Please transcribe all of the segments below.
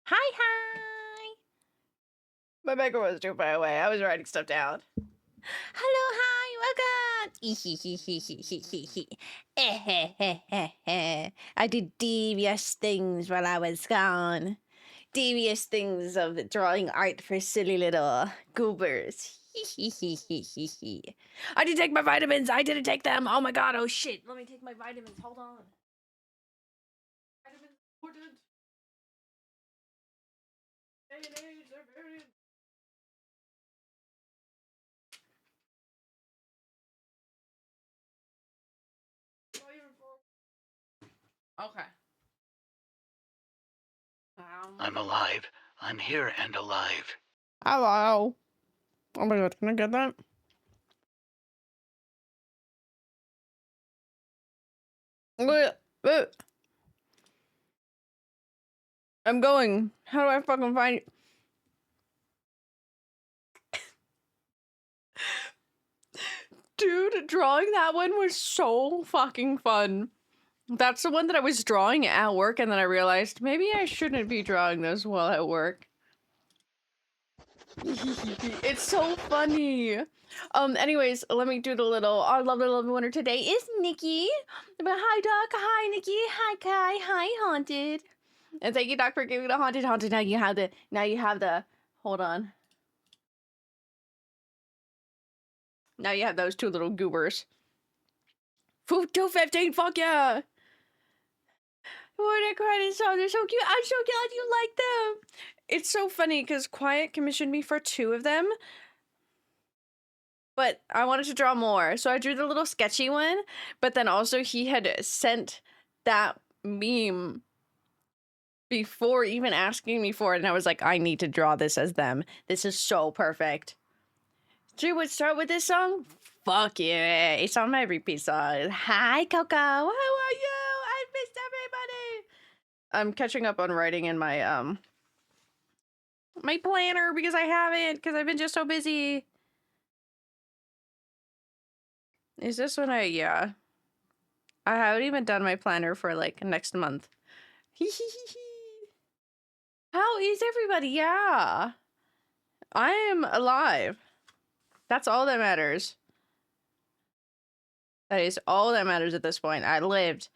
Hi, hi. My microphone was too far away. I was writing stuff down. Hello, hi, welcome. I did devious things while I was gone. Devious things of drawing art for silly little goobers. I did take my vitamins. I didn't take them. Oh my god. Oh shit. Let me take my vitamins. Hold on. Vitamins important. Day and age, they're very okay. I'm alive. I'm here and alive. Hello. Oh my god, can I get that? I'm going. How do I fucking find you? Dude, drawing that one was so fucking fun. That's the one that I was drawing at work, and then I realized maybe I shouldn't be drawing this while at work. It's so funny. Anyways, let me do the little, our lovely winner today is Nikki. But hi, Doc. Hi, Nikki. Hi, Kai. Hi, Haunted. And thank you, Doc, for giving the Haunted. Now you have the, hold on. Now you have those two little goobers. 215, fuck yeah! What a credit song, they're so cute. I'm so glad you like them. It's so funny because Quiet commissioned me for 2 of them, but I wanted to draw more, so I drew the little sketchy one. But then also he had sent that meme before even asking me for it, and I was like, I need to draw this as them. This is so perfect. Drew would start with this song. Fuck yeah, it's on my repeat song. Hi, Coco. How are you? I missed everybody. I'm catching up on writing in my my planner because I haven't, because I've been just so busy. Is this when yeah. I haven't even done my planner for like next month. How is everybody? Yeah. I am alive. That's all that matters. That is all that matters at this point. I lived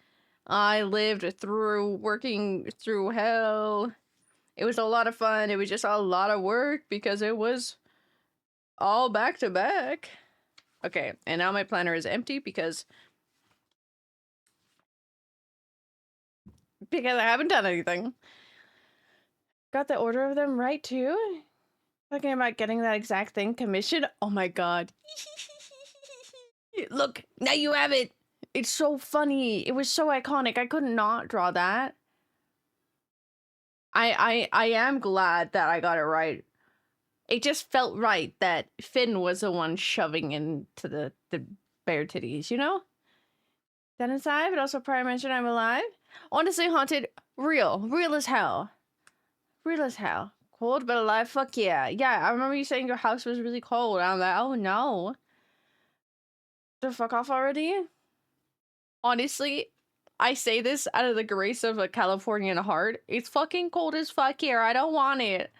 through working through hell. It was a lot of fun. It was just a lot of work because it was all back to back. Okay, and now my planner is empty because I haven't done anything. Got the order of them right too? Talking about getting that exact thing commissioned? Oh my god. Look, now you have it. It's so funny. It was so iconic. I could not draw that. I am glad that I got it right. It just felt right that Finn was the one shoving into the bare titties, you know? Then inside, but also prior mentioned I'm alive. Honestly, Haunted, real as hell. Real as hell. Cold but alive, fuck yeah. Yeah, I remember you saying your house was really cold. I'm like, oh no. The fuck off already? Honestly, I say this out of the grace of a Californian heart. It's fucking cold as fuck here. I don't want it.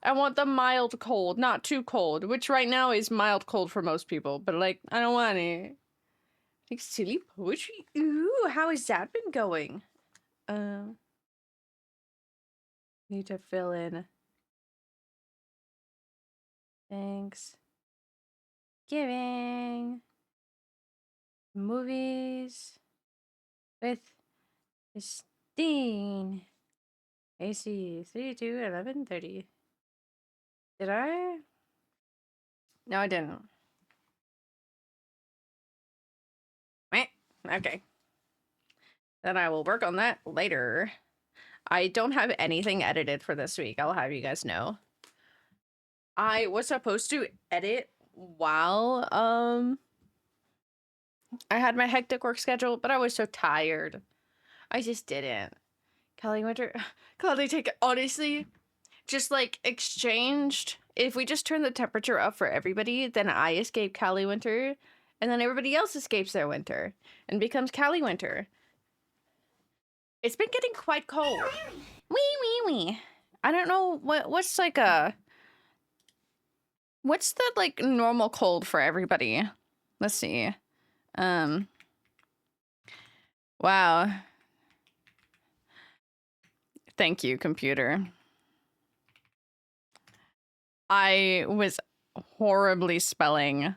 I want the mild cold, not too cold, which right now is mild cold for most people, but like, I don't want it. Like silly poetry? Ooh, how has that been going? Need to fill in. Thanks. Giving. Movies. With Christine. AC 321130. Did I? No, I didn't. Okay. Then I will work on that later. I don't have anything edited for this week. I'll have you guys know. I was supposed to edit while I had my hectic work schedule, but I was so tired. I just didn't. Kelly Winter, Kelly, take it. Honestly, just like exchanged. If we just turn the temperature up for everybody, then I escape Cali winter, and then everybody else escapes their winter and becomes Cali winter. It's been getting quite cold. Wee. I don't know what's like what's the like normal cold for everybody? Let's see. Wow. Thank you, computer. I was horribly spelling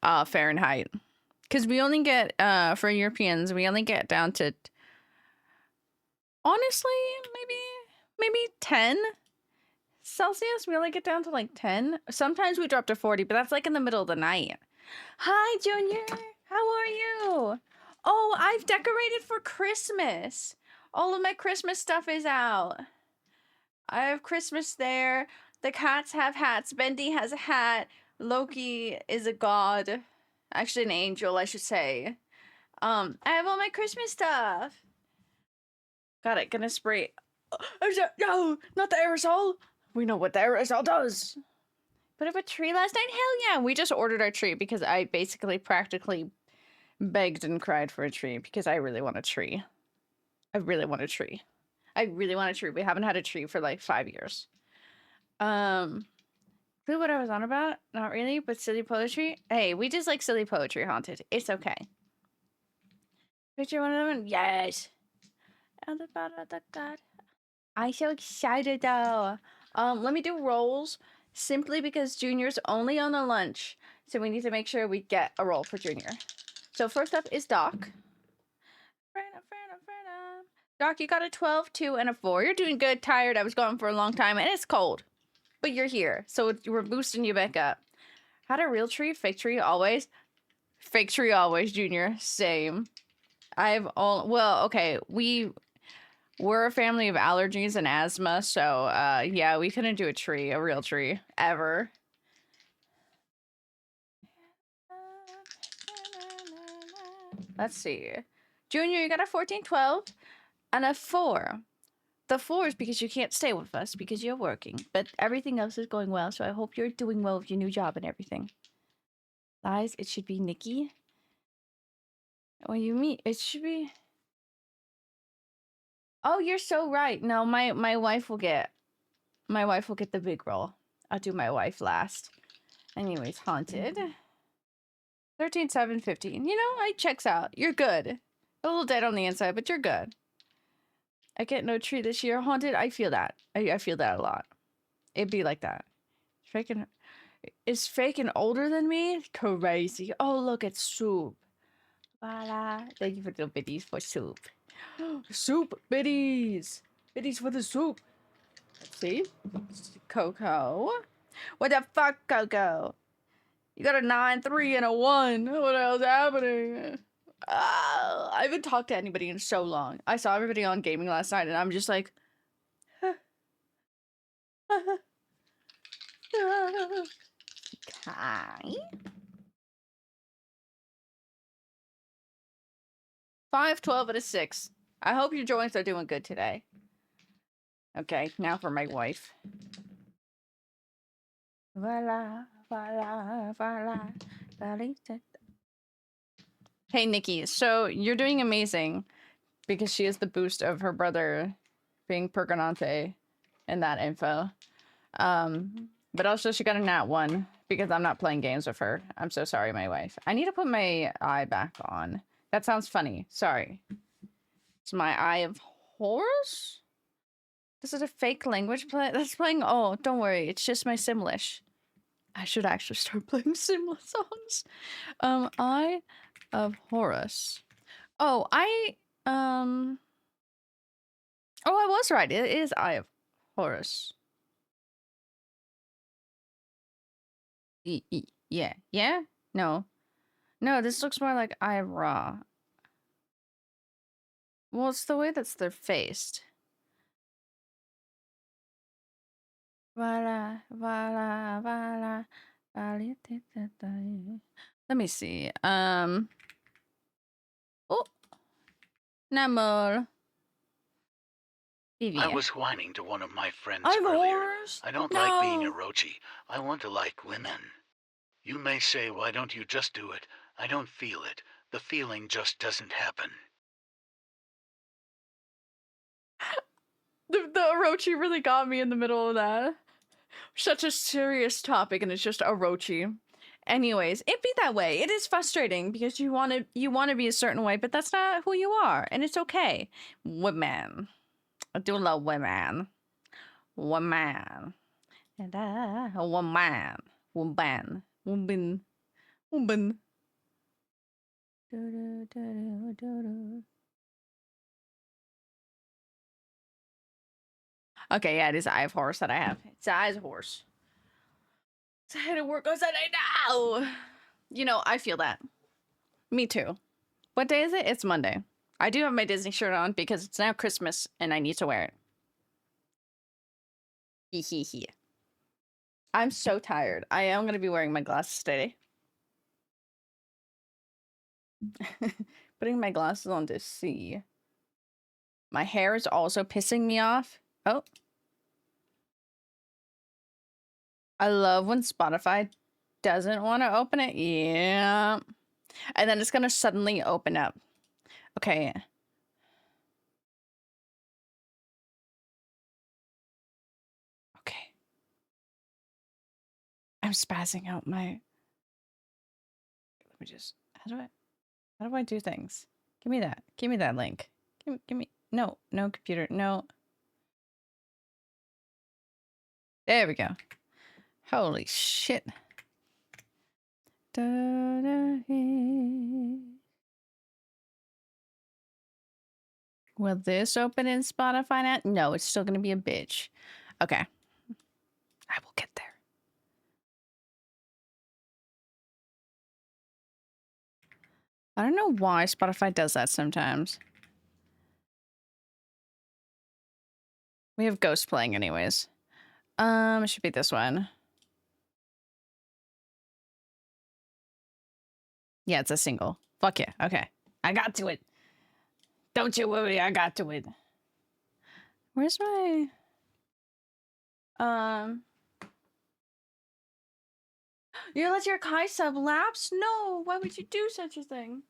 Fahrenheit. Because we only get, for Europeans, we only get down to, honestly, maybe 10 Celsius. We only get down to like 10. Sometimes we drop to 40, but that's like in the middle of the night. Hi, Junior. How are you? Oh, I've decorated for Christmas. All of my Christmas stuff is out. I have Christmas there. The cats have hats. Bendy has a hat. Loki is a god. Actually, an angel, I should say. I have all my Christmas stuff. Got it. Gonna spray. No, not the aerosol. We know what the aerosol does. Put up a tree last night? Hell yeah. We just ordered our tree because I basically practically begged and cried for a tree because I really want a tree. I really want a tree. I really want a tree. We haven't had a tree for like 5 years. Clue what I was on about? Not really, but silly poetry. Hey, we just like silly poetry, Haunted. It's okay. Picture one of them? Yes. And the bottom of the god. I'm so excited though. Let me do rolls simply because Junior's only on a lunch. So we need to make sure we get a roll for Junior. So first up is Doc. Doc, you got a 12, 2, and a 4. You're doing good. Tired. I was gone for a long time and it's cold. But you're here. So we're boosting you back up. Had a real tree? Fake tree always? Fake tree always, Junior. Same. Well, okay. We're a family of allergies and asthma, so yeah, we couldn't do a real tree, ever. Let's see. Junior, you got a 14, 12, and a 4. The 4 is because you can't stay with us because you're working, but everything else is going well, so I hope you're doing well with your new job and everything. Lies, it should be Nikki. What do you mean? It should be... Oh, you're so right. No, my wife will get the big role. I'll do my wife last. Anyways, Haunted. 13, 7, 15. You know, it checks out. You're good. A little dead on the inside, but you're good. I get no tree this year. Haunted, I feel that. I feel that a lot. It'd be like that. Is Fakin older than me? Crazy. Oh, look, it's Soup. Voila. Thank you for the biddies for Soup. Soup, biddies. Biddies for the soup. Let's see. Coco. What the fuck, Coco? You got a 9, 3, and a 1. What the hell's happening? I haven't talked to anybody in so long. I saw everybody on gaming last night, and I'm just like... Okay. 5, 12, and a 6. I hope your joints are doing good today. Okay, now for my wife. Voila, voila, voila. Hey, Nikki. So you're doing amazing because she is the boost of her brother being Pergonante in that info. But also she got a nat 1 because I'm not playing games with her. I'm so sorry, my wife. I need to put my eye back on. That sounds funny. Sorry. It's my Eye of Horus? This is a fake language play that's playing. Oh, don't worry. It's just my Simlish. I should actually start playing Simlish songs. Eye of Horus. Oh, oh, I was right. It is Eye of Horus. Yeah. Yeah? No. No, this looks more like Eye of Ra. Well, it's the way that's they're faced. Voila, voila, voila. Let me see. Oh, Namor. I was whining to one of my friends I'm earlier. horse. I don't like being a roachie. I want to like women. You may say, why don't you just do it? I don't feel it. The feeling just doesn't happen. The Orochi really got me in the middle of that. Such a serious topic, and it's just Orochi. Anyways, it be that way. It is frustrating because you want to be a certain way, but that's not who you are, and it's okay. Women, I do love women. Woman, and a woman, woman, woman, woman. Okay, yeah, it is Eye of Horse that I have. It's Eyes of Horse. It's a head of work goes that I know. You know, I feel that. Me too. What day is it? It's Monday. I do have my Disney shirt on because it's now Christmas and I need to wear it. Hee hee hee. I'm so tired. I am going to be wearing my glasses today. Putting my glasses on to see. My hair is also pissing me off. Oh. I love when Spotify doesn't want to open it. Yeah. And then it's going to suddenly open up. Okay. Okay. I'm spazzing out my... Let me just... How do I do things? Give me that. Give me that link. Give me... No. No, computer. No. There we go. Holy shit. Will this open in Spotify now? No, it's still gonna be a bitch. Okay. I will get there. I don't know why Spotify does that sometimes. We have Ghost playing anyways. It should be this one. Yeah, it's a single. Fuck yeah. Okay. I got to it. Don't you worry, I got to it. Where's my... You let your Kai sub lapse? No, why would you do such a thing?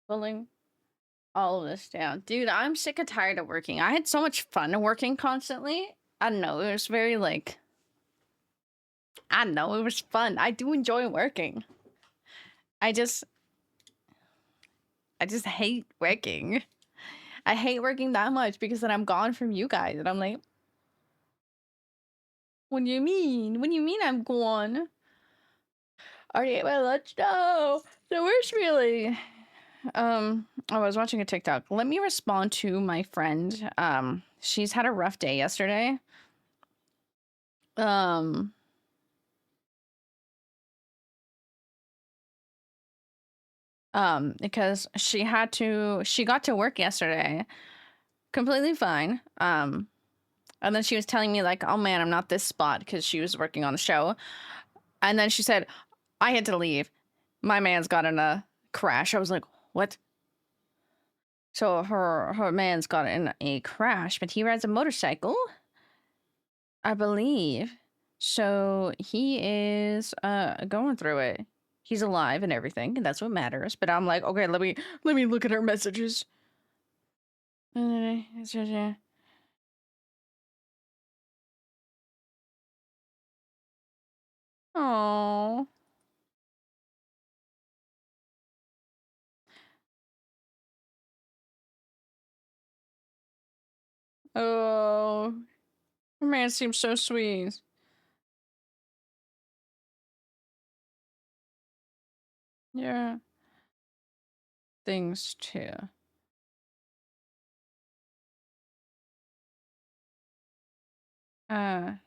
Pulling all of this down. Dude, I'm sick and tired of working. I had so much fun working constantly. I don't know, it was very like... I don't know, it was fun. I do enjoy working. I just hate working. I hate working that much because then I'm gone from you guys. And I'm like... What do you mean? What do you mean I'm gone? I already ate my lunch? No. The worst really... I was watching a TikTok. Let me respond to my friend. She's had a rough day yesterday. Because she got to work yesterday completely fine. And then she was telling me like, oh man, I'm not this spot because she was working on the show. And then she said, I had to leave. My man's got in a crash. I was like, what? So her man's got in a crash, but he rides a motorcycle, I believe. So he is going through it. He's alive and everything, and that's what matters. But I'm like, okay, let me look at her messages. Oh. Oh. Her man seems so sweet. Yeah. Things too. I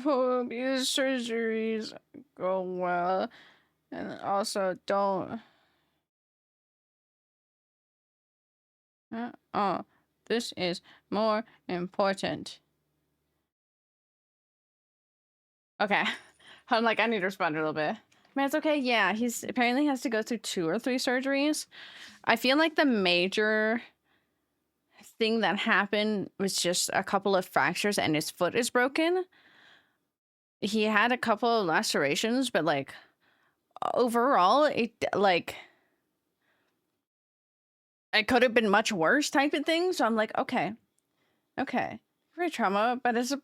hope your surgeries go well, and also don't. Oh, this is more important. Okay, I'm like, I need to respond a little bit. Man, it's okay. Yeah, he's apparently has to go through 2 or 3 surgeries. I feel like the major thing that happened was just a couple of fractures and his foot is broken. He had a couple of lacerations, but like overall, it like it could have been much worse type of thing. So I'm like, okay, very trauma, but it's a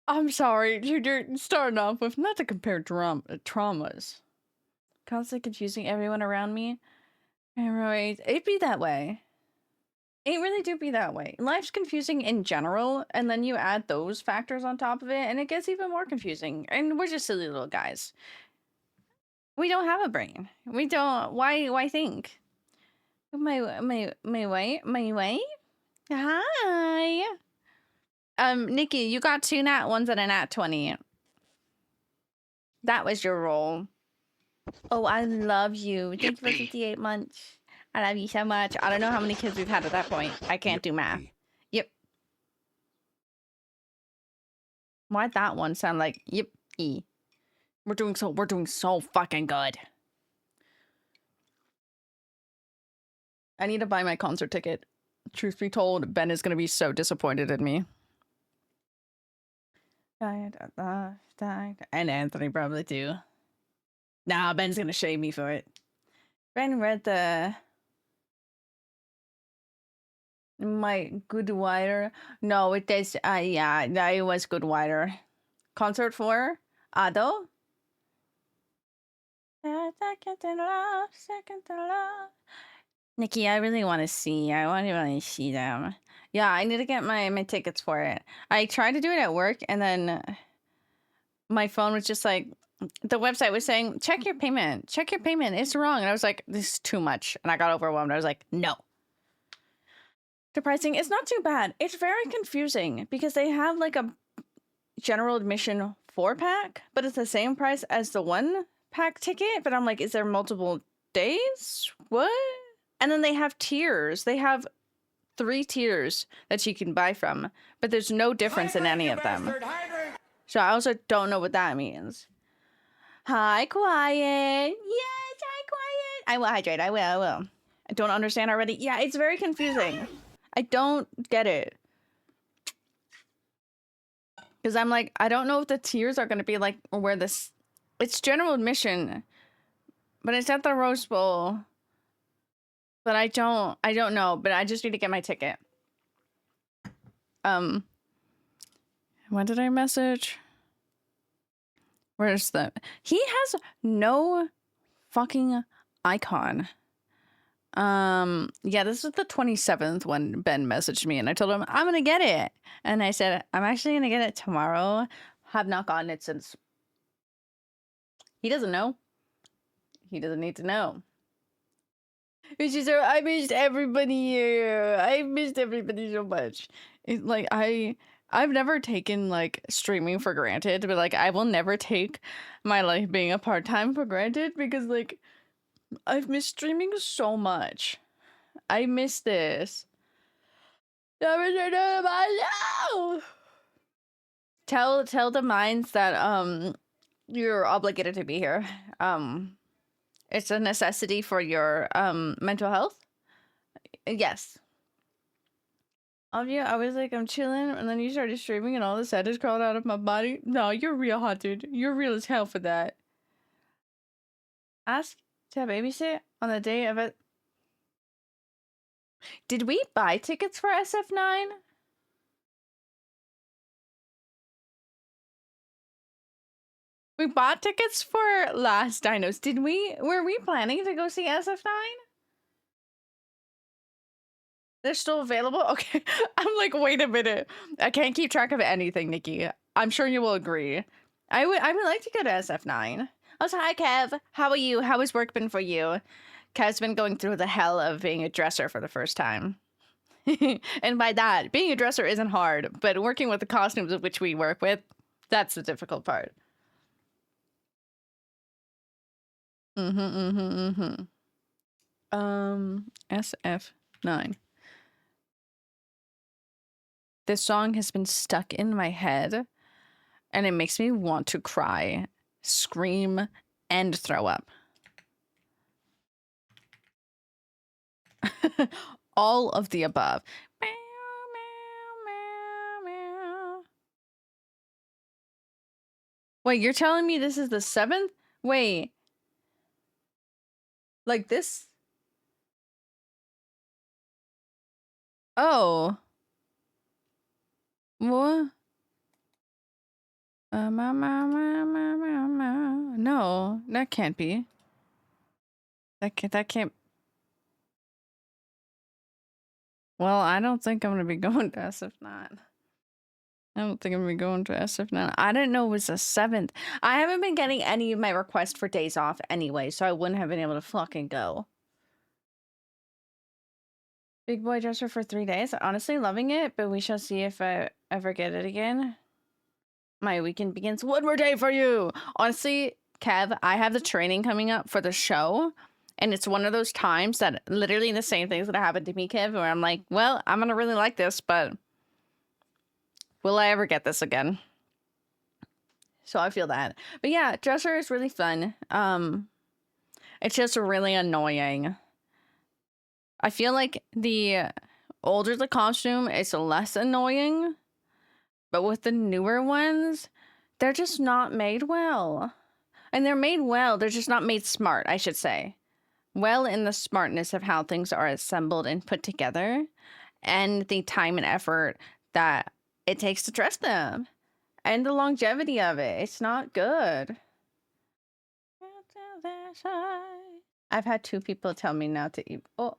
I'm sorry, you're starting off with not to compare traumas. Constantly confusing everyone around me. Right, it be that way. It really do be that way. Life's confusing in general, and then you add those factors on top of it, and it gets even more confusing. And we're just silly little guys. We don't have a brain. We don't. Why think? My way. Hi. Nikki, you got 2 nat 1s and a nat 20. That was your roll. Oh, I love you. Thank you for 58 months. I love you so much. I don't know how many kids we've had at that point. I can't do math. Yep. Why'd that one sound like yep? We're doing so fucking good. I need to buy my concert ticket. Truth be told, Ben is gonna be so disappointed in me. And Anthony probably too. Nah, Ben's gonna shame me for it. Ben read my Good Wider. No, it is yeah, it was Good Wider. Concert for Ado. Second to love. Nikki, I really want to see. I want to really see them. Yeah, I need to get my tickets for it. I tried to do it at work, and then my phone was just like, the website was saying, check your payment. Check your payment. It's wrong. And I was like, this is too much. And I got overwhelmed. I was like, no. The pricing is not too bad. It's very confusing because they have like a general admission 4-pack, but it's the same price as the 1-pack ticket. But I'm like, is there multiple days? What? And then they have tiers. They have 3 tiers that you can buy from, but there's no difference in any of them. So I also don't know what that means. Hi, Quiet. Yes, hi, Quiet. I will hydrate. I will. I don't understand already. Yeah, it's very confusing. I don't get it. Because I'm like, I don't know if the tiers are going to be like where this... It's general admission, but it's at the Rose Bowl. But I don't know, but I just need to get my ticket. When did I message? Where's the... He has no fucking icon. Yeah, this is the 27th when Ben messaged me, and I told him, I'm gonna get it. And I said, I'm actually gonna get it tomorrow. Have not gotten it since. He doesn't know. He doesn't need to know. Which is, I missed everybody here. I missed everybody so much. It's like, I've never taken like streaming for granted, but like I will never take my life being a part-time for granted because like I've missed streaming so much. I miss this. Tell the minds that you're obligated to be here. It's a necessity for your mental health. Yes. I was like, I'm chilling, and then you started streaming, and all the sadness crawled out of my body. No, you're real hot, dude. You're real as hell for that. Ask to babysit on the day of it. Did we buy tickets for SF9? We bought tickets for Last Dinos. Were we planning to go see SF9? They're still available? Okay. I'm like, wait a minute. I can't keep track of anything, Nikki. I'm sure you will agree. I would like to go to SF9. Also, hi, Kev. How are you? How has work been for you? Kev's been going through the hell of being a dresser for the first time. And by that, being a dresser isn't hard, but working with the costumes of which we work with, that's the difficult part. SF9. This song has been stuck in my head, and it makes me want to cry, scream, and throw up. All of the above. Wait, you're telling me this is the 7th? Wait. Like this? Oh. What? No, that can't be. That can't. Well, I don't think I'm gonna be going to SF9. I don't think I'm gonna be going to SF9. I didn't know it was the 7th. I haven't been getting any of my requests for days off anyway, so I wouldn't have been able to fucking go. Big boy dresser for 3 days. Honestly, loving it, but we shall see if I ever get it again. My weekend begins one more day for you. Honestly, Kev, I have the training coming up for the show. And it's one of those times that literally the same things that happened to me, Kev, where I'm like, well, I'm going to really like this, but will I ever get this again? So I feel that. But yeah, dresser is really fun. It's just really annoying. I feel like the older the costume, it's less annoying. But with the newer ones, they're just not made well. And they're made well, they're just not made smart, I should say. Well in the smartness of how things are assembled and put together, and the time and effort that it takes to dress them, and the longevity of it. It's not good. I've had 2 people tell me not to eat. Oh.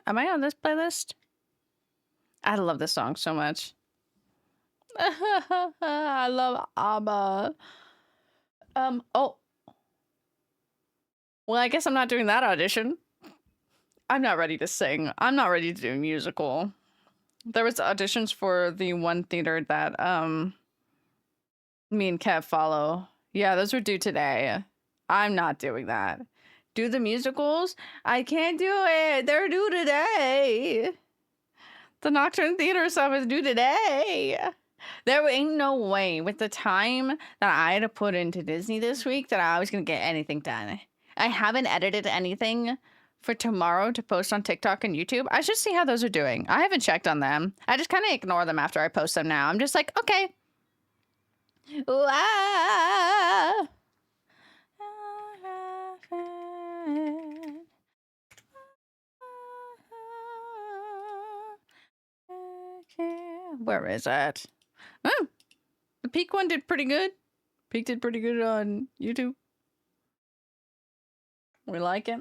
Am I on this playlist? I love this song so much. I love ABBA. Oh. Well, I guess I'm not doing that audition. I'm not ready to sing. I'm not ready to do a musical. There was auditions for the one theater that me and Kev follow. Yeah, those were due today. I'm not doing that. Do the musicals? I can't do it. They're due today. The Nocturne Theater stuff is due today. There ain't no way with the time that I had to put into Disney this week that I was going to get anything done. I haven't edited anything for tomorrow to post on TikTok and YouTube. I should see how those are doing. I haven't checked on them. I just kind of ignore them after I post them now. I'm just like, okay. Wow. Where is it? Oh, the Peak one did pretty good. Peak did pretty good on YouTube. We like it.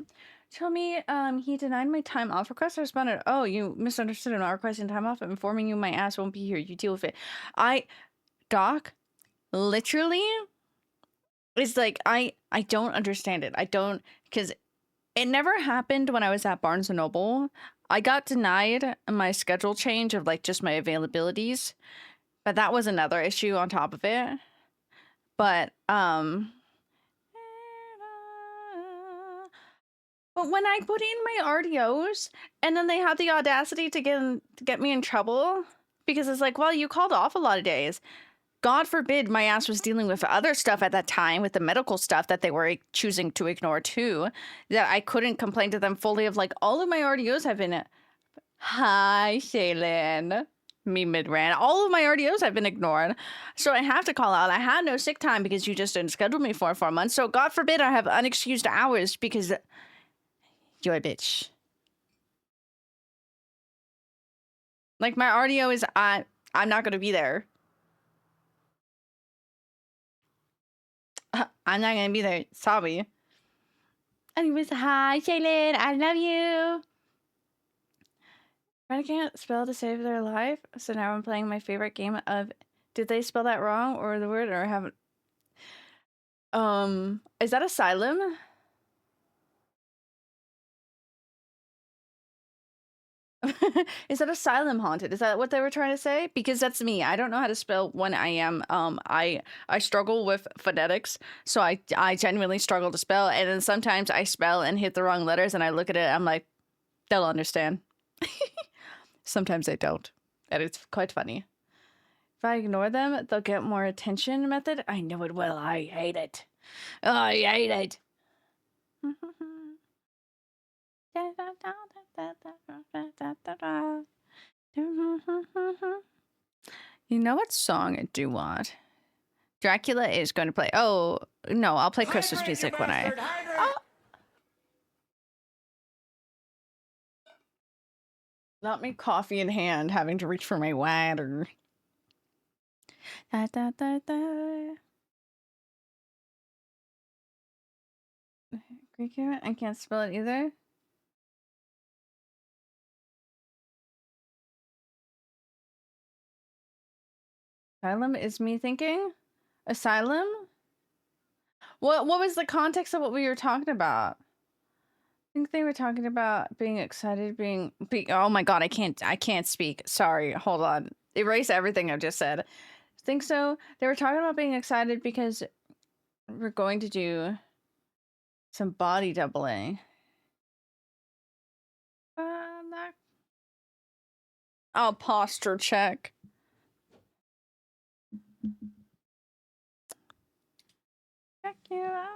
Tell me, he denied my time off request. I responded, oh, you misunderstood. I'm not requesting time off. I'm informing you my ass won't be here. You deal with it. Doc, literally, it's like, I don't understand it. I don't, because it never happened when I was at Barnes & Noble. I got denied my schedule change of, like, just my availabilities. But that was another issue on top of it. But when I put in my RDOs and then they had the audacity to get me in trouble because it's like, well, you called off a lot of days. God forbid my ass was dealing with other stuff at that time with the medical stuff that they were choosing to ignore too, that I couldn't complain to them fully of like, all of my RDOs have been, hi, Shaylin. Me mid-ran. All of my RDOs have been ignored. So I have to call out. I had no sick time because you just didn't schedule me for 4 months. So God forbid I have unexcused hours because you're a bitch. Like my RDO is I'm not gonna be there. I'm not gonna be there. Sorry. Anyways, hi Shaylin, I love you. I can't spell to save their life, so now I'm playing my favorite game of. Did they spell that wrong or the word or haven't? Is that Asylum? Is that asylum haunted? Is that what they were trying to say? Because that's me. I don't know how to spell when I am. I struggle with phonetics, so I genuinely struggle to spell. And then sometimes I spell and hit the wrong letters, and I look at it. I'm like, they'll understand. Sometimes they don't, and it's quite funny. If I ignore them, they'll get more attention. Method. I know it will. I hate it. Oh, I hate it. You know what song I do want? Dracula is going to play. Oh, no, I'll play Christmas music when I... Oh. Not me coffee in hand, having to reach for my water. Da, da, da, da. Greek, I can't spell it either. Asylum is me thinking? Asylum? What was the context of what we were talking about? I think they were talking about being excited, being oh my god, I can't speak. Sorry, hold on. Erase everything I've just said. I think so. They were talking about being excited because we're going to do some body doubling. Oh, posture check. Check you out.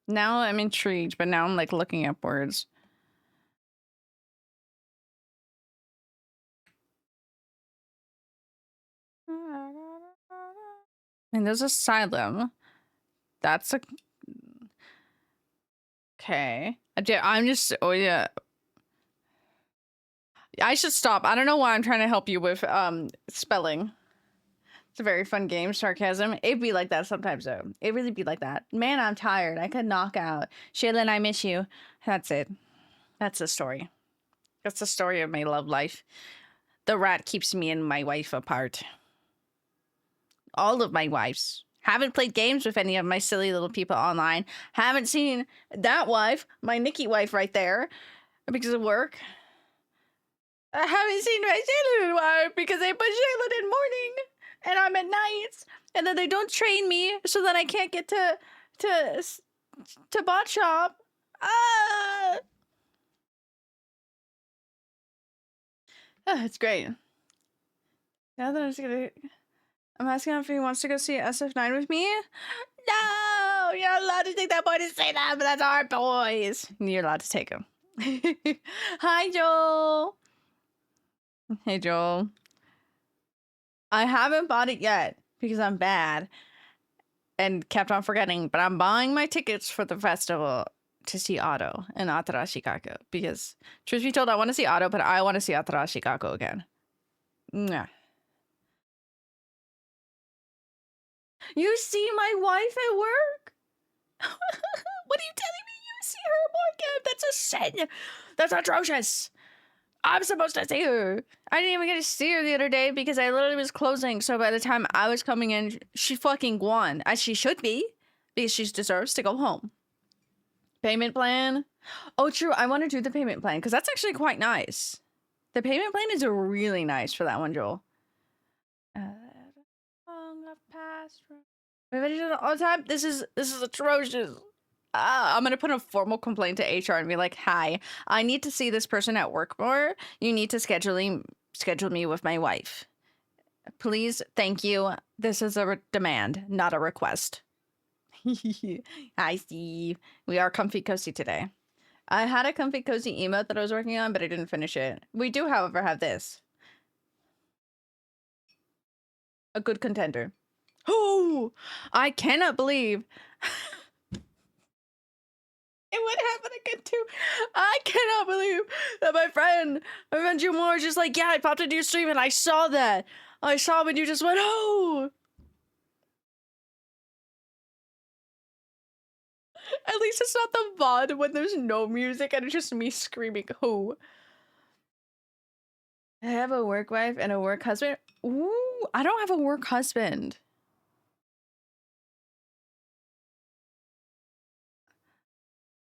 Now I'm intrigued, but now I'm like looking upwards. And there's asylum. That's a... Okay. I'm just... Oh, yeah. I should stop. I don't know why I'm trying to help you with spelling. It's a very fun game. Sarcasm. It'd be like that sometimes, though. It really be like that. Man, I'm tired. I could knock out. Shaylin, I miss you. That's it. That's the story. That's the story of my love life. The rat keeps me and my wife apart. All of my wives. Haven't played games with any of my silly little people online. Haven't seen that wife, my Nikki wife right there, because of work. I haven't seen my Shaylin wife because they put Shaylin in morning and I'm at nights, and then they don't train me, so then I can't get to bot shop. Ah! Oh, it's great. Now that I'm asking him if he wants to go see SF9 with me. No, you're not allowed to take that boy to say that, but that's our boys. You're allowed to take him. Hi, Joel. Hey, Joel. I haven't bought it yet because I'm bad and kept on forgetting, but I'm buying my tickets for the festival to see Otto and Atarashikako because, truth be told, I want to see Otto, but I want to see Atarashikako again. Mwah. You see my wife at work? What are you telling me? You see her more again? That's a sin. That's atrocious. I'm supposed to see her. I didn't even get to see her the other day because I literally was closing. So by the time I was coming in, she fucking won, as she should be, because she deserves to go home. Payment plan. Oh, true. I want to do the payment plan because that's actually quite nice. The payment plan is really nice for that one, Joel. Everybody does it all the time. This is atrocious. I'm gonna put a formal complaint to HR and be like, "Hi, I need to see this person at work more. You need to schedule me with my wife, please. Thank you. This is a demand, not a request." Hi, Steve. We are comfy cozy today. I had a comfy cozy emote that I was working on, but I didn't finish it. We do, however, have this. A good contender. Oh, I cannot believe it would happen again too. I cannot believe that my friend Jumor, just like, yeah, I popped into your stream and I saw that. I saw when you just went, oh. At least it's not the VOD when there's no music and it's just me screaming, oh. I have a work wife and a work husband. Ooh, I don't have a work husband.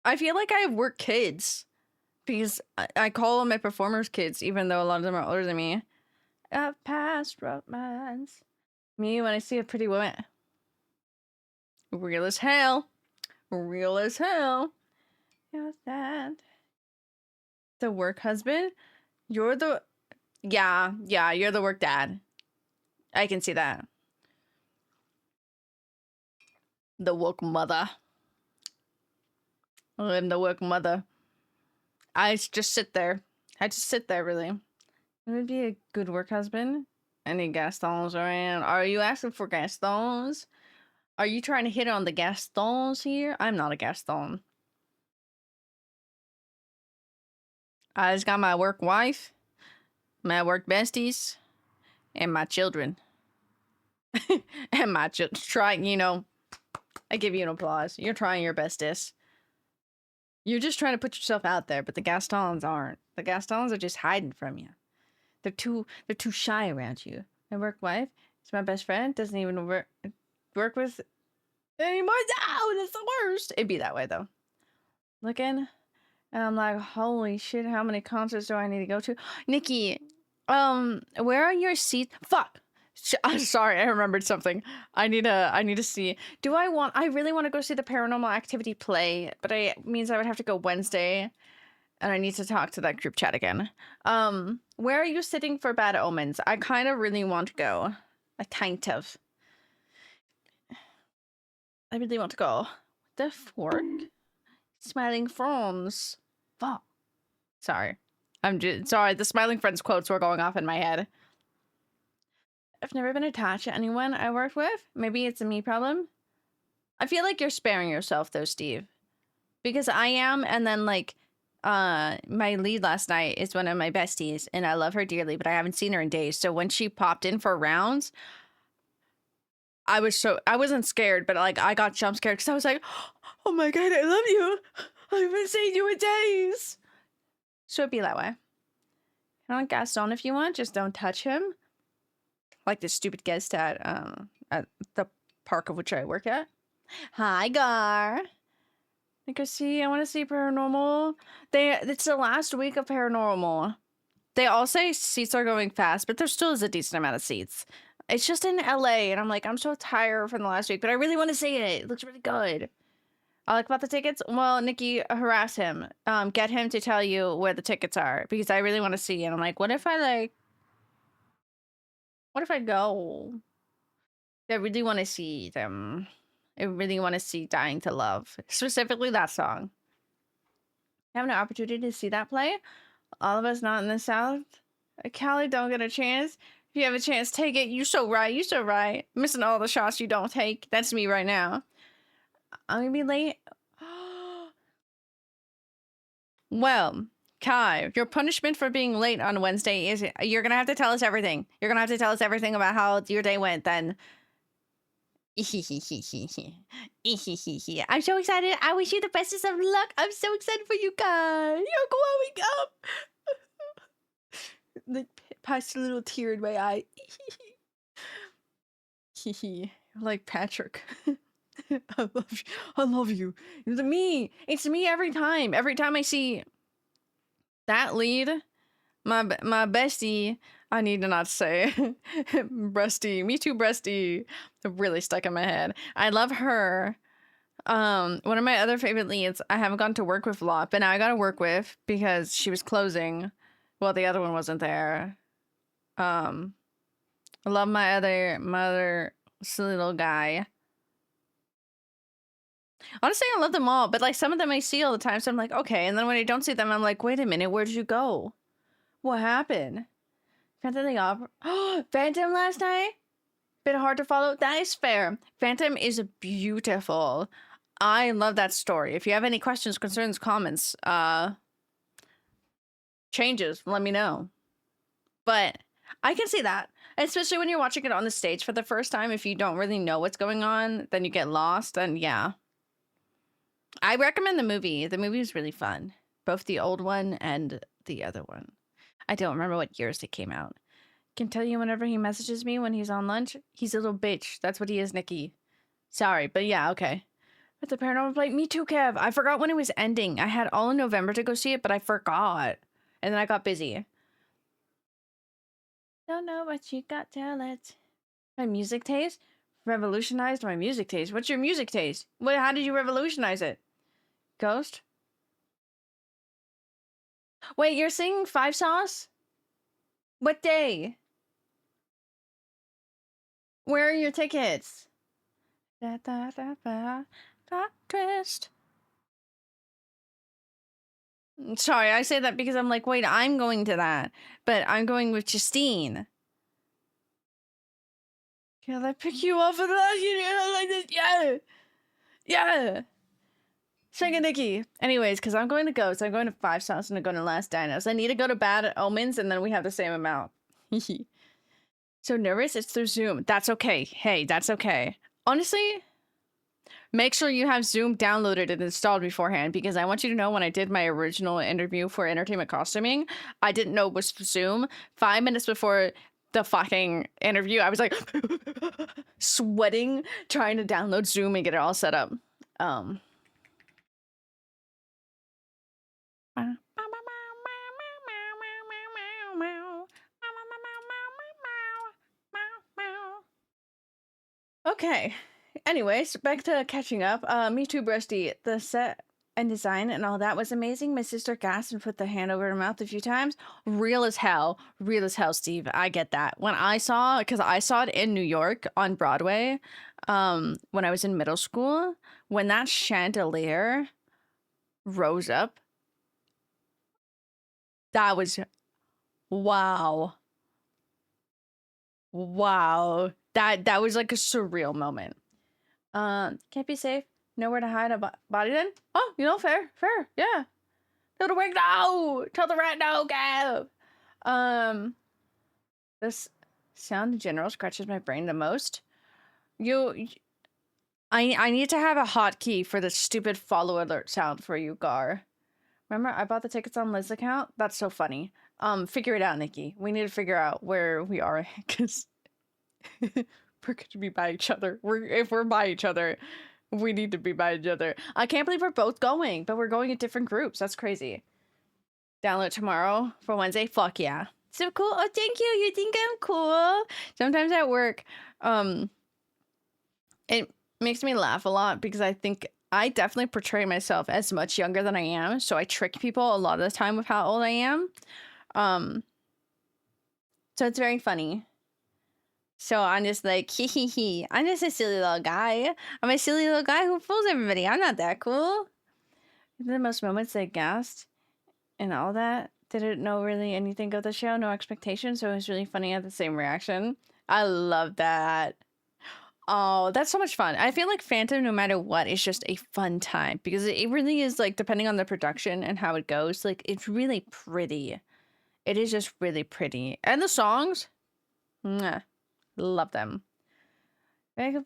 I feel like I have work kids because I call them my performers' kids, even though a lot of them are older than me. I've past romance. Me when I see a pretty woman. Real as hell. Real as hell. How's that? The work husband? You're the... Yeah, you're the work dad. I can see that. The work mother. I'm the work mother. I just sit there. I just sit there, really. It would be a good work husband. Any Gastons around? Are you asking for Gastons? Are you trying to hit on the Gastons here? I'm not a Gaston. I just got my work wife, my work besties, and my children. And my children. Trying, you know, I give you an applause. You're trying your bestest. You're just trying to put yourself out there, but the Gastons aren't. The Gastons are just hiding from you. They're too shy around you. My work wife is my best friend. Doesn't even work with anymore. No, that's the worst. It'd be that way though. Looking, and I'm like, holy shit! How many concerts do I need to go to? Nikki, where are your seats? Fuck. I'm sorry, I remembered something. I need to see. I really want to go see the Paranormal Activity play, but it means I would have to go Wednesday, and I need to talk to that group chat again. Where are you sitting for Bad Omens? I kind of really want to go. I really want to go. The fork? Smiling Friends. Fuck. Sorry. I'm just sorry. The Smiling Friends quotes were going off in my head. I've never been attached to anyone I worked with. Maybe it's a me problem. I feel like you're sparing yourself though, Steve. Because I am, and then like, my lead last night is one of my besties, and I love her dearly, but I haven't seen her in days. So when she popped in for rounds, I wasn't scared, but like I got jump scared because I was like, oh my god, I love you. I haven't seen you in days. So it'd be that way. I'll Gaston if you want, just don't touch him. Like this stupid guest at the park of which I work at. Hi, Gar. I want to see Paranormal. It's the last week of Paranormal. They all say seats are going fast, but there still is a decent amount of seats. It's just in LA, and I'm like, I'm so tired from the last week, but I really want to see it. It looks really good. I like about the tickets. Well, Nikki, harass him. Get him to tell you where the tickets are, because I really want to see. And I'm like, what if I go? I really want to see them. I really want to see Dying to Love. Specifically that song. I have no opportunity to see that play. All of us not in the South. Cali don't get a chance. If you have a chance, take it. You so right. You so right. Missing all the shots you don't take. That's me right now. I'm gonna be late. Well, Kai, your punishment for being late on Wednesday is you're gonna have to tell us everything. You're gonna have to tell us everything about how your day went then. I'm so excited. I wish you the bestest of luck. I'm so excited for you guys. You're glowing up. Like, passed a little tear in my eye. Like Patrick. I love you. I love you. It's me. It's me every time. Every time I see that lead, my bestie, I need to not say breasty. Me too, breasty. Really stuck in my head. I love her. One of my other favorite leads I haven't gone to work with a lot, but now I gotta work with because she was closing. Well, the other one wasn't there. I love my other silly little guy. Honestly, I love them all, but like some of them I see all the time, so I'm like, okay. And then when I don't see them, I'm like, wait a minute, where did you go? What happened? Phantom the Opera. Phantom last night? Bit hard to follow. That is fair. Phantom is beautiful. I love that story. If you have any questions, concerns, comments, changes, let me know. But I can see that. Especially when you're watching it on the stage for the first time. If you don't really know what's going on, then you get lost. And yeah. I recommend the movie. The movie is really fun. Both the old one and the other one. I don't remember what years they came out. Can tell you whenever he messages me when he's on lunch, he's a little bitch. That's what he is, Nikki. Sorry, but yeah, okay. At the Paranormal Plate. Me too, Kev. I forgot when it was ending. I had all in November to go see it, but I forgot. And then I got busy. Don't know what you got, tell it. My music taste? Revolutionized my music taste. What's your music taste? What? How did you revolutionize it? Ghost? Wait, you're singing Five Sauce? What day? Where are your tickets? Da, da, da, da, da, twist. Sorry, I say that because I'm like, wait, I'm going to that. But I'm going with Justine. Can I pick you up for that? Like this? Yeah. Yeah. Sing a Nikki. Anyways, because I'm going to Ghost, I'm going to Five Sauce, and I'm going to Last Dinos. I need to go to Bad Omens, and then we have the same amount. So nervous? It's through Zoom. That's okay. Hey, that's okay. Honestly, make sure you have Zoom downloaded and installed beforehand, because I want you to know when I did my original interview for Entertainment Costuming, I didn't know it was Zoom. 5 minutes before the fucking interview, I was like sweating, trying to download Zoom and get it all set up. Okay. Anyways, back to catching up. Me too, Brusty. The set and design and all that was amazing. My sister gasped and put the hand over her mouth a few times. Real as hell. Real as hell, Steve. I get that. When I saw, because I saw it in New York on Broadway, when I was in middle school, when that chandelier rose up, that was wow. Wow. That was like a surreal moment. Can't be safe. Nowhere to hide a body then? Oh, you know, fair. Yeah. Tell the wig no. Tell the rat no, Gav. This sound in general scratches my brain the most. I need to have a hotkey for the stupid follow alert sound for you, Gar. Remember, I bought the tickets on Liz's account? That's so funny. Figure it out, Nikki. We need to figure out where we are, because we're going to be by each other. If we're by each other, we need to be by each other. I can't believe we're both going, but we're going in different groups. That's crazy. Download tomorrow for Wednesday. Fuck yeah. So cool. Oh, thank you. You think I'm cool? Sometimes at work, it makes me laugh a lot because I think I definitely portray myself as much younger than I am. So I trick people a lot of the time with how old I am. So it's very funny. So I'm just like, hee. I'm just a silly little guy. I'm a silly little guy who fools everybody. I'm not that cool. The most moments they gasped and all that. Didn't know really anything of the show. No expectations. So it was really funny at the same reaction. I love that. Oh, that's so much fun. I feel like Phantom, no matter what, is just a fun time. Because it really is, like, depending on the production and how it goes, like, it's really pretty. It is just really pretty. And the songs? Mwah. Love them. Hold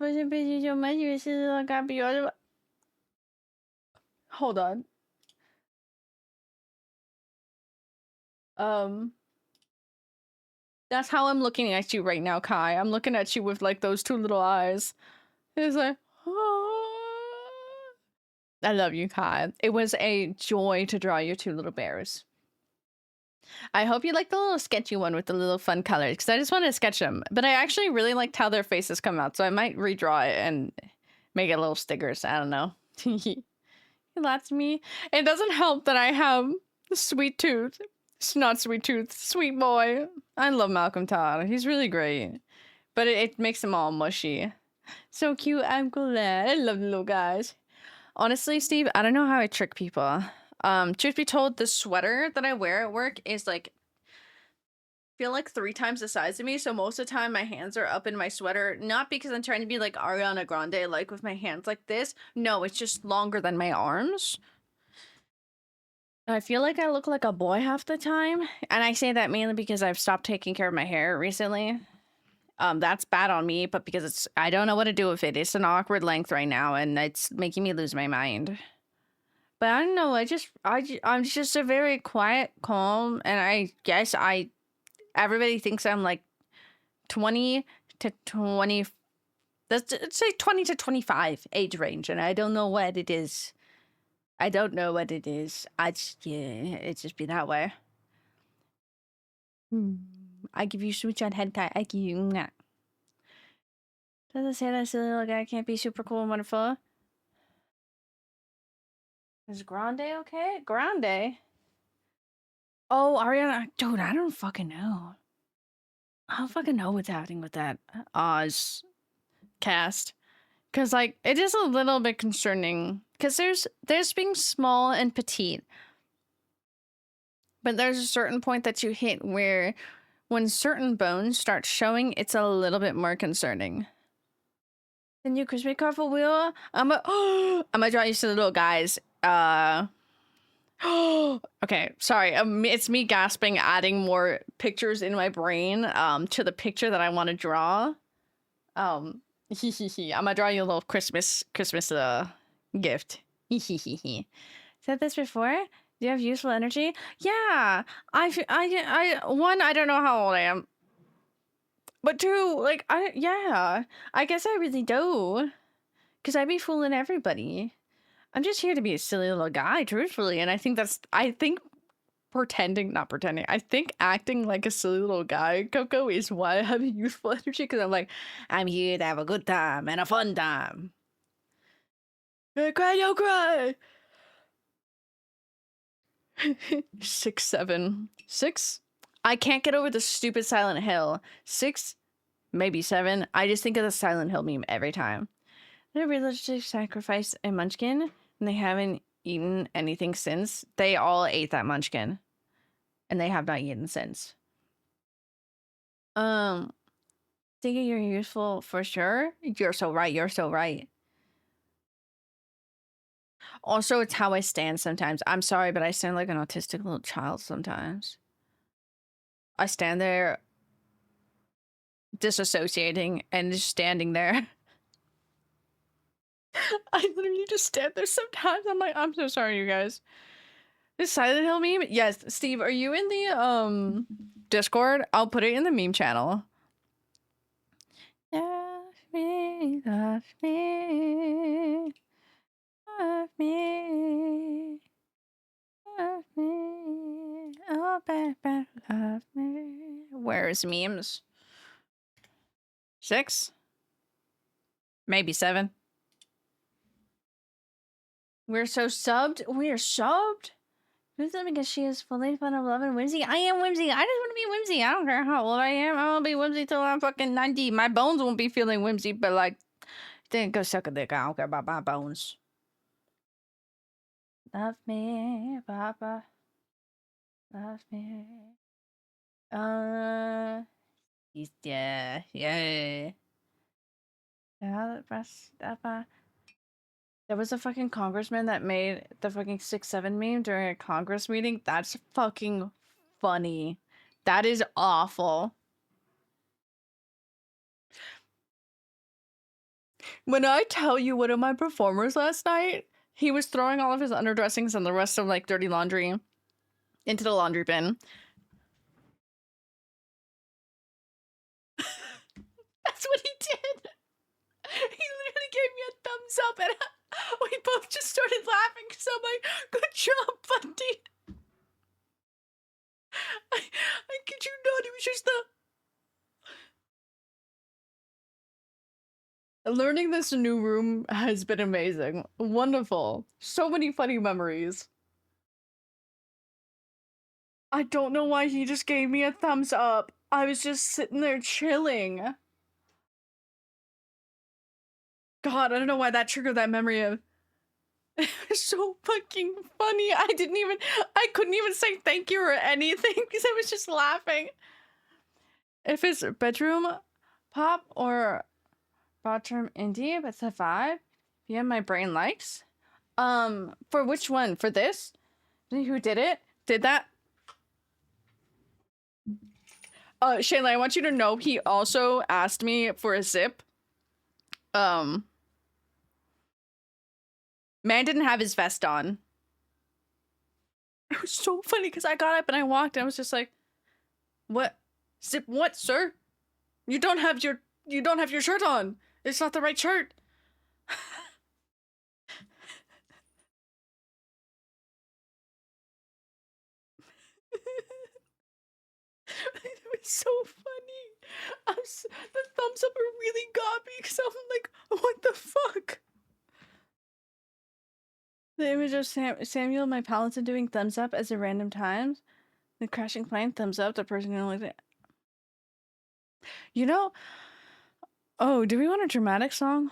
on. That's how I'm looking at you right now, Kai. I'm looking at you with like those two little eyes. It's like, oh. I love you, Kai. It was a joy to draw your two little bears. I hope you like the little sketchy one with the little fun colors, because I just wanted to sketch them. But I actually really liked how their faces come out, so I might redraw it and make it little stickers. I don't know. That's me. It doesn't help that I have a sweet tooth. It's not sweet tooth. Sweet boy. I love Malcolm Todd. He's really great. But it makes them all mushy. So cute. I'm glad. I love little guys. Honestly, Steve, I don't know how I trick people. Truth be told, the sweater that I wear at work is like, feel like 3 times the size of me. So most of the time my hands are up in my sweater. Not because I'm trying to be like Ariana Grande, like with my hands like this. No, it's just longer than my arms. I feel like I look like a boy half the time. And I say that mainly because I've stopped taking care of my hair recently. That's bad on me, but because I don't know what to do with it. It's an awkward length right now, and it's making me lose my mind. But I don't know, I'm just a very quiet, calm, and I guess everybody thinks I'm like 20 to 25 That's, let's say 20 to 25 age range, and I don't know what it is. I don't know what it is. I just, yeah, it just be that way. I give you switch on hentai. I give you. Nah. Does it say that silly little guy can't be super cool and wonderful? Is Grande okay? Grande? Oh, Ariana. Dude, I don't fucking know. I don't fucking know what's happening with that Oz cast. Because, like, it is a little bit concerning. Because there's being small and petite. But there's a certain point that you hit where when certain bones start showing, it's a little bit more concerning. The new crispy careful wheel. I'm gonna draw you to the little guys. Okay, sorry. It's me gasping, adding more pictures in my brain to the picture that I want to draw. I'm gonna draw you a little Christmas gift. Said this before? Do you have useful energy? Yeah. One, I don't know how old I am. But two, like, yeah. I guess I really do. Because I be fooling everybody. I'm just here to be a silly little guy, truthfully. And I think not pretending. I think acting like a silly little guy, Coco, is why I have a youthful energy. Because I'm like, I'm here to have a good time and a fun time. Cry, don't cry. 6, 7. 6? I can't get over the stupid Silent Hill. 6, maybe 7. I just think of the Silent Hill meme every time. They religiously sacrificed a munchkin, and they haven't eaten anything since. They all ate that munchkin, and they have not eaten since. Thinking you're useful for sure. You're so right. You're so right. Also, it's how I stand sometimes. I'm sorry, but I stand like an autistic little child sometimes. I stand there disassociating and just standing there. I literally just stand there sometimes. I'm like, I'm so sorry, you guys. This Silent Hill meme? Yes, Steve, are you in the Discord? I'll put it in the meme channel. Love me, love me, love me, love me, oh baby, love me. Where's memes? 6? Maybe 7. We're so subbed. We are subbed. Who's that because she is fully fun of love and whimsy? I am whimsy. I just want to be whimsy. I don't care how old I am. I'll be whimsy till I'm fucking 90. My bones won't be feeling whimsy, but like, then go suck a dick. I don't care about my bones. Love me, Papa. Love me. Yeah. There was a fucking congressman that made the fucking 6-7 meme during a Congress meeting. That's fucking funny. That is awful. When I tell you one of my performers last night, he was throwing all of his underdressings and the rest of like dirty laundry into the laundry bin. That's what he did. He literally gave me a thumbs up and we both just started laughing because I'm like, good job, Bundy. I kid you not, it was just learning this new room has been amazing. Wonderful. So many funny memories. I don't know why he just gave me a thumbs up. I was just sitting there chilling. God, I don't know why that triggered that memory of. It was so fucking funny. I couldn't even say thank you or anything because I was just laughing. If it's bedroom pop or bathroom indie, it's a vibe. Yeah, my brain likes. For which one? For this? Who did it? Did that? Shayla, I want you to know he also asked me for a zip. Man didn't have his vest on. It was so funny because I got up and I walked and I was just like, what? Zip what, sir? You don't have your shirt on. It's not the right shirt. It was so funny. The thumbs up really got me because I'm like, what the fuck? The image of Samuel and my palace doing thumbs up as a random times. The crashing plane, thumbs up, the person who only... You know... Oh, do we want a dramatic song?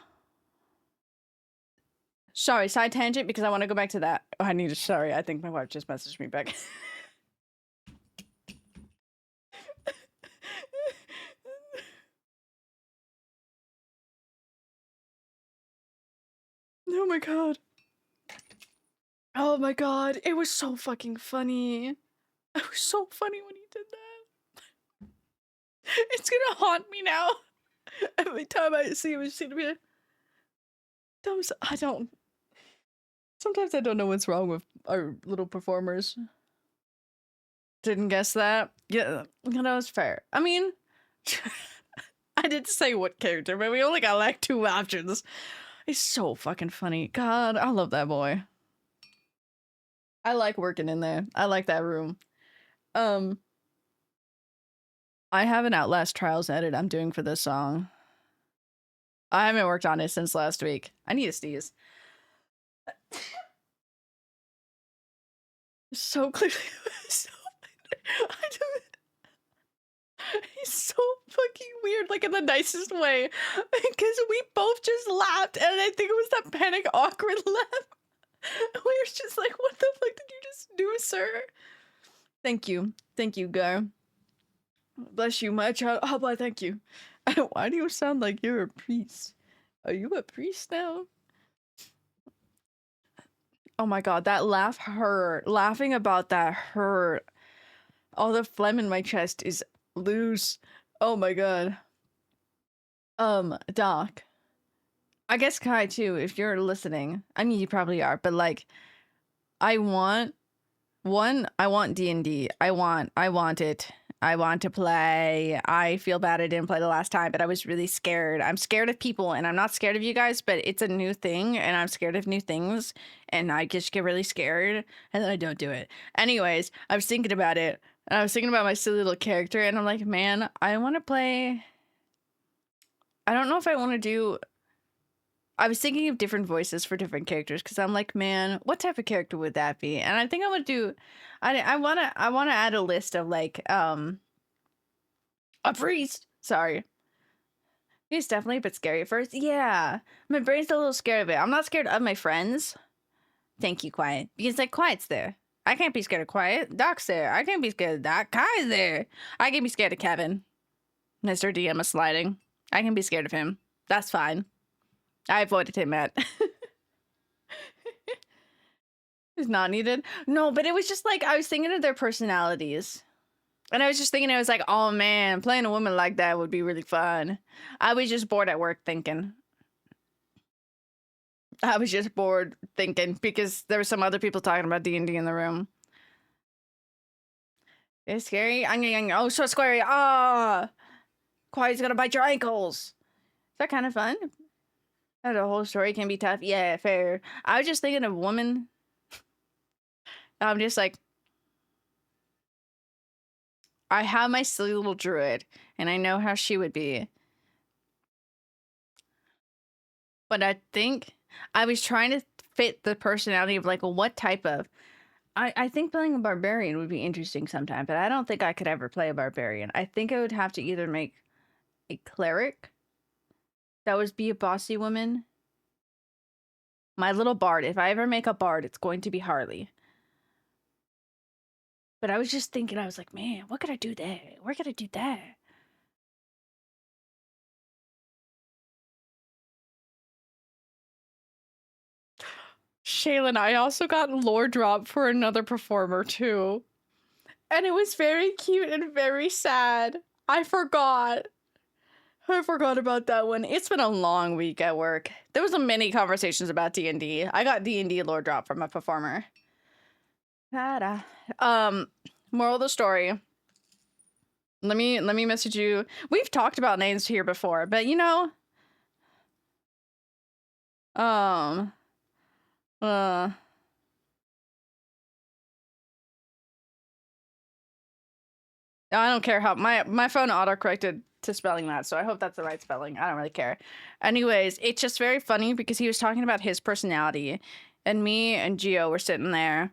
Sorry, side tangent because I want to go back to that. Oh, I need to... Sorry, I think my wife just messaged me back. Oh my god. Oh my god, it was so fucking funny. It was so funny when he did that. It's gonna haunt me now. Every time I see him, it's gonna be like, I don't... Sometimes I don't know what's wrong with our little performers. Didn't guess that? Yeah, that was fair. I mean, I didn't say what character, but we only got like 2 options. It's so fucking funny. God, I love that boy. I like working in there. I like that room. I have an Outlast Trials edit I'm doing for this song. I haven't worked on it since last week. I need to sneeze. So clearly, so, he's so fucking weird, like in the nicest way, because we both just laughed, and I think it was that panic, awkward laugh. We were just like, "What the fuck did you just do, sir?" Thank you, Gar. Bless you, my child. Oh boy, thank you. Why do you sound like you're a priest? Are you a priest now? Oh my god, that laugh hurt. Laughing about that hurt. All the phlegm in my chest is loose. Oh my god. Doc. I guess Kai too, if you're listening. I mean, you probably are, but like, I want D&D. I want it. I want to play. I feel bad I didn't play the last time, but I was really scared. I'm scared of people, and I'm not scared of you guys, but it's a new thing, and I'm scared of new things, and I just get really scared, and then I don't do it. Anyways, I was thinking about it, and I was thinking about my silly little character, and I'm like, man, I want to play... I don't know if I want to do... I was thinking of different voices for different characters, because I'm like, man, what type of character would that be? And I think I would do... I want to add a list of, like, a priest! Sorry. He's definitely a bit scary at first. Yeah. My brain's a little scared of it. I'm not scared of my friends. Thank you, Quiet. Because, like, Quiet's there. I can't be scared of Quiet. Doc's there. I can't be scared of Doc. Kai's there. I can be scared of Kevin. Mr. DM is sliding. I can be scared of him. That's fine. I avoided him at... It's not needed. No, but it was just like, I was thinking of their personalities. And I was just thinking, I was like, oh man, playing a woman like that would be really fun. I was just bored at work thinking. I was just bored thinking because there were some other people talking about D&D in the room. It's scary. Oh, so scary. Ah! Quiet's gonna bite your ankles. Is that kind of fun? That a whole story can be tough. Yeah, fair. I was just thinking of a woman. I'm just like, I have my silly little druid, and I know how she would be. But I think I was trying to fit the personality of, like, what type of... I think playing a barbarian would be interesting sometime, but I don't think I could ever play a barbarian. I think I would have to either make a cleric that would be a bossy woman. My little bard. If I ever make a bard, it's going to be Harley. But I was just thinking, I was like, man, what could I do there? Where could I do that? Shaylin, I also got lore drop for another performer too. And it was very cute and very sad. I forgot about that one. It's been a long week at work. There was many conversations about D&D. I got D&D lore drop from a performer. Moral of the story. Let me message you. We've talked about names here before, but you know, Um. I don't care how my phone autocorrected to spelling that, so I hope that's the right spelling. I don't really care. Anyways, it's just very funny because he was talking about his personality, and me and Gio were sitting there,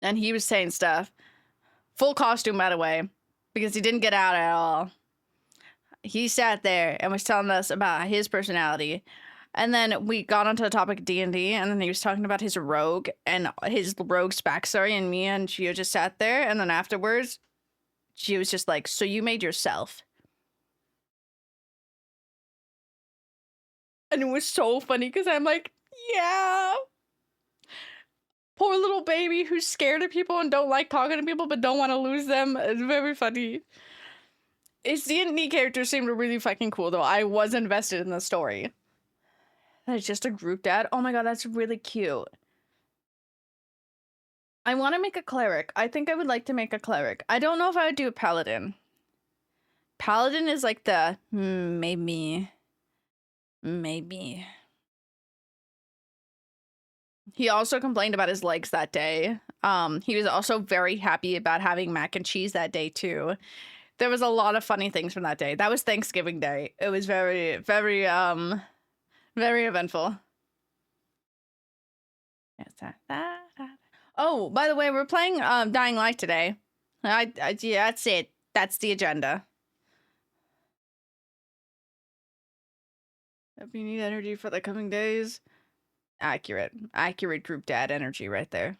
and he was saying stuff. Full costume, by the way, because he didn't get out at all. He sat there and was telling us about his personality. And then we got onto the topic of D&D, and then he was talking about his rogue and his rogue's backstory, and me and Gio just sat there, and then afterwards, she was just like, so you made yourself. And it was so funny because I'm like, yeah. Poor little baby who's scared of people and don't like talking to people but don't want to lose them. It's very funny. His D&D character seemed really fucking cool though. I was invested in the story. That's just a group dad. Oh my god, that's really cute. I want to make a cleric. I think I would like to make a cleric. I don't know if I would do a paladin. Paladin is like the maybe. He also complained about his legs that day. He was also very happy about having mac and cheese that day too. There was a lot of funny things from that day. That was Thanksgiving Day. It was very, very eventful. Oh, by the way, we're playing Dying Light today. Yeah, that's it. That's the agenda. If you need energy for the coming days. Accurate group dad energy right there.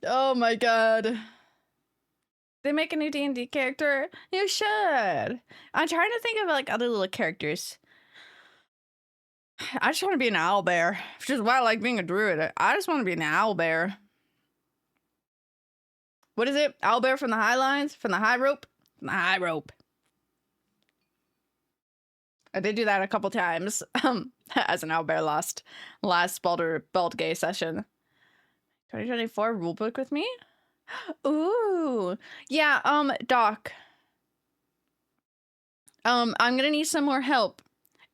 Oh my god. They make a new D&D character? You should. I'm trying to think of like other little characters. I just want to be an owlbear, which is why I like being a druid. I just want to be an owlbear. What is it? Owlbear from the High Lines? From the High Rope? From the High Rope. I did do that a couple times as an owlbear last Bald Gay session. 2024 rulebook with me? Ooh. Yeah, Doc. I'm gonna need some more help.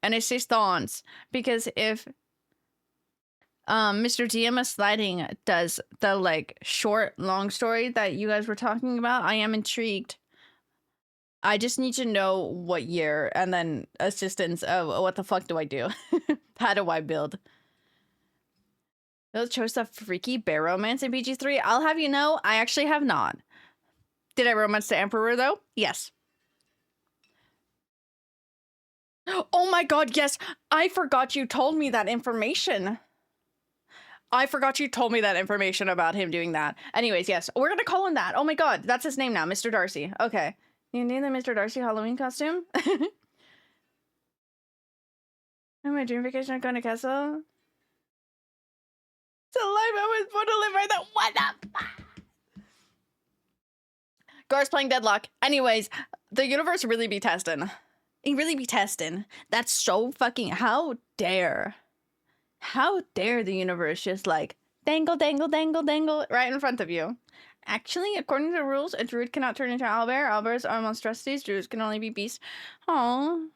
And assistance. Because if Mr. DMS Sliding does the like short long story that you guys were talking about, I am intrigued. I just need to know what year and then assistance of what the fuck do I do? How do I build? Those chose the freaky bear romance in PG3. I'll have you know, I actually have not. Did I romance the Emperor though? Yes. Oh my god, yes! I forgot you told me that information. I forgot you told me that information about him doing that. Anyways, yes, we're gonna call him that. Oh my god, that's his name now, Mr. Darcy. Okay. You need the Mr. Darcy Halloween costume? On my dream vacation, I'm going to castle. It's a life I was born to live right now. What the fuck? Gar's playing Deadlock. Anyways, the universe really be testing. It really be testing. That's so fucking... How dare the universe just like dangle, dangle, dangle, dangle right in front of you. Actually, according to the rules, a druid cannot turn into owlbear. Owlbears are monstrosities. Druids can only be beasts. Oh.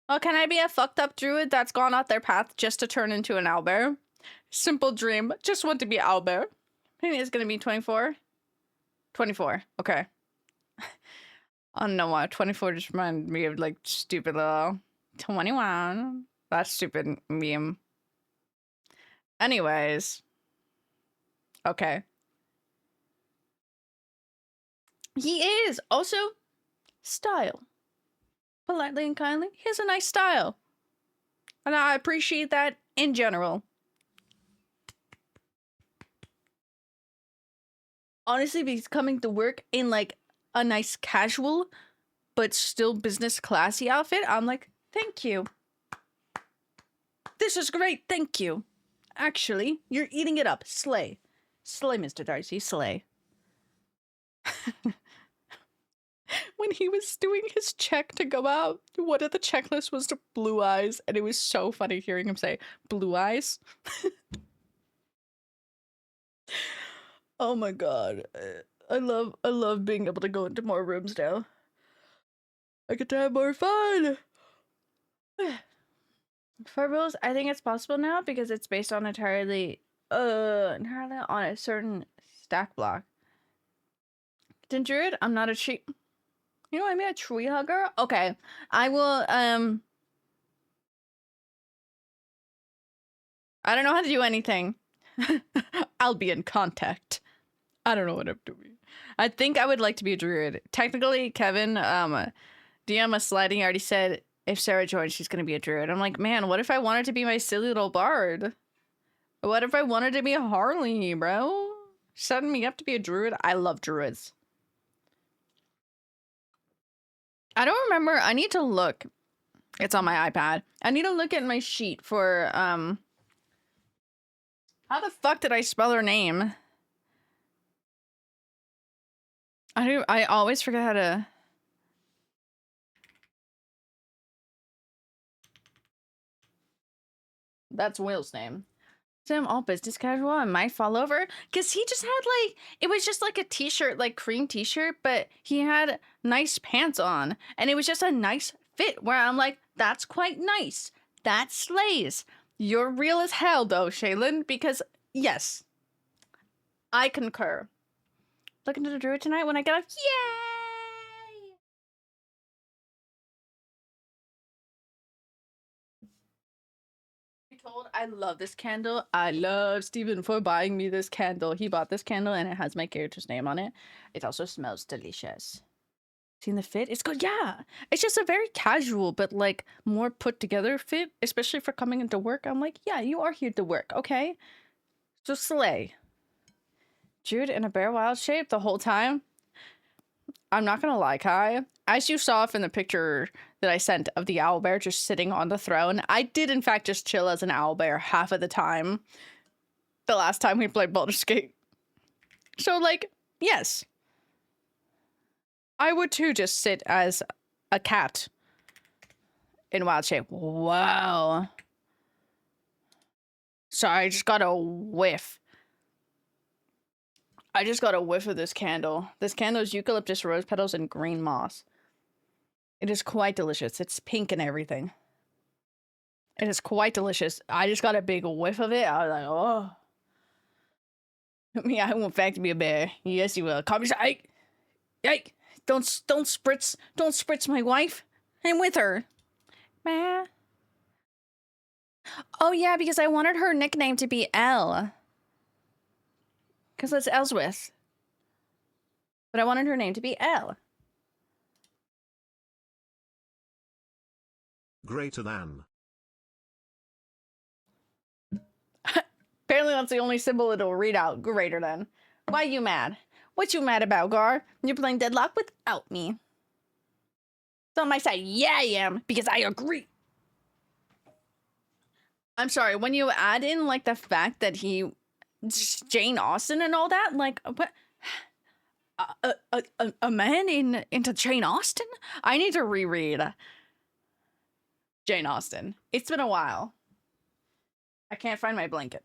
Well, can I be a fucked up druid that's gone off their path just to turn into an owlbear? Simple dream. Just want to be owlbear. I think it's gonna be 24. 24. Okay. I don't know why. 24 just reminded me of like stupid little 21. That's stupid meme. Anyways. Okay. He is also style. Politely and kindly, he has a nice style. And I appreciate that in general. Honestly, he's coming to work in like a nice casual, but still business classy outfit. I'm like, thank you. This is great, thank you. Actually, you're eating it up. Slay. Slay, Mr. Darcy, slay. When he was doing his check to go out, one of the checklists was to blue eyes, and it was so funny hearing him say blue eyes. Oh my god. I love being able to go into more rooms now. I get to have more fun. For rules, I think it's possible now because it's based on entirely on a certain stack block. Then Druid, I'm not a tree. You know, I'm a tree hugger. Okay, I will. I don't know how to do anything. I'll be in contact. I don't know what I'm doing. I think I would like to be a druid. Technically, Kevin, DM us sliding already said if Sarah joins, she's gonna be a druid. I'm like, man, what if I wanted to be my silly little bard? What if I wanted to be a Harley, bro? Setting me up to be a druid? I love druids. I don't remember. I need to look. It's on my iPad. I need to look at my sheet for, how the fuck did I spell her name? I always forget how to... That's Will's name. Sam, all business casual, I might fall over. Because he just had, like, it was just like a t-shirt, like cream t-shirt, but he had nice pants on. And it was just a nice fit where I'm like, that's quite nice. That slays. You're real as hell, though, Shaylin, because, yes, I concur. Looking to the druid tonight when I get up. Yay! Told I love this candle. I love Steven for buying me this candle. He bought this candle and it has my character's name on it. It also smells delicious. Seen the fit? It's good. Yeah. It's just a very casual but like more put together fit, especially for coming into work. I'm like, yeah, you are here to work, okay? So slay. Jude in a bear wild shape the whole time. I'm not gonna lie, Kai. As you saw from the picture that I sent of the owlbear just sitting on the throne, I did in fact just chill as an owlbear half of the time. The last time we played Baldur's Gate. So, like, yes. I would too just sit as a cat in wild shape. Wow. Sorry, I just got a whiff. I just got a whiff of this candle. This candle is eucalyptus rose petals and green moss. It is quite delicious. It's pink and everything. It is quite delicious. I just got a big whiff of it. I was like, oh. Me, I will in fact be a bear. Yes, you will. Come inside. Yike. Don't spritz my wife. I'm with her. Man. Oh yeah, because I wanted her nickname to be Elle. Because that's Elswith. But I wanted her name to be Elle. Greater than. Apparently that's the only symbol it'll read out. Greater than. Why you mad? What you mad about, Gar? You're playing Deadlock without me. It's on my side. Yeah, I am. Because I agree. I'm sorry. When you add in, like, the fact that he... Jane Austen and all that, like, what... A man into Jane Austen? I need to reread Jane Austen. It's been a while. I can't find my blanket.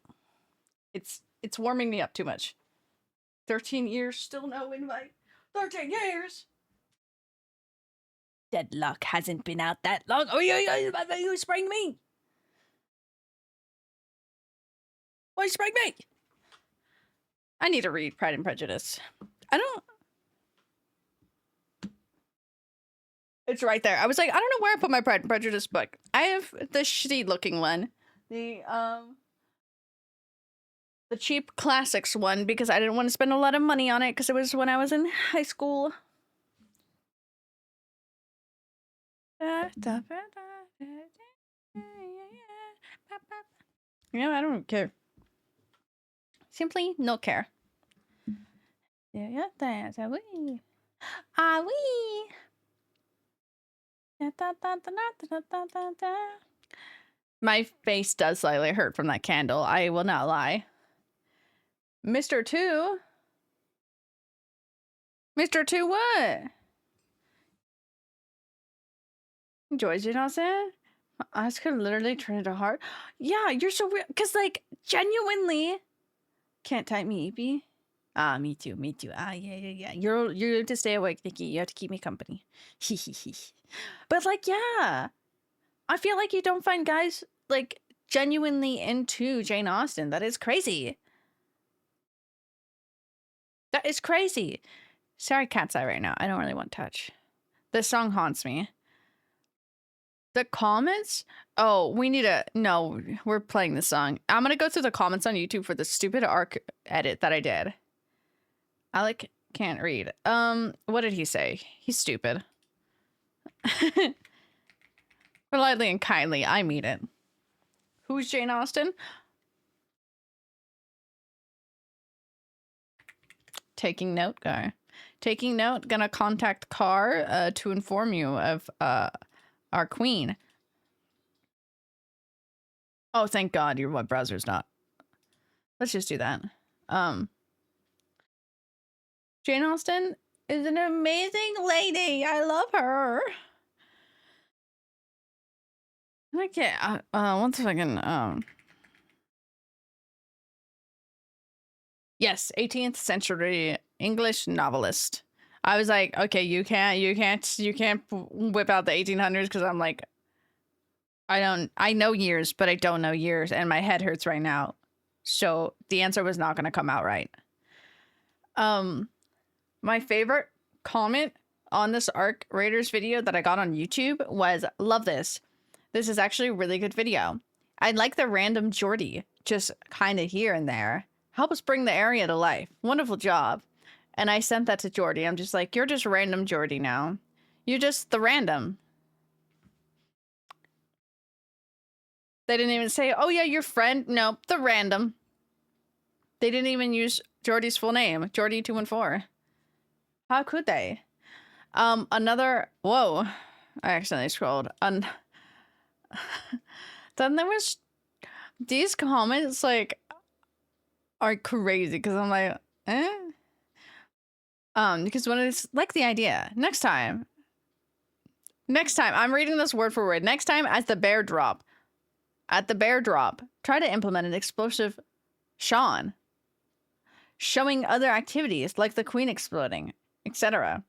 It's warming me up too much. 13 years, still no invite. 13 years! Deadlock hasn't been out that long. Oh, you sprang me! Why you sprang me? I need to read Pride and Prejudice. I don't... It's right there. I was like, I don't know where I put my Pride and Prejudice book. I have the shitty looking one. The cheap classics one because I didn't want to spend a lot of money on it because it was when I was in high school. Yeah, I don't care. Simply no care. Yeah, that's a wee. Ah wee. My face does slightly hurt from that candle. I will not lie. Mr. 2. Mr. Two what? Enjoys it, I'll say. My eyes could literally turn into heart. Yeah, you're so weird. Cause like genuinely can't type me, EP. Ah, me too, me too. Ah, yeah. You're to stay awake, Nikki. You have to keep me company. But like, yeah. I feel like you don't find guys like genuinely into Jane Austen. That is crazy. That is crazy. Sorry, cat's eye right now. I don't really want touch. This song haunts me. The comments? Oh, we need a... No, we're playing this song. I'm gonna go through the comments on YouTube for the stupid arc edit that I did. Alec can't read. What did he say? He's stupid. Politely and kindly, I mean it. Who's Jane Austen? Taking note, guy. Taking note, gonna contact Carr to inform you of our queen. Oh, thank God your web browser's not. Let's just do that. Jane Austen is an amazing lady. I love her. Okay, one second. Yes, 18th century English novelist. I was like, okay, you can't whip out the 1800s because I'm like, I know years, but I don't know years, and my head hurts right now. So the answer was not gonna come out right. My favorite comment on this Arc Raiders video that I got on YouTube was, love this. This is actually a really good video. I like the random Geordie, just kind of here and there. Help us bring the area to life. Wonderful job. And I sent that to Geordie. I'm just like, you're just random Geordie now. You're just the random. They didn't even say, oh yeah, your friend. No, the random. They didn't even use Geordie's full name. Geordie 214. How could they? Another, whoa. I accidentally scrolled. Then there was, these comments like are crazy because I'm like, eh? Because when it's like the idea, next time, I'm reading this word for word. Next time at the bear drop, try to implement an explosive Sean, showing other activities like the queen exploding, etc.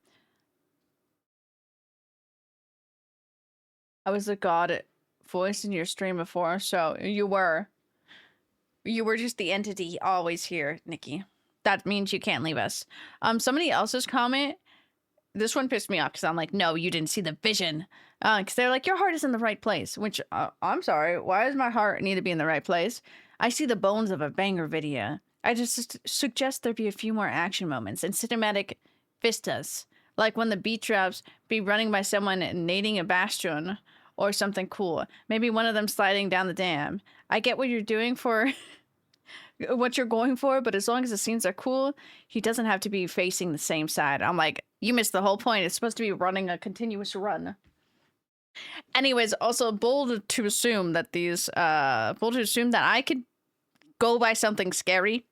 I was the god voice in your stream before, so you were just the entity always here, Nikki. That means you can't leave us. Somebody else's comment, this one pissed me off because I'm like, no, you didn't see the vision. Because they're like, your heart is in the right place, which I'm sorry. Why does my heart need to be in the right place? I see the bones of a banger video. I just suggest there be a few more action moments and cinematic vistas, like when the beat drops, be running by someone nading a bastion or something cool. Maybe one of them sliding down the dam. I get what you're doing for what you're going for, but as long as the scenes are cool, he doesn't have to be facing the same side. I'm like, you missed the whole point. It's supposed to be running a continuous run. Anyways, also bold to assume that I could go by something scary.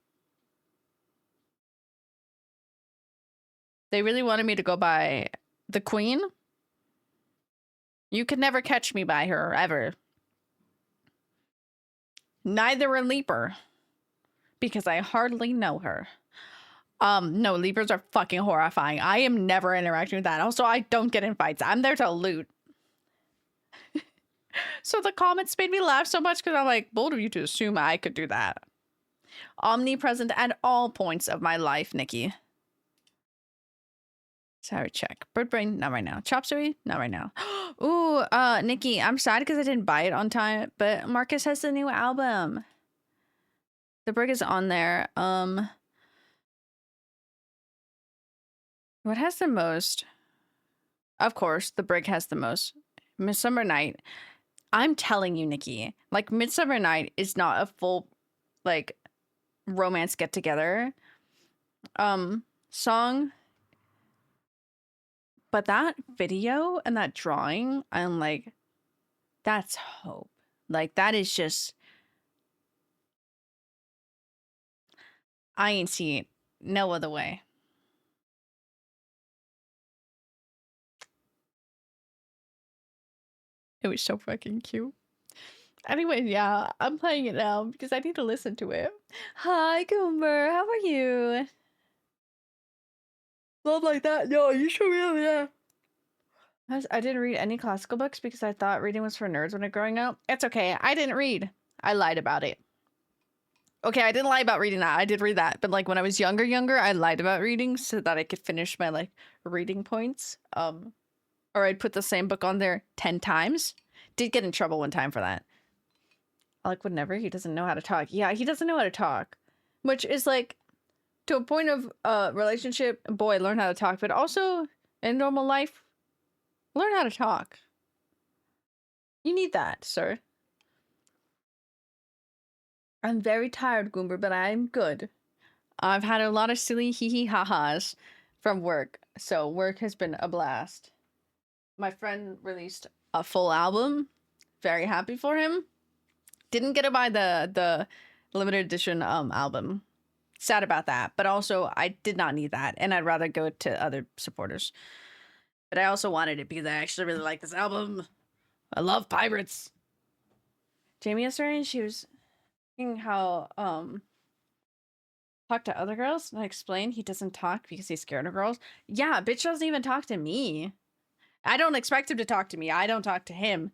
They really wanted me to go by the queen. You could never catch me by her, ever. Neither a leaper. Because I hardly know her. No, leapers are fucking horrifying. I am never interacting with that. Also, I don't get in fights. I'm there to loot. So the comments made me laugh so much because I'm like, bold of you to assume I could do that. Omnipresent at all points of my life, Nikki. Sorry, check. Bird brain, not right now. Chop suey, not right now. Ooh, Nikki, I'm sad because I didn't buy it on time, but Marcus has the new album. The brig is on there. What has the most? Of course, the brig has the most. Midsummer Night. I'm telling you, Nikki, like Midsummer Night is not a full, like, romance get together, song. But that video and that drawing, I'm like, that's hope. Like, that is just, I ain't seen it no other way. It was so fucking cute. Anyway, yeah, I'm playing it now because I need to listen to it. Hi, Goomer. How are you? Love like that. No, you should really, yeah. I didn't read any classical books because I thought reading was for nerds when I was growing up. It's okay. I didn't read. I lied about it. Okay, I didn't lie about reading that. I did read that. But like when I was younger, I lied about reading so that I could finish my like reading points. Or I'd put the same book on there 10 times. Did get in trouble one time for that. Alec would never. He doesn't know how to talk. Yeah, he doesn't know how to talk. Which is like, to a point of relationship, boy, learn how to talk. But also, in normal life, learn how to talk. You need that, sir. I'm very tired, Goomber, but I'm good. I've had a lot of silly hee-hee ha-has from work. So work has been a blast. My friend released a full album. Very happy for him. Didn't get to buy the limited edition album. Sad about that. But also, I did not need that. And I'd rather go to other supporters. But I also wanted it because I actually really like this album. I love pirates. Jamie yesterday, she was thinking how, talk to other girls. And I explained he doesn't talk because he's scared of girls. Yeah, bitch doesn't even talk to me. I don't expect him to talk to me. I don't talk to him.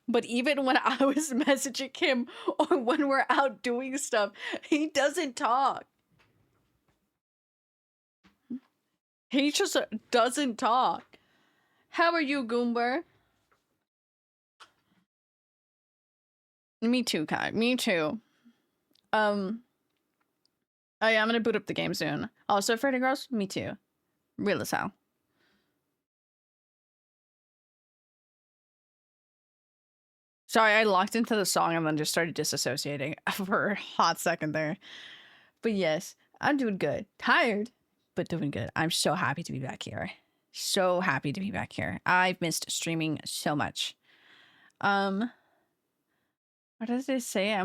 But even when I was messaging him or when we're out doing stuff, he doesn't talk. He just doesn't talk. How are you, Goomber? Me too, Kai. Me too. Oh yeah, I'm gonna boot up the game soon. Also, afraid of girls? Me too. Real as hell. Sorry, I locked into the song and then just started disassociating for a hot second there. But yes, I'm doing good. Tired, but doing good. I'm so happy to be back here. So happy to be back here. I've missed streaming so much. What does it say?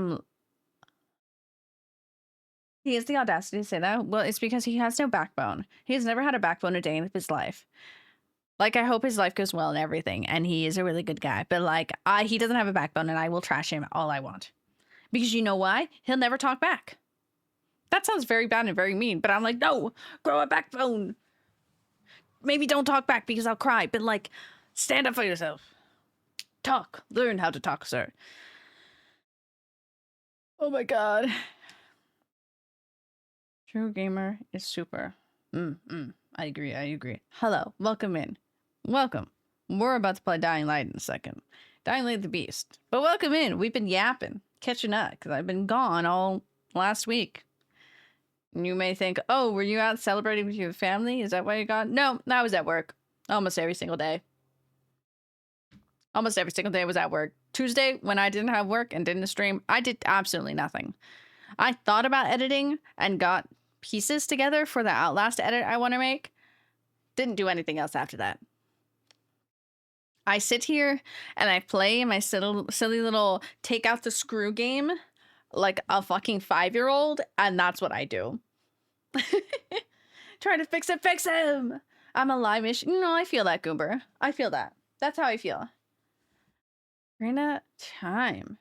He has the audacity to say that? Well, it's because he has no backbone. He has never had a backbone a day in his life. Like, I hope his life goes well and everything, and he is a really good guy. But, like, he doesn't have a backbone, and I will trash him all I want. Because you know why? He'll never talk back. That sounds very bad and very mean, but I'm like, no, grow a backbone. Maybe don't talk back because I'll cry, but, like, stand up for yourself. Talk. Learn how to talk, sir. Oh my god. True gamer is super. I agree. Hello, welcome in. Welcome. We're about to play Dying Light in a second. Dying Light the Beast. But welcome in. We've been yapping, catching up, because I've been gone all last week. You may think, oh, were you out celebrating with your family? Is that why you got? No, I was at work. Almost every single day. Almost every single day I was at work. Tuesday, when I didn't have work and didn't stream, I did absolutely nothing. I thought about editing and got pieces together for the Outlast edit I want to make. Didn't do anything else after that. I sit here and I play my silly little take out the screw game like a fucking 5-year-old, and that's what I do. Trying to fix him! I'm a live-ish. No, I feel that, Goober. I feel that. That's how I feel. Arena Time.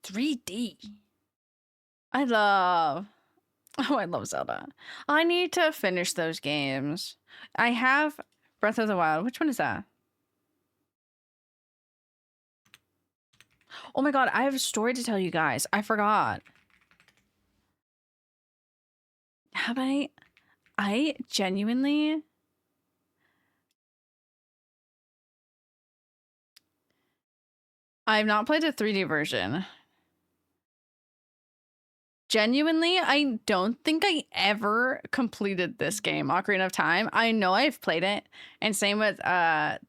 3D. I love Zelda. I need to finish those games. I have Breath of the Wild. Which one is that? Oh my god, I have a story to tell you guys. I forgot. Have I genuinely... I have not played the 3D version. Genuinely, I don't think I ever completed this game, Ocarina of Time. I know I've played it, and same with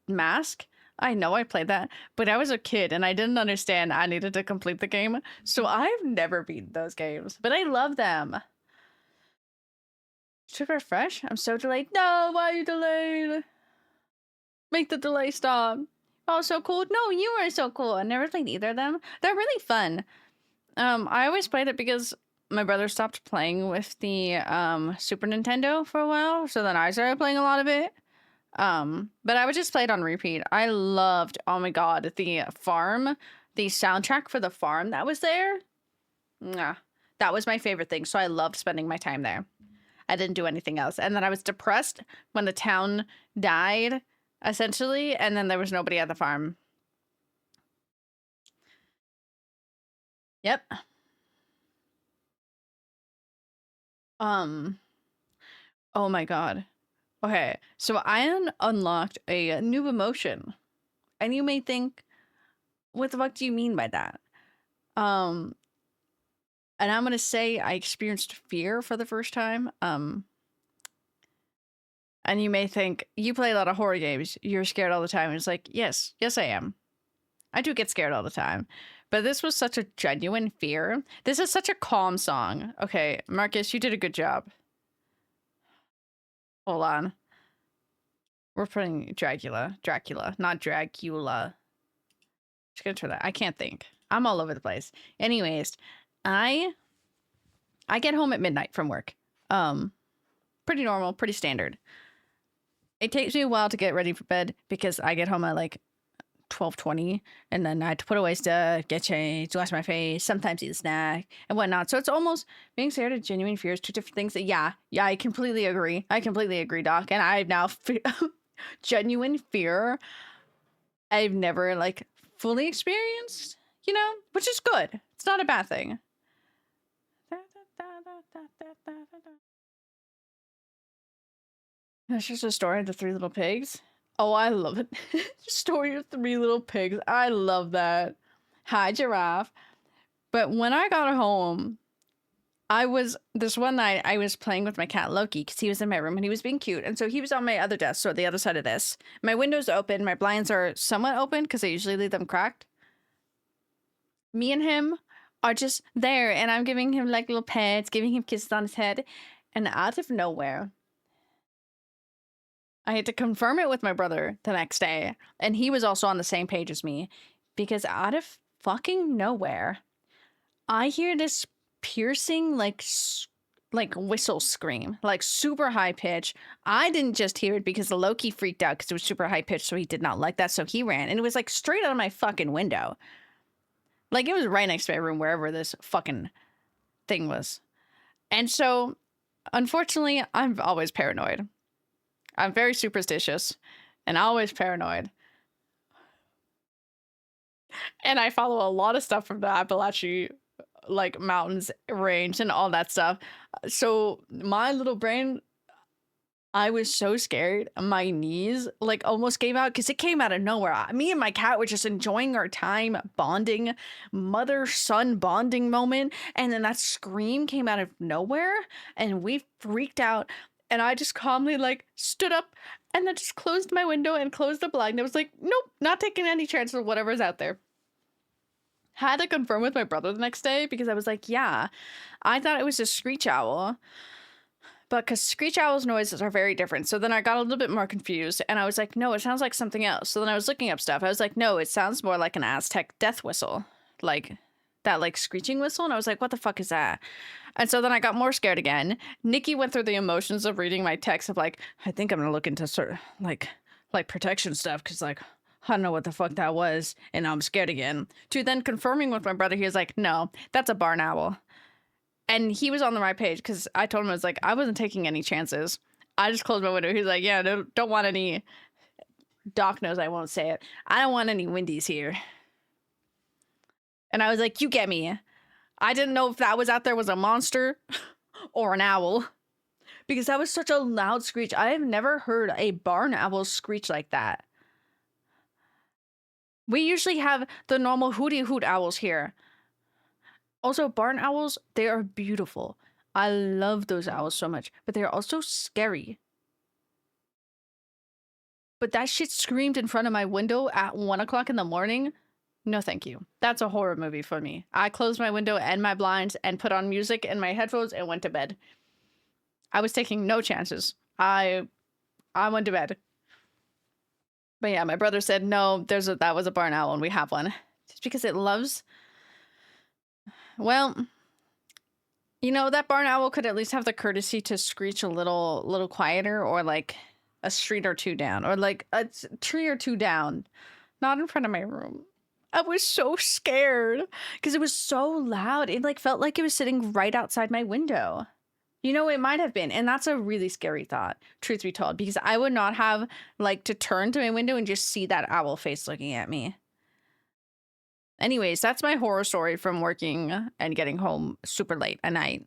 Mask. I know I played that, but I was a kid and I didn't understand I needed to complete the game, so I've never beaten those games, but I love them. Should refresh? I'm so delayed. No, why are you delayed? Make the delay stop. Oh, so cool. No, you were so cool. I never played either of them. They're really fun. I always played it because my brother stopped playing with the Super Nintendo for a while, so then I started playing a lot of it. But I would just play it on repeat. I loved, oh my god, the farm, the soundtrack for the farm that was there. Mwah. That was my favorite thing. So I loved spending my time there. I didn't do anything else. And then I was depressed when the town died, essentially, and then there was nobody at the farm. Yep. Oh my god. Okay, so I unlocked a new emotion. And you may think, what the fuck do you mean by that? And I'm gonna say I experienced fear for the first time. And you may think, you play a lot of horror games, you're scared all the time. And it's like, yes, I am. I do get scared all the time. But this was such a genuine fear. This is such a calm song. Okay, Marcus, you did a good job. Hold on. We're putting Dracula, not Dracula. Just gonna turn that. I can't think. I'm all over the place. Anyways, I get home at midnight from work. Pretty normal, pretty standard. It takes me a while to get ready for bed because I get home at like 12:20, and then I have to put away stuff, get changed, wash my face, sometimes eat a snack and whatnot. So it's almost being scared of genuine fears, two different things. That yeah, I completely agree. Doc. And I've now genuine fear I've never like fully experienced, you know, which is good. It's not a bad thing. That's just a story of the Three Little Pigs. Oh, I love it. Story of Three Little Pigs. I love that. Hi, Giraffe. But when I got home, this one night, I was playing with my cat Loki because he was in my room and he was being cute. And so he was on my other desk, so the other side of this. My window's open, my blinds are somewhat open because I usually leave them cracked. Me and him are just there, and I'm giving him like little pets, giving him kisses on his head. And out of nowhere, I had to confirm it with my brother the next day. And he was also on the same page as me. Because out of fucking nowhere, I hear this piercing, like whistle scream, like super high pitch. I didn't just hear it because the Loki freaked out because it was super high pitched, so he did not like that, so he ran. And it was like straight out of my fucking window. Like it was right next to my room, wherever this fucking thing was. And so, unfortunately, I'm always paranoid. I'm very superstitious and always paranoid. And I follow a lot of stuff from the Appalachia like mountains range and all that stuff. So my little brain, I was so scared. My knees like almost gave out because it came out of nowhere. Me and my cat were just enjoying our time bonding, mother-son bonding moment. And then that scream came out of nowhere and we freaked out. And I just calmly like stood up and then just closed my window and closed the blind. I was like, nope, not taking any chances of whatever's out there. Had to confirm with my brother the next day because I was like, yeah, I thought it was a screech owl. But because screech owls' noises are very different. So then I got a little bit more confused and I was like, no, it sounds like something else. So then I was looking up stuff. I was like, no, it sounds more like an Aztec death whistle. Like that like screeching whistle. And I was like, what the fuck is that? And so then I got more scared again. Nikki went through the emotions of reading my text of like, I think I'm going to look into sort of like protection stuff. Cause like, I don't know what the fuck that was. And now I'm scared again. To then confirming with my brother, he was like, no, that's a barn owl. And he was on the right page because I told him, I was like, I wasn't taking any chances. I just closed my window. He's like, yeah, don't want any. Doc knows I won't say it. I don't want any windies here. And I was like, you get me. I didn't know if that was out there was a monster or an owl. Because that was such a loud screech. I have never heard a barn owl screech like that. We usually have the normal hooty hoot owls here. Also, barn owls, they are beautiful. I love those owls so much, but they're also scary. But that shit screamed in front of my window at 1 o'clock in the morning. No, thank you. That's a horror movie for me. I closed my window and my blinds and put on music and my headphones and went to bed. I was taking no chances. I went to bed. But yeah, my brother said, no, that was a barn owl and we have one. Just because it loves... Well, you know, that barn owl could at least have the courtesy to screech a little quieter or like a street or two down, or like a tree or two down, not in front of my room. I was so scared because it was so loud. It like felt like it was sitting right outside my window. You know, it might have been. And that's a really scary thought, truth be told, because I would not have like to turn to my window and just see that owl face looking at me. Anyways, that's my horror story from working and getting home super late at night.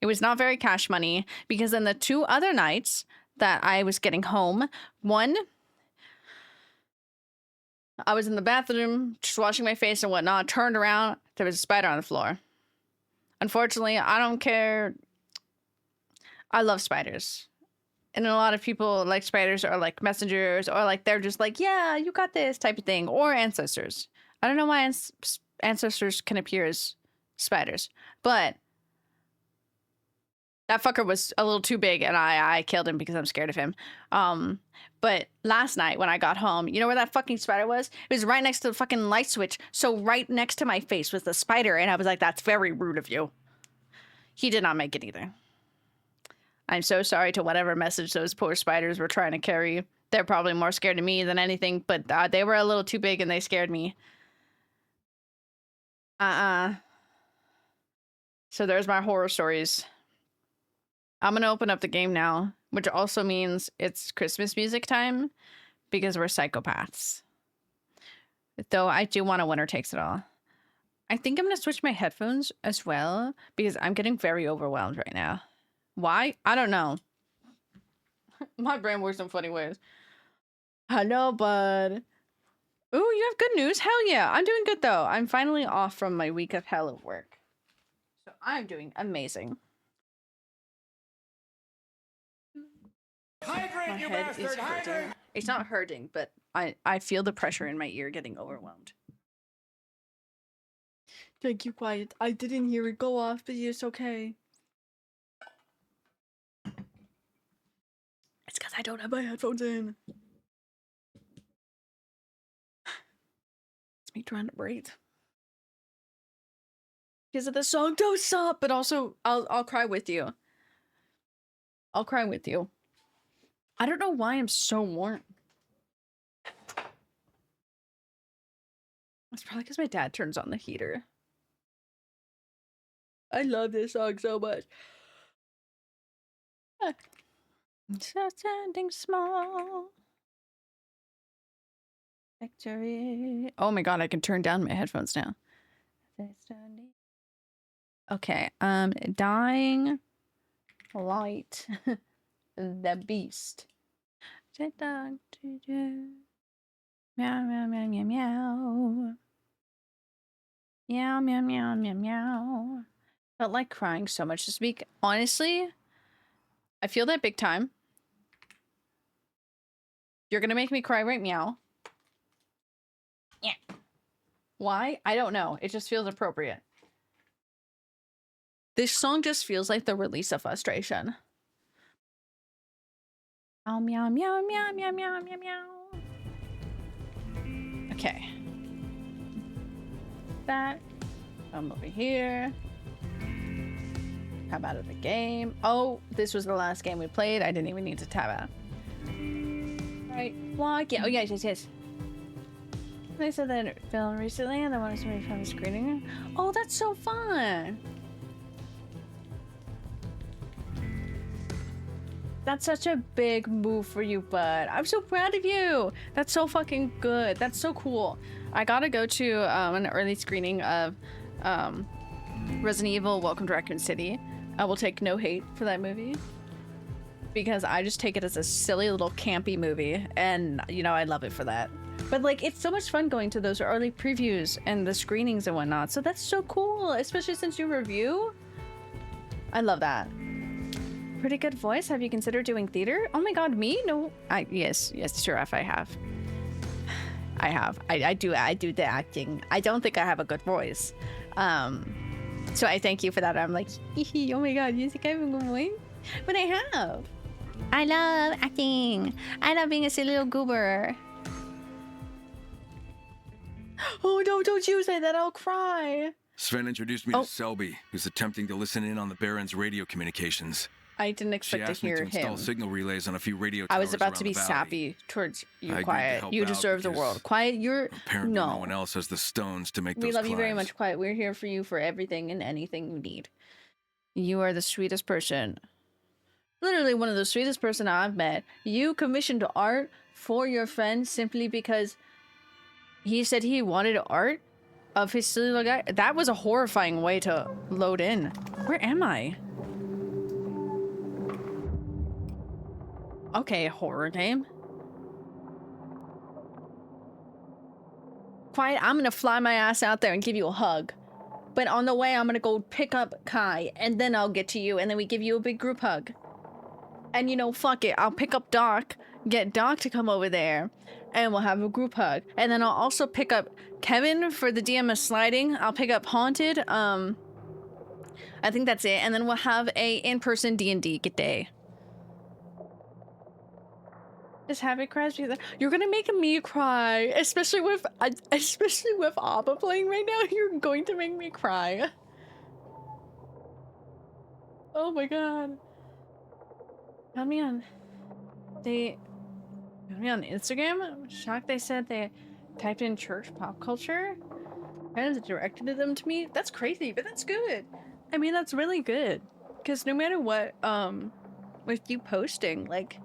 It was not very cash money because then the 2 other nights that I was getting home, one, I was in the bathroom just washing my face and whatnot, turned around, there was a spider on the floor. Unfortunately, I don't care. I love spiders. And a lot of people like spiders or like messengers or like they're just like, yeah, you got this type of thing. Or ancestors. I don't know why ancestors can appear as spiders. But that fucker was a little too big and I killed him because I'm scared of him. But last night when I got home, you know where that fucking spider was? It was right next to the fucking light switch. So right next to my face was the spider. And I was like, that's very rude of you. He did not make it either. I'm so sorry to whatever message those poor spiders were trying to carry. They're probably more scared of me than anything, but they were a little too big and they scared me. So there's my horror stories. I'm gonna open up the game now, which also means it's Christmas music time because we're psychopaths. Though I do want a winner takes it all. I think I'm gonna switch my headphones as well because I'm getting very overwhelmed right now. Why? I don't know. My brain works in funny ways. Hello, bud. Ooh, you have good news? Hell yeah. I'm doing good, though. I'm finally off from my week of hell of work. So I'm doing amazing. Hydrate, My you head bastard! is hurting. Hydrate! It's not hurting, but I feel the pressure in my ear getting overwhelmed. Thank you, quiet. I didn't hear it go off, but it's okay. It's because I don't have my headphones in. It's me trying to breathe. Because of the song Don't Stop, but also I'll cry with you. I'll cry with you. I don't know why I'm so warm. It's probably because my dad turns on the heater. I love this song so much. Just standing small. Victory. Oh my god, I can turn down my headphones now. Okay, dying light. The beast. Meow, meow, meow, meow, meow. Meow, meow, meow, meow, meow. Felt like crying so much this week. Honestly, I feel that big time. You're gonna make me cry, right? Meow. Yeah. Why? I don't know. It just feels appropriate. This song just feels like the release of frustration. Oh, meow, meow, meow, meow, meow, meow, meow. Okay. That. I'm over here. Tab out of the game. Oh, this was the last game we played. I didn't even need to tab out. Right. Vlog. Yeah. Oh, yes, yes, yes. They said that it filmed recently and they wanted somebody from the screening. Oh, that's so fun. That's such a big move for you, bud. I'm so proud of you. That's so fucking good. That's so cool. I gotta go to an early screening of Resident Evil Welcome to Raccoon City. I will take no hate for that movie because I just take it as a silly little campy movie and, you know, I love it for that. But, like, it's so much fun going to those early previews and the screenings and whatnot, so that's so cool, especially since you review. I love that. Pretty good voice. Have you considered doing theater? Oh my god, me? No. Yes, sure, if I have. I have. I do the acting. I don't think I have a good voice. So I thank you for that. I'm like, oh my god, you think I have a good voice? But I have. I love acting. I love being a silly little goober. Oh no, don't you say that, I'll cry. Sven introduced me to Selby, who's attempting to listen in on the Baron's radio communications. I didn't She expect to asked me hear to install him. signal relays on a few radio I towers was about around to be the valley. sappy towards you, I agreed to Quiet. help You out deserve the because world. Quiet, you're... Apparently No. no one else has the stones to make We those love you very climbs. much, Quiet. We're here for you for everything and anything you need. You are the sweetest person. Literally one of the sweetest person I've met. You commissioned art for your friend simply because he said he wanted art of his silly little guy. That was a horrifying way to load in. Where am I? Okay, horror game. Quiet, I'm gonna fly my ass out there and give you a hug. But on the way, I'm gonna go pick up Kai, and then I'll get to you, and then we give you a big group hug. And you know, fuck it, I'll pick up Doc, get Doc to come over there, and we'll have a group hug. And then I'll also pick up Kevin for the DMS sliding. I'll pick up Haunted, I think that's it. And then we'll have a in-person D&D day. Just have it cry. You're gonna make me cry, especially with Abba playing right now. You're going to make me cry. Oh my god. Found me on Instagram. I'm shocked they said they typed in church pop culture and directed them to me. That's crazy, but that's good. I mean, that's really good. Because no matter what, with you posting, like,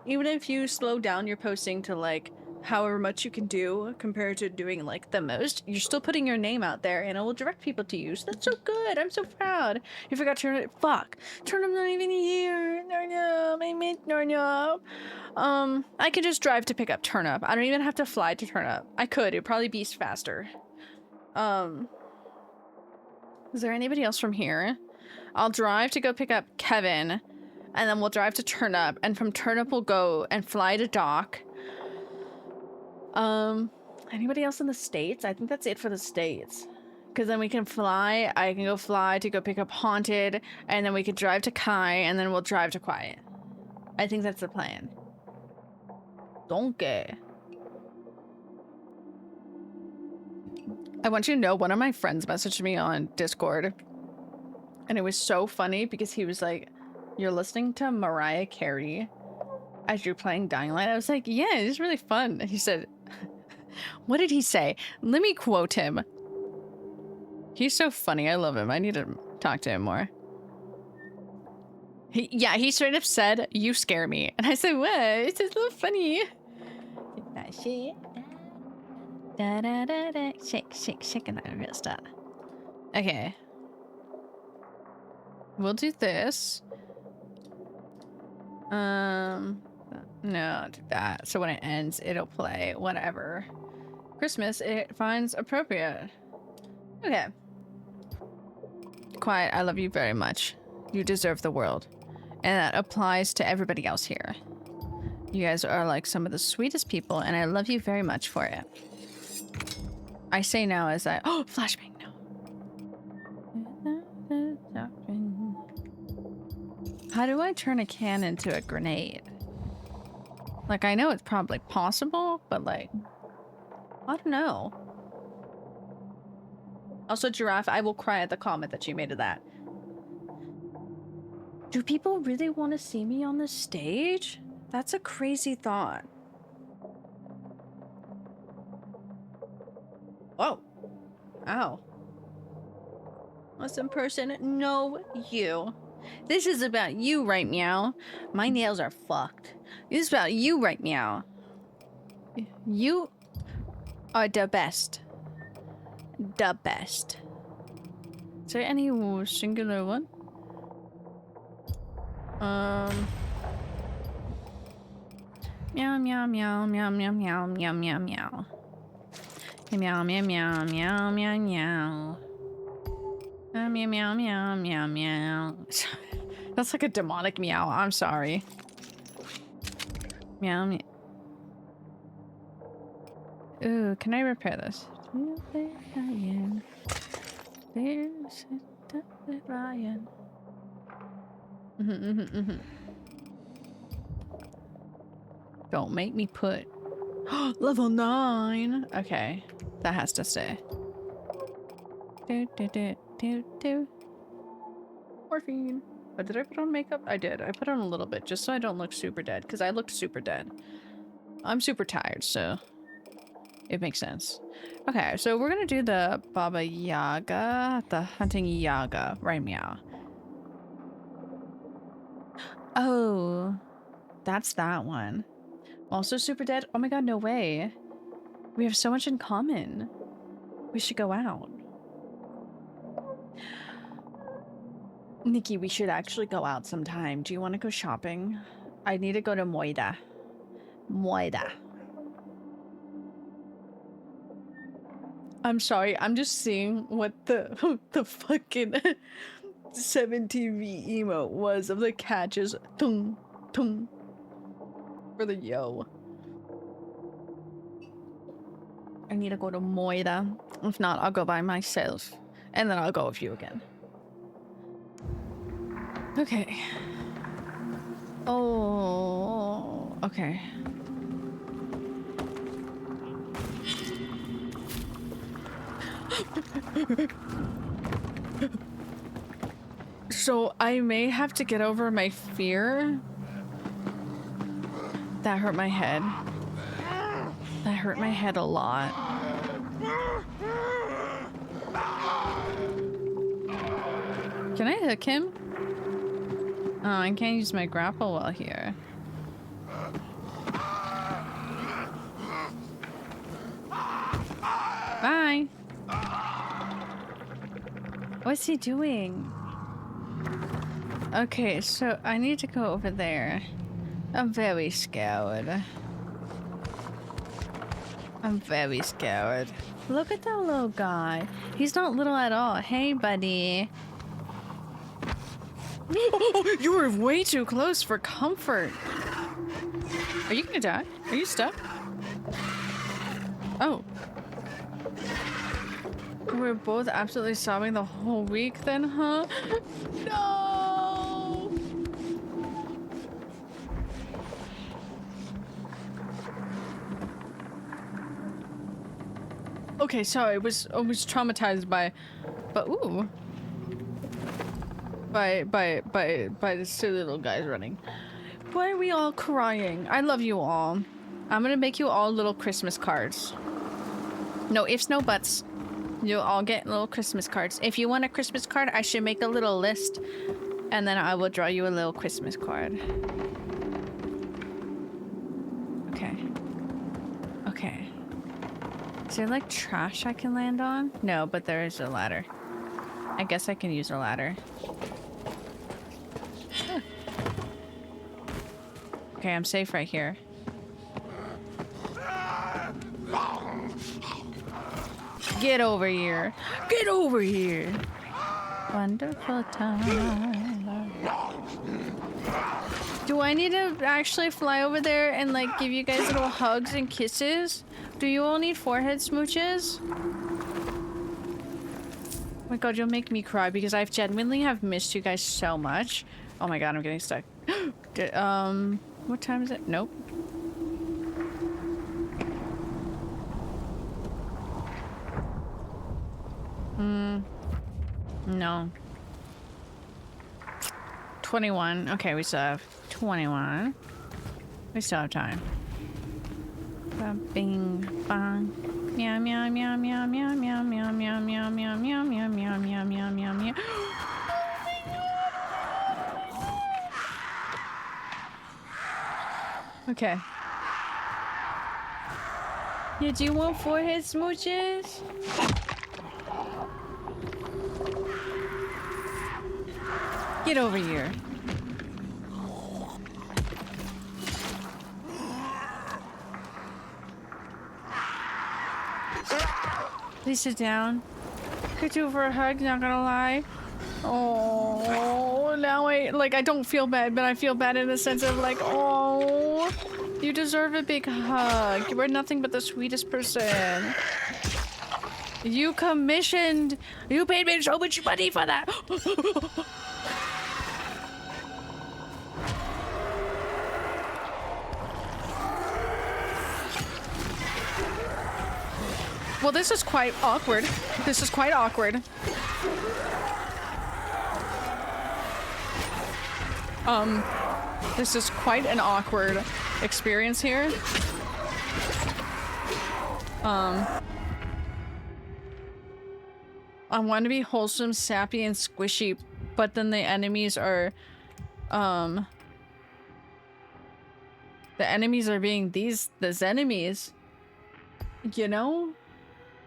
even if you slow down your posting to like however much you can do compared to doing like the most, you're still putting your name out there and it will direct people to you. So that's so good. I'm so proud. You forgot Turnip. Fuck. Turnip's not even here. Turnip. I miss Turnip. I could just drive to pick up Turnip. I don't even have to fly to Turnip. I could. It'd probably be faster. Is there anybody else from here? I'll drive to go pick up Kevin. And then we'll drive to Turnip, and from Turnip we'll go and fly to Doc. Anybody else in the States? I think that's it for the States. Because then we can fly, I can go fly to go pick up Haunted, and then we could drive to Kai, and then we'll drive to Quiet. I think that's the plan. Donkey. I want you to know, one of my friends messaged me on Discord, and it was so funny because he was like, "You're listening to Mariah Carey as you're playing Dying Light?" I was like, "Yeah, it's really fun." And he said, what did he say? Let me quote him. He's so funny. I love him. I need to talk to him more. He straight up said, "You scare me." And I said, "What? It's just so funny." That shit. Da da da da. Shake, shake, shake, and that real stuff. Okay. We'll do this. No, do that. So when it ends, it'll play whatever Christmas it finds appropriate. Okay. Quiet, I love you very much. You deserve the world. And that applies to everybody else here. You guys are like some of the sweetest people, and I love you very much for it. I say now as I... Oh, flashbang, no. How do I turn a can into a grenade? Like, I know it's probably possible, but like... I don't know. Also, Giraffe, I will cry at the comment that you made of that. Do people really want to see me on the stage? That's a crazy thought. Whoa. Ow. Awesome person. No, you. This is about you right now. My nails are fucked. This is about you right now. You are the best. The best. Is there any singular one? Meow meow meow meow meow meow meow meow meow. Meow meow meow meow meow meow. Meow meow meow meow meow. That's like a demonic meow. I'm sorry. Meow meow. Ooh, can I repair this? There's Ryan. Don't make me put level 9. Okay, that has to stay. Morphine. Oh, did I put on makeup? I did. I put on a little bit just so I don't look super dead because I looked super dead. I'm super tired, so it makes sense. Okay, so we're gonna do the Baba Yaga, the hunting Yaga, right? Meow. Oh, that's that one. Also super dead. Oh my god, no way. We have so much in common. We should go out. Nikki, we should actually go out sometime. Do you want to go shopping? I need to go to Moida. Moida. I'm sorry, I'm just seeing what the the fucking 7TV emote was of the cat just tung tung for the yo. I need to go to Moida. If not, I'll go by myself. And then I'll go with you again. Okay. Oh, okay. So I may have to get over my fear. That hurt my head. That hurt my head a lot. Can I hook him? Oh, I can't use my grapple while here. Bye. What's he doing? Okay, so I need to go over there. I'm very scared. I'm very scared. Look at that little guy. He's not little at all. Hey, buddy. Oh, you were way too close for comfort. Are you gonna die? Are you stuck? Oh. We're both absolutely sobbing the whole week then, huh? No! Okay, so I was traumatized by ooh. By the silly little guys running. Why are we all crying? I love you all. I'm gonna make you all little Christmas cards. No ifs, no buts. You'll all get little Christmas cards. If you want a Christmas card, I should make a little list and then I will draw you a little Christmas card. Okay. Okay. Is there like trash I can land on? No, but there is a ladder. I guess I can use a ladder. Huh. Okay, I'm safe right here. Get over here. Get over here. Wonderful time. Do I need to actually fly over there and like give you guys little hugs and kisses? Do you all need forehead smooches? Oh my god, you'll make me cry because I genuinely have missed you guys so much. Oh my god, I'm getting stuck. What time is it? Nope. No. 21. Okay, we still have 21. We still have time. Bing bang. Meow meow meow meow meow meow meow meow meow meow meow meow meow meow meow meow meow. Okay. Yeah, do you want forehead smooches? Get over here. Please sit down. Could you for a hug, not gonna lie. Oh, now I don't feel bad, but I feel bad in the sense of like, oh, you deserve a big hug. You are nothing but the sweetest person. You paid me so much money for that. Well, this is quite awkward. This is quite awkward. This is quite an awkward experience here. I want to be wholesome, sappy, and squishy, but then the enemies are, the enemies are being these enemies. You know?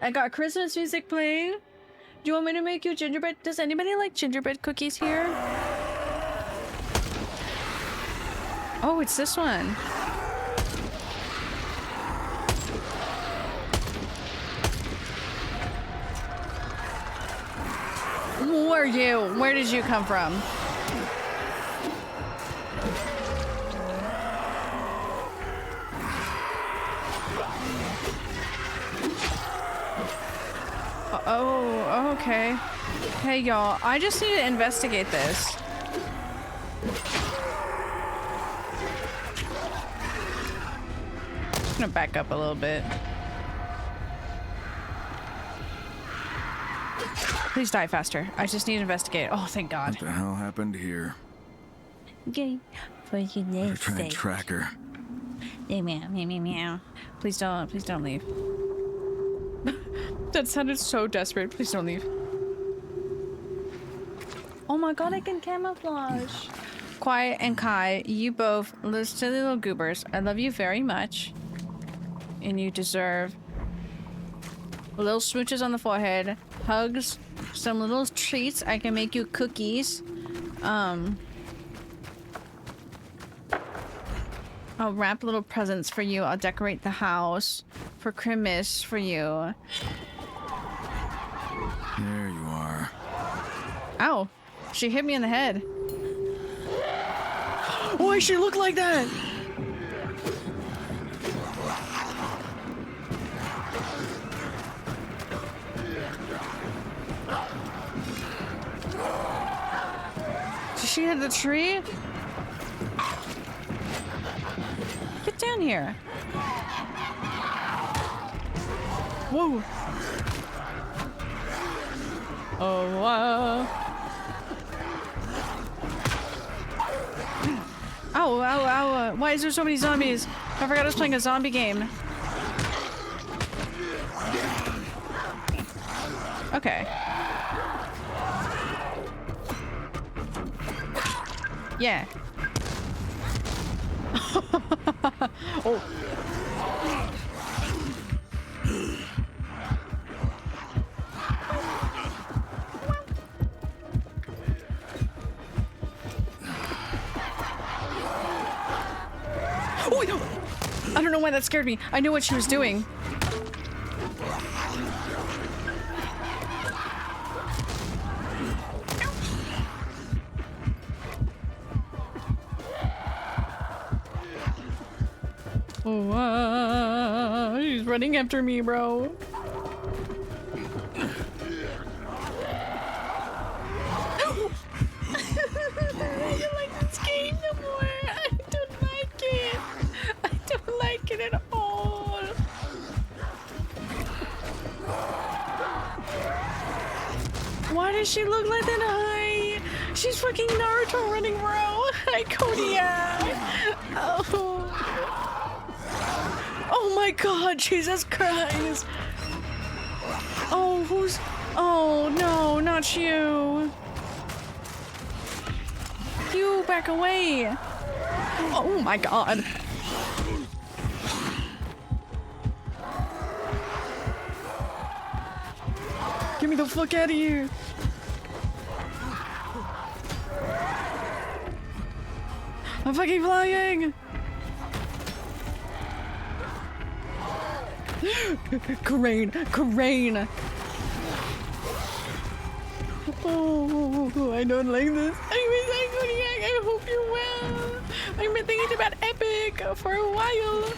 I got Christmas music playing. Do you want me to make you gingerbread? Does anybody like gingerbread cookies here? Oh, it's this one. Who are you? Where did you come from? Oh, okay. Hey, y'all. I just need to investigate this. I'm gonna back up a little bit. Please die faster. I just need to investigate. Oh, thank God. What the hell happened here? Okay. For your Better try and track her. Meow, meow, meow, meow. Please don't leave. That sounded so desperate. Please don't leave. Oh my God, I can camouflage. Quiet and Kai, you both, those silly little goobers. I love you very much. And you deserve little smooches on the forehead, hugs, some little treats. I can make you cookies. I'll wrap little presents for you. I'll decorate the house for Christmas for you. There you are. Ow. She hit me in the head. Why she look like that? Did she hit the tree? Get down here. Whoa. Oh, wow. Ow, ow, ow. Why is there so many zombies? I forgot I was playing a zombie game. Okay. Yeah. Oh. I don't know why that scared me. I knew what she was doing. Oh, he's running after me, bro. I don't like this game no more. I don't like it. I don't like it at all. Why does she look like that? Hi. She's fucking Naruto running, bro. Hi, Kodiak. Oh. Oh my God, Jesus Christ. Oh, who's... Oh, no, not you. You, back away. Oh my God. Get me the fuck out of here. I'm fucking flying. Crane. Oh, I don't like this. I hope you're well. I've been thinking about Epic for a while.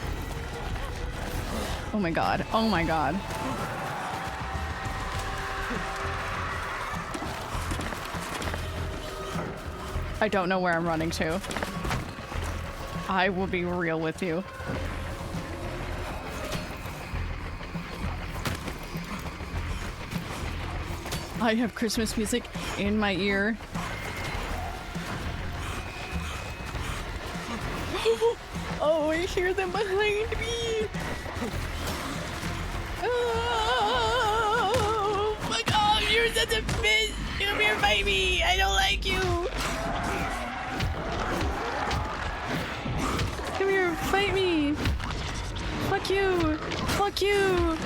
Oh my God. Oh my God. I don't know where I'm running to. I will be real with you. I have Christmas music in my ear. hear them behind me. Oh, fuck off! You're such a bitch! Come here, fight me! I don't like you! Come here, fight me! Fuck you! Fuck you!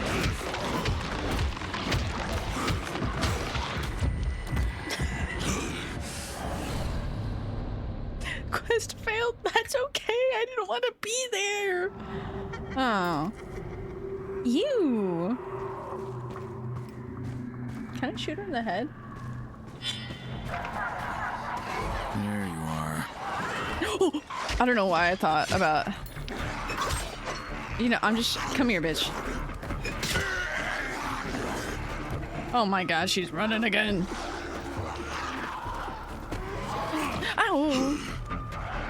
Quest failed. That's okay. I didn't want to be there. Oh. You. Can I shoot her in the head? There you are. I don't know why I thought about... You know, I'm just... Come here, bitch. Oh my god, she's running again. Ow!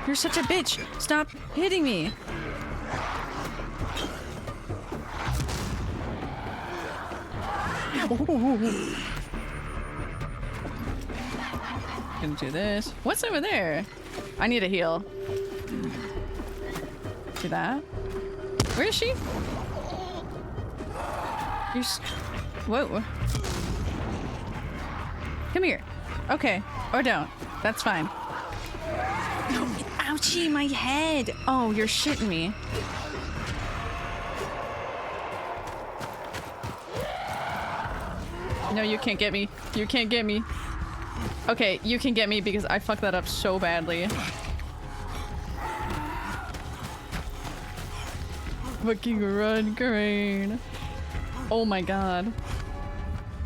You're such a bitch. Stop hitting me. Gonna do this. What's over there? I need a heal. Do that. Where is she? You're whoa. Come here. Okay. Or don't. That's fine. Ouchie, my head. Oh, you're shitting me. No, you can't get me. You can't get me. Okay, you can get me because I fucked that up so badly. Fucking run, Crane. Oh my god.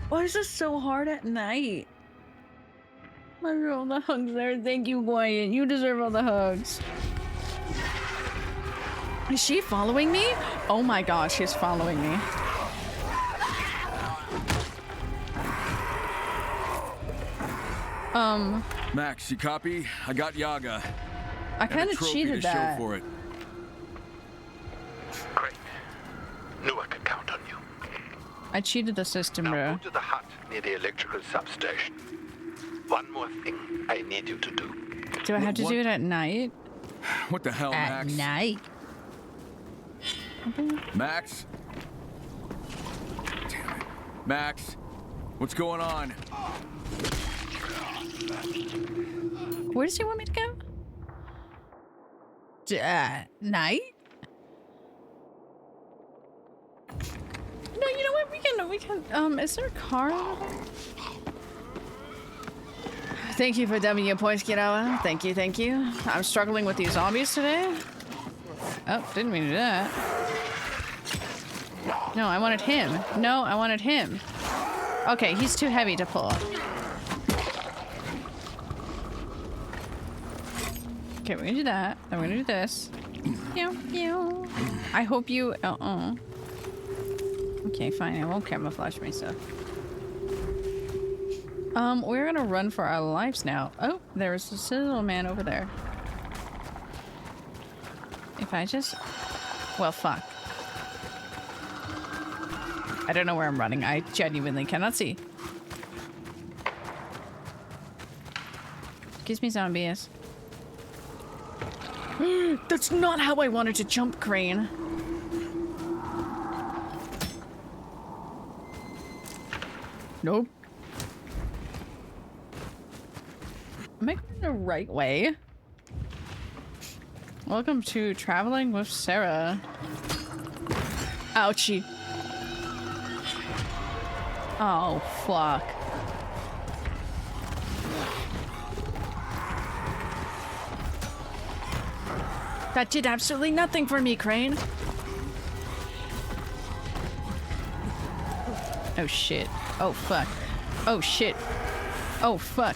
Why is this so hard at night? I deserve all the hugs there. Thank you, Wyatt. You deserve all the hugs. Is she following me? Oh my god, she's following me. Max, you copy? I got Yaga. I kind of cheated that. Show for it. Great. Knew I could count on you. I cheated the system, Now bro. go to the hut near the electrical substation. One more thing I need you to do. Do I have to do it at night? What the hell, Max? At night? Max? Damn it. Max? What's going on? Where does he want me to go? Night? No, you know what? We can, is there a car over there? Thank you for dumping your points, kiddo. Thank you, thank you. I'm struggling with these zombies today. Oh, didn't mean to do that. No, I wanted him. No, I wanted him. Okay, he's too heavy to pull. Okay, we're gonna do that. Then we're gonna do this. I hope you... Okay, fine. I won't camouflage myself. We're gonna run for our lives now. Oh, there's this little man over there. If I just... Well, fuck. I don't know where I'm running. I genuinely cannot see. Excuse me, zombies. That's not how I wanted to jump, Crane. Nope. Am I going the right way? Welcome to Traveling with Sarah. Ouchie. Oh, fuck. That did absolutely nothing for me, Crane. Oh, shit. Oh, fuck. Oh, shit. Oh, fuck.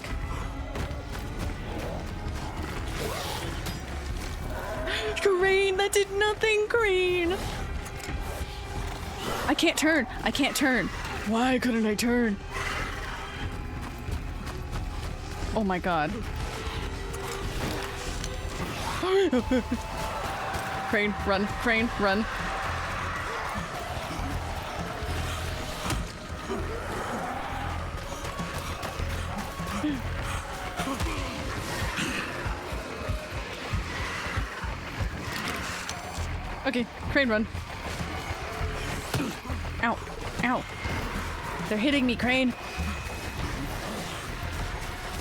Crane, that did nothing, Crane. I can't turn. I can't turn. Why couldn't I turn? Oh my god. Crane, run. Crane, run. Crane run. Ow. Ow. They're hitting me, Crane.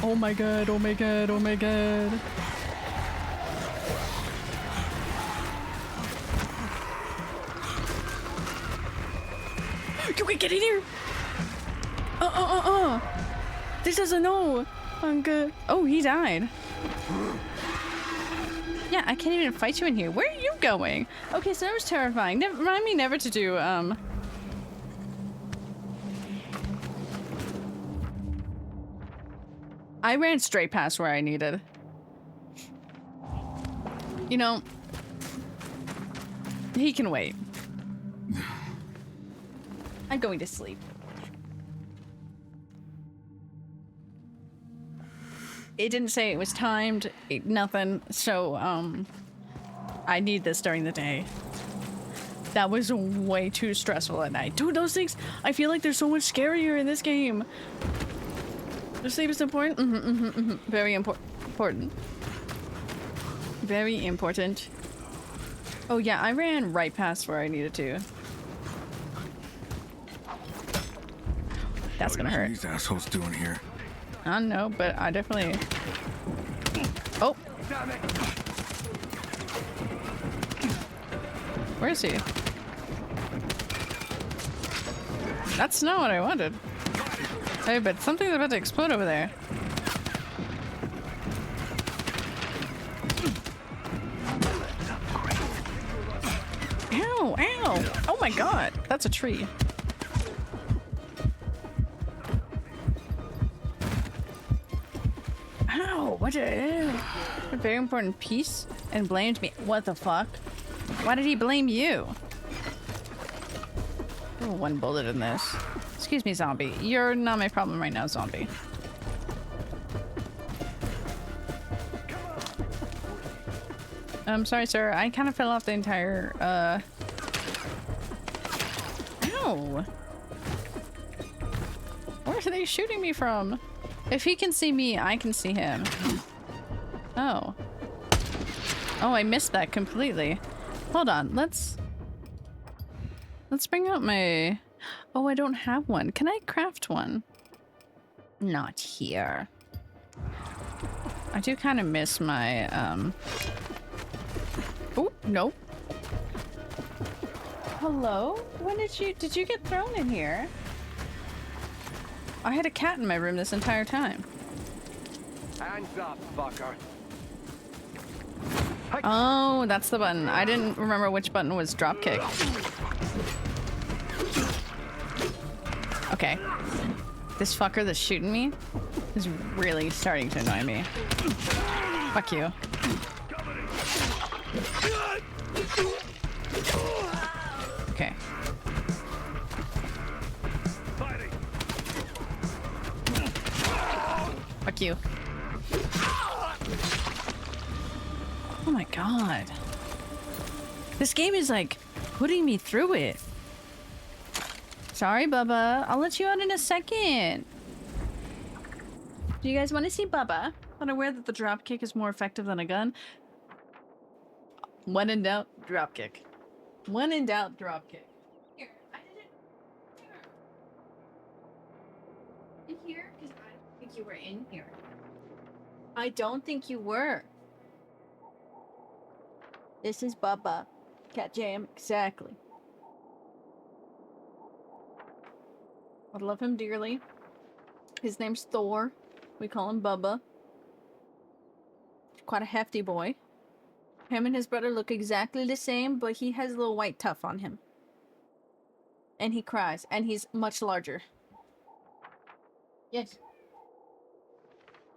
Oh my god, oh my god, oh my god. You can get in here! This doesn't know! I'm good. Oh, he died. Yeah, I can't even fight you in here. Where are you going? Okay, so that was terrifying. Remind me never to do, I ran straight past where I needed. You know, he can wait. I'm going to sleep. It didn't say it was timed, nothing, so, I need this during the day. That was way too stressful at night. Dude, those things, I feel like they're so much scarier in this game. The sleep is important? Very important. Very important. Oh yeah, I ran right past where I needed to. That's gonna hurt. What are these assholes doing here? I don't know, but I definitely... Oh! Where is he? That's not what I wanted. Hey, but something's about to explode over there. Ow! Ow! Oh my god! That's a tree. Ow! What a very important piece and blamed me. What the fuck? Why did he blame you? Oh, one bullet in this. Excuse me, zombie. You're not my problem right now, zombie. I'm sorry, sir. I kind of fell off the entire, Ow! Where are they shooting me from? If he can see me, I can see him. Oh. Oh, I missed that completely. Hold on, let's bring out my... Oh, I don't have one. Can I craft one? Not here. I do kind of miss my, Oh, no. Hello? When did you get thrown in here? I had a cat in my room this entire time. Hands up, fucker. Oh, that's the button. I didn't remember which button was dropkick. Okay. This fucker that's shooting me is really starting to annoy me. Fuck you. Okay. Fuck you. Oh my god. This game is like putting me through it. Sorry, Bubba. I'll let you out in a second. Do you guys want to see Bubba? Unaware that the dropkick is more effective than a gun? When in doubt, dropkick. When in doubt, dropkick. Here, I did it. Here. In here? Because I don't think you were in here. I don't think you were. This is Bubba. Cat Jam, exactly. I love him dearly. His name's Thor. We call him Bubba. Quite a hefty boy. Him and his brother look exactly the same, but he has a little white tuff on him. And he cries, and he's much larger. Yes.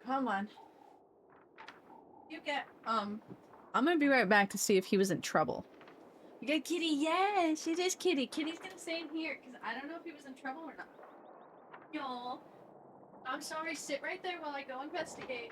Come on. You get, I'm gonna be right back to see if he was in trouble. You got Kitty? Yes, it is Kitty. Kitty's gonna stay in here, because I don't know if he was in trouble or not. Y'all. I'm sorry, sit right there while I go investigate.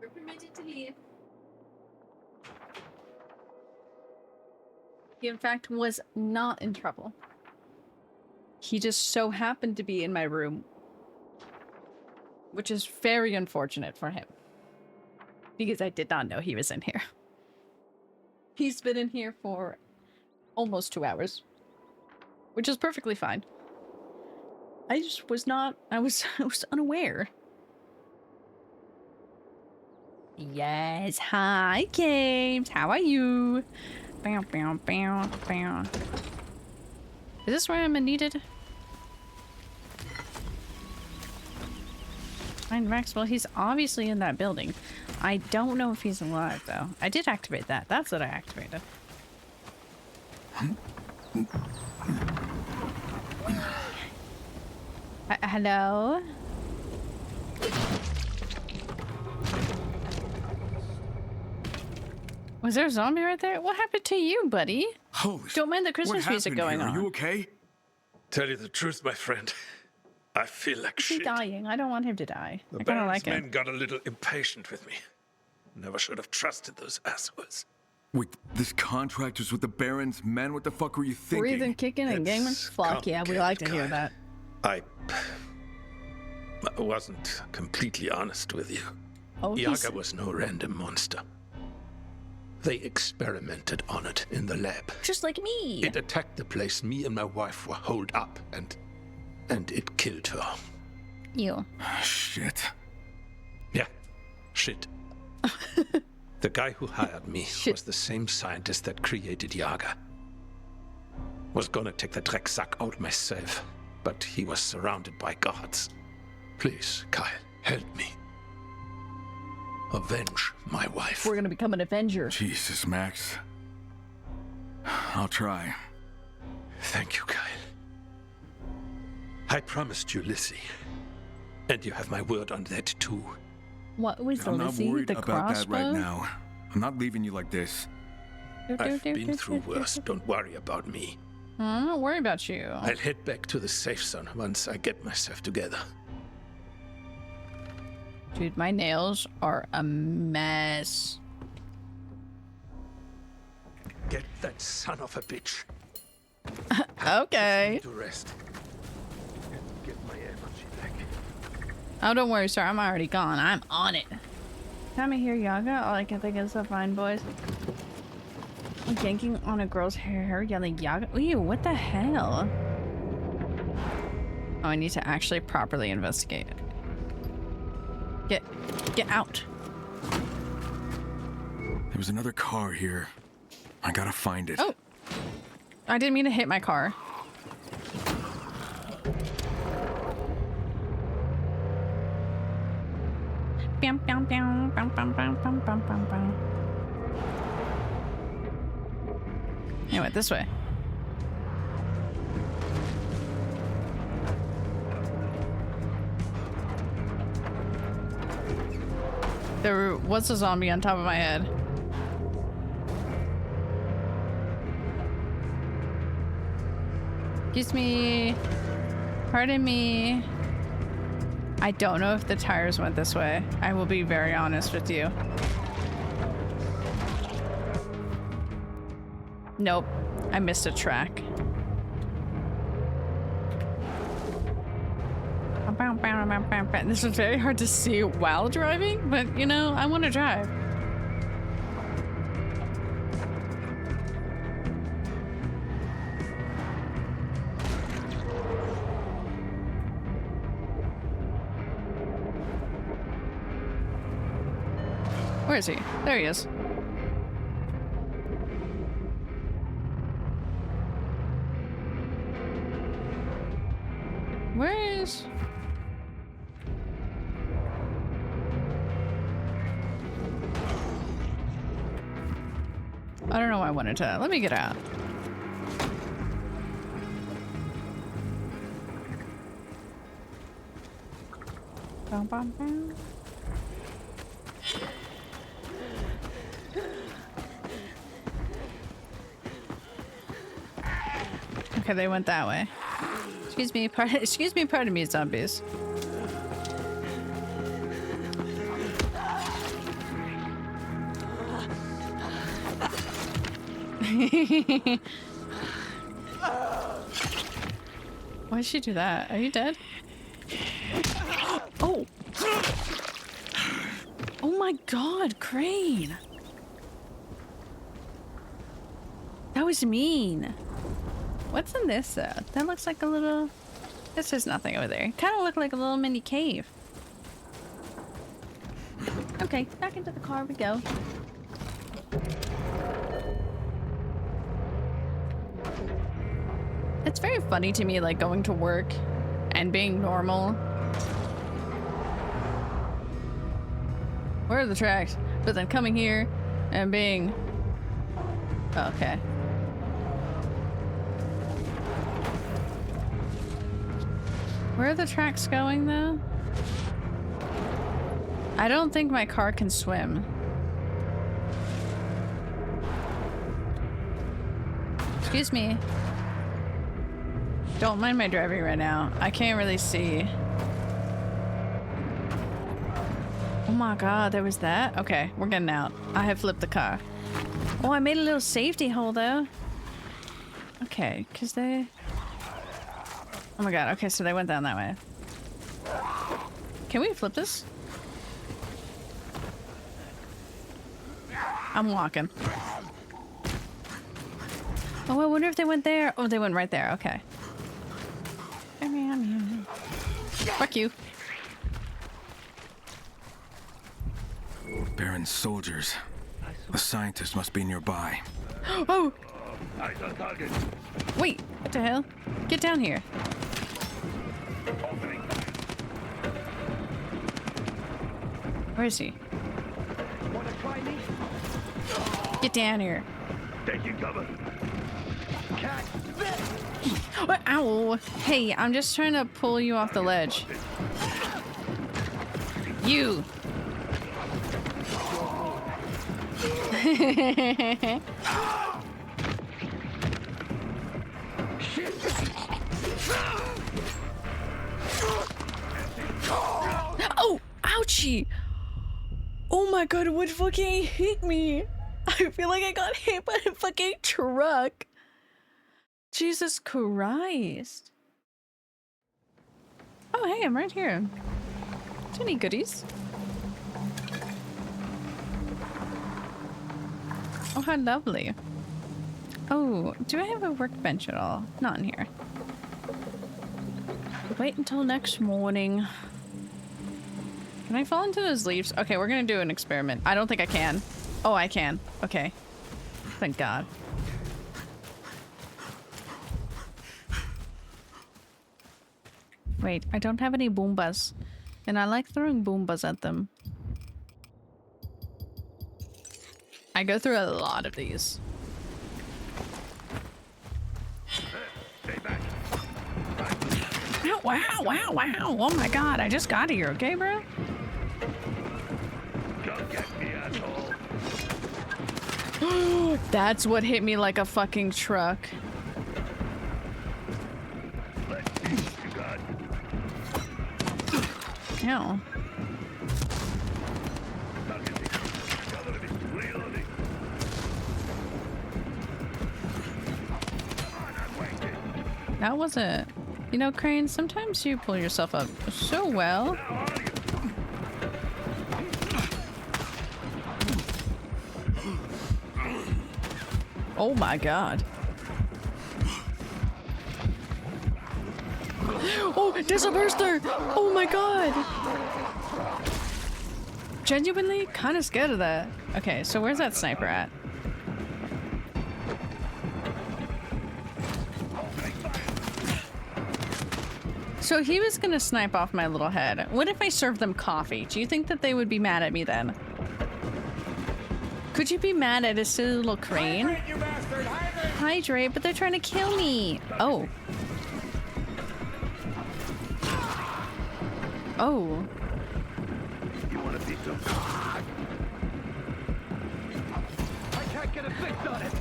You're permitted to leave. He, in fact, was not in trouble. He just so happened to be in my room, which is very unfortunate for him, because I did not know he was in here. He's been in here for almost 2 hours, which is perfectly fine. I just was not, I was unaware. Yes, hi, James. How are you? Bow, bow, bow, bow. Is this where I'm needed? Find Maxwell. He's obviously in that building. I don't know if he's alive, though. I did activate that. That's what I activated. Hello? Was there a zombie right there? What happened to you, buddy? Holy Don't mind the Christmas music going on. Are you okay? Tell you the truth, my friend, I feel like Is he shit. dying? I don't want him to die. The I kind of Baron's like him. men got a little impatient with me. Never should have trusted those assholes. Wait, this contractor's with the Baron's men? What the fuck were you thinking? Breathing, kicking, and gaming? It's Fuck yeah, we like to hear complicated, that. I wasn't completely honest with you. Oh, he's... Yaga was no random monster. They experimented on it in the lab. just like me. It attacked the place me and my wife were holed up, and it killed her. You. Shit. Yeah, shit. The guy who hired me was the same scientist that created Yaga. Was gonna take the Drecksack out myself, but he was surrounded by guards. Please, Kyle, help me. Avenge my wife. We're gonna become an Avenger. Jesus, Max. I'll try. Thank you, Kyle. I promised you Lizzie. And you have my word on that, too. What was I'm not Lizzie? worried The about crossbow? that right now. I'm not leaving you like this. I've been through worse. Don't worry about me. I'm not worried about you. I'll head back to the safe zone once I get myself together. Dude, my nails are a mess. Get that son of a bitch Okay. to rest. And get my energy back. Oh, don't worry, sir. I'm already gone. I'm on it. Time to hear Yaga. All I can think is the fine boys. I'm yanking on a girl's hair, yelling Yaga. Ew, what the hell? Oh, I need to actually properly investigate it. Get out. There was another car here. I gotta find it. Oh. I didn't mean to hit my car. Bam, bam, bam, bam, bam, bam, bam, bam, bam, bam. Anyway, this way. There was a zombie on top of my head. Excuse me. Pardon me. I don't know if the tires went this way. I will be very honest with you. Nope. I missed a track. This is very hard to see while driving, but you know, I want to drive. Where is he? There he is. Where is... I don't know why I wanted to. Let me get out. Bum, bum, bum. Okay, they went that way. Excuse me, pardon me, zombies. Why'd she do that? Are you dead? Oh! Oh my god, Crane! That was mean. What's in this though? That looks like a little... This is nothing over there. Kind of look like a little mini cave. Okay, back into the car we go. It's very funny to me, like, going to work and being normal. Where are the tracks? But then coming here and being... Oh, okay. Where are the tracks going, though? I don't think my car can swim. Excuse me. Don't mind my driving right now. I can't really see. Oh my god, there was that? Okay, we're getting out. I have flipped the car. Oh, I made a little safety hole, though. Okay, because they... Oh my god, okay, so they went down that way. Can we flip this? I'm walking. Oh, I wonder if they went there. Oh, they went right there, okay. Fuck you. Baron's soldiers. The scientist must be nearby. Oh! Wait, what the hell? Get down here. Where is he? Get down here. Taking cover. What? Ow! Hey, I'm just trying to pull you off the ledge. You! Oh! Ouchie! Oh my god, what fucking hit me? I feel like I got hit by a fucking truck. Jesus Christ. Oh, hey, I'm right here. Is there any goodies? Oh, how lovely. Oh, do I have a workbench at all? Not in here. Wait until next morning. Can I fall into those leaves? Okay, we're gonna do an experiment. I don't think I can. Oh, I can. Okay. Thank God. Wait, I don't have any Boombas. And I like throwing Boombas at them. I go through a lot of these. Ow, wow, wow, wow. Oh my god, I just got here, okay, bro? Don't get me, asshole. That's what hit me like a fucking truck. Let's see what you got. Ew. That wasn't... You know, Crane, sometimes you pull yourself up so well. Oh my god. Oh, there's a burster! Oh my god! Genuinely kind of scared of that. Okay, so where's that sniper at? So he was gonna snipe off my little head. What if I served them coffee? Do you think that they would be mad at me then? Could you be mad at a silly little crane? Hydrate, you bastard! Hydrate! Hydrate, but they're trying to kill me. Oh. Oh. You want to see some? I can't get a fix on it.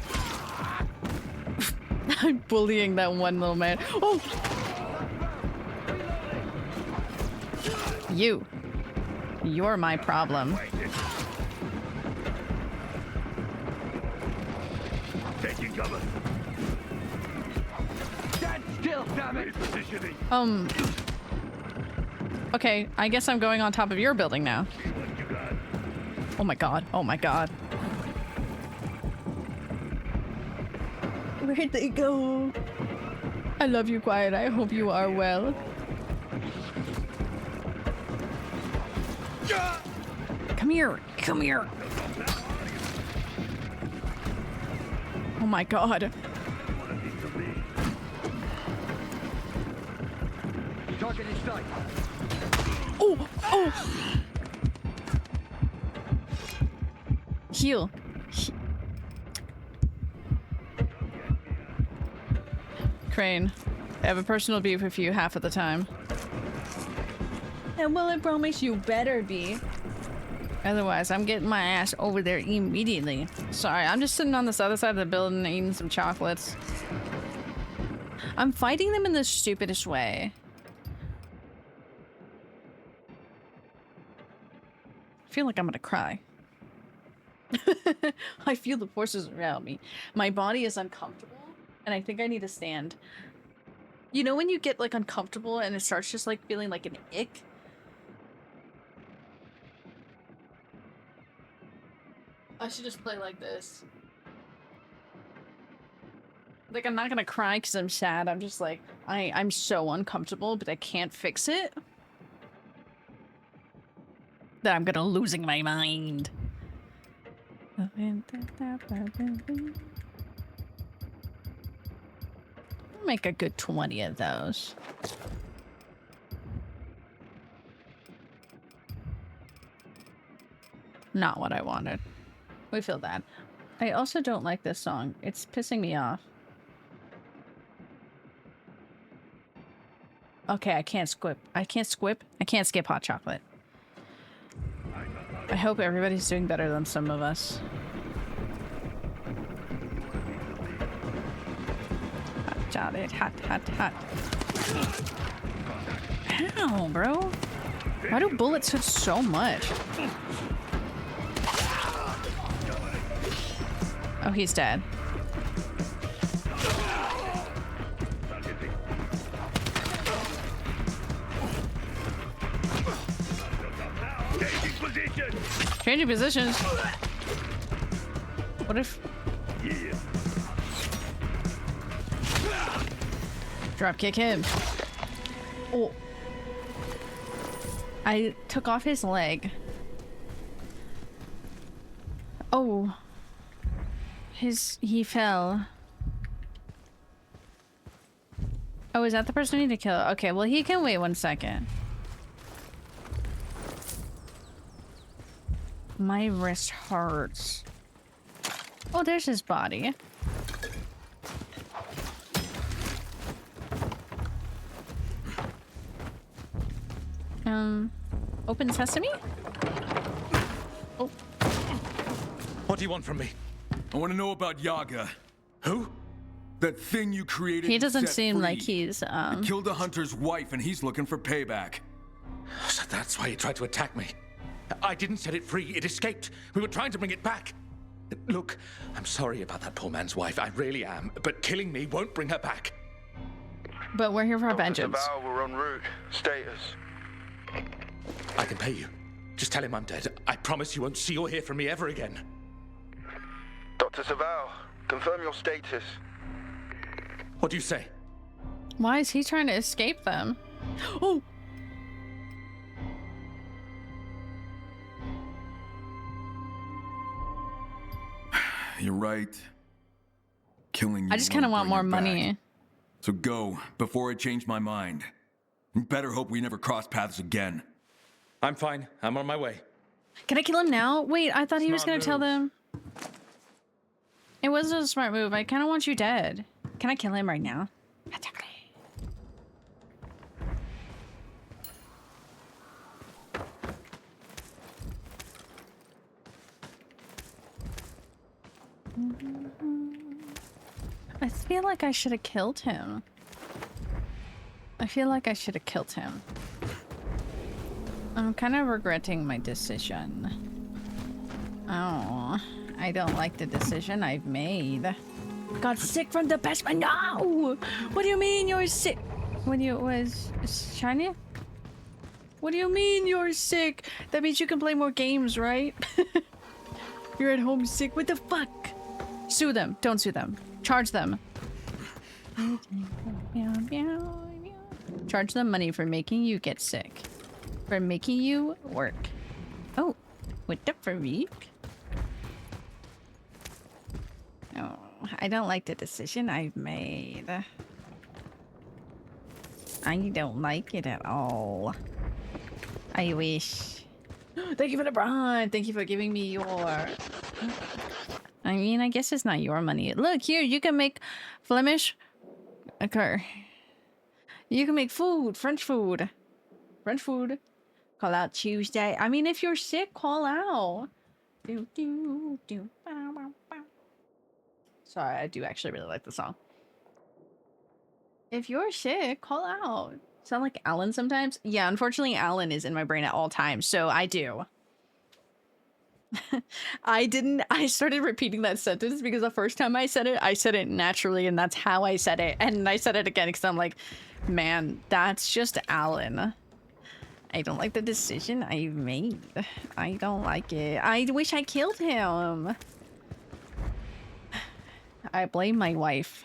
I'm bullying that one little man. Oh! You. You're my problem. Taking Okay, I guess I'm going on top of your building now. Oh my god, oh my god. Where'd they go? I love you, Quiet. I hope you are well. Come here, come here. Oh my god. Oh, oh. Heal. Crane, I have a personal beef with you half of the time. And well, I promise you better be. Otherwise, I'm getting my ass over there immediately. Sorry, I'm just sitting on this other side of the building eating some chocolates. I'm fighting them in the stupidest way. I feel like I'm gonna cry. I feel the forces around me. My body is uncomfortable, and I think I need to stand. You know when you get like uncomfortable and it starts just like feeling like an ick? I should just play like this. Like, I'm not gonna cry because I'm sad. I'm just like, I'm so uncomfortable, but I can't fix it. That I'm gonna losing my mind. Make a good 20 of those. Not what I wanted. We feel that. I also don't like this song. It's pissing me off. Okay, I can't skip. I can't skip hot chocolate. I hope everybody's doing better than some of us. Hot chocolate, hot, hot, hot. Ow, bro. Why do bullets hit so much? Oh, he's dead. Changing positions. What if... Drop kick him. Oh. I took off his leg. Oh. He fell. Oh, is that the person I need to kill? Okay, well, he can wait 1 second. My wrist hurts. Oh, there's his body. Open sesame? Oh. What do you want from me? I want to know about Yaga. Who? That thing you created. He doesn't and set seem free. like he's, You killed a hunter's wife and he's looking for payback. So that's why he tried to attack me. I didn't set it free. It escaped. We were trying to bring it back. Look, I'm sorry about that poor man's wife. I really am. But killing me won't bring her back. But we're here for Dr. vengeance. Sabal, we're en route. Status. I can pay you. Just tell him I'm dead. I promise you won't see or hear from me ever again. Dr. Sabal, confirm your status. What do you say? Why is he trying to escape them? Oh! You're right. Killing you I just kind of won't want bring more it back. money. So go, before I change my mind. You better hope we never cross paths again. I'm fine. I'm on my way. Can I kill him now? Wait, I thought he was Smart gonna tell move. them. It wasn't a smart move. I kind of want you dead. Can I kill him right now? I feel like I should have killed him. I feel like I should have killed him. I'm kind of regretting my decision. Oh, I don't like the decision I've made. got sick from the basement. No! What do you mean you're sick? What do you was shiny? What do you mean you're sick? That means you can play more games, right? You're at home sick. What the fuck? Sue them. Don't sue them. Charge them. Charge them money for making you get sick. For making you work. Oh, what the freak? Oh, I don't like the decision I've made. I don't like it at all. I wish. Thank you for the bribe. Thank you for giving me your... I mean, I guess it's not your money. Look, here, you can make Flemish... Okay. You can make food. French food. French food. Call out Tuesday. I mean, if you're sick, call out. Do, do, do. Bow, bow, bow. Sorry, I do actually really like the song. If you're sick, call out. Sound like Alan sometimes? Yeah, unfortunately, Alan is in my brain at all times, so I do. I started repeating that sentence because the first time I said it naturally, and that's how I said it. And I said it again because I'm like, man, that's just Alan. I don't like the decision I made. I don't like it. I wish I killed him. I blame my wife.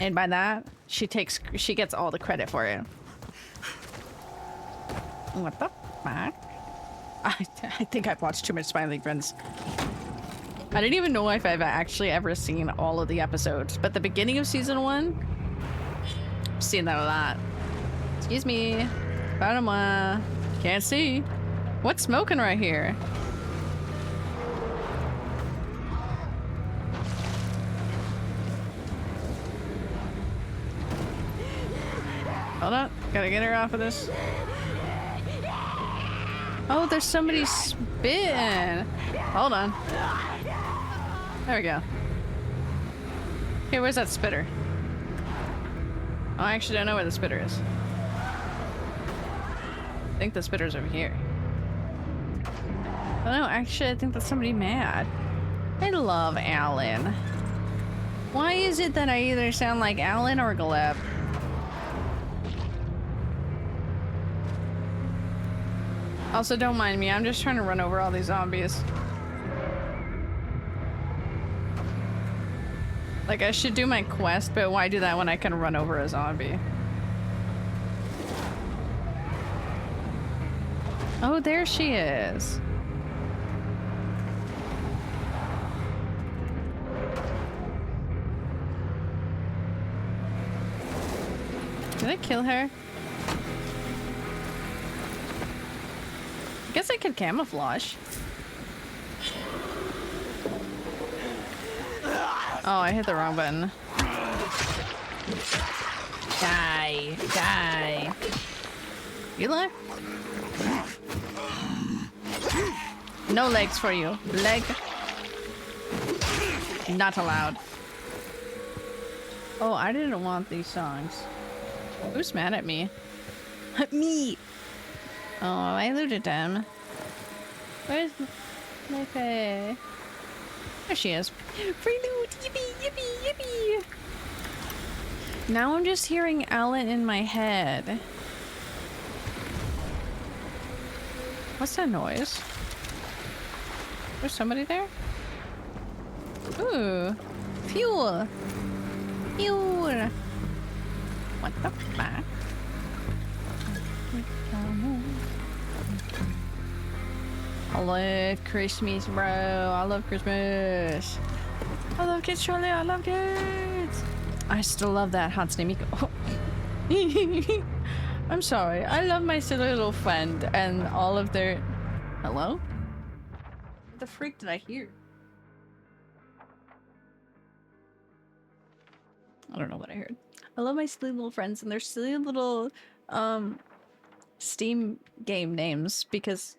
And by that, she gets all the credit for it. What the fuck? I think I've watched too much Spy League, friends. I didn't even know if I've actually ever seen all of the episodes, but the beginning of season 1, I've seen that a lot. Excuse me. Pardon-moi. Can't see. What's smoking right here? Hold on. Gotta get her off of this. Oh, there's somebody spitting. Hold on. There we go. Okay, where's that spitter? Oh, I actually don't know where the spitter is. I think the spitter's over here. Oh no, actually, I think that's somebody mad. I love Alan. Why is it that I either sound like Alan or Gleb? Also, don't mind me. I'm just trying to run over all these zombies. Like, I should do my quest, but why do that when I can run over a zombie? Oh, there she is. Did I kill her? I guess I could camouflage. Oh, I hit the wrong button. Die. Die. You alive? No legs for you. Leg. Not allowed. Oh, I didn't want these songs. Who's mad at me? Me! Oh, I looted them. Where's my pay? There she is. Free loot! Yippee! Yippee! Yippee! Now I'm just hearing Alan in my head. What's that noise? There's somebody there? Ooh. Fuel! Fuel! What the fuck? I love Christmas, bro. I love Christmas. I love kids, Charlie. I love kids. I still love that Hatsune Miku. I'm sorry. I love my silly little friend and all of their... Hello? What the freak did I hear? I don't know what I heard. I love my silly little friends and their silly little Steam game names because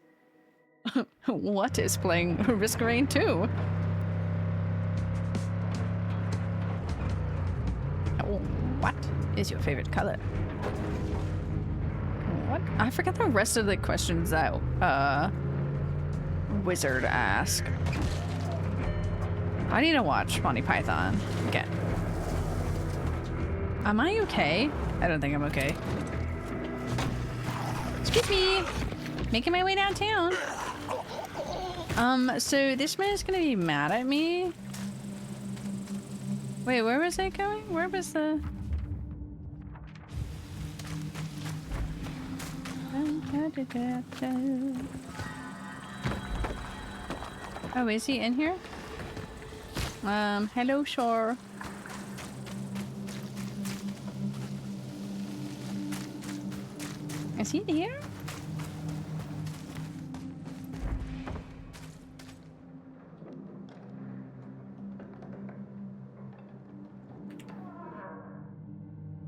what is playing Risk of Rain 2? What is your favorite color? What? I forgot the rest of the questions that Wizard asked. I need to watch Monty Python again. Am I okay? I don't think I'm okay. Excuse me. Making my way downtown. So this man is gonna be mad at me. Wait, where was I going? Where was the... Oh, is he in here? Hello, Shore. Is he here?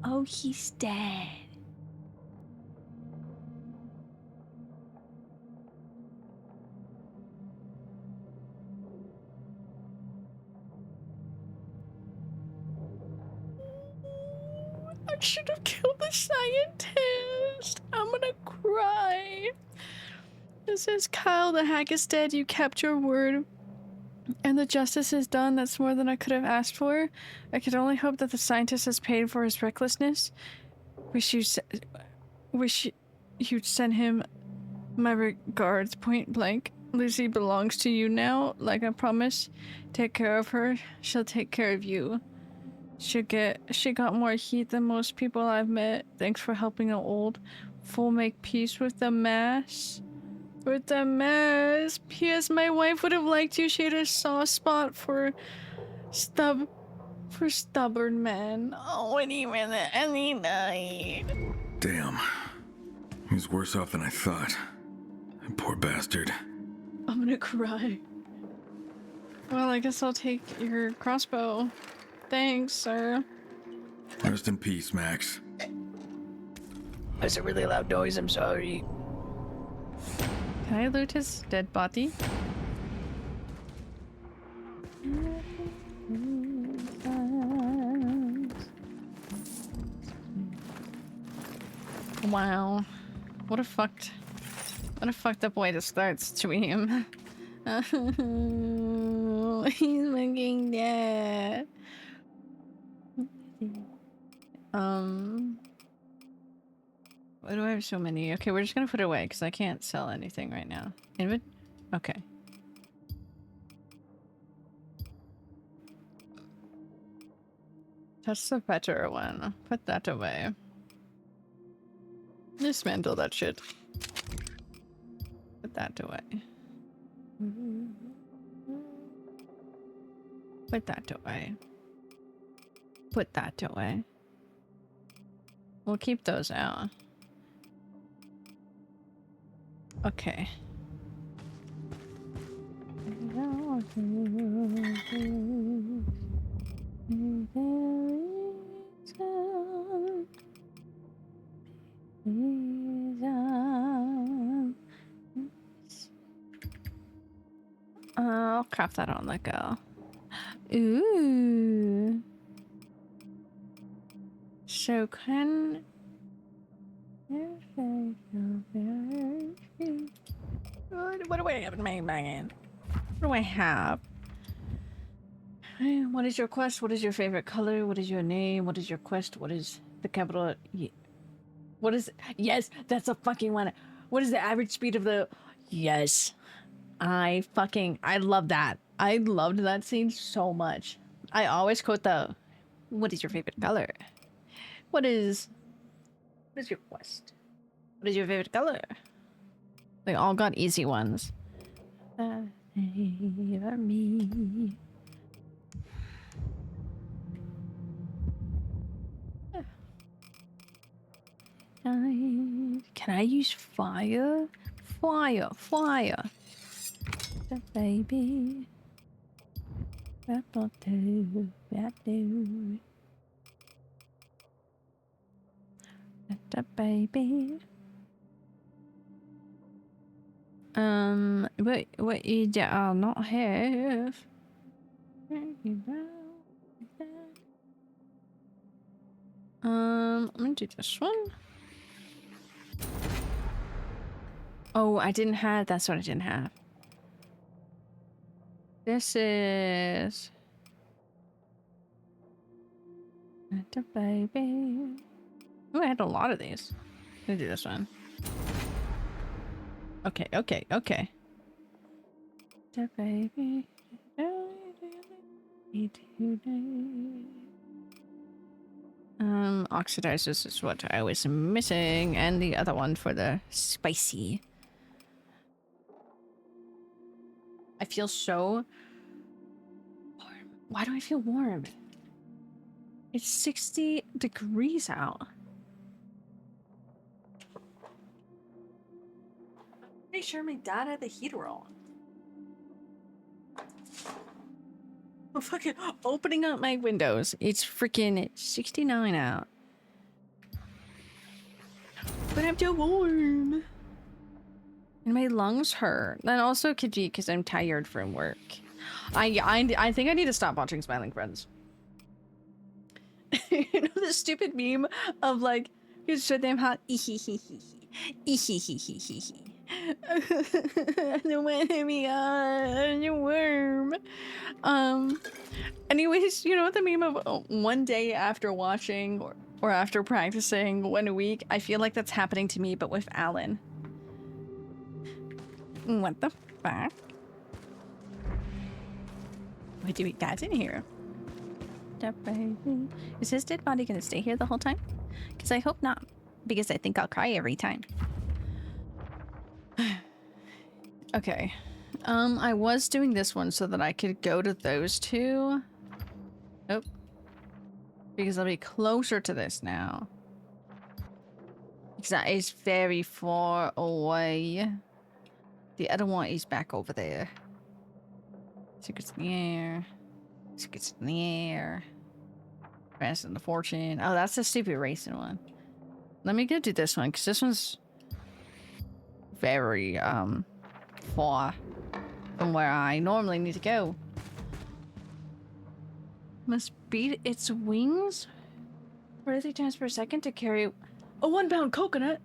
Oh, he's dead. I should have killed the scientist. I'm gonna cry. It says, Kyle, the hack is dead. You kept your word. And the justice is done. That's more than I could have asked for. I could only hope that the scientist has paid for his recklessness. Wish you'd send him my regards, point blank. Lucy belongs to you now, like I promised. Take care of her. She'll take care of you. She got more heat than most people I've met. Thanks for helping an old fool make peace with the mess. With the mess. P.S. My wife would have liked you. She had a soft spot for stubborn men. Oh, any minute, any night. Damn. He's worse off than I thought. Poor bastard. I'm gonna cry. Well, I guess I'll take your crossbow. Thanks, sir. Rest in peace, Max. That's a really loud noise, I'm sorry. Can I loot his dead body? Wow. What a fucked up way to start stream. He's fucking dead. Why do I have so many? Okay, we're just gonna put it away because I can't sell anything right now. Okay. That's the better one. Put that away. Dismantle that shit. Put that away. Put that away. Put that away. We'll keep those out. Okay. I'll craft that on the go. Ooh. So can... What do I have in my mind? What do I have? What is your quest? What is your favorite color? What is your name? What is your quest? What is the capital? What is... Yes, that's a fucking one. What is the average speed of the... Yes. I love that. I loved that scene so much. I always quote the... What is your favorite color? What is your quest? What is your favorite color? They all got easy ones. Favor me. Can I use fire? Fire. The baby. That do. The baby. What you not have? I'm gonna do this one. Oh, I didn't have. That's what I didn't have. This is the baby. Oh, I had a lot of these. Let me do this one. Okay, okay, okay. The baby. Oxidizers is what I was missing, and the other one for the spicy. I feel so warm. Why do I feel warm? It's 60 degrees out. I'm pretty sure my dad had the heater on. I'm fucking opening up my windows. It's freaking 69 out. But I'm too warm. And my lungs hurt. And also could be because I'm tired from work. I think I need to stop watching Smiling Friends. You know the stupid meme of like, you're so damn hot. I don't want to be a worm. Anyways, you know the meme of one day after watching or after practicing 1 week? I feel like that's happening to me, but with Alan. What the fuck? Why do we got in here? Is his dead body gonna stay here the whole time? Because I hope not. Because I think I'll cry every time. Okay. I was doing this one so that I could go to those two. Oh. Because I'll be closer to this now. Because that is very far away. The other one is back over there. Secrets in the air. Secrets in the air. Fast and the Fortune. Oh, that's the stupid racing one. Let me go do this one, because this one's very, far from where I normally need to go. Must beat its wings 43 times per second to carry a 1 pound coconut.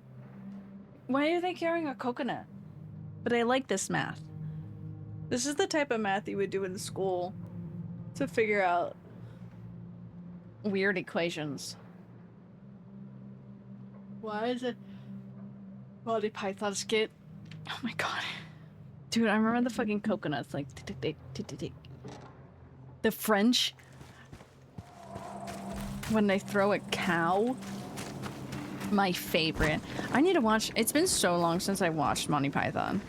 Why are they carrying a coconut? But I like this math. This is the type of math you would do in school to figure out weird equations. Why is it Monty Python skit? Oh my god. Dude, I remember the fucking coconuts, like the French when they throw a cow. My favorite. I need to watch. It's been so long since I watched Monty Python.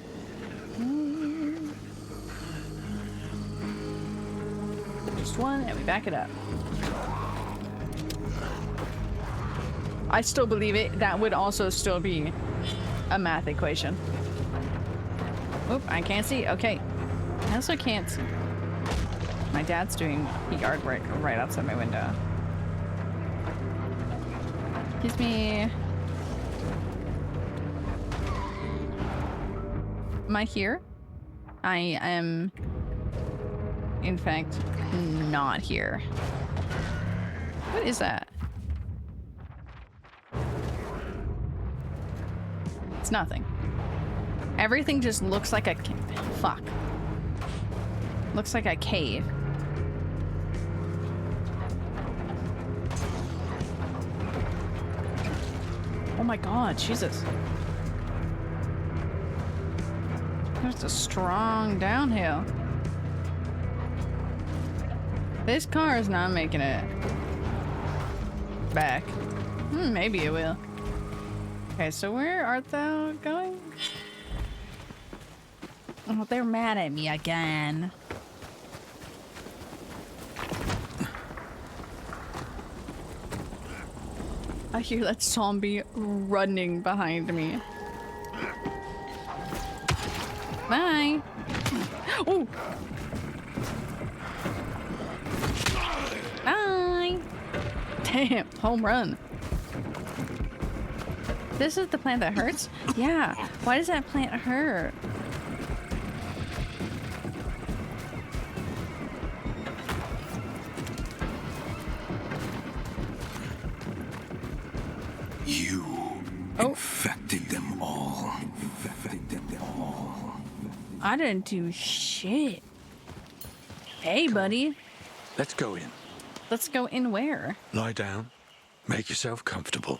Just one, and we back it up. I still believe it. That would also still be a math equation. Oop, I can't see. Okay. I also can't see. My dad's doing yard work right outside my window. Excuse me. Am I here? I am, in fact, not here. What is that? It's nothing. Everything just looks like a fuck. Looks like a cave. Oh my god, Jesus. There's a strong downhill. This car is not making it back. Maybe it will. Okay, so where art thou going? Oh, they're mad at me again. I hear that zombie running behind me. Bye. Oh. Bye. Damn, home run. This is the plant that hurts? Yeah. Why does that plant hurt? You infected them all. Infected them all. I didn't do shit. Hey, buddy. Let's go in. Let's go in where? Lie down. Make yourself comfortable.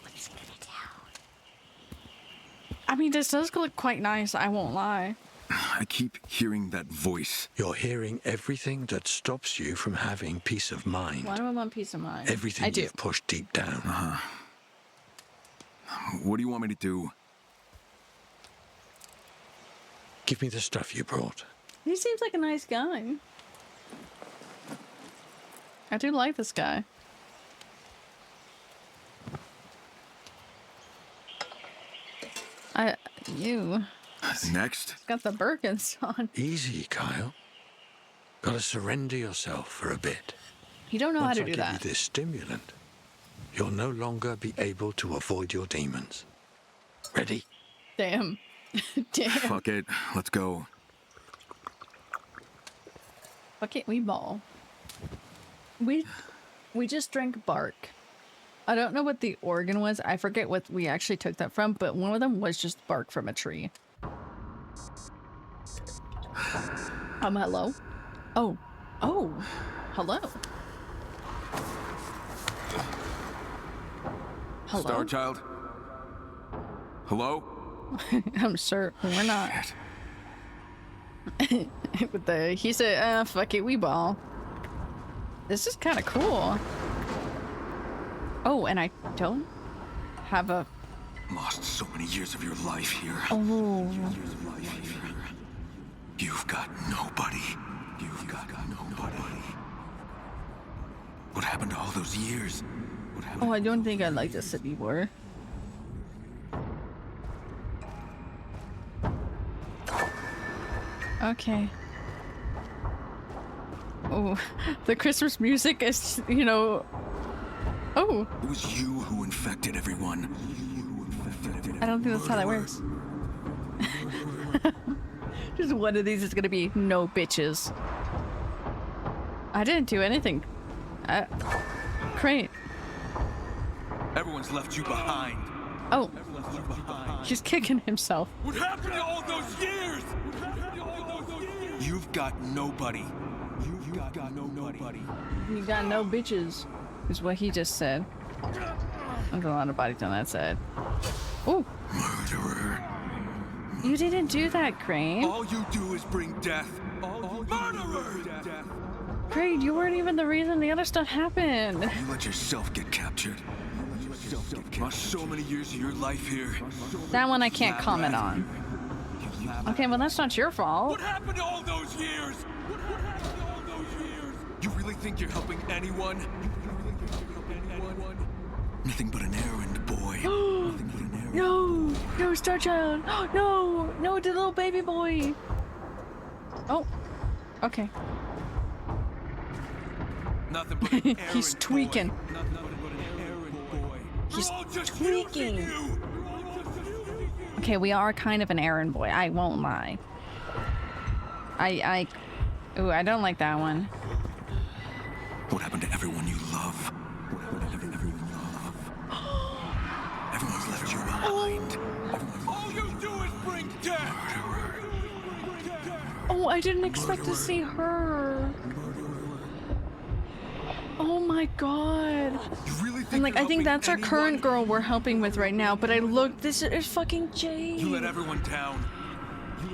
I mean, this does look quite nice, I won't lie. I keep hearing that voice. You're hearing everything that stops you from having peace of mind. Why do I want peace of mind? Everything I do. you've pushed deep down. What do you want me to do? Give me the stuff you brought. He seems like a nice guy. I do like this guy. You Next? got the Birkins on. Easy, Kyle. Gotta surrender yourself for a bit. You don't know Once how I to do give that. you this stimulant, you'll no longer be able to avoid your demons. Ready? Damn. Damn. Fuck it. Let's go. Fuck it, we ball. We just drank bark. I don't know what the organ was. I forget what we actually took that from, but one of them was just bark from a tree. Hello? Oh. Oh. Hello. Hello? Star Child? Hello? I'm sure we're not. With the, he said, fuck it, we ball. This is kind of cool. Oh, and I don't have a... Lost so many years of your life here. Oh. Years of life here. You've got nobody. You've got nobody. What happened to all those years? What happened? Oh, I don't think I like this anymore. Okay. Oh, the Christmas music is, you know... Oh, It was you who infected everyone. You who infected everyone. I don't think that's how that works. Just one of these is gonna be no bitches. I didn't do anything. Great. Everyone's left you behind. Oh, Everyone's left you behind. he's kicking himself. What happened to all those years? What happened to all those years? You've got nobody. You've got nobody. You got no bitches, is what he just said. There's a lot of bodies on that side. Oh, Murderer. you didn't do that, Crane. All you do is bring death. Murderer! Crane, you weren't even the reason the other stuff happened. You let yourself get captured. Lost so many years of your life here. That one I can't comment on. Okay, well that's not your fault. What happened to all those years? What happened to all those years? You really think you're helping anyone? Nothing but an errand boy. Nothing but an errand. No, no, Star Child. No, no, the little baby boy. Oh, okay. Nothing but an errand He's tweaking. boy. Nothing but an errand boy. He's We're all just tweaking. using you. Okay, we are kind of an errand boy. I won't lie. Ooh, I don't like that one. What happened to everyone you love? What happened to everyone you love? Everyone's left you behind. All you do is bring death. Oh, I didn't expect to see her. Oh my god. You really think And like, you're I think helping that's our anyone? current girl we're helping with right now, but I look, this is fucking Jade. You let everyone down.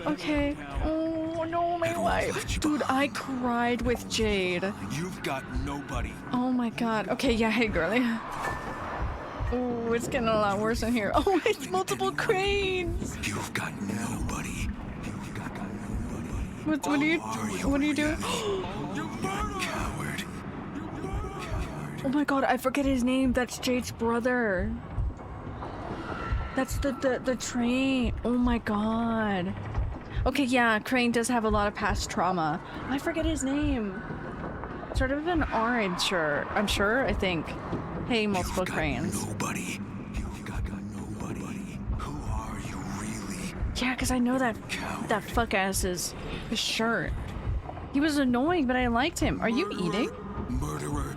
Okay. Oh no, my Everyone's life. left you Dude, I behind. cried with Jade. You've got nobody. Oh my god. Okay, yeah, hey girly. Oh, it's getting a lot worse in here. Oh, it's multiple cranes. You've got nobody. You've got nobody. What are you doing? You coward. Oh my god, I forget his name. That's Jade's brother. That's the train. Oh my god. Okay, yeah, Crane does have a lot of past trauma. I forget his name. Sort of an orange shirt. I'm sure, I think. Hey, multiple You've got cranes. nobody. You've got nobody. Who are you really? Yeah, because I know that fuck ass is his shirt. He was annoying, but I liked him. Are you eating? Murderer.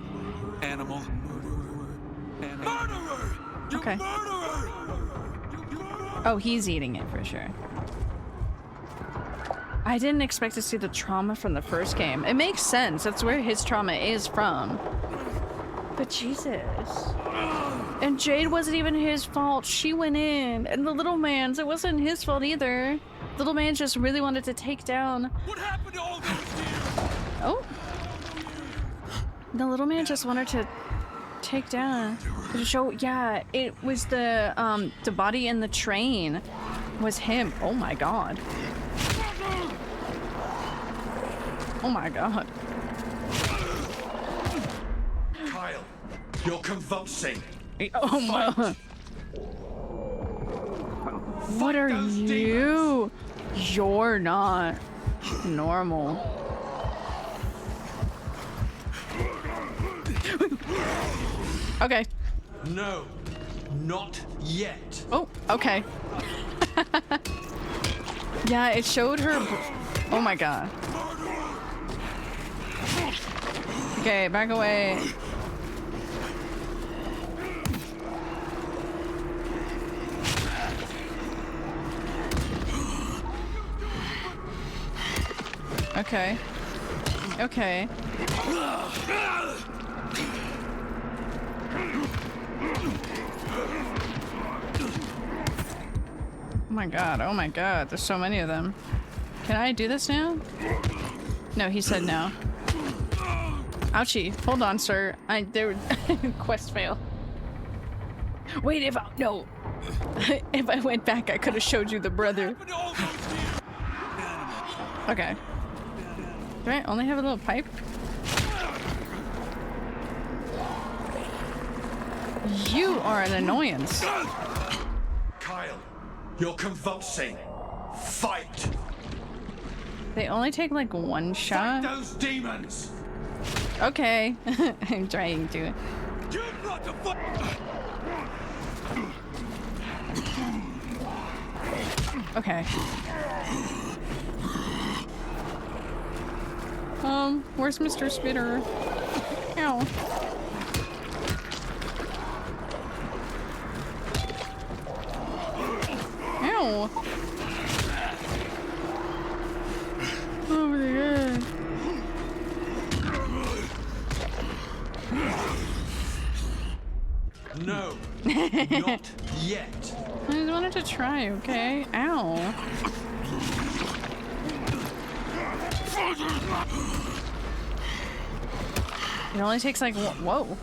Animal. Murderer. Murderer! You Okay. murderer! Oh, he's eating it for sure. I didn't expect to see the trauma from the first game. It makes sense. That's where his trauma is from. But Jesus. And Jade wasn't even his fault. She went in. And the little man's, it wasn't his fault either. Little man just really wanted to take down. What happened to all those deer? Oh. The little man just wanted to take down. To show, yeah, it was the body in the train was him. Oh my god. Oh my god. Kyle, you're convulsing. Oh my. What are you? You're not normal. Okay. No, not yet. Oh, okay. Yeah, it showed her. Oh my god. Okay, back away. Okay. Okay. Oh my god, there's so many of them. Can I do this now? No, he said no. Ouchie, hold on, sir. Quest fail. Wait, no. If I went back, I could have showed you the brother. Okay. Do I only have a little pipe? You are an annoyance. Kyle, you're convulsing. Fight. They only take like one shot? Fight those demons. Okay. I'm trying to. You've got to fight. Okay. Where's Mr. Spitter? Ow. Ow. Oh my god. No, not yet. I just wanted to try, okay? Ow. It only takes like whoa.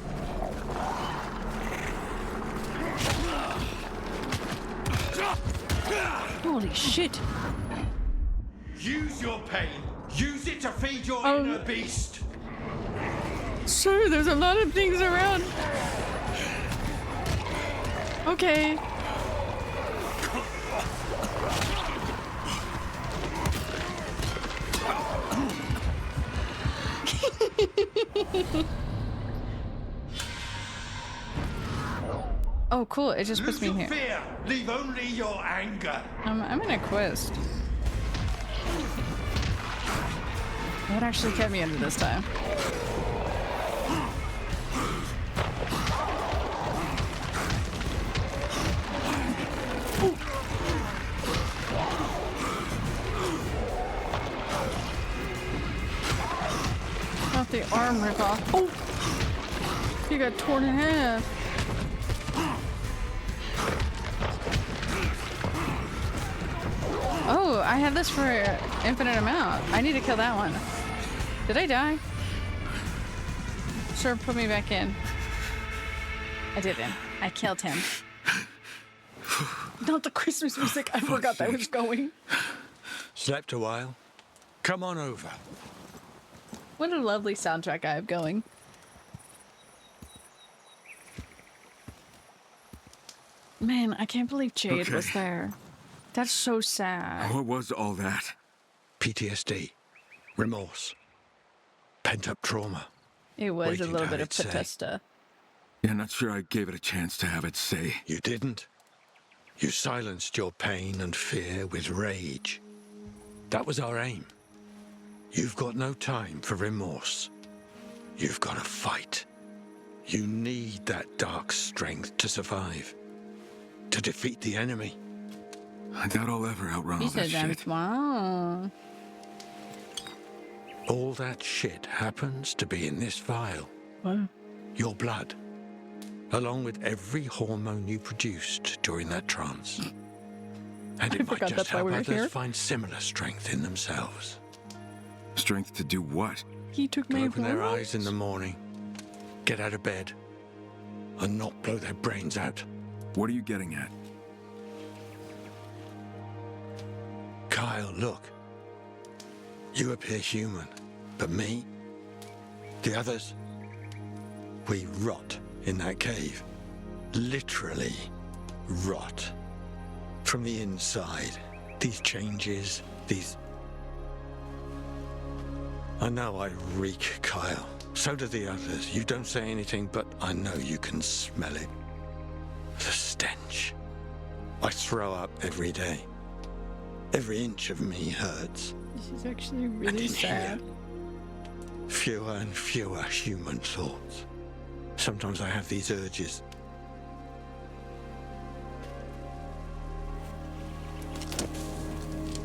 Holy shit. Use your pain. Use it to feed your inner beast. Sir, there's a lot of things around. Okay. Oh, cool. It just puts me Lose here. your fear. Leave only your anger. I'm in a quest. What actually kept me into this time? Not the arm rip off. Oh! You got torn in half. Oh, I have this for infinite amount. I need to kill that one. Did I die? Sir, put me back in. I didn't. I killed him. Not the Christmas music. I forgot that was going. Slept a while? Come on over. What a lovely soundtrack I have going. Man, I can't believe Jade was there. That's so sad. What was all that? PTSD, remorse, pent-up trauma. It was Waiting a little to bit have of it say. protesta. Yeah, not sure I gave it a chance to have it say. You didn't. You silenced your pain and fear with rage. That was our aim. You've got no time for remorse. You've got to fight. You need that dark strength to survive. To defeat the enemy. I doubt I'll ever outrun He all that said that. shit. Wow. All that shit happens to be in this vial. Wow. Your blood. Along with every hormone you produced during that trance. And it might forgot just that's why help we were others here. find similar strength in themselves. Strength to do what? He took To my open their hormones? eyes in the morning, get out of bed, and not blow their brains out. What are you getting at? Kyle, look. You appear human, but me, the others, we rot in that cave. Literally rot. From the inside, these changes, these... I know I reek, Kyle. So do the others. You don't say anything, but I know you can smell it. The stench. I throw up every day. Every inch of me hurts. This is actually And really in sad. here, fewer and fewer human thoughts. Sometimes I have these urges.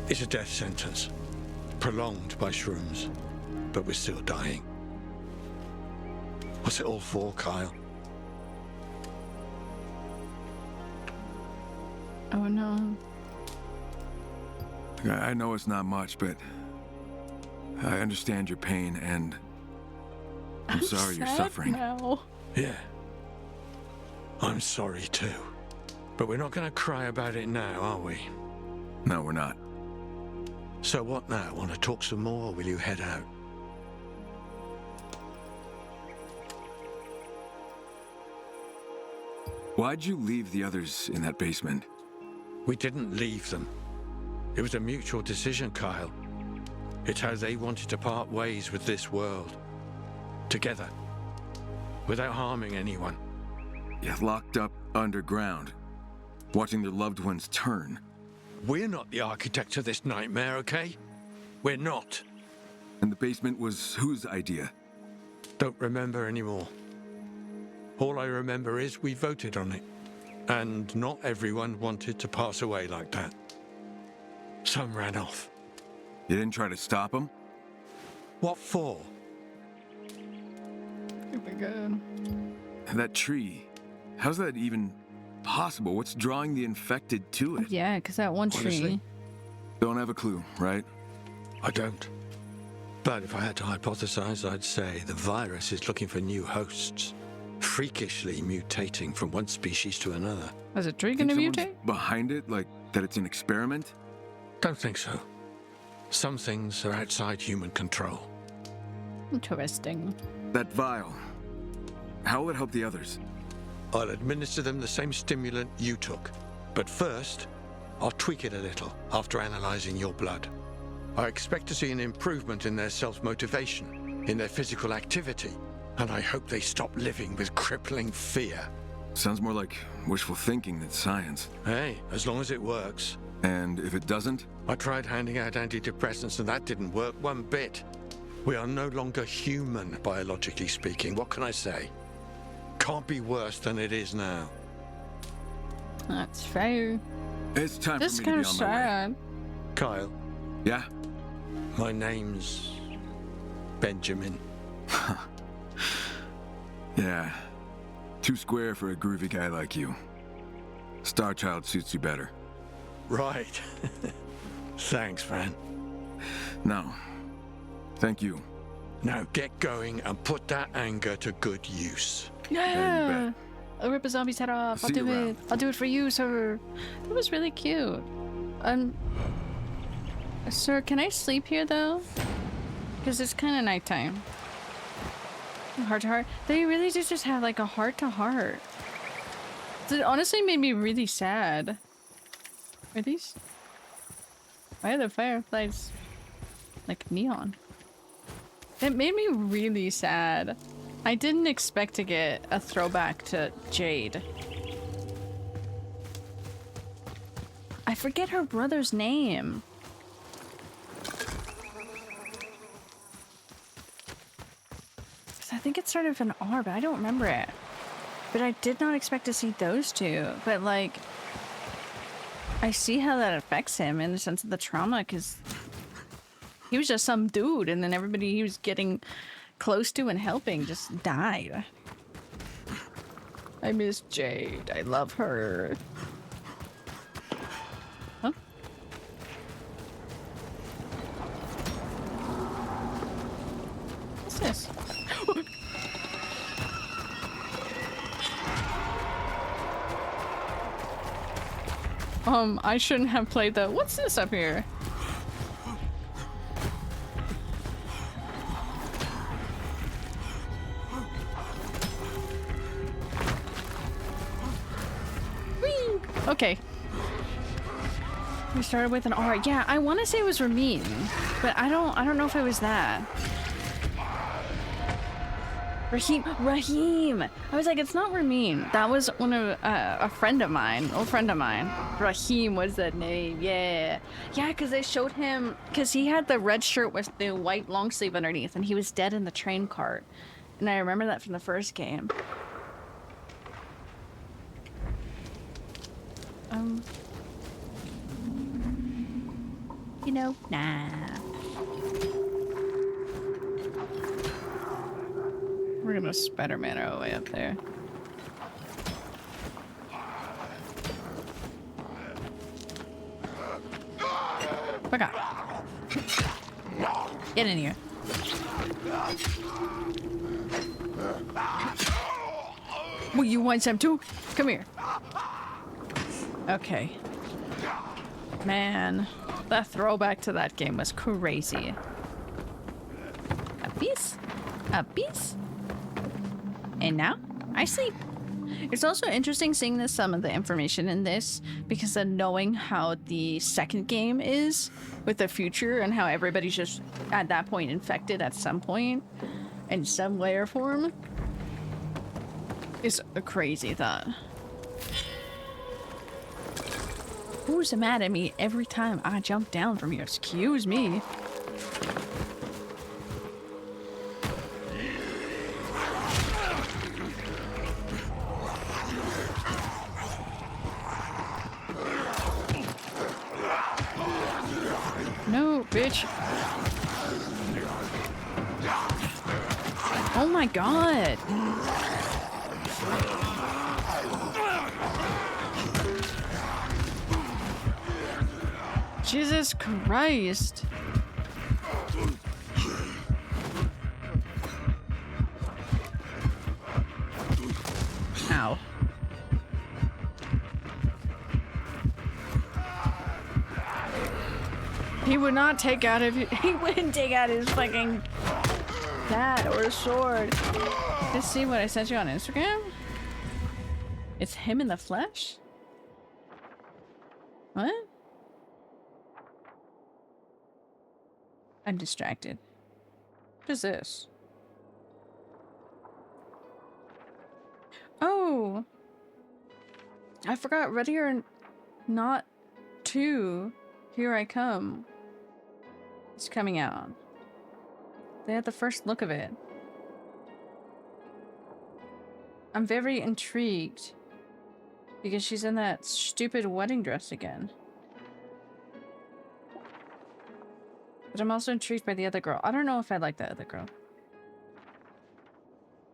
It's a death sentence. Prolonged by shrooms. But we're still dying. What's it all for, Kyle? Oh no. I know it's not much, but I understand your pain, and I'm sorry you're sad suffering. now. Yeah. I'm sorry too. But we're not going to cry about it now, are we? No, we're not. So what now? Want to talk some more, or will you head out? Why'd you leave the others in that basement? We didn't leave them. It was a mutual decision, Kyle. It's how they wanted to part ways with this world. Together. Without harming anyone. You're locked up underground, watching their loved ones turn. We're not the architects of this nightmare, okay? We're not. And the basement was whose idea? Don't remember anymore. All I remember is we voted on it. And not everyone wanted to pass away like that. Some ran off. You didn't try to stop them? What for? Oh my god. That tree, how's that even possible? What's drawing the infected to it? Yeah, because that one tree. Honestly? Don't have a clue, right? I don't. But if I had to hypothesize, I'd say the virus is looking for new hosts. Freakishly mutating from one species to another. Was a tree Think gonna someone's mutate? behind it, like that it's an experiment? Don't think so. Some things are outside human control. Interesting. That vial, how will it help the others? I'll administer them the same stimulant you took. But first, I'll tweak it a little after analyzing your blood. I expect to see an improvement in their self-motivation, in their physical activity, and I hope they stop living with crippling fear. Sounds more like wishful thinking than science. Hey, as long as it works. And if it doesn't? I tried handing out antidepressants and that didn't work one bit. We are no longer human, biologically speaking. What can I say? Can't be worse than it is now. That's fair. It's time This is for me kind to of be on my way. sad. Kyle, Yeah? my name's Benjamin. Yeah. Too square for a groovy guy like you. Star Child suits you better. Right. Thanks, man. No. Thank you. Now get going and put that anger to good use. Yeah. I'll rip a zombie's head off. I'll See you do it. around. I'll do it for you, sir. That was really cute. Sir, can I sleep here though? Because it's kind of nighttime. Heart to heart. They really did just have like a heart to heart. It honestly made me really sad. Are these? Why are the fireflies like neon? It made me really sad. I didn't expect to get a throwback to Jade. I forget her brother's name. I think it started with an R, but I don't remember it. But I did not expect to see those two. But like, I see how that affects him in the sense of the trauma, because He was just some dude, and then everybody he was getting close to and helping just died. I miss Jade. I love her. Huh? What's this? I shouldn't have played the. What's this up here? Whee! Okay. We started with an R. Yeah, I want to say it was Ramin, but I don't know if it was that. Rahim. I was like, it's not Ramin. That was one of a friend of mine, old friend of mine. Rahim was that name. Yeah, yeah. Because they showed him because he had the red shirt with the white long sleeve underneath, and he was dead in the train cart. And I remember that from the first game. You know, nah. We're gonna Spider-Man our way up there. Fuck off. Get in here. Well, you want some too? Come here. Okay. Man, that throwback to that game was crazy. A piece? A piece? And now I sleep. It's also interesting seeing this, some of the information in this, because of knowing how the second game is with the future and how everybody's just at that point infected at some point in some way or form is a crazy thought. Who's mad at me every time I jump down from here? Excuse me. No, bitch. Oh my god. Jesus Christ. Ow. He would not take out of he wouldn't take out his fucking bat or sword. Just see what I sent you on Instagram? It's him in the flesh? What? I'm distracted. What is this? Oh! I forgot Ready or Not 2. Here I Come. It's coming out. They had the first look of it. I'm very intrigued. Because she's in that stupid wedding dress again. But I'm also intrigued by the other girl. I don't know if I like that other girl.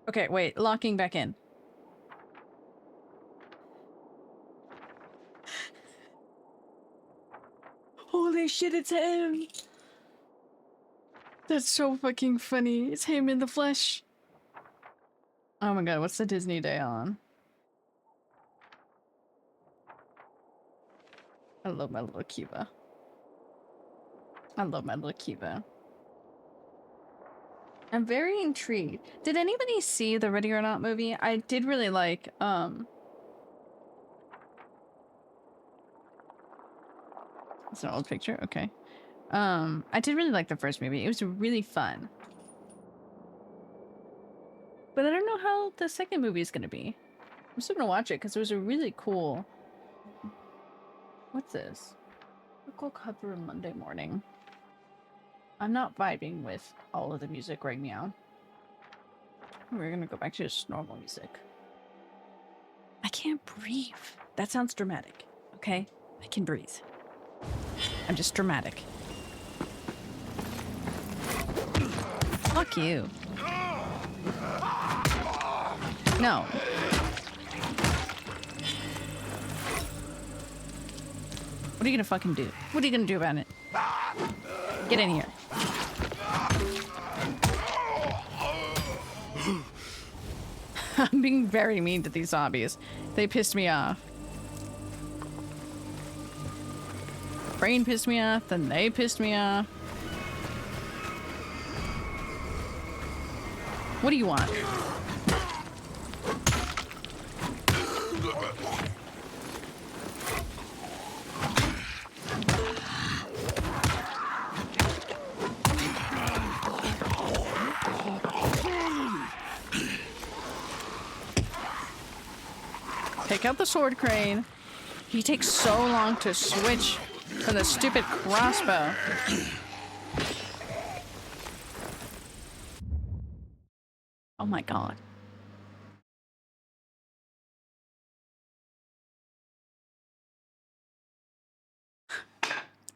Okay, wait. Locking back in. Holy shit, it's him! That's so fucking funny. It's him in the flesh. Oh my god, what's the Disney Day on? I love my little Kiva. I love my little Kiva. I'm very intrigued. Did anybody see the Ready or Not movie? I did really like, It's an old picture? Okay. I did really like the first movie. It was really fun. But I don't know how the second movie is gonna be. I'm still gonna watch it because it was a really cool... What's this? We'll cover Monday morning. I'm not vibing with all of the music right now. We're gonna go back to just normal music. I can't breathe. That sounds dramatic, okay? I can breathe. I'm just dramatic. Fuck you. No. What are you gonna fucking do? What are you gonna do about it? Get in here. I'm being very mean to these zombies. They pissed me off. Brain pissed me off, then they pissed me off. What do you want? Take out the sword crane. He takes so long to switch from the stupid crossbow. Oh my god.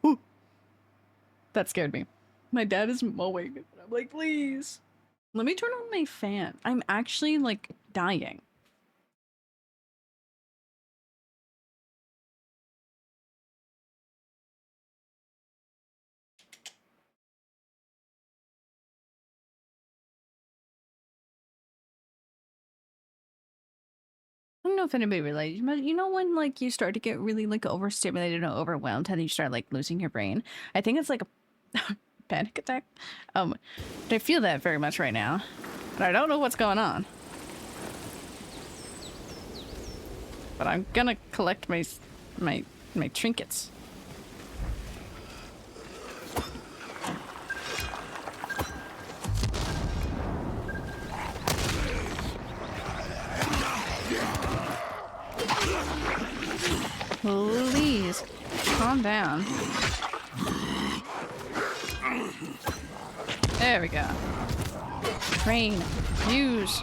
Ooh. That scared me. My dad is mowing. I'm like, please. Let me turn on my fan. I'm actually like dying. I don't know if anybody relates, but you know when like you start to get really like overstimulated and overwhelmed and you start like losing your brain? I think it's like a panic attack. But I feel that very much right now. But I don't know what's going on. But I'm gonna collect my trinkets. Please, calm down. There we go. Train, use.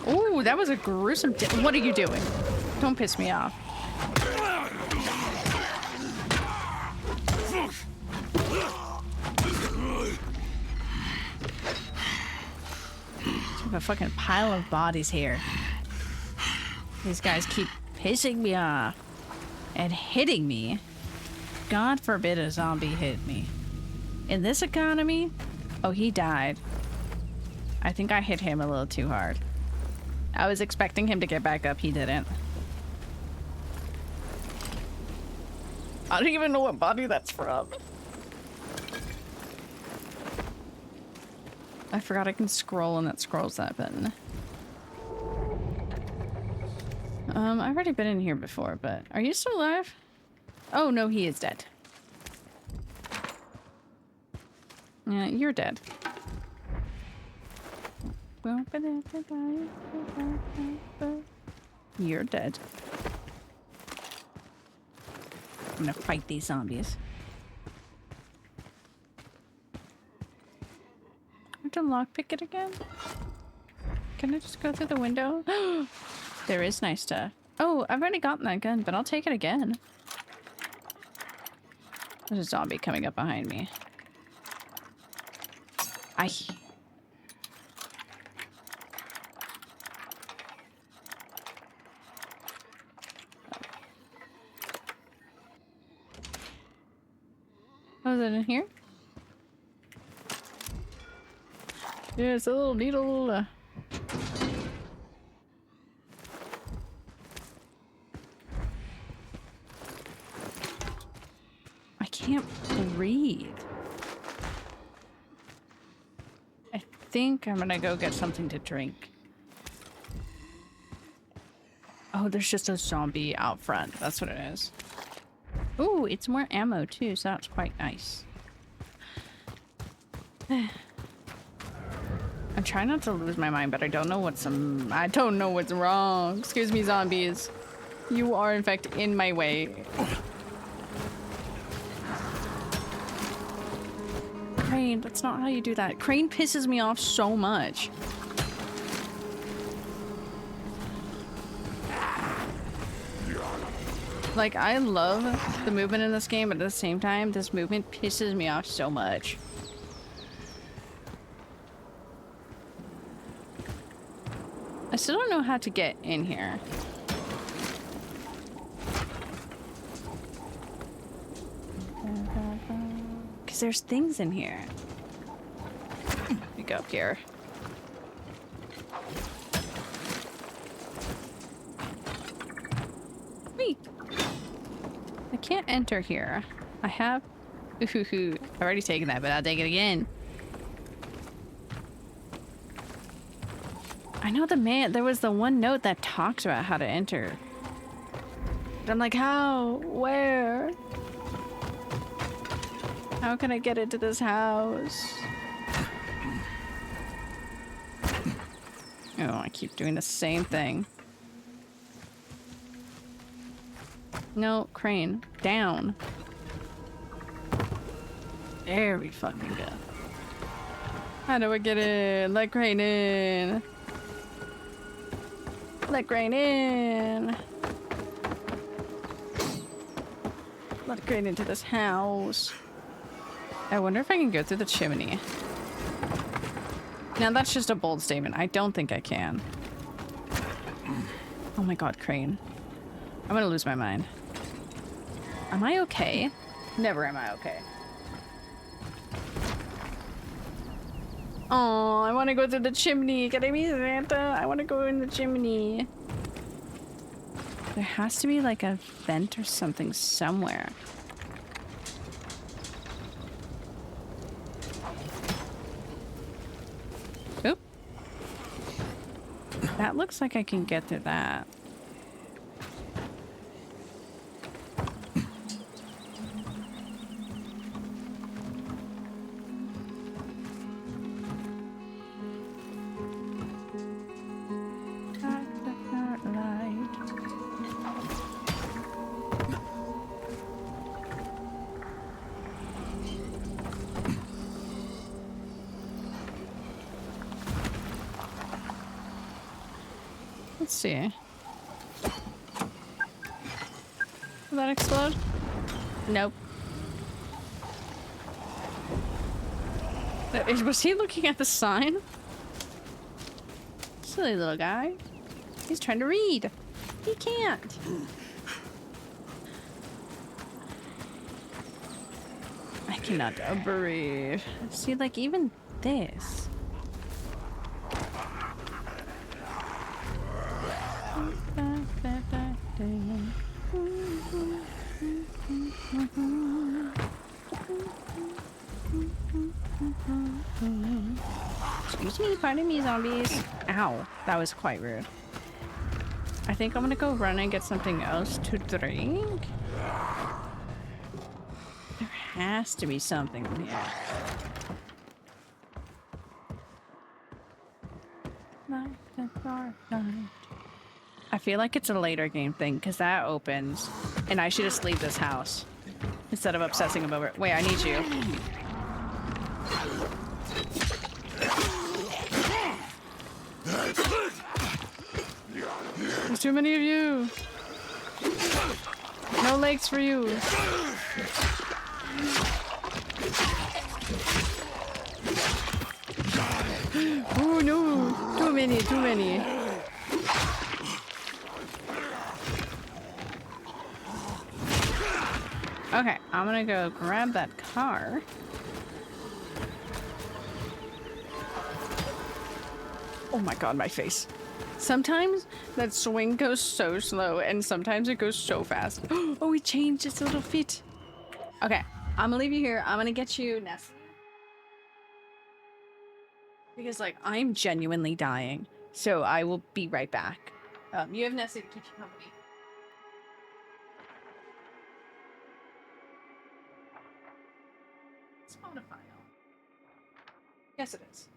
Ooh, that was a gruesome. What are you doing? Don't piss me off. A fucking pile of bodies here. These guys keep pissing me off and hitting me. God forbid a zombie hit me. In this economy, oh, he died. I think I hit him a little too hard. I was expecting him to get back up. He didn't. I don't even know what body that's from. I forgot I can scroll and that scrolls that button. I've already been in here before, but are you still alive? Oh no, he is dead. Yeah, you're dead. You're dead. I'm gonna fight these zombies. To lockpick it again? Can I just go through the window? There is nice stuff. Oh, I've already gotten that gun, but I'll take it again. There's a zombie coming up behind me. I Oh, is it in here? Yeah, it's a little needle. I can't breathe. I think I'm gonna go get something to drink. Oh, there's just a zombie out front. That's what it is. Ooh, it's more ammo too, so that's quite nice. I'm trying not to lose my mind, but I don't know what's wrong. Excuse me, zombies. You are in fact in my way. Crane, that's not how you do that. Crane pisses me off so much. Like, I love the movement in this game, but at the same time, this movement pisses me off so much. I still don't know how to get in here. Because there's things in here. Let me go up here. Wait. I can't enter here. I have... Ooh, I've already taken that, but I'll take it again. I know there was the one note that talks about how to enter. But I'm like, how? Where? How can I get into this house? Oh, I keep doing the same thing. No, crane. Down. There we fucking go. How do I get in? Let crane in. Let crane in. Let crane into this house. I wonder if I can go through the chimney. Now that's just a bold statement. I don't think I can. Oh my god, crane. I'm gonna lose my mind. Am I okay? Never am I okay. Oh, I want to go through the chimney. Can I be Santa? I want to go in the chimney. There has to be like a vent or something somewhere. Oop. That looks like I can get through that. Let's see. Will that explode? Nope. Was he looking at the sign? Silly little guy. He's trying to read. He can't. I cannot breathe. See, like, even this. Excuse me, pardon me, zombies. Ow, that was quite rude. I think I'm gonna go run and get something else to drink. There has to be something in here. I feel like it's a later game thing because that opens and I should just leave this house instead of obsessing over it. Wait, I need you. There's too many of you. No legs for you. Oh no, too many, too many. Okay, I'm gonna go grab that car. Oh my god, my face. Sometimes that swing goes so slow and sometimes it goes so fast. Oh, it changed its little feet. Okay, I'm gonna leave you here. I'm gonna get you Nessie. Because, like, I'm genuinely dying. So I will be right back. You have Nessie to keep you company. Spawn a file. Yes, it is.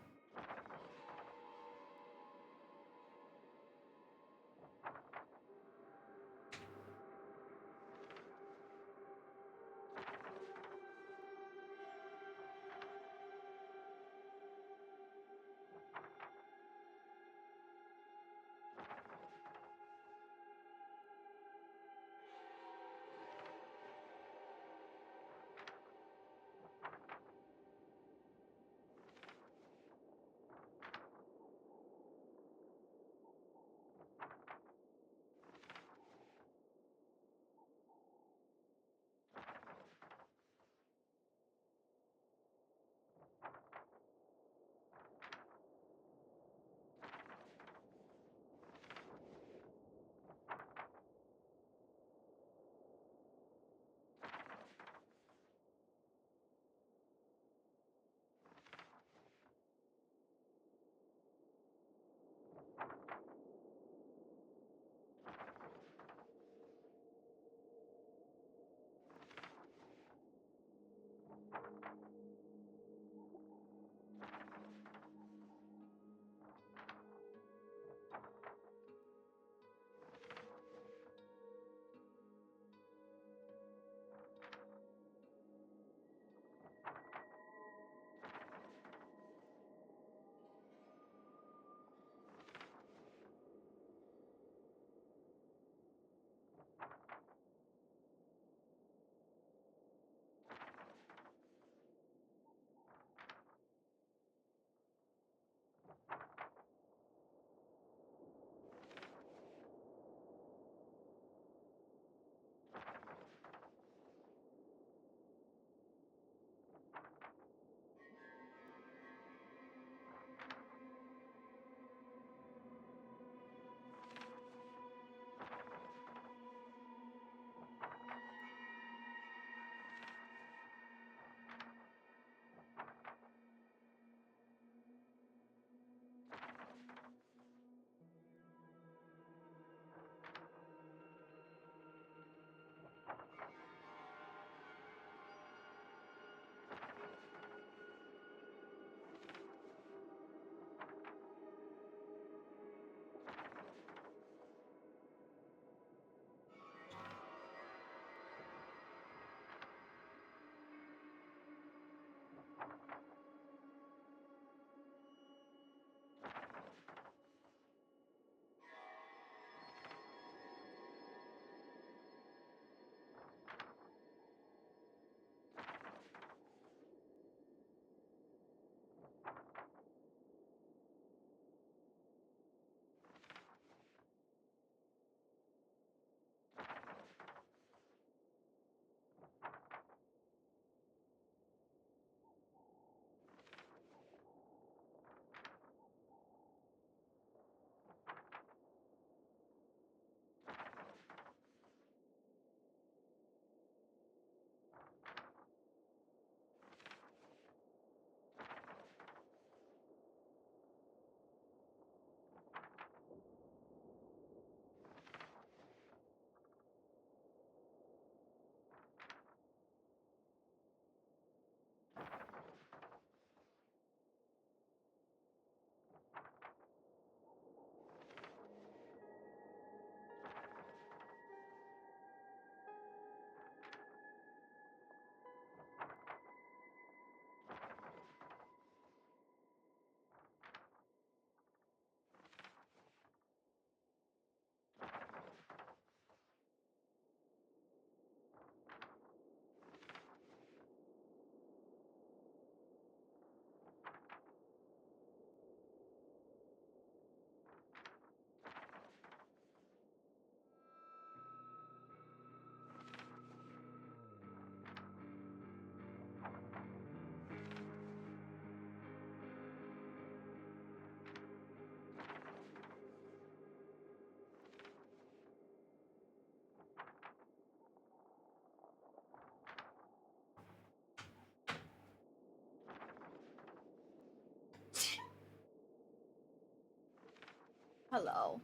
Hello.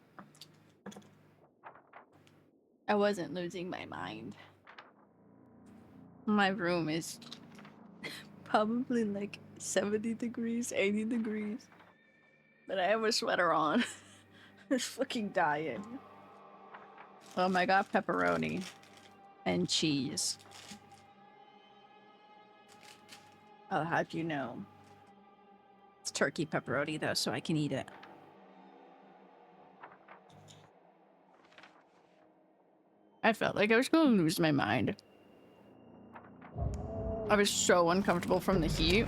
I wasn't losing my mind. My room is probably like 70 degrees, 80 degrees. But I have a sweater on. I'm fucking dying. I got pepperoni and cheese. Oh, how'd you know? It's turkey pepperoni though, so I can eat it. I felt like I was going to lose my mind. I was so uncomfortable from the heat.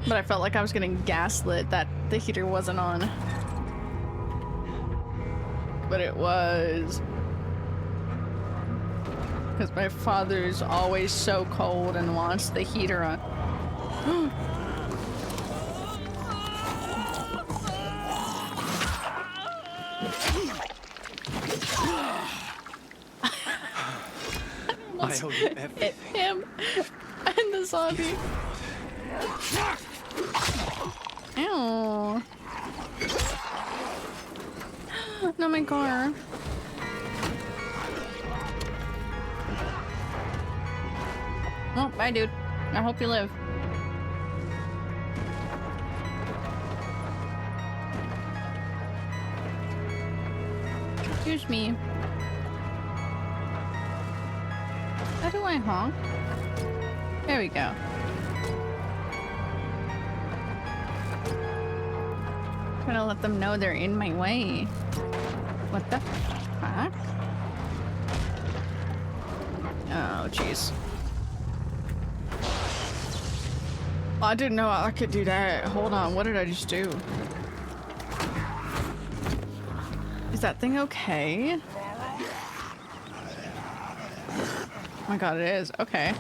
But I felt like I was getting gaslit that the heater wasn't on. But it was. Because my father's always so cold and wants the heater on. I owe you everything. Him and the zombie. Ew. No, my car. Oh, bye, dude. I hope you live. Excuse me. How do I honk? There we go. Gotta let them know they're in my way. What the fuck? Oh, jeez. I didn't know I could do that. Hold on, what did I just do? Is that thing okay? Oh my god, it is. Okay.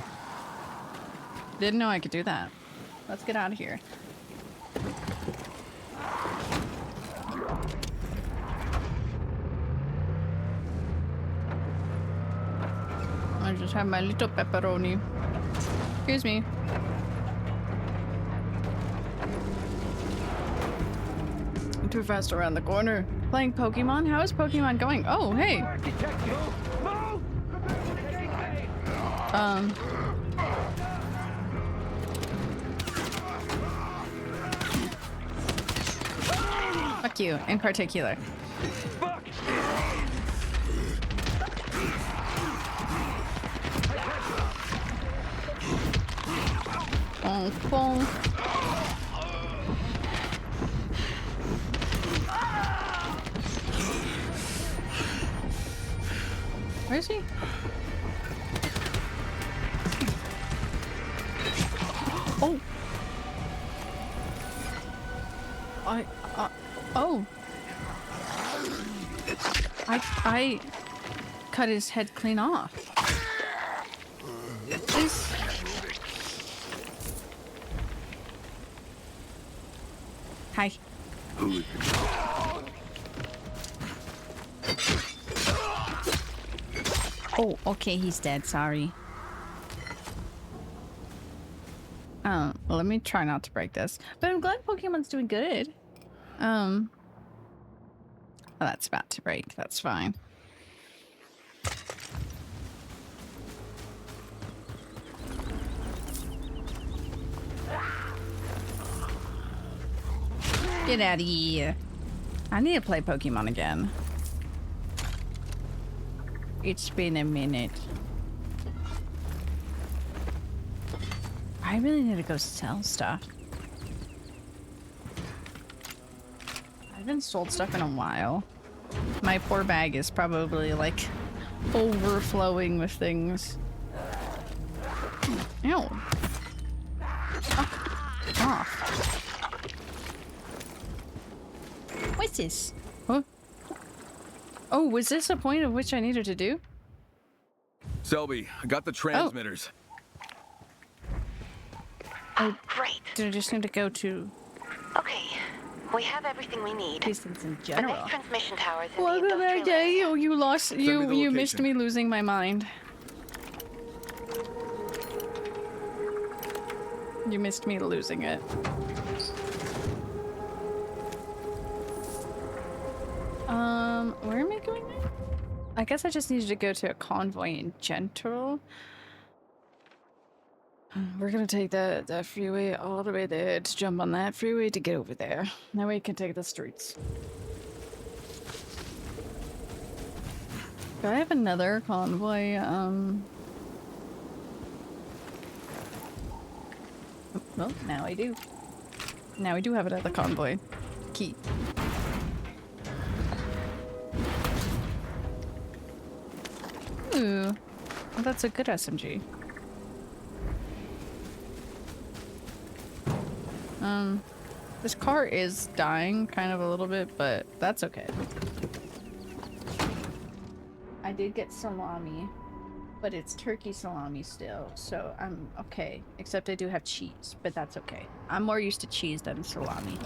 Didn't know I could do that. Let's get out of here. I just have my little pepperoni. Excuse me. I'm too fast around the corner. Playing Pokemon? How is Pokemon going? Oh, hey. Fuck you, in particular. Bonk. Where is he? Oh. Oh. I cut his head clean off. This. Hi. Oh, okay, he's dead, sorry. Well, let me try not to break this. But I'm glad Pokemon's doing good. Oh, that's about to break. That's fine. Get out of here. I need to play Pokemon again. It's been a minute. I really need to go sell stuff. I haven't sold stuff in a while. My poor bag is probably like overflowing with things. Ew. Fuck off. What's this? Huh? Oh, was this a point of which I needed to do? Selby, I got the transmitters. Oh, great. Did I just need to go to Okay, we have everything we need. distance in The general? next transmission tower is in What the did I industrial do? area. Oh, you lost. me the You missed location. me losing my mind. You missed me losing it. Where am I going now? I guess I just needed to go to a convoy in general. We're gonna take the freeway all the way there to jump on that freeway to get over there. Now we can take the streets. Do I have another convoy? Well, now I do. Now we do have another convoy. Key. Ooh. Well, that's a good SMG. This car is dying kind of a little bit, but that's okay. I did get salami, but it's turkey salami still, so I'm okay. Except I do have cheese, but that's okay. I'm more used to cheese than salami.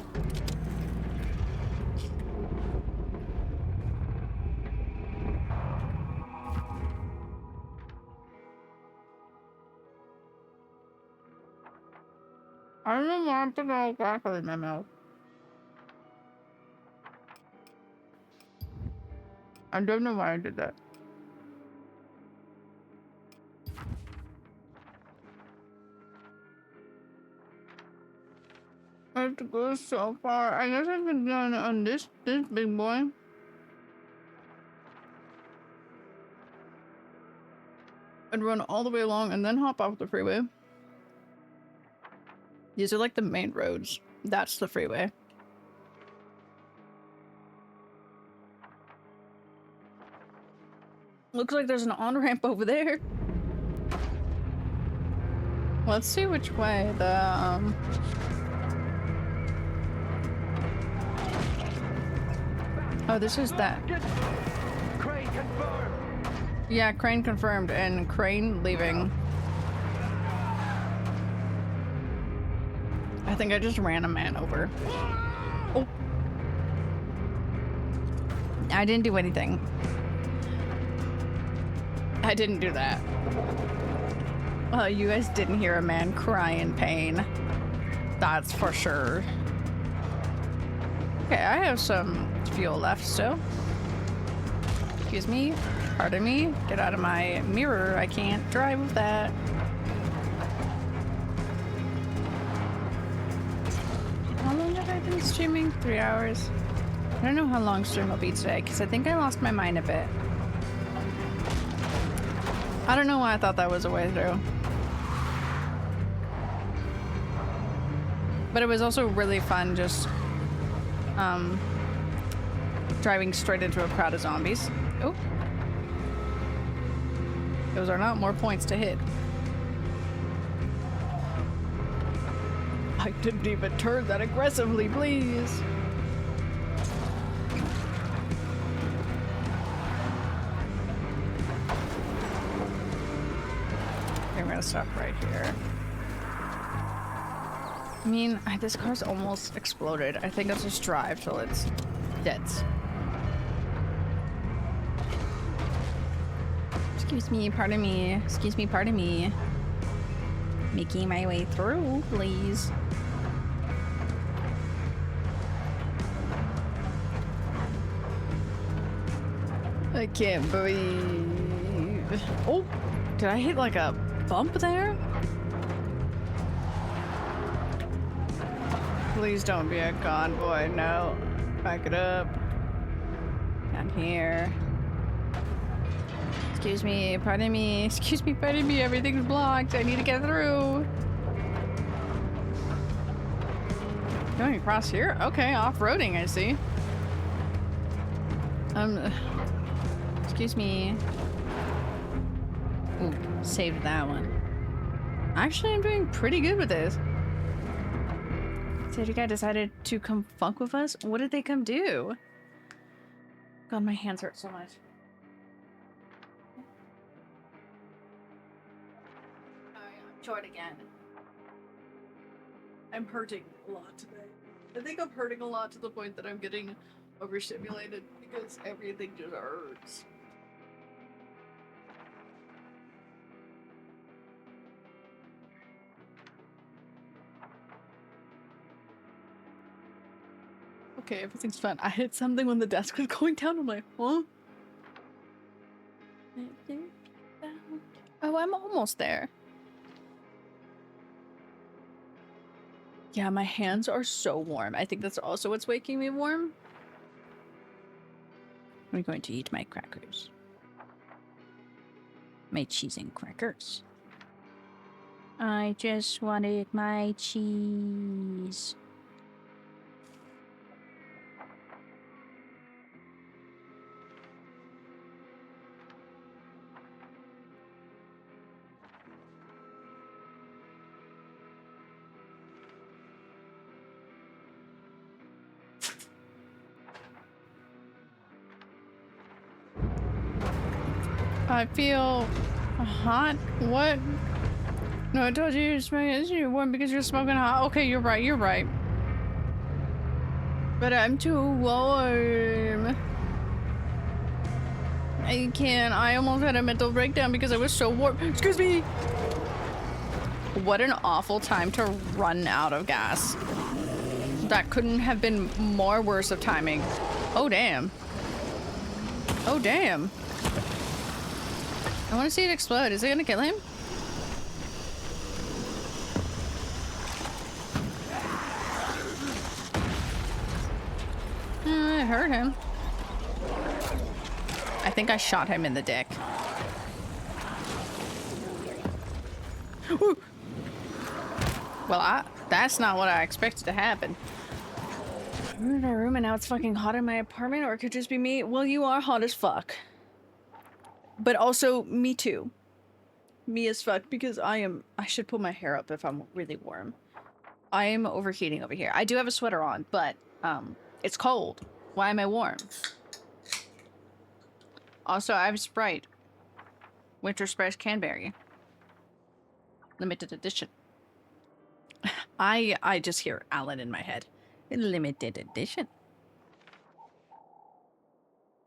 I don't know why I'm putting all broccoli in my mouth. I don't know why I did that. I have to go so far. I guess I can go on this big boy. And run all the way along and then hop off the freeway. These are like the main roads. That's the freeway. Looks like there's an on-ramp over there. Let's see which way the Oh, this is that. Crane confirmed. Yeah, crane confirmed and crane leaving. I think I just ran a man over. Oh. I didn't do anything. I didn't do that. Well, you guys didn't hear a man cry in pain. That's for sure. Okay, I have some fuel left still. Excuse me. Pardon me. Get out of my mirror. I can't drive with that. How long have I been streaming? 3 hours. I don't know how long stream will be today because I think I lost my mind a bit. I don't know why I thought that was a way through. But it was also really fun just driving straight into a crowd of zombies. Oh. Those are not more points to hit. I didn't even turn that aggressively, please. I'm gonna stop right here. I mean, this car's almost exploded. I think I'll just drive till it's dead. Excuse me, pardon me. Excuse me, pardon me. Making my way through, please. I can't believe. Oh, did I hit like a bump there? Please don't be a convoy. No. Back it up. Down here. Excuse me, pardon me. Excuse me, pardon me. Everything's blocked. I need to get through. Going across here? Okay, off-roading, I see. Excuse me. Ooh, saved that one. Actually, I'm doing pretty good with this. So you guys decided to come funk with us? What did they come do? God, my hands hurt so much. I'm short again. I'm hurting a lot today. I think I'm hurting a lot to the point that I'm getting overstimulated because everything just hurts. okay, everything's fine. I hit something when the desk was going down. I'm like, huh? Oh, I'm almost there. Yeah, my hands are so warm. I think that's also what's making me warm. I'm going to eat my crackers. My cheese and crackers. I just wanted my cheese. I feel hot. What? No, I told you you're smoking. You're warm because you're smoking hot. Okay, you're right. You're right. But I'm too warm. I can't. I almost had a mental breakdown because I was so warm. Excuse me. What an awful time to run out of gas. That couldn't have been more worse of timing. Oh, damn. Oh, damn. I want to see it explode. Is it gonna kill him? I hurt him. I think I shot him in the dick. Woo. Well, that's not what I expected to happen. I'm in our room and now it's fucking hot in my apartment, or it could just be me. Well, you are hot as fuck. But also, me too. Me as fuck, because I should pull my hair up if I'm really warm. I am overheating over here. I do have a sweater on, but, it's cold. Why am I warm? Also, I have Sprite. Winter Spice Canberry. Limited edition. I just hear Alan in my head. Limited edition.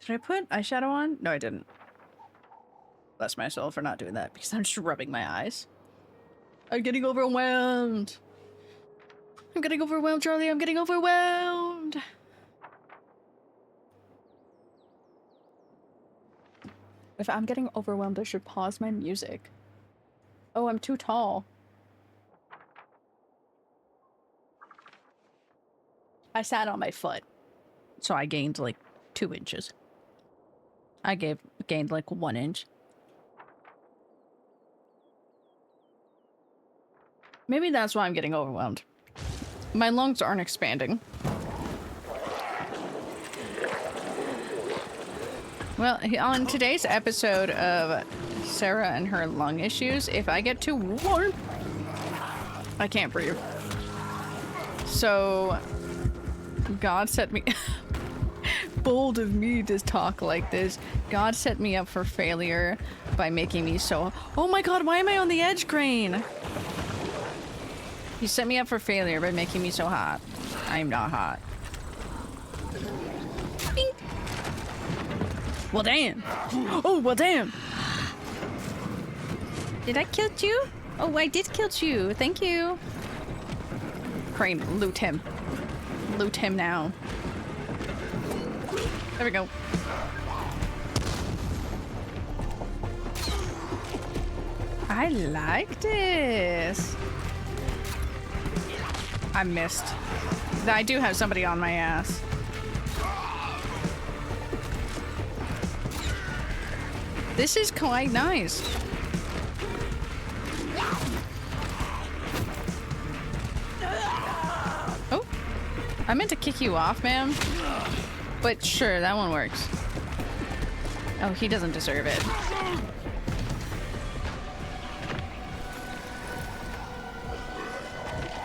Did I put eyeshadow on? No, I didn't. Bless myself for not doing that because I'm just rubbing my eyes. I'm getting overwhelmed. I'm getting overwhelmed, Charlie. I'm getting overwhelmed. If I'm getting overwhelmed, I should pause my music. Oh, I'm too tall. I sat on my foot, so I gained like 2 inches. I gained like 1 inch. Maybe that's why I'm getting overwhelmed. My lungs aren't expanding. Well, on today's episode of Sarah and her lung issues, if I get too warm, I can't breathe. So, God set me... Bold of me to talk like this. God set me up for failure by making me so... Oh my god, why am I on the edge crane? He set me up for failure by making me so hot. I am not hot. Bing. Well, damn. Oh, well, damn. Did I kill you? Oh, I did kill you. Thank you. Crane, loot him. Loot him now. There we go. I like this. I missed. I do have somebody on my ass. This is quite nice. Oh, I meant to kick you off, ma'am. But sure, that one works. Oh, he doesn't deserve it.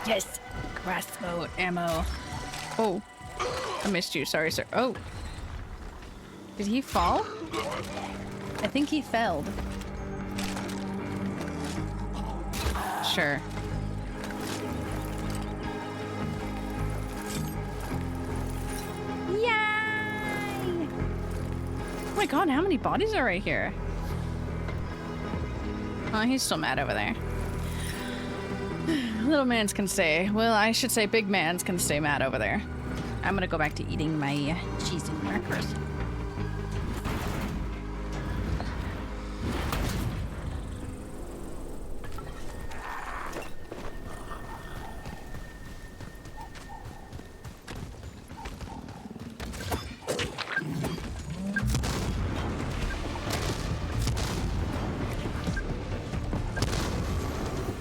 Yes, crossbow ammo. Oh, I missed you. Sorry, sir. Oh, did he fall? I think he fell. Sure. Yay! Oh my god, how many bodies are right here? Oh, he's still mad over there. Little mans can stay. Well, I should say big mans can stay mad over there. I'm gonna go back to eating my cheese and crackers.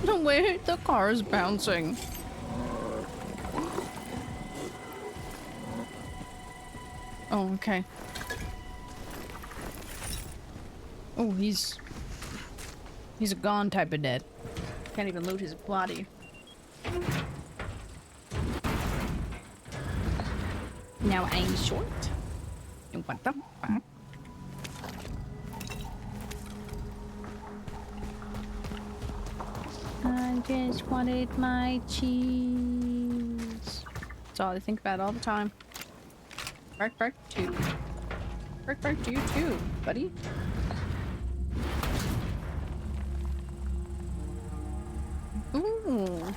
No way, the car is bouncing. Oh, okay. Oh, he's a gone type of dead. Can't even loot his body. Now I'm short. What the fuck? I just wanted my cheese. That's all I think about all the time. Bark, bark, too. Bark, bark to you too, buddy. Ooh.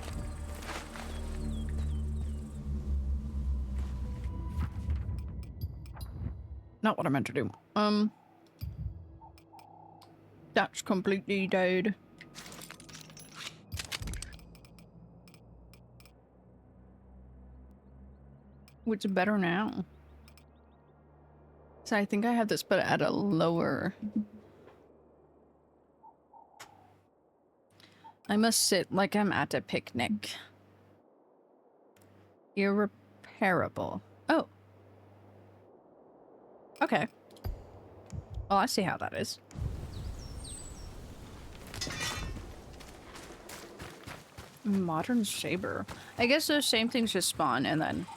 Not what I meant to do. That's completely dead. What's better now? So I think I have this but at a lower. I must sit like I'm at a picnic. Irreparable. Oh. Okay. Well, I see how that is. Modern saber. I guess those same things just spawn and then...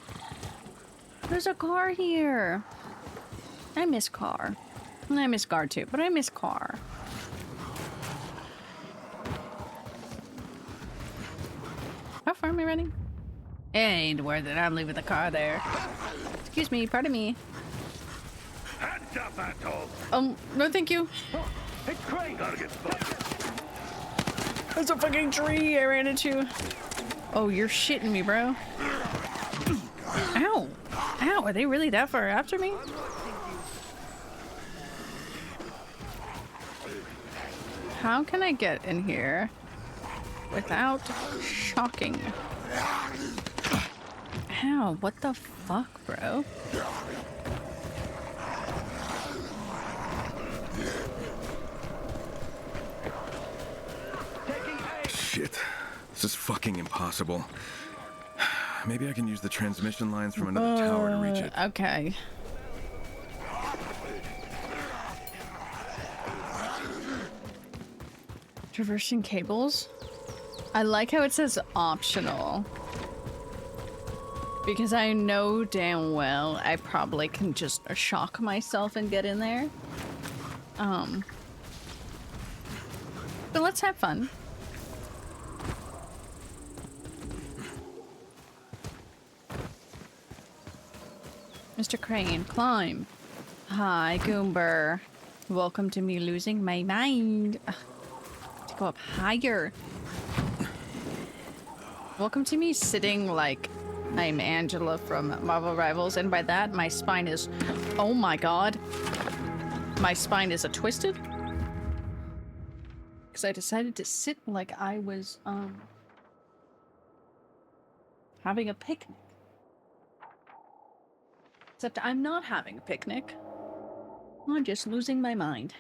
There's a car here! I miss car. I miss car too, but I miss car. How far am I running? It ain't worth it. I'm leaving the car there. Excuse me, pardon me. Hands up, asshole! No thank you. It's Craig! Gotta get fucked. There's a fucking tree I ran into. Oh, you're shitting me, bro. Ow! Ow, are they really that far after me? How can I get in here without shocking? Ow, what the fuck, bro? Shit. This is fucking impossible. Maybe I can use the transmission lines from another tower to reach it. Okay. Traversing cables? I like how it says optional. Because I know damn well I probably can just shock myself and get in there. But let's have fun. Mr. Crane, climb. Hi, Goomber. Welcome to me losing my mind. Ugh. To go up higher. Welcome to me sitting like I'm Angela from Marvel Rivals, and by that, my spine is... Oh my god. My spine is twisted. Because I decided to sit like I was, having a picnic. Except I'm not having a picnic. I'm just losing my mind.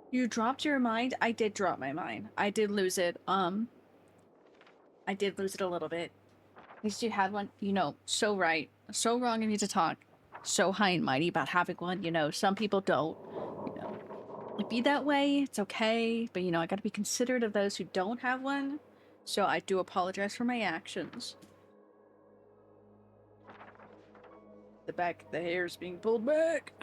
You dropped your mind? I did drop my mind. I did lose it. I did lose it a little bit. At least you had one, you know, so right. So wrong of you to talk so high and mighty about having one, you know. Some people don't, you know. Like, be that way, it's okay. But, you know, I gotta be considerate of those who don't have one. So I do apologize for my actions. The hair is being pulled back.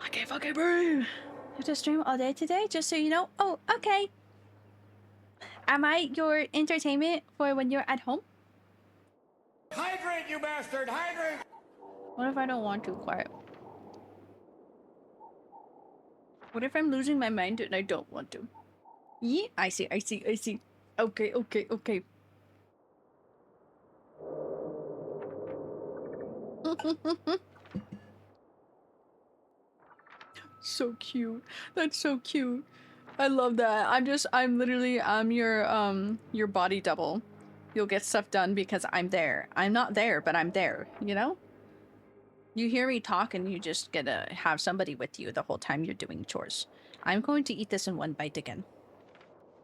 I can't fucking breathe. You have to stream all day today, just so you know. Oh, okay. Am I your entertainment for when you're at home? Hydrate, you bastard! Hydrate! What if I don't want to, quiet? What if I'm losing my mind and I don't want to? Yeah, I see. Okay. So cute. That's so cute. I love that. I'm literally your body double. You'll get stuff done because I'm there. I'm not there, but I'm there, you know? You hear me talk and you just get to have somebody with you the whole time you're doing chores. I'm going to eat this in one bite again.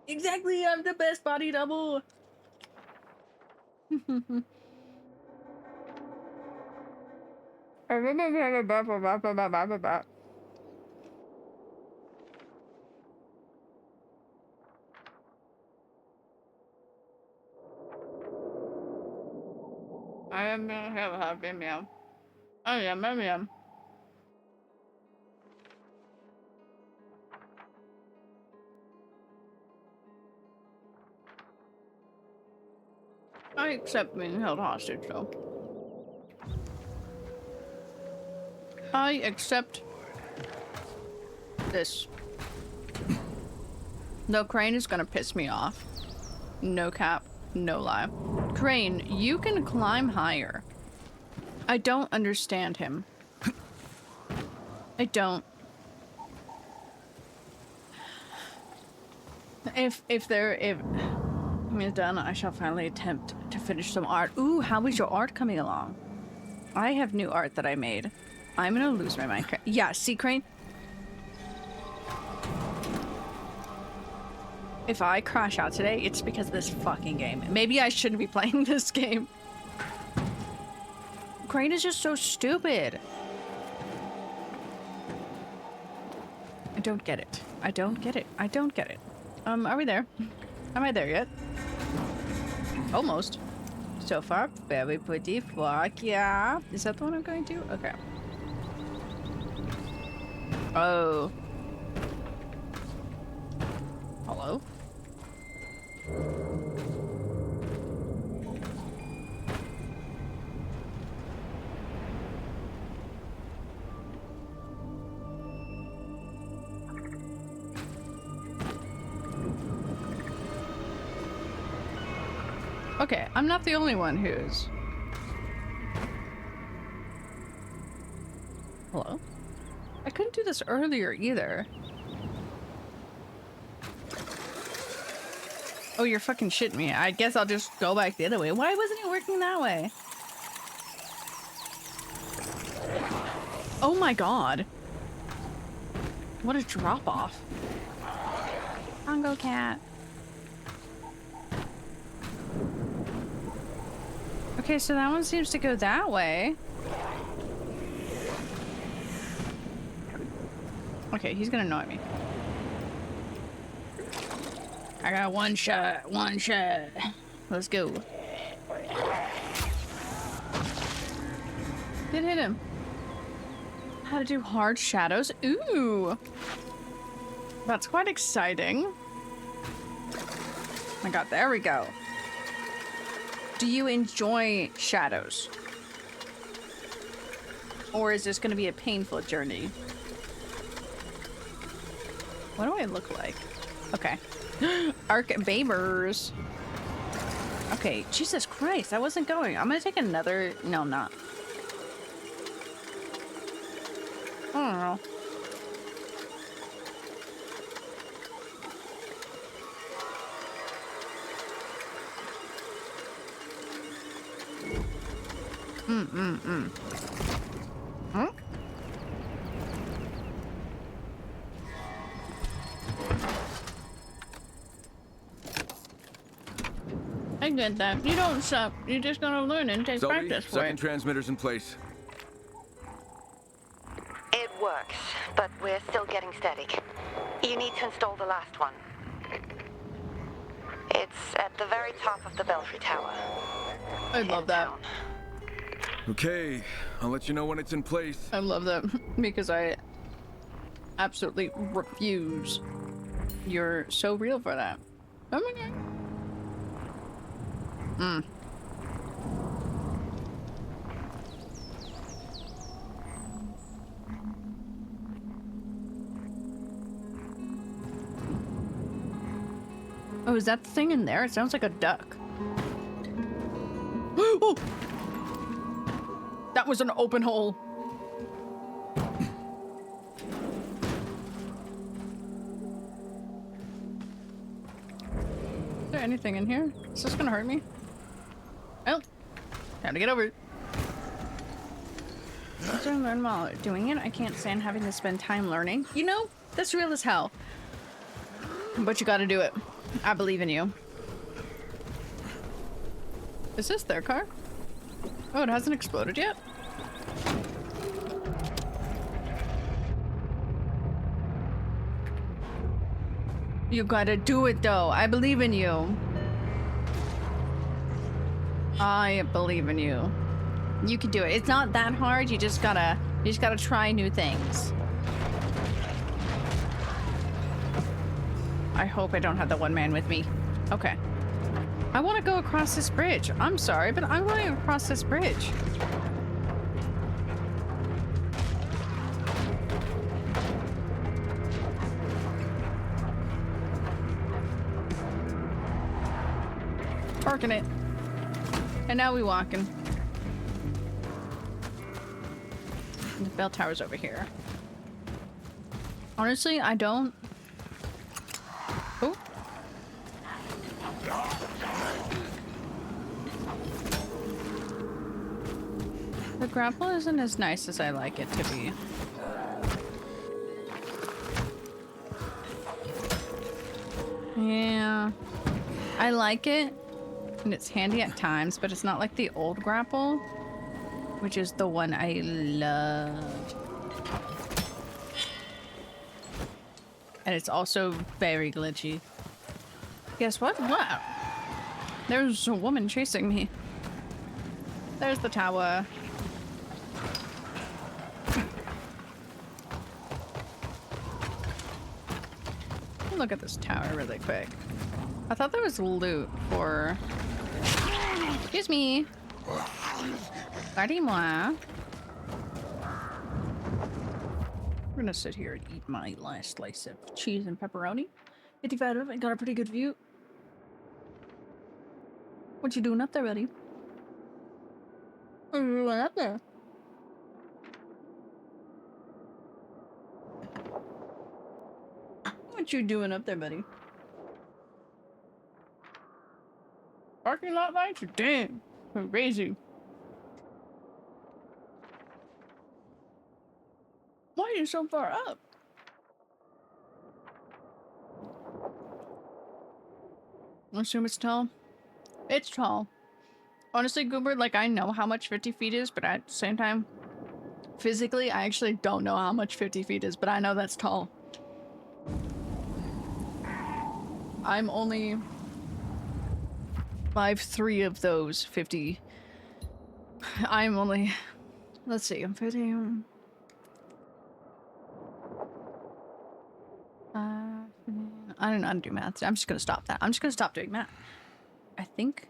Exactly, I'm the best body double. I am gonna have a happy meal. I am a meal. I accept being held hostage, though. I accept this. No, Crane is gonna piss me off. No cap, no lie. Crane, you can climb higher. I don't understand him. I don't. If I'm done, I shall finally attempt to finish some art. Ooh, how is your art coming along? I have new art that I made. I'm gonna lose my mind. Yeah, see, Crane? If I crash out today, it's because of this fucking game. Maybe I shouldn't be playing this game. Crane is just so stupid. I don't get it. I don't get it. I don't get it. Are we there? Am I there yet? Almost. So far, very pretty. Fuck yeah. Is that the one I'm going to? Okay. Oh. Hello? Okay, I'm not the only one who's... Hello? I couldn't do this earlier either. Oh, you're fucking shitting me. I guess I'll just go back the other way. Why wasn't it working that way? Oh my god. What a drop off. Congo cat. Okay, so that one seems to go that way. Okay, he's gonna annoy me. I got one shot, one shot. Let's go. Did hit him. How to do hard shadows? Ooh. That's quite exciting. Oh my god, there we go. Do you enjoy shadows? Or is this gonna be a painful journey? What do I look like? Okay. Arc Babers. Okay, Jesus Christ, I wasn't going. I'm gonna take another... No, I'm not. I don't know. Huh? I get that. You don't suck. You're just gonna learn and take practice for second it. transmitter's in place. It works, but we're still getting steady. You need to install the last one. It's at the very top of the belfry tower. I love that. Okay, I'll let you know when it's in place. I love that because I absolutely refuse. You're so real for that. Oh my god. Oh, is that the thing in there? It sounds like a duck. Oh! was an open hole. Is there anything in here? Is this gonna hurt me? Oh, time to get over it. Once I learn while doing it, I can't stand having to spend time learning. You know, that's real as hell. But you gotta do it. I believe in you. Is this their car? Oh, it hasn't exploded yet? You gotta do it though. I believe in you. I believe in you. You can do it. It's not that hard. You just gotta try new things. I hope I don't have the one man with me. Okay. I want to go across this bridge. I'm sorry, but I want to go across this bridge. Parking it. And now we walking. The bell tower's over here. Honestly, I don't... Oh. The grapple isn't as nice as I like it to be. Yeah. I like it, and it's handy at times, but it's not like the old grapple, which is the one I loved. And it's also very glitchy. Guess what? Wow. There's a woman chasing me. There's the tower. Look at this tower really quick. I thought there was loot for... Excuse me. Pardon-moi. I'm gonna sit here and eat my last slice of cheese and pepperoni. 55 of it, got a pretty good view. What you doing up there, buddy? What are you doing up there? What you doing up there, buddy? Parking lot lights? Damn. Crazy. Why are you so far up? I assume it's tall. It's tall. Honestly, Goober, like, I know how much 50 feet is, but at the same time, physically, I actually don't know how much 50 feet is, but I know that's tall. I'm only 5'3" of those 50. I'm only... Let's see, I'm 50... I don't know how to do math. I'm just gonna stop that. I'm just gonna stop doing math. I think...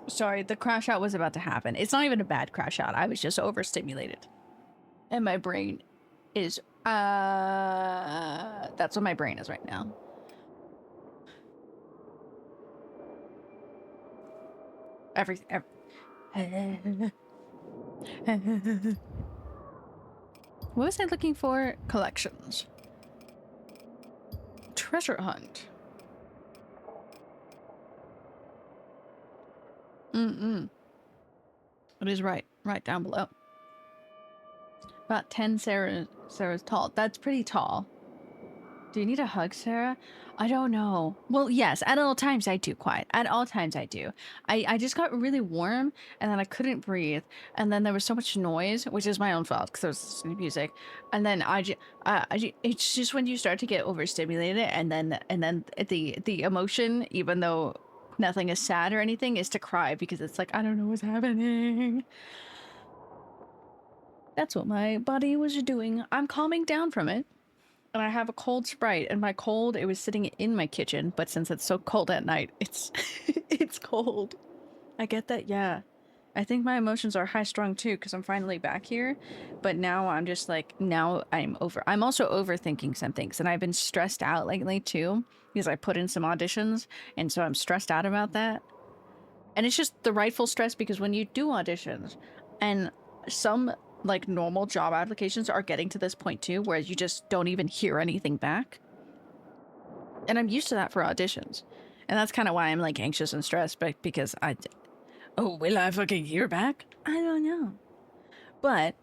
Sorry, the crash out was about to happen. It's not even a bad crash out. I was just overstimulated. And my brain is... That's what my brain is right now. Everything. What was I looking for? Collections. Treasure hunt. It is right down below. About 10 Sarah's tall. That's pretty tall. Do you need a hug, Sarah? I don't know. Well, yes, at all times I do, Quiet. At all times I do. I just got really warm, and then I couldn't breathe, and then there was so much noise, which is my own fault because there was listening to music, and then it's just when you start to get overstimulated, and then the emotion, even though nothing is sad or anything, is to cry because it's like, I don't know what's happening. That's what my body was doing. I'm calming down from it. And I have a cold Sprite, and my cold, it was sitting in my kitchen, but since it's so cold at night, it's it's cold. I get that, yeah. I think my emotions are high-strung too, because I'm finally back here, but now I'm just like, now I'm also overthinking some things, and I've been stressed out lately too, because I put in some auditions, and so I'm stressed out about that. And it's just the rightful stress, because when you do auditions, And some like normal job applications are getting to this point too, where you just don't even hear anything back. And I'm used to that for auditions. And that's kind of why I'm like anxious and stressed, but because oh, will I fucking hear back? I don't know. But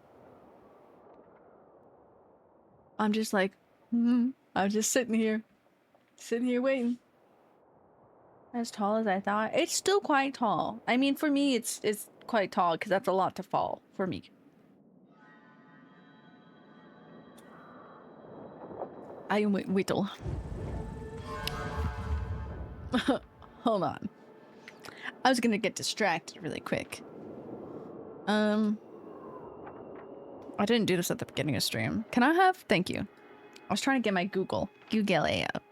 I'm just like, I'm just sitting here waiting. As tall as I thought. It's still quite tall. I mean, for me, it's quite tall because that's a lot to fall for me. I am Whittle. Hold on. I was gonna get distracted really quick. I didn't do this at the beginning of stream. Can I have? Thank you. I was trying to get my Google out.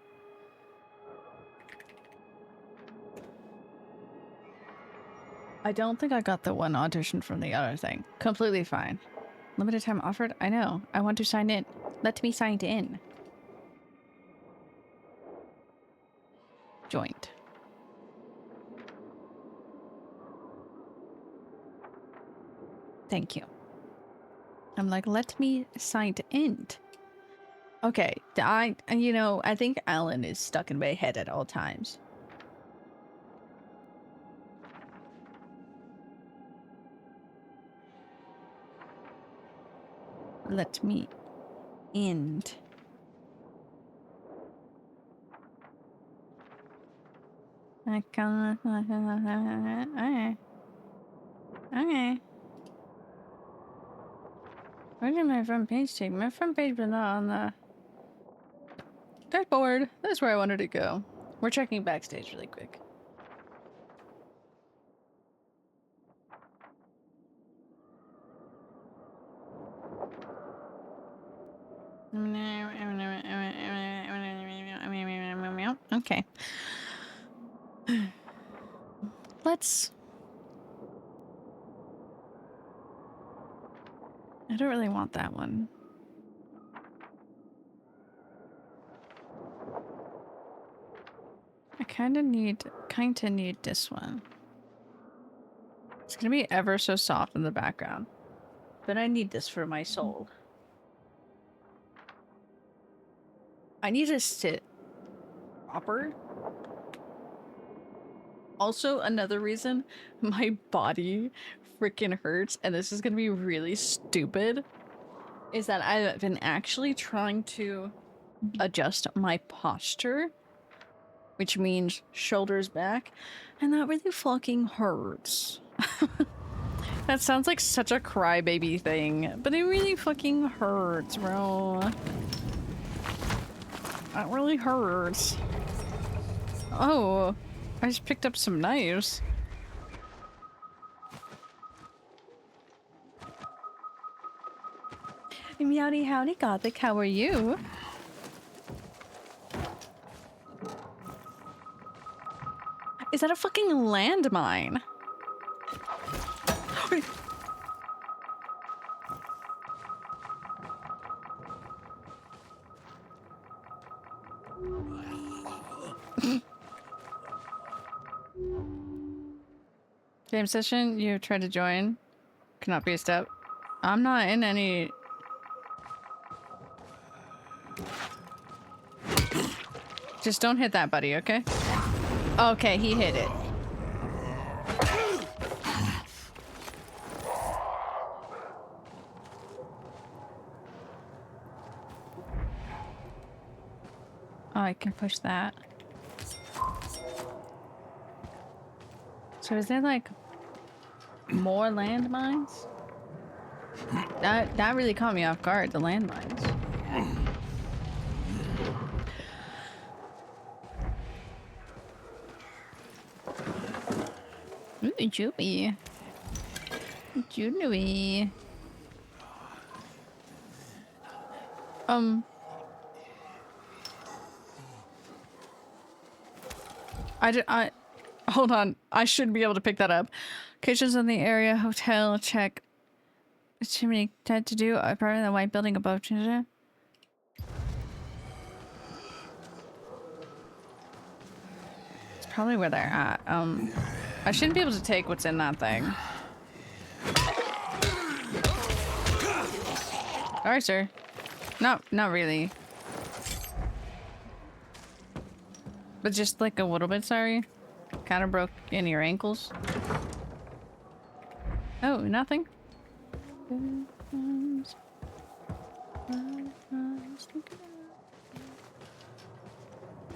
I don't think I got the one audition from the other thing. Completely fine. Limited time offered? I know. I want to sign in. Let me sign in. Joined. Thank you. I'm like, let me sign in. Okay, I think Alan is stuck in my head at all times. Let me end. I can't. Okay. Where did my front page take? My front page was not on the dashboard. That's where I wanted to go. We're checking backstage really quick. Okay. Let's... I don't really want that one. I kind of need this one. It's gonna be ever so soft in the background, but I need this for my soul. I need to sit proper. Also, another reason my body freaking hurts, and this is gonna be really stupid, is that I've been actually trying to adjust my posture, which means shoulders back, and that really fucking hurts. That sounds like such a crybaby thing, but it really fucking hurts, bro. That really hurts. Oh, I just picked up some knives. Meowdy howdy Gothic, how are you? Is that a fucking landmine? Game session, you tried to join. Cannot be a step. I'm not in any... Just don't hit that, buddy, okay? Okay, he hit it. Oh, I can push that. So is there like more landmines? That really caught me off guard, the landmines. Ooh, Juby. Juby. Hold on. I should be able to pick that up. Kitchens in the area, hotel, check. Chimney to do. Probably in the white building above. It's probably where they're at. I shouldn't be able to take what's in that thing. Sorry, sir. Not really. But just like a little bit sorry. Kind of broke in your ankles. Oh, nothing.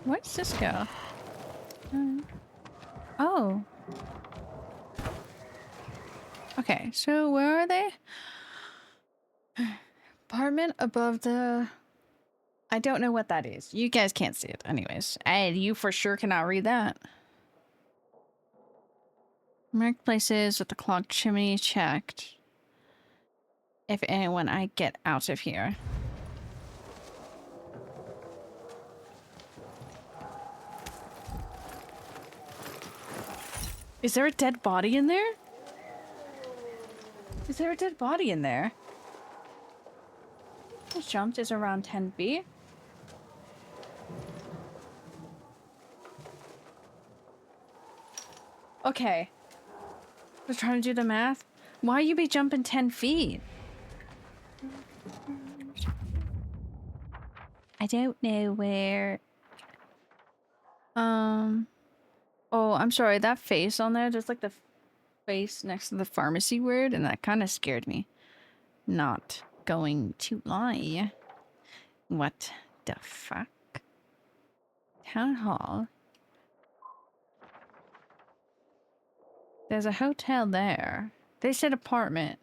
Where's this go? Oh. Okay, so where are they? Apartment above the... I don't know what that is. You guys can't see it anyways. And you for sure cannot read that. Marked places with the clogged chimney checked. If anyone, I get out of here. Is there a dead body in there? Is there a dead body in there? This jump is around 10 feet. Okay. I was trying to do the math. Why you be jumping 10 feet? I don't know where... Oh, I'm sorry. That face on there, there's like the face next to the pharmacy word, and that kind of scared me. Not going to lie. What the fuck? Town hall. There's a hotel there. They said apartment.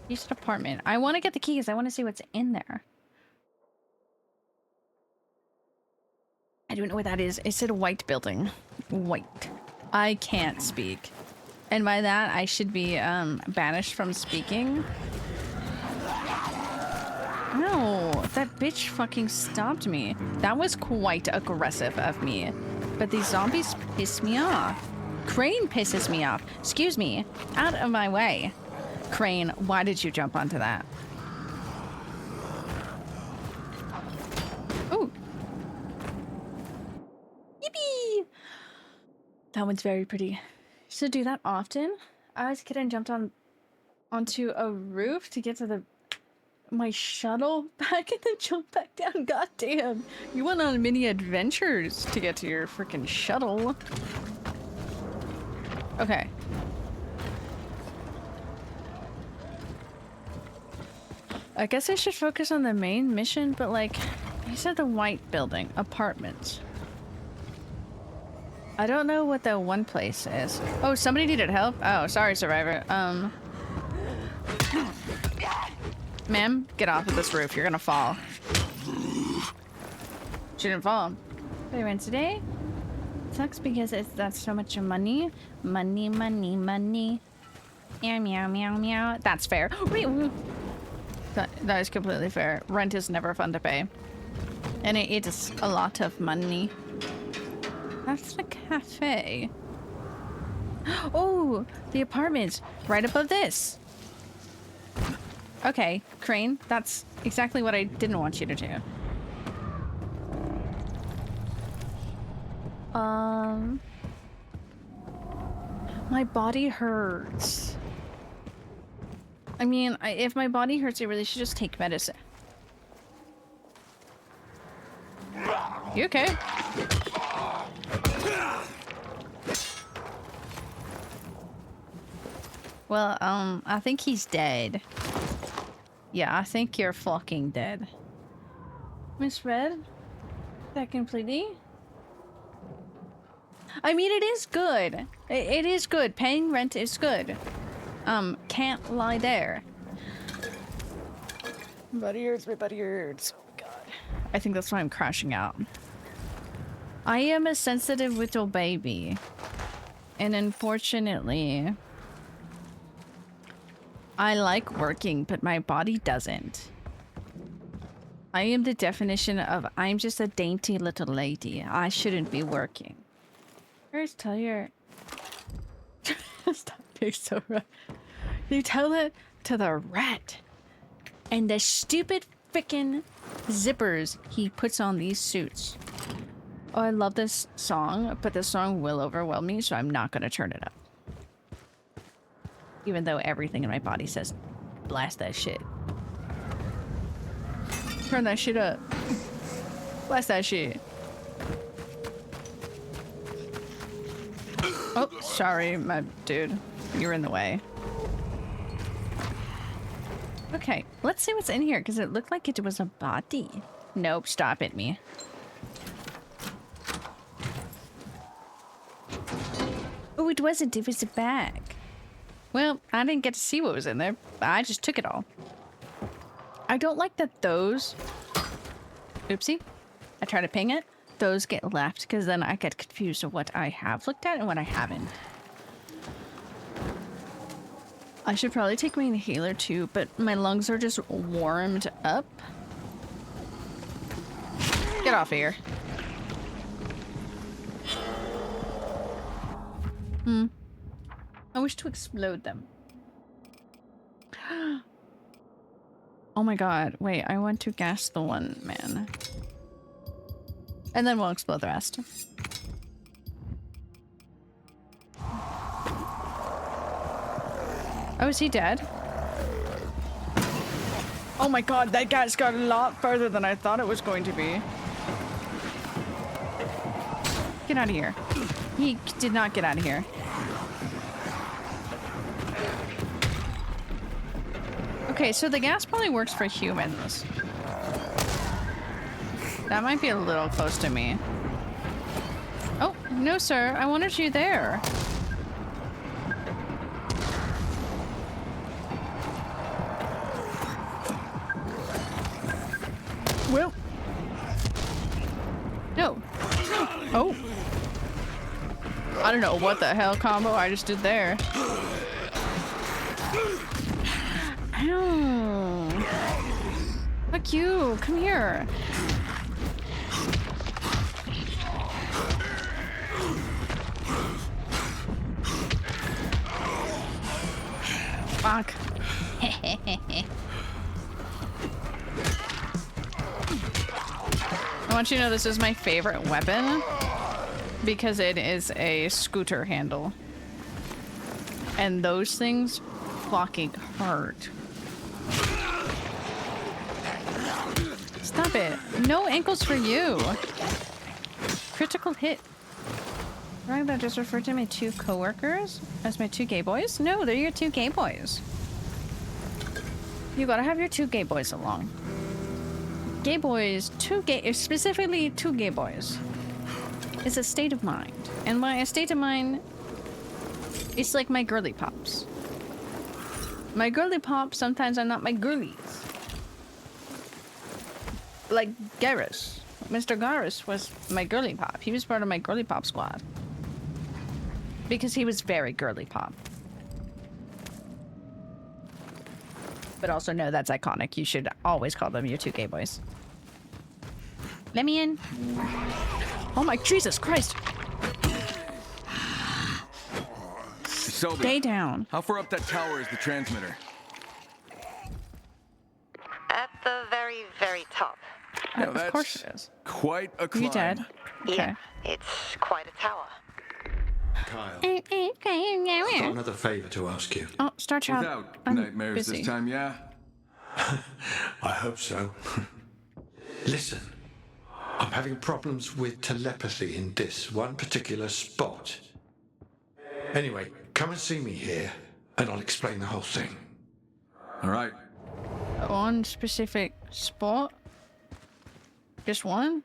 You said apartment. I want to get the keys. I want to see what's in there. I don't know what that is. It said a white building. White. I can't speak. And by that, I should be banished from speaking. No, that bitch fucking stopped me. That was quite aggressive of me. But these zombies piss me off. Crane pisses me off. Excuse me. Out of my way. Crane, why did you jump onto that? Ooh. Yippee! That one's very pretty. Should do that often. I was a kid and jumped onto a roof to get to my shuttle back and then jump back down. God damn. You went on many adventures to get to your freaking shuttle. Okay. I guess I should focus on the main mission, but like, you said the white building, apartments. I don't know what the one place is. Oh, somebody needed help? Oh, sorry, survivor. Ma'am, get off of this roof. You're gonna fall. She didn't fall. They went today? Sucks because that's so much money. Money, money, money. Meow, meow, meow, meow. That's fair. Wait, that is completely fair. Rent is never fun to pay. And it is a lot of money. That's the cafe. Oh, the apartments right above this. Okay, Crane, that's exactly what I didn't want you to do. My body hurts. I mean, if my body hurts, I really should just take medicine. You okay? Well, I think he's dead. Yeah, I think you're fucking dead. Miss Red? That completely? I mean, it is good. It is good. Paying rent is good. Can't lie there. My body hurts, my body hurts. Oh god. I think that's why I'm crashing out. I am a sensitive little baby. And unfortunately, I like working, but my body doesn't. I am the definition of I'm just a dainty little lady. I shouldn't be working. First, tell your... Stop being so rough. You tell it to the rat. And the stupid frickin' zippers he puts on these suits. Oh, I love this song, but this song will overwhelm me, so I'm not gonna turn it up. Even though everything in my body says, blast that shit. Turn that shit up. Bless that shit. Oh, sorry, my dude. You're in the way. Okay, let's see what's in here, because it looked like it was a body. Nope, stop it, me. Oh, it wasn't. It was a bag. Well, I didn't get to see what was in there. I just took it all. I don't like that those... Oopsie. I try to ping it. Those get left, because then I get confused of what I have looked at and what I haven't. I should probably take my inhaler too, but my lungs are just warmed up. Get off here. I wish to explode them. Oh my god, wait, I want to gas the one man. And then we'll explode the rest. Oh, is he dead? Oh my god, that gas got a lot further than I thought it was going to be. Get out of here. He did not get out of here. Okay, so the gas probably works for humans. That might be a little close to me. Oh, no sir, I wanted you there. Well. No. Oh. I don't know what the hell combo I just did there. Ow. Fuck you. Come here. Fuck. I want you to know this is my favorite weapon because it is a scooter handle. And those things fucking hurt. Stop it. No ankles for you. Critical hit. Right, that just referred to my two coworkers as my two gay boys? No, they're your two gay boys. You gotta have your two gay boys along. Gay boys, specifically two gay boys. It's a state of mind. And by a state of mind, it's like my girly pops. My girly pops sometimes are not my girlies. Like Garrus. Mr. Garrus was my girly pop. He was part of my girly pop squad. Because he was very girly pop. But also, no, that's iconic. You should always call them your two gay boys. Let me in. Oh my Jesus Christ. Selby, Stay down. how far up that tower is the transmitter? At the very, very top. Yeah, Of course it is. Quite a climb. You dead? Okay. Yeah, it's quite a tower. Kyle, I've got another favor to ask you. Oh, Star Child. Without I'm nightmares busy. this time, yeah? I hope so. Listen, I'm having problems with telepathy in this one particular spot. Anyway, come and see me here, and I'll explain the whole thing. All right. One specific spot? Just one?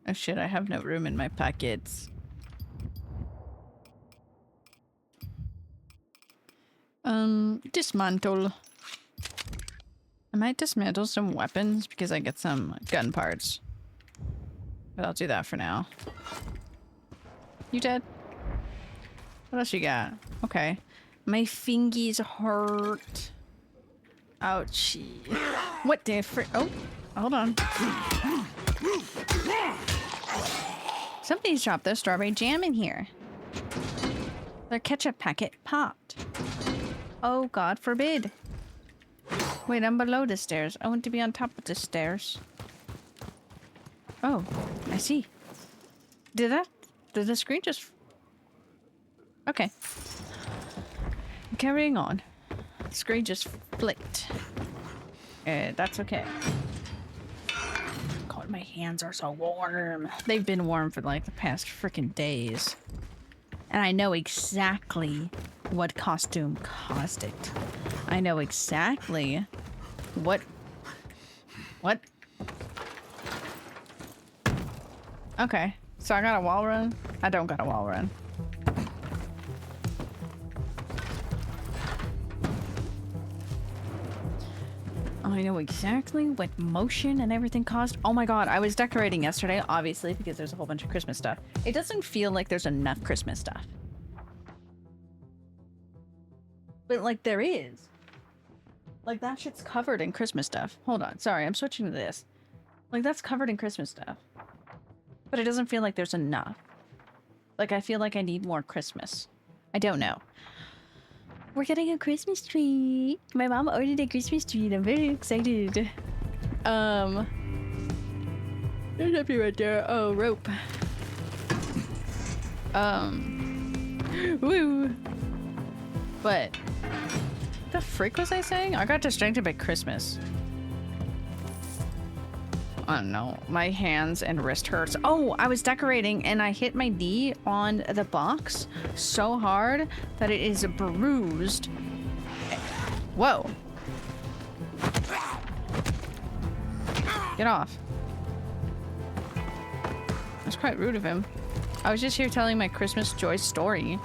Oh shit, I have no room in my pockets. Dismantle. I might dismantle some weapons because I get some gun parts. But I'll do that for now. You dead? What else you got? Okay. My fingies hurt. Ouchie. What the frick? Oh, hold on. Somebody's dropped their strawberry jam in here. Their ketchup packet popped. Oh, God forbid. Wait, I'm below the stairs. I want to be on top of the stairs. Oh, I see. Did the screen just... Okay. Carrying on. The screen just flicked. That's okay. God, my hands are so warm. They've been warm for like the past freaking days. And I know exactly what costume caused it. I know exactly what... Okay, so I got a wall run? I don't got a wall run. I know exactly what motion and everything caused. Oh my god, I was decorating yesterday, obviously, because there's a whole bunch of Christmas stuff. It doesn't feel like there's enough Christmas stuff. But, like, there is. Like, that shit's covered in Christmas stuff. Hold on, sorry, I'm switching to this. Like, that's covered in Christmas stuff. But it doesn't feel like there's enough. Like, I feel like I need more Christmas. I don't know. We're getting a Christmas tree. My mom ordered a Christmas tree and I'm very excited. There's nothing right there. Oh, rope. Woo. What the frick was I saying? I got distracted by Christmas. I don't know. My hands and wrist hurts. Oh, I was decorating and I hit my knee on the box so hard that it is bruised. Whoa. Get off. That's quite rude of him. I was just here telling my Christmas joy story.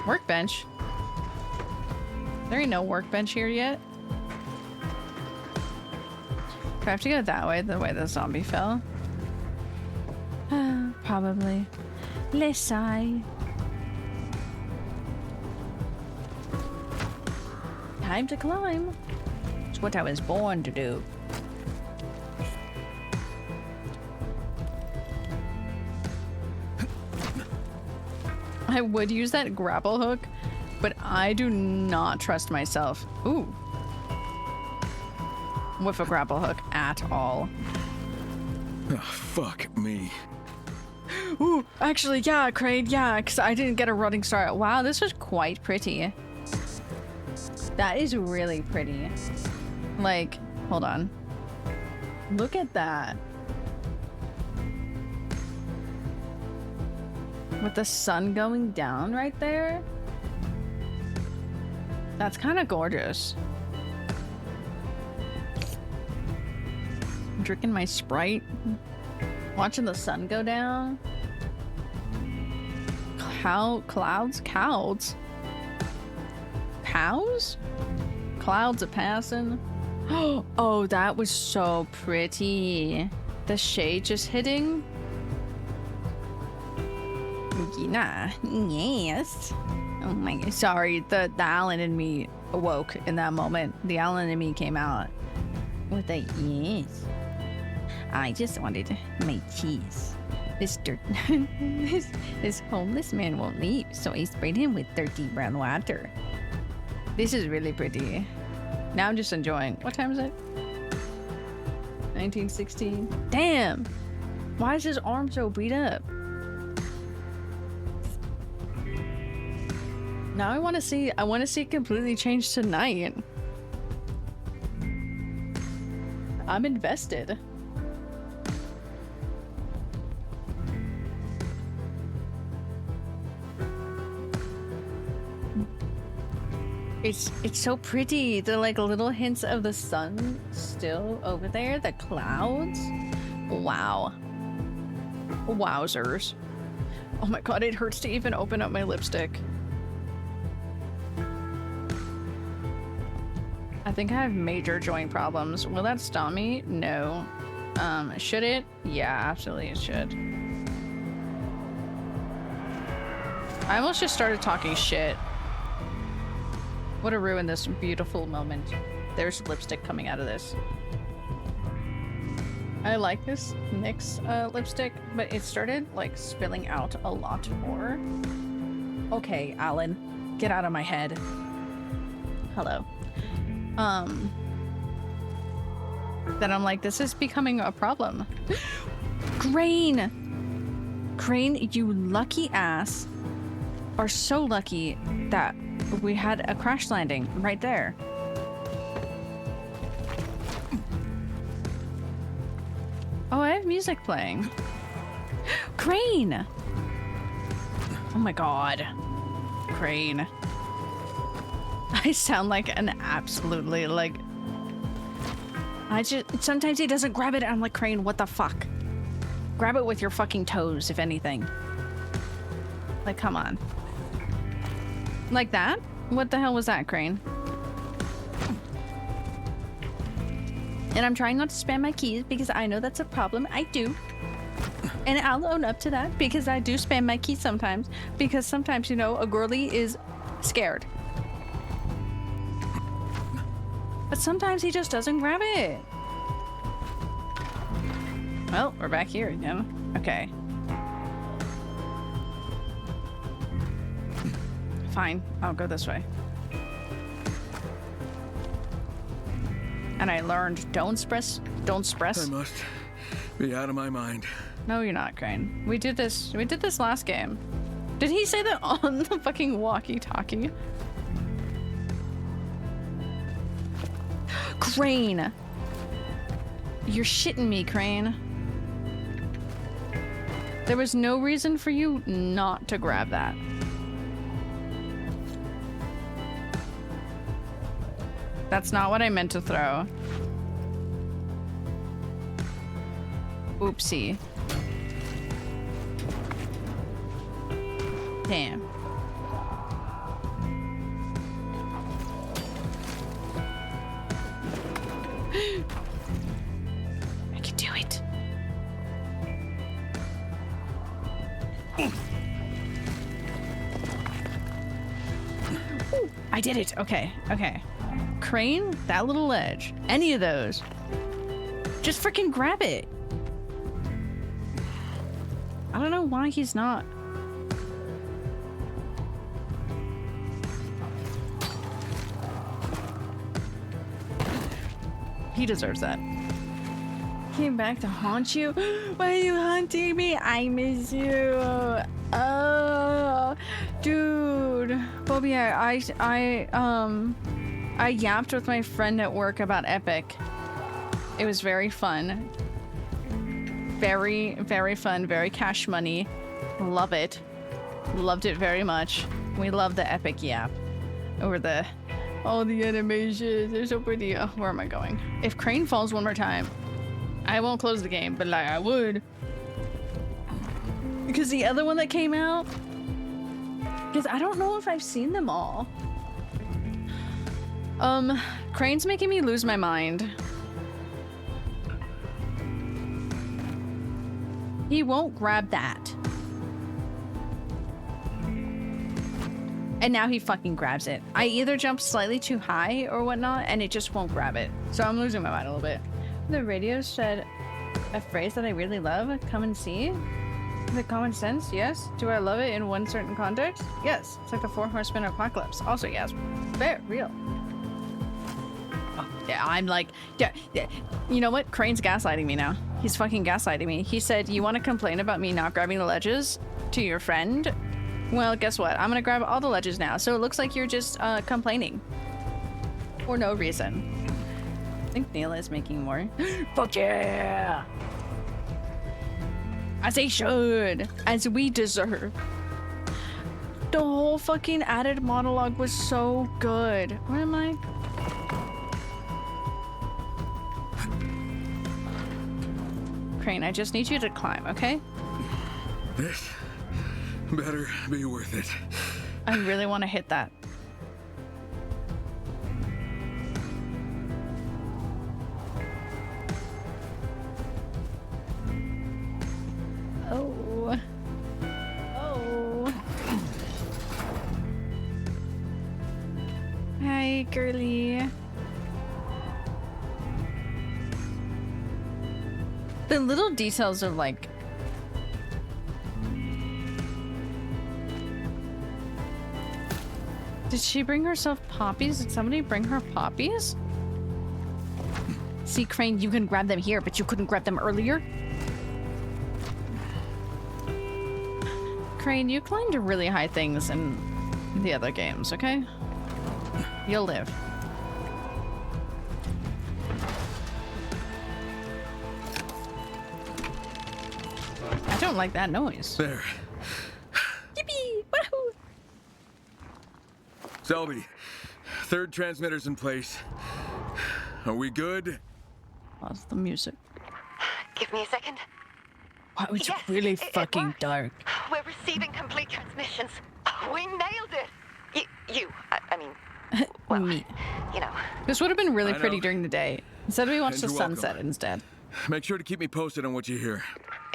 Workbench? There ain't no workbench here yet. Do I have to go that way, the way the zombie fell? Probably. Let's sigh. Time to climb. It's what I was born to do. I would use that grapple hook, but I do not trust myself. Ooh. With a grapple hook at all. Oh, fuck me. Ooh, actually, yeah, Crane, yeah, because I didn't get a running start. Wow, this was quite pretty. That is really pretty. Like, hold on. Look at that. With the sun going down right there. That's kind of gorgeous. Drinking my Sprite, watching the sun go down. Clouds? Cows? Clouds are passing. Oh, that was so pretty. The shade just hitting. Yes. Oh my, sorry, the Alan in me awoke in that moment. The Alan in me came out with a yes. I just wanted my cheese. This homeless man won't leave, so I sprayed him with dirty brown water. This is really pretty. Now I'm just enjoying. What time is it? 1916. Damn! Why is his arm so beat up? Now I want to see it completely change tonight. I'm invested. It's so pretty. The like little hints of the sun still over there. The clouds. Wow. Wowzers. Oh my god, it hurts to even open up my lipstick. I think I have major joint problems. Will that stop me? No. Should it? Yeah, absolutely it should. I almost just started talking shit. Would have ruined this beautiful moment. There's lipstick coming out of this. I like this NYX lipstick, but it started like spilling out a lot more. Okay, Alan, get out of my head. Hello. Then I'm like, this is becoming a problem. Crane! Crane, you lucky ass are so lucky that we had a crash landing right there. have music playing? Crane! Oh my god. Crane. I sound like an absolutely, like... Sometimes he doesn't grab it and I'm like, Crane, what the fuck? Grab it with your fucking toes, if anything. Like, come on. Like that? What the hell was that, Crane? And I'm trying not to spam my keys because I know that's a problem. I do. And I'll own up to that because I do spam my keys sometimes. Because sometimes, you know, a girly is scared. But sometimes he just doesn't grab it. Well, we're back here again. Okay. Fine, I'll go this way. And I learned don't stress. I must be out of my mind. No, you're not, Crane. We did this last game. Did he say that on the fucking walkie-talkie? Crane! You're shitting me, Crane. There was no reason for you not to grab that. That's not what I meant to throw. Oopsie. Damn. I can do it. Ooh, I did it. Okay, okay. Crane, that little ledge, any of those. Just freaking grab it. I don't know why he's not. He deserves that. Came back to haunt you? Why are you haunting me? I miss you. Oh, dude. Bobby, I yapped with my friend at work about Epic. It was very fun. Very, very fun. Very cash money. Love it. Loved it very much. We love the Epic yap. Over the... all the animations. They're so pretty. Oh, where am I going? If Crane falls one more time, I won't close the game, but like I would. Because the other one that came out... because I don't know if I've seen them all. Crane's making me lose my mind. He won't grab that. And now he fucking grabs it. I either jumped slightly too high or whatnot, and it just won't grab it. So I'm losing my mind a little bit. The radio said a phrase that I really love. Come and see. The common sense, yes. Do I love it in one certain context? Yes. It's like the 4 Horsemen Apocalypse. Also, yes. Very real. Oh, yeah, I'm like... yeah. You know what? Crane's gaslighting me now. He's fucking gaslighting me. He said, you want to complain about me not grabbing the ledges to your friend? Well, guess what? I'm gonna grab all the ledges now. So it looks like you're just complaining. For no reason. I think Neela is making more. Fuck yeah! As they should. As we deserve. The whole fucking added monologue was so good. Where am I? Crane, I just need you to climb, okay? This better be worth it. I really want to hit that. Oh. Oh. Hi, girly. The little details of like... did she bring herself poppies? Did somebody bring her poppies? See, Crane, you can grab them here, but you couldn't grab them earlier? Crane, you climbed to really high things in the other games, okay? You'll live. don't like that noise. There. Yippee! Wahoo! Selby, third transmitter's in place. Are we good? Pause the music. Give me a second. Wow, it's Yes, really it fucking worked. dark. We're receiving complete transmissions. We nailed it. I mean, well, Me. you know. This would have been really I pretty know. during the day. Instead, we watched And the you're welcome. sunset instead. Make sure to keep me posted on what you hear.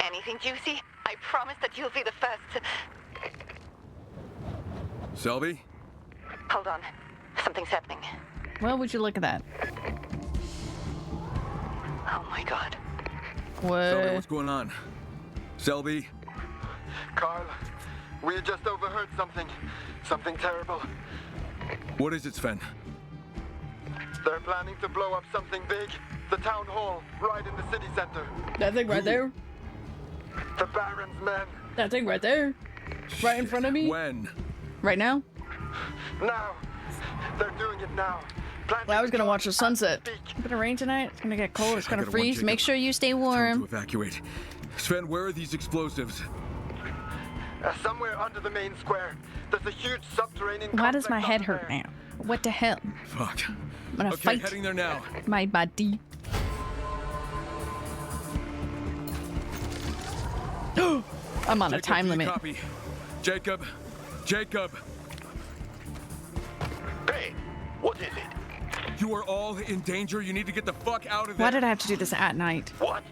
Anything juicy? I promise that you'll be the first to... Selby? Hold on. Something's happening. Well, would you look at that? Oh my god. Selby, What? what's going on? Selby? Carl, we just overheard something. Something terrible. What is it, Sven? They're planning to blow up something big. The town hall, right in the city center. That thing right there. The Baron's men. That thing right there. Right in front of me. When? Right now. Now. They're doing it now. Planting Well, I was gonna watch the as we sunset. speak. It's gonna rain tonight. It's gonna get cold. It's I gonna gotta warn freeze. Jacob. Make sure you stay Tell him warm. to evacuate. Sven, where are these explosives? Somewhere under the main square. There's a huge subterranean Why does my complex head up hurt there. now? What the hell? Fuck. I'm gonna Okay, fight heading there now. my body. I'm on a Jacob, time do you limit. Copy. Jacob. Jacob. Hey, what is it? You are all in danger. You need to get the fuck out of there. Why did I have to do this at night? What?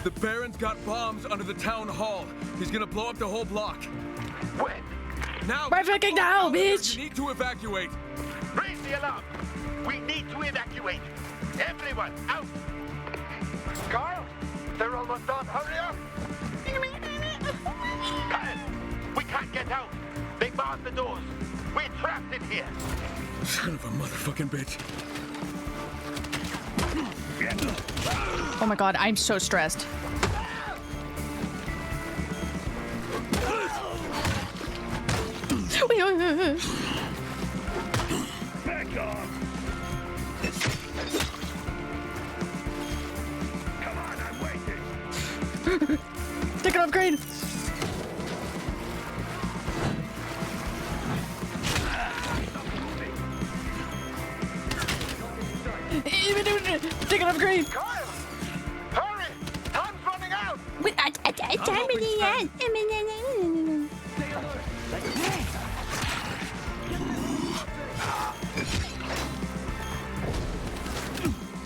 The Baron's got bombs under the town hall. He's gonna blow up the whole block. When? Now! Right fucking now, bitch! You need to evacuate. Raise the alarm. We need to evacuate. Everyone, out! Kyle, they're almost done. Hurry up! Kyle, we can't get out. They barred the doors. We're trapped in here. Son of a motherfucking bitch. Oh my god, I'm so stressed. Back off. Come on, I'm waiting. Take an upgrade! Take an upgrade! Kyle, hurry! Time's running out.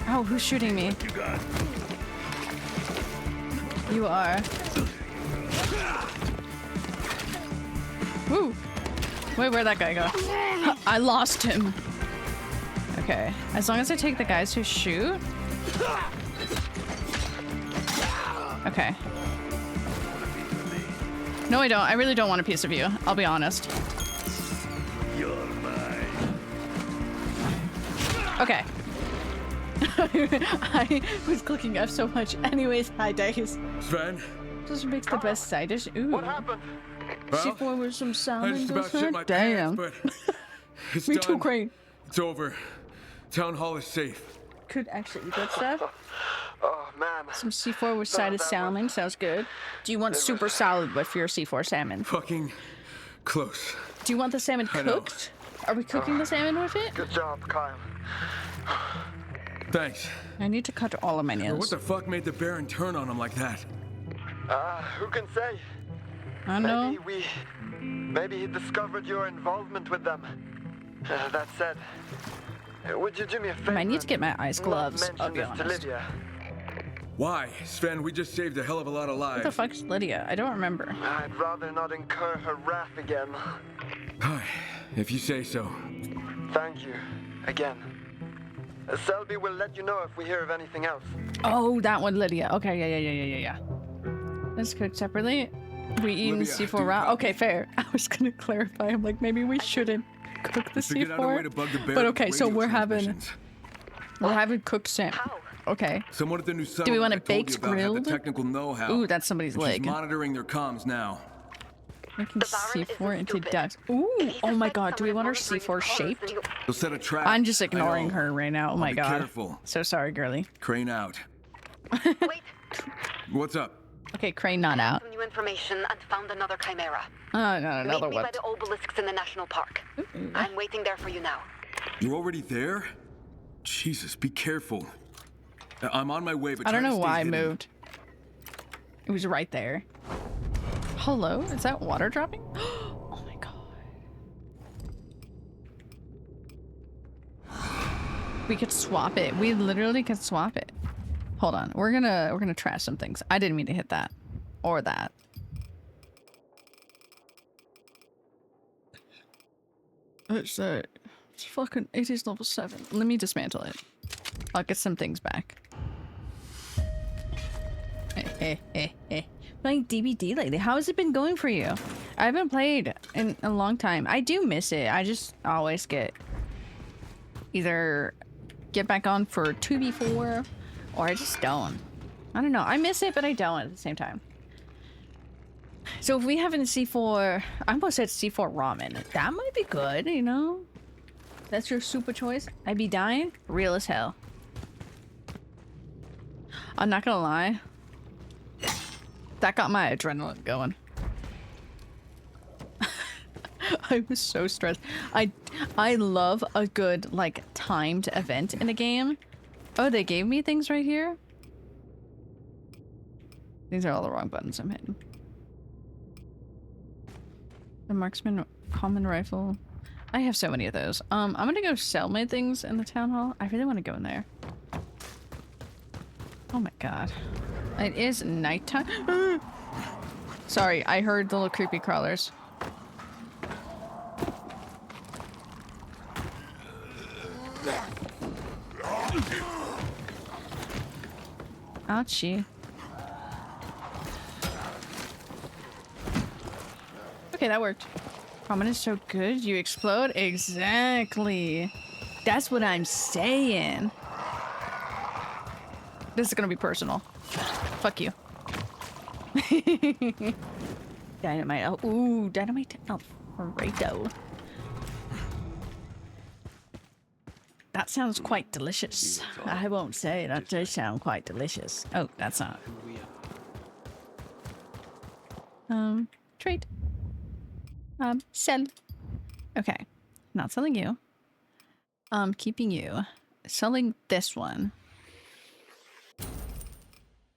Oh, who's shooting me? You are. Woo! Wait, where'd that guy go? I lost him. Okay, as long as I take the guys who shoot. Okay. No, I don't. I really don't want a piece of you. I'll be honest. You're mine. Okay. I was clicking F so much. Anyways, hi, Dice. Sven? Just makes the best side dish. Ooh. What happened? Well, C4 with some I salmon. just about shit my Damn. pants, but it's Me done. too, Crane. It's over. Town hall is safe. Could actually eat that stuff. Oh, man. Some C4 with side of that was- salmon. Sounds good. Do you want super salad with your C4 salmon? Fucking close. Do you want the salmon I know. cooked? Are we cooking the salmon with it? Good job, Kyle. Thanks. I need to cut all of my But nails. what the fuck made the Baron turn on him like that? Who can say? I know. Maybe he discovered your involvement with them. That said, would you do me a favor? I might need to get my ice and gloves, not I'll be mention this to honest. Lydia? Why? Sven, we just saved a hell of a lot of What the lives. fuck's Lydia? I don't remember. I'd rather not incur her wrath again. Hi, if you say so. Thank you. Again. Selby will let you know if we hear of anything else. Oh, that one, Lydia. Okay, yeah. Let's cook separately. We eating Lydia, do C4 you raw? copy? Okay, fair. I was gonna clarify. I'm like, maybe we shouldn't cook the Figured out a way to C4. bug the Baron But with okay, so radio we're having cooked salmon. How? Okay. Someone at the new we want settlement it I told baked, you about had grilled? the technical know-how. Ooh, that's somebody's and she's leg. monitoring their comms now. Making The Baron C4 isn't into stupid. ducks. Ooh, If he oh my suspects god, do we someone want is her monitoring C4 the shaped? corners, They'll set a trap. I'm just I ignoring know. her right now. Oh my be god. careful. So sorry, girly. Oh, Crane out. Wait, What's up? Okay, Crane not out. Some new information and found another chimera. Oh, not another Meet me by one. the obelisks in the national park. I'm waiting there for you now. You're already there? Jesus, be careful. I'm on my way, but I don't try know to stay why I hidden. moved. It was right there. Hello? Is that water dropping? Oh my god. We could swap it. We literally could swap it. Hold on. We're gonna trash some things. I didn't mean to hit that. Or that. It's fucking, it is level 7. Let me dismantle it. I'll get some things back. Playing DBD lately. How has it been going for you? I haven't played in a long time. I do miss it. I just always get either get back on for 2v4 or I just don't. I don't know. I miss it, but I don't at the same time. So if we have a C4, I almost said C4 ramen. That might be good, you know? That's your super choice. I'd be dying. Real as hell. I'm not gonna lie. That got my adrenaline going. I was so stressed. I love a good, like, timed event in a game. Oh, they gave me things right here? These are all the wrong buttons I'm hitting. The marksman common rifle. I have so many of those. I'm gonna go sell my things in the town hall. I really want to go in there. Oh my god. It is nighttime. Sorry, I heard the little creepy crawlers. Ouchie. Okay, that worked. Ramen is so good, you explode? Exactly. That's what I'm saying. This is gonna be personal. Fuck you. Dynamite. Oh, ooh, dynamite Alfredo. That sounds quite delicious. I won't say that does sound quite delicious. Oh, that's not. Trade. Sell. Okay. Not selling you. Keeping you. Selling this one.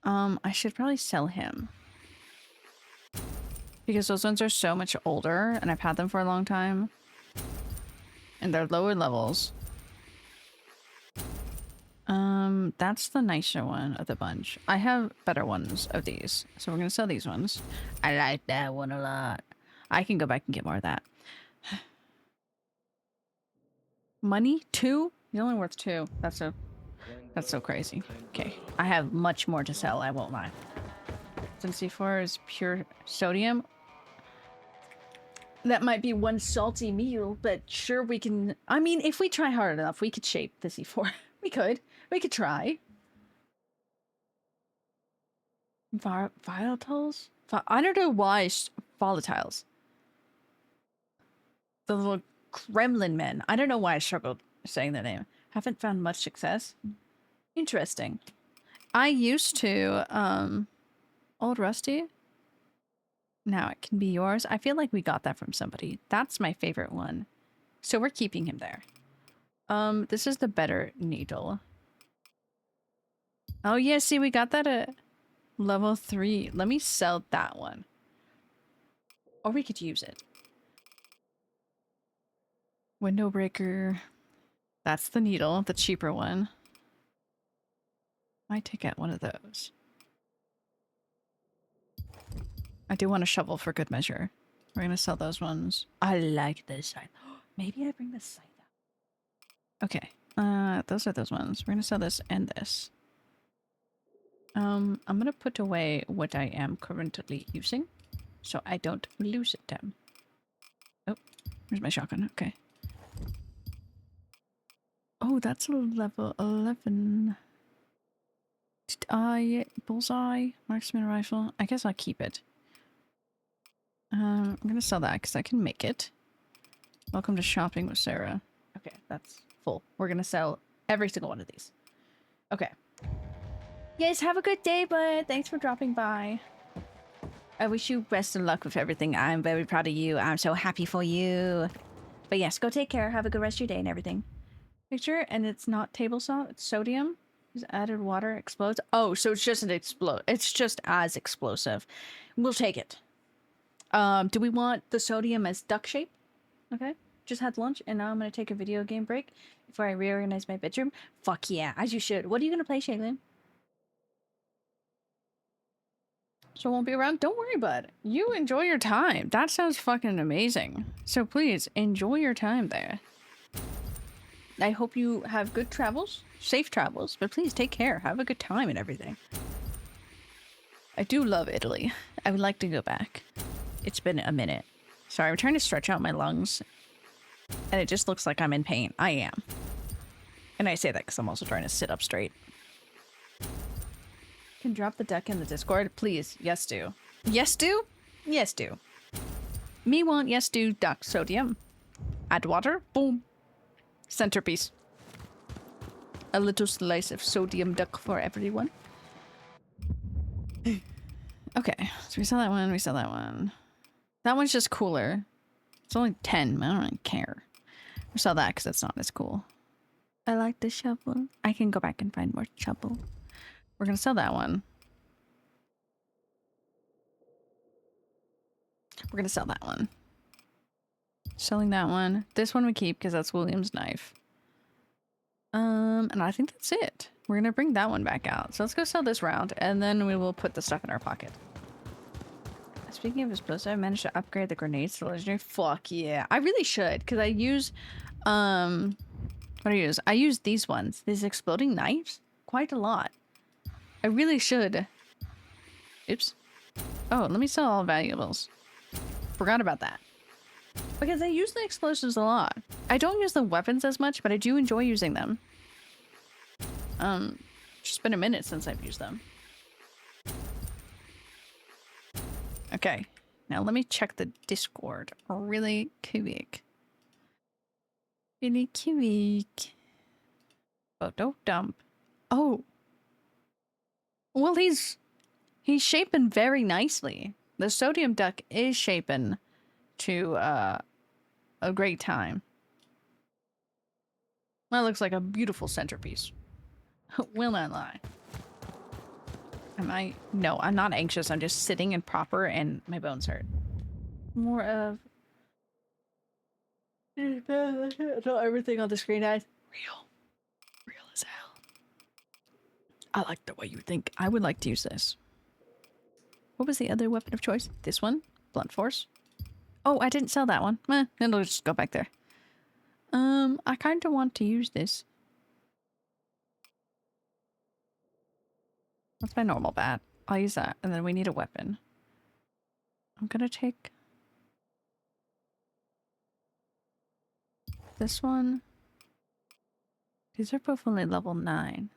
I should probably sell him. Because those ones are so much older, and I've had them for a long time. And they're lower levels. That's the nicer one of the bunch. I have better ones of these, so we're gonna sell these ones. I like that one a lot. I can go back and get more of that. Money? 2? He's only worth 2. That's so crazy. Okay, I have much more to sell, I won't lie. Since C4 is pure sodium, that might be one salty meal, but sure we can... I mean, if we try hard enough, we could shape the C4. We could. We could try. Volatiles? I don't know why volatiles. The little Kremlin men. I don't know why I struggled saying their name. Haven't found much success. Interesting. I used to, Old Rusty. Now it can be yours. I feel like we got that from somebody. That's my favorite one. So we're keeping him there. This is the better needle. Oh yeah, see, we got that at level 3. Let me sell that one. Or we could use it. Window breaker. That's the needle, the cheaper one. Might take out one of those. I do want a shovel for good measure. We're gonna sell those ones. I like this side. Maybe I bring this side out. Okay. Those are those ones. We're gonna sell this and this. I'm gonna put away what I am currently using, so I don't lose them. Oh, where's my shotgun? Okay. Oh, that's a level 11. Bullseye, marksman rifle. I guess I'll keep it. I'm gonna sell that because I can make it. Welcome to shopping with Sarah. Okay, that's full. We're gonna sell every single one of these. Okay. You guys have a good day, bud. Thanks for dropping by. I wish you best of luck with everything. I'm very proud of you. I'm so happy for you. But yes, go take care. Have a good rest of your day and everything. Picture, and it's not table salt. It's sodium. Is added water explodes. Oh, so it's just an explode. It's just as explosive. We'll take it. Do we want the sodium as duck shape? Okay. Just had lunch, and now I'm gonna take a video game break before I reorganize my bedroom. Fuck yeah, as you should. What are you gonna play, Shaylin? So won't be around? Don't worry, bud. You enjoy your time. That sounds fucking amazing. So please, enjoy your time there. I hope you have good travels. Safe travels. But please, take care. Have a good time and everything. I do love Italy. I would like to go back. It's been a minute. Sorry, I'm trying to stretch out my lungs. And it just looks like I'm in pain. I am. And I say that because I'm also trying to sit up straight. Can drop the deck in the Discord, please. Yes, do. Yes, do? Yes, do. Me want yes, do duck sodium. Add water. Boom. Centerpiece. A little slice of sodium duck for everyone. Okay, so we saw that one. We saw that one. That one's just cooler. It's only 10. I don't really care. We saw that because it's not as cool. I like the shovel. I can go back and find more shovel. We're gonna sell that one. We're gonna sell that one. Selling that one. This one we keep because that's William's knife. And I think that's it. We're gonna bring that one back out. So let's go sell this round, and then we will put the stuff in our pocket. Speaking of explosive, I managed to upgrade the grenades to legendary. Fuck yeah. I really should, because I use, what do I use? I use these ones, these exploding knives, quite a lot. I really should. Oops. Oh, let me sell all valuables. Forgot about that. Because I use the explosives a lot. I don't use the weapons as much, but I do enjoy using them. Just been a minute since I've used them. Okay, now let me check the Discord really quick. Really quick. Photo dump. Oh. Well, he's shaping very nicely. The sodium duck is shaping to a great time. That looks like a beautiful centerpiece. Will not lie. Am I? No, I'm not anxious. I'm just sitting and proper and my bones hurt. More of... Not everything on the screen has real. Real as hell. I like the way you think. I would like to use this. What was the other weapon of choice? This one? Blunt force? Oh, I didn't sell that one. Then it'll just go back there. I kind of want to use this. That's my normal bat. I'll use that, and then we need a weapon. I'm gonna take this one. These are both only level 9.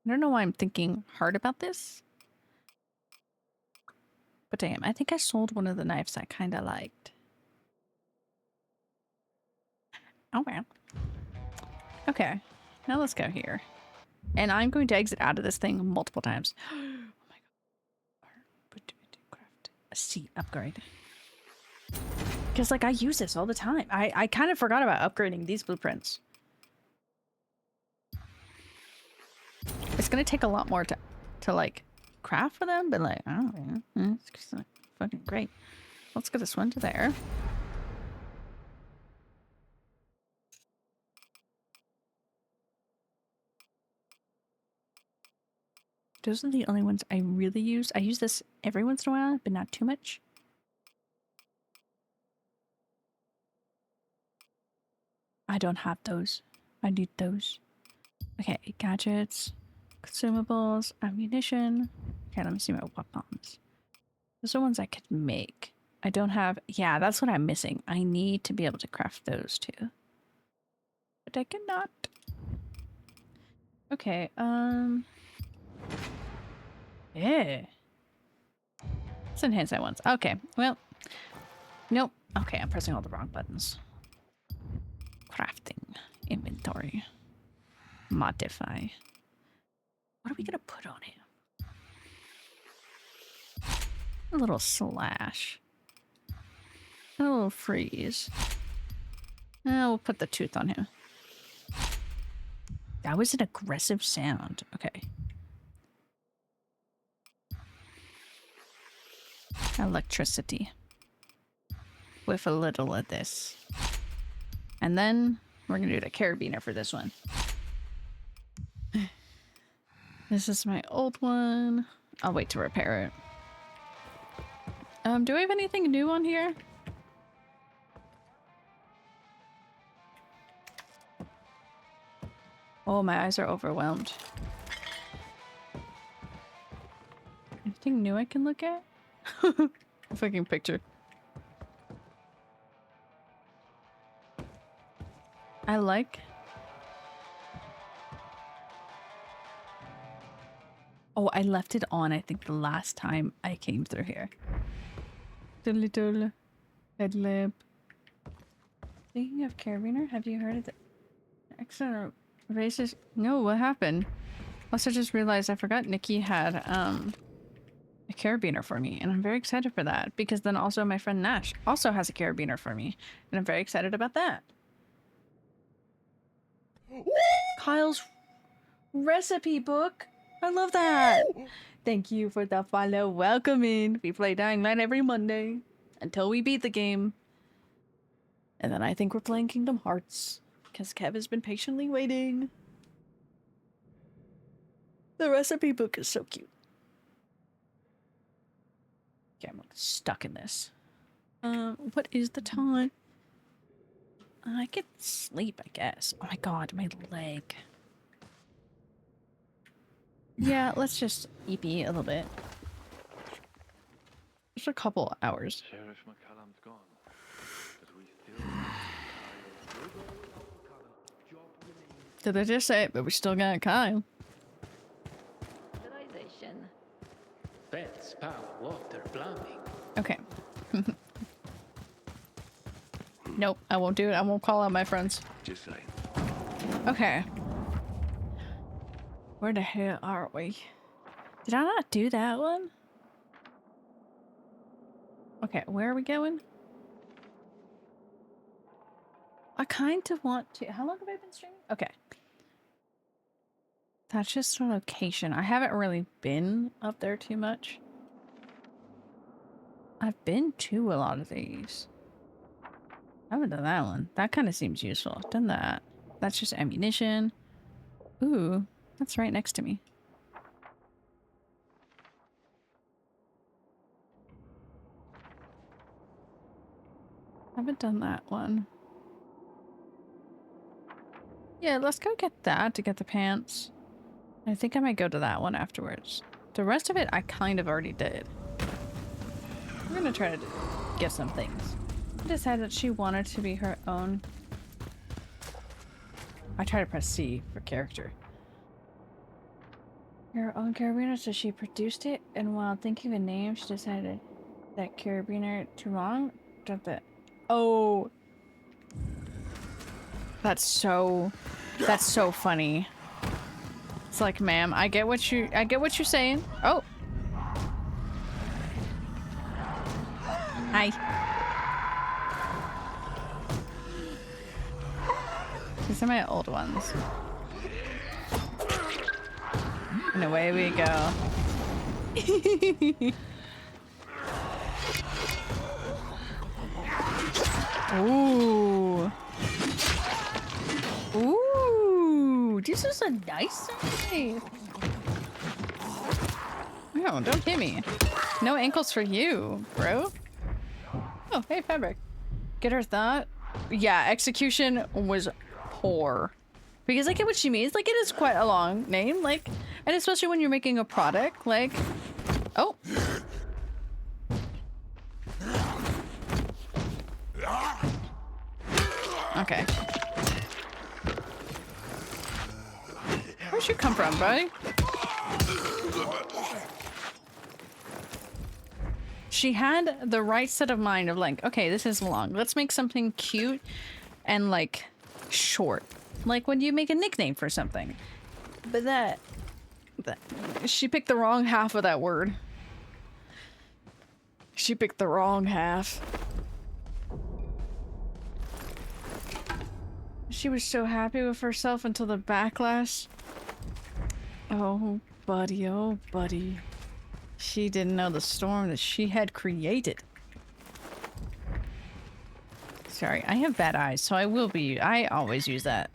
I don't know why I'm thinking hard about this. But damn, I think I sold one of the knives I kind of liked. Oh well. Okay, now let's go here. And I'm going to exit out of this thing multiple times. Oh my god. Craft a seat upgrade. Because, like, I use this all the time. I kind of forgot about upgrading these blueprints. It's going to take a lot more to like, craft for them, but, like, I don't know. It's just, like, fucking great. Let's get this one to there. Those are the only ones I really use. I use this every once in a while, but not too much. I don't have those. I need those. Okay, gadgets, consumables, ammunition. Okay, let me see my weapons. Those are ones I could make. I don't have... Yeah, that's what I'm missing. I need to be able to craft those too. But I cannot. Okay, yeah. Let's enhance that once. Okay, well. Nope. Okay, I'm pressing all the wrong buttons. Crafting. Inventory. Modify. What are we gonna put on him? A little slash. A little freeze. We'll put the tooth on him. That was an aggressive sound. Okay. Electricity. With a little of this. And then we're gonna do the carabiner for this one. This is my old one. I'll wait to repair it. Do we have anything new on here? Oh, my eyes are overwhelmed. Anything new I can look at? Fucking picture. I like... Oh, I left it on, I think, the last time I came through here. The little headlamp. Speaking of carabiner, have you heard of the excellent races? No, what happened? Also just realized I forgot Nikki had a carabiner for me, and I'm very excited for that because then also my friend Nash also has a carabiner for me, and I'm very excited about that. Kyle's recipe book. I love that. Thank you for the follow. Welcome in. We play Dying Light every Monday until we beat the game. And then I think we're playing Kingdom Hearts because Kev has been patiently waiting. The recipe book is so cute. Okay, I'm stuck in this. What is the time? I could sleep, I guess. Oh my god, my leg. Yeah, let's just EP a little bit. Just a couple hours. Sheriff McCallum's gone, but we still... Did they just say it, but we still got Kyle? Civilization. Pets, power, water, plumbing. Okay. Nope, I won't do it. I won't call out my friends. Just saying. Okay. Where the hell are we? Did I not do that one? Okay, where are we going? I kind of want to... How long have I been streaming? Okay. That's just a location. I haven't really been up there too much. I've been to a lot of these. I haven't done that one. That kind of seems useful. I've done that. That's just ammunition. Ooh, that's right next to me. Haven't done that one. Yeah, let's go get that to get the pants. I think I might go to that one afterwards. The rest of it I kind of already did. We're gonna try to get some things. I decided that she wanted to be her own. I try to press C for character. Her own carabiner, so she produced it, and while thinking of a name, she decided that carabiner too long. Dropped it. Oh, that's so funny. It's like, ma'am, I get what you're saying. Oh, hi. These are my old ones. And away we go. Ooh. Ooh. This is a nice knife. No, don't hit me. No ankles for you, bro. Oh, hey, fabric. Get her thought. Yeah, execution was poor. Because I get what she means. Like, it is quite a long name. Like, and especially when you're making a product. Like, oh. Okay. Where'd you come from, buddy? She had the right set of mind of like, okay, this is long. Let's make something cute and like short. Like when you make a nickname for something. But that she picked the wrong half of that word. She picked the wrong half. She was so happy with herself until the backlash. Oh, buddy, oh, buddy. She didn't know the storm that she had created. Sorry, I have bad eyes, so I always use that.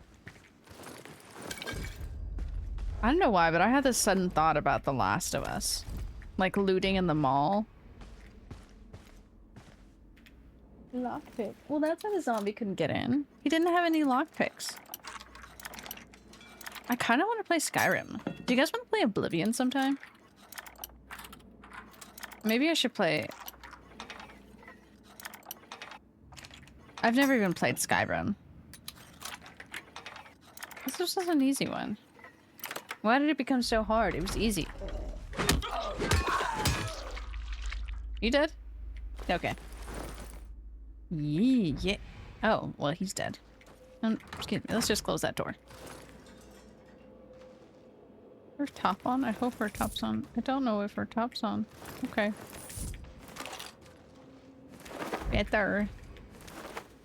I don't know why, but I had this sudden thought about The Last of Us. Like looting in the mall. Lockpick. Well, that's why the zombie couldn't get in. He didn't have any lockpicks. I kind of want to play Skyrim. Do you guys want to play Oblivion sometime? Maybe I should play... I've never even played Skyrim. This was just an easy one. Why did it become so hard? It was easy. You dead? Okay. Yeah. Oh, well, he's dead. Excuse me. Let's just close that door. Her top on? I hope her top's on. I don't know if her top's on. Okay. Better.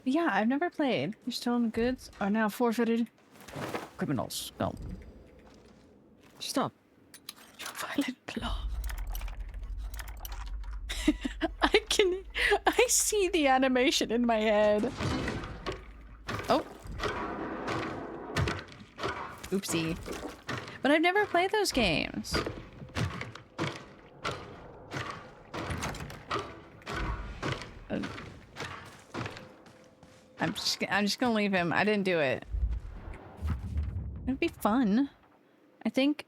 Yeah, I've never played. Your stolen goods are now forfeited. Criminals, go. Stop. Your violent claw. I see the animation in my head. Oh. Oopsie. But I've never played those games. I'm just gonna leave him. I didn't do it. It'd be fun. I think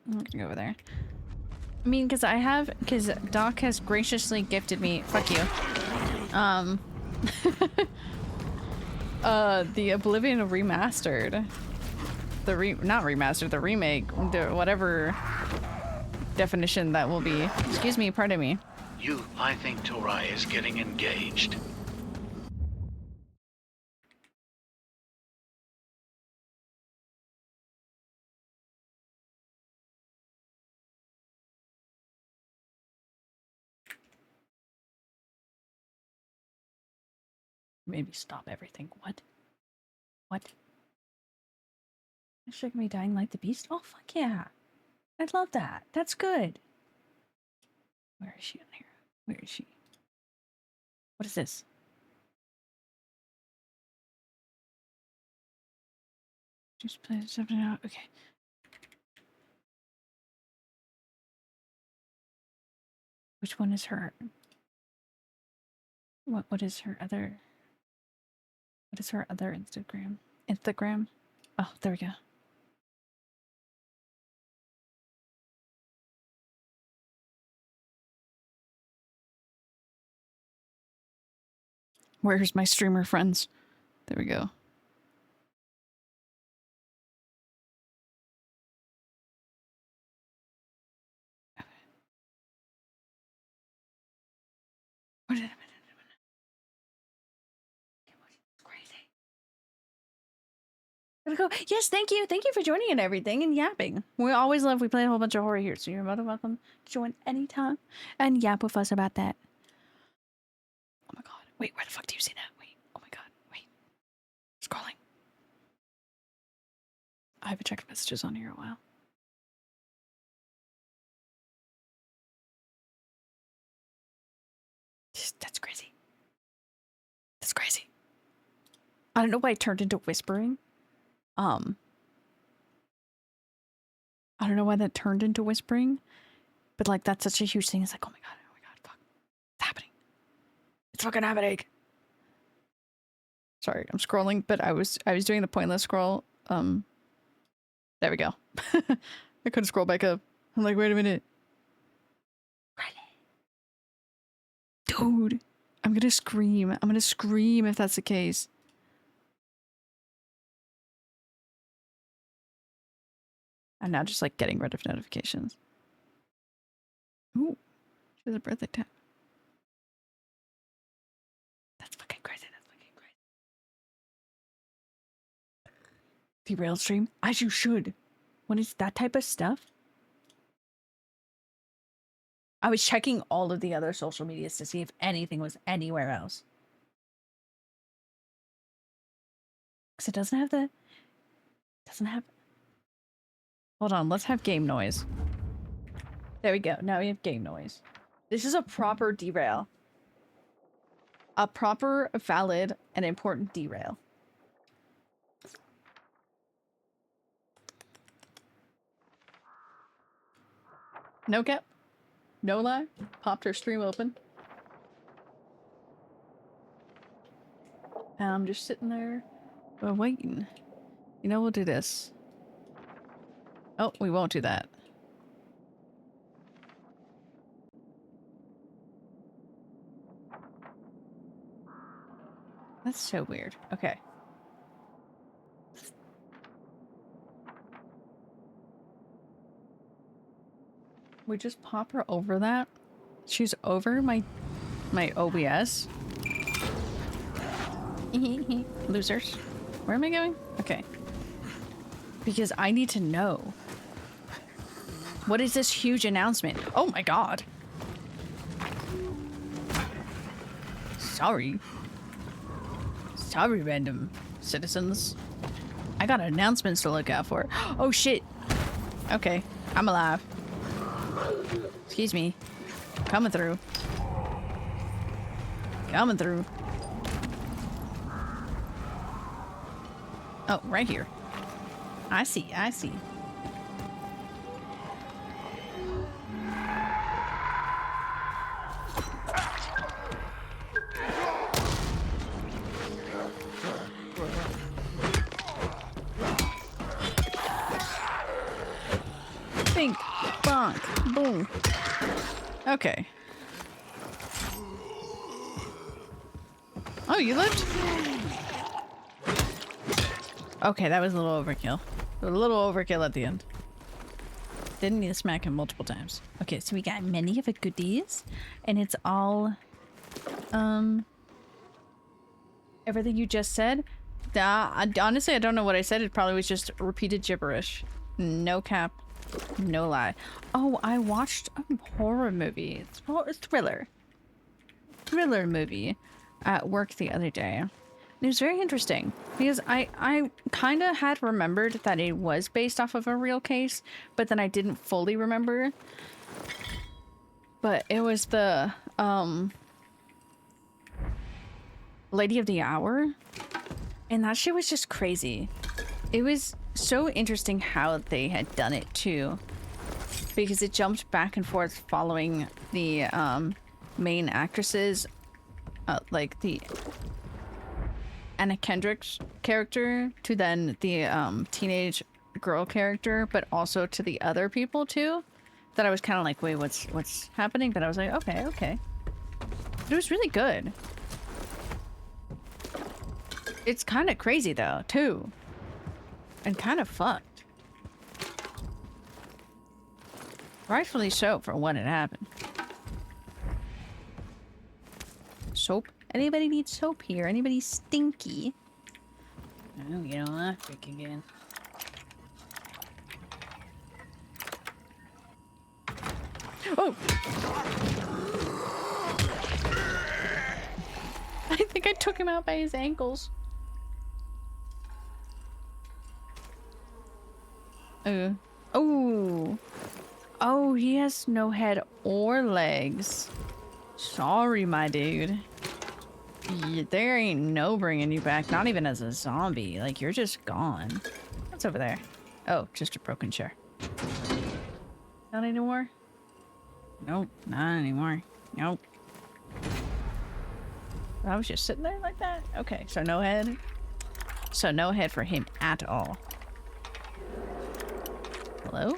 I'm gonna go over there. I mean, because Doc has graciously gifted me, fuck you, the Oblivion Remastered. Not remastered, the remake, whatever definition that will be. Excuse me, pardon me. I think Torai is getting engaged. Maybe stop everything. What? What? Shook me dying like the beast? Oh, fuck yeah. I love that. That's good. Where is she in here? Where is she? What is this? Just play something out. Okay. Which one is her? What is her other? What is her other Instagram? Instagram? Oh, there we go. Where's my streamer friends? There we go. What is it? Gotta go. Yes, thank you. Thank you for joining and everything and yapping. We always love, we play a whole bunch of horror here, so you're more than welcome to join anytime and yap with us about that. Oh my god. Wait, where the fuck do you see that? Wait. Oh my god. Wait. Scrolling. I haven't checked messages on here in a while. That's crazy. That's crazy. I don't know why it turned into whispering. I don't know why that turned into whispering, but like that's such a huge thing. It's like, oh my god, fuck. It's happening. It's fucking happening. Sorry, I'm scrolling, but I was doing the pointless scroll. There we go. I couldn't scroll back up. I'm like, wait a minute. Dude, I'm gonna scream. I'm gonna scream if that's the case. I'm now just like getting rid of notifications. Ooh, she has a birthday tab. That's fucking crazy. That's fucking crazy. Derailed stream? As you should. When it's that type of stuff. I was checking all of the other social medias to see if anything was anywhere else. Because it doesn't have the... Doesn't have... Hold on, let's have game noise. There we go. Now we have game noise. This is a proper derail. A proper, valid, and important derail. No cap. No lie. Popped her stream open. And I'm just sitting there. We're waiting. You know, we'll do this. Oh, we won't do that. That's so weird. Okay. We just pop her over that. She's over my OBS. Losers. Where am I going? Okay. Because I need to know. What is this huge announcement? Oh my god. Sorry. Sorry, random citizens. I got announcements to look out for. Oh shit. Okay. I'm alive. Excuse me. Coming through. Coming through. Oh, right here. I see, I see. Bink, bonk, boom. Okay. Oh, you lived? Okay, that was a little overkill. A little overkill at the end. Didn't need to smack him multiple times. Okay, so we got many of the goodies, and it's all, everything you just said. Honestly, I don't know what I said. It probably was just repeated gibberish. No cap, no lie. Oh, I watched a horror movie. It's a thriller movie at work the other day. It was very interesting because I kind of had remembered that it was based off of a real case, but then I didn't fully remember. But it was the Lady of the Hour, and that shit was just crazy. It was so interesting how they had done it too, because it jumped back and forth following the main actresses, like the Anna Kendrick's character to then the teenage girl character, but also to the other people too. That I was kind of like, wait, what's happening? But I was like, okay. But it was really good. It's kind of crazy though, too, and kind of fucked. Rightfully so for what had happened. Soap. Anybody need soap here? Anybody stinky? Oh, you know what? Freak again. Oh! I think I took him out by his ankles. Oh. Oh, he has no head or legs. Sorry, my dude. There ain't no bringing you back, not even as a zombie. Like, you're just gone. What's over there? Oh, just a broken chair. Not anymore? Nope, not anymore. Nope. I was just sitting there like that? Okay, so no head. So no head for him at all. Hello?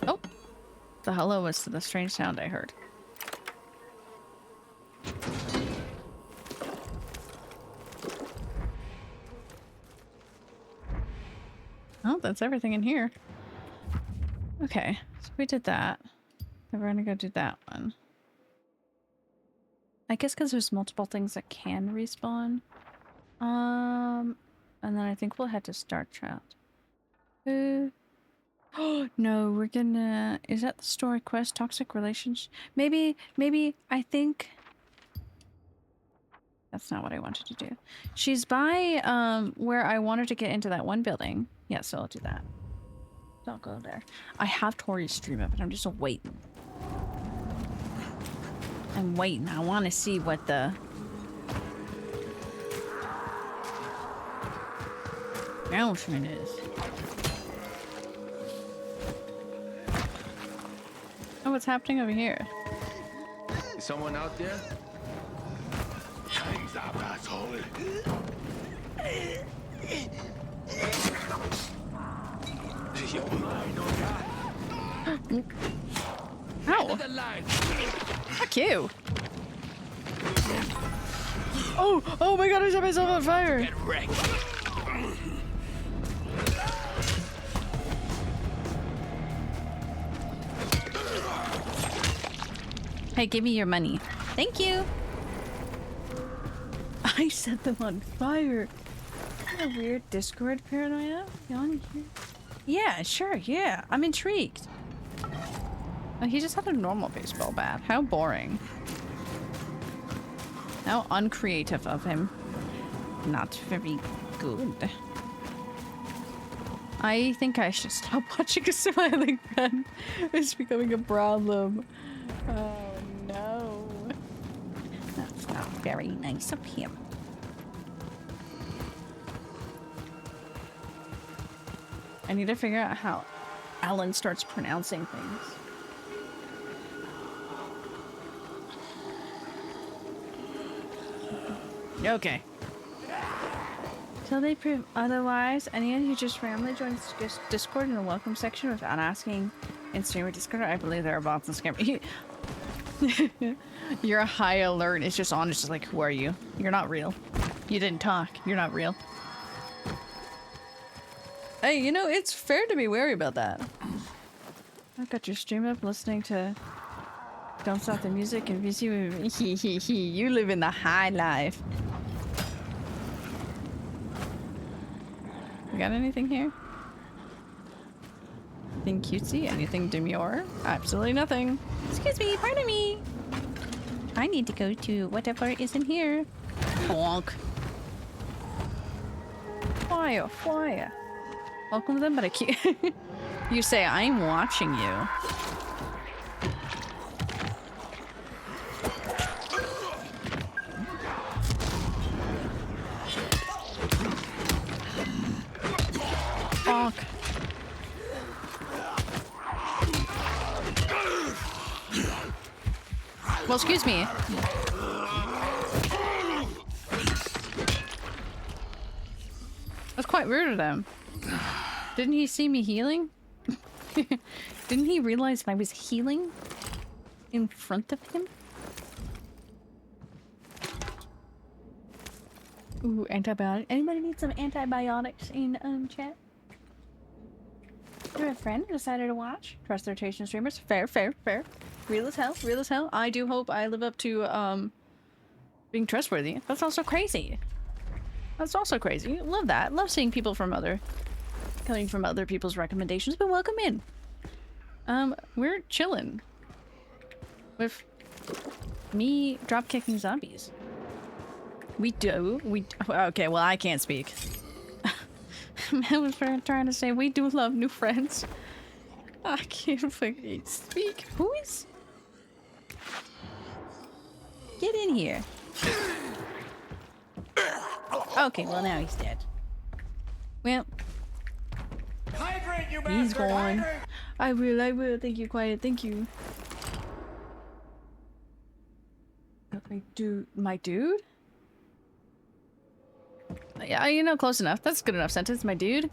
Oh! The hello was the strange sound I heard. Oh, that's everything in here. Okay, so we did that. Then we're gonna go do that one. I guess because there's multiple things that can respawn. And then I think we'll head to Star Child. Oh no, we're gonna. Is that the story quest? Toxic relations? Maybe. I think. That's not what I wanted to do. She's by where I wanted to get into that one building. Yeah, so I'll do that. So I'll go there. I have Tori's stream up, but I'm just waiting. I'm waiting. I want to see what the announcement is. Oh, what's happening over here? Is someone out there? Hands up, asshole. Ow! Fuck you! Oh my god, I set myself on fire! Hey, give me your money. Thank you! I set them on fire! What a weird Discord paranoia? You on here? Yeah, sure, yeah. I'm intrigued. Oh, he just had a normal baseball bat. How boring. How uncreative of him. Not very good. I think I should stop watching a smiling friend. It's becoming a problem. Oh no. That's not very nice of him. I need to figure out how Alan starts pronouncing things. Okay. Till they prove otherwise, anyone who just randomly joins Discord in the welcome section without asking in streamer Discord, I believe there are bots and scammers. Your high alert is just on. It's just like, who are you? You're not real. You didn't talk. You're not real. Hey, you know, it's fair to be wary about that. I've got your stream up listening to Don't Stop the Music and VC. You live in the high life. We got anything here? Anything cutesy? Anything demure? Absolutely nothing. Excuse me, pardon me. I need to go to whatever is in here. Bonk. Fire. Welcome to them, but I can't. You say, I'm watching you. Bonk. Well, excuse me. That's quite rude of them. Didn't he see me healing? Didn't he realize I was healing in front of him? Ooh, antibiotic. Anybody need some antibiotics in chat? Do a friend who decided to watch? Trust their taste in streamers? Fair. Real as hell. I do hope I live up to being trustworthy. That's also crazy. Love that. Love seeing people from coming from other people's recommendations, but welcome in. We're chilling with me drop kicking zombies. Okay, well, I can't speak. I was trying to say we do love new friends. I can't fucking speak. Who is? Get in here. Okay, well now he's dead. Well, Hydrate, you he's bastard! gone. Hydrate! I will. Thank you, Quiet. Thank you. My dude? Yeah, you know, close enough. That's a good enough sentence, my dude.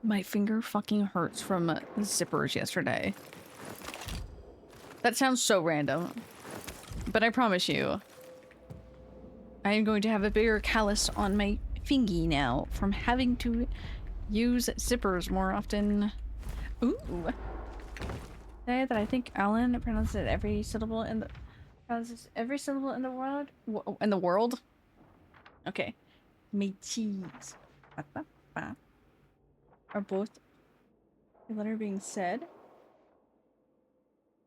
My finger fucking hurts from zippers yesterday. That sounds so random. But I promise you, I am going to have a bigger callus on my fingy now from having to use zippers more often. Ooh. Say that I think Alan pronounces every syllable in the world. In the world. Okay. My cheese. Are both The letter being said.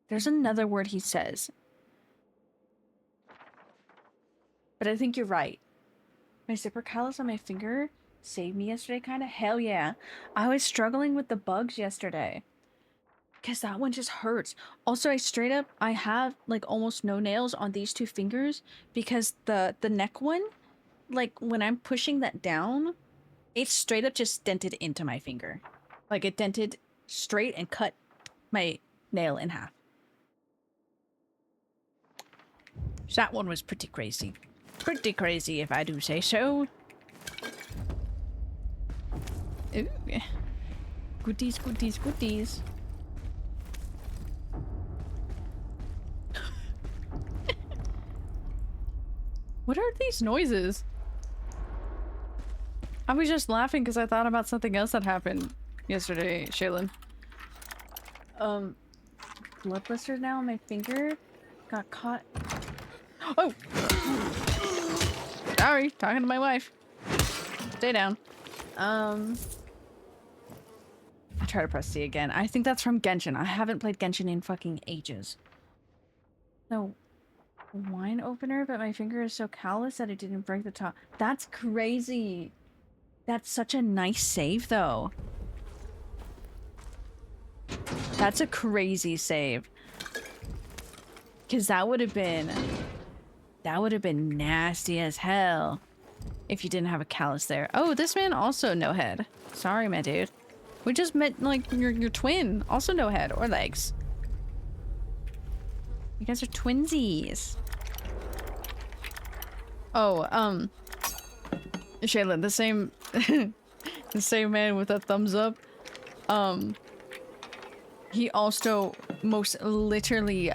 There's another word he says. But I think you're right. My zipper callus on my finger saved me yesterday, kind of. Hell yeah. I was struggling with the bugs yesterday. Because that one just hurts. Also, I have like almost no nails on these two fingers because the neck one, like when I'm pushing that down, it straight up just dented into my finger. Like it dented straight and cut my nail in half. So that one was pretty crazy. Pretty crazy if I do say so. Ooh. Goodies, goodies, goodies. What are these noises? I was just laughing because I thought about something else that happened yesterday, Shaylin. Blood blisters now on my finger. Got caught. Oh! Sorry, talking to my wife. Stay down. I try to press C again. I think that's from Genshin. I haven't played Genshin in fucking ages. No. Wine opener, but my finger is so callous that it didn't break the top. That's crazy. That's such a nice save, though. That's a crazy save. Because that would have been nasty as hell if you didn't have a callus there. Oh, this man also no head. Sorry, my dude. We just met, like, your twin. Also no head or legs. You guys are twinsies. Oh, Shaylin, the same the same man with a thumbs up. He also most literally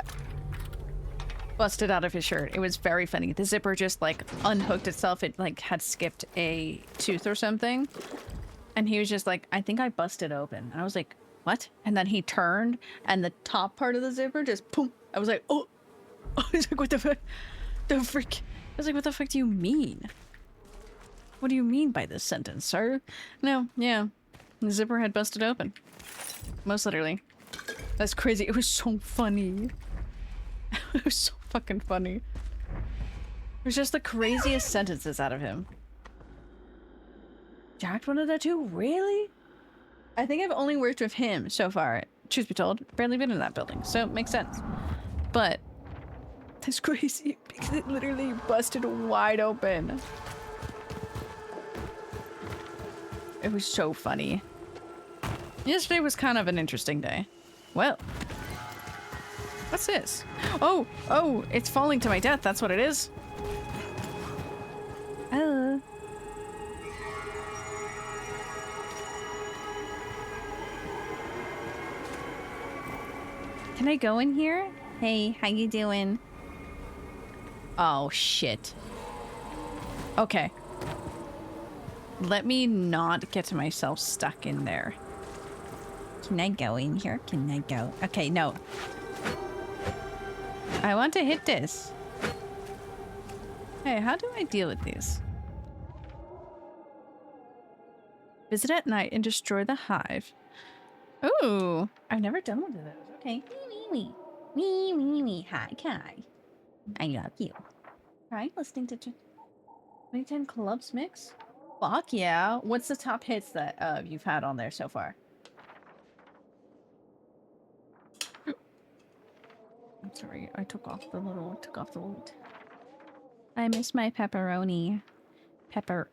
busted out of his shirt. It was very funny. The zipper just like unhooked itself. It like had skipped a tooth or something. And he was just like, I think I busted open. And I was like, what? And then he turned and the top part of the zipper just boom. I was like, oh. I was like, what the fuck? The frick? I was like, what the fuck do you mean? What do you mean by this sentence, sir? No, yeah. The zipper had busted open. Most literally. That's crazy. It was so funny. It was so fucking funny. It was just the craziest sentences out of him. Jacked one of the two? Really? I think I've only worked with him so far. Truth be told, barely been in that building, so it makes sense. But that's crazy because it literally busted wide open. It was so funny. Yesterday was kind of an interesting day. Well, what's this? Oh, it's falling to my death. That's what it is. Oh. Can I go in here? Hey, how you doing? Oh, shit. Okay. Let me not get myself stuck in there. Can I go in here? Can I go? Okay, no. I want to hit this. Hey, how do I deal with these? Visit at night and destroy the hive. Ooh, I've never done one of those. Okay. Me. Hi, Kai. I love you. Right, listening to 2010 Clubs Mix? Fuck yeah. What's the top hits that you've had on there so far? I'm sorry, I took off the loot. I miss my pepperoni. Pepperoni.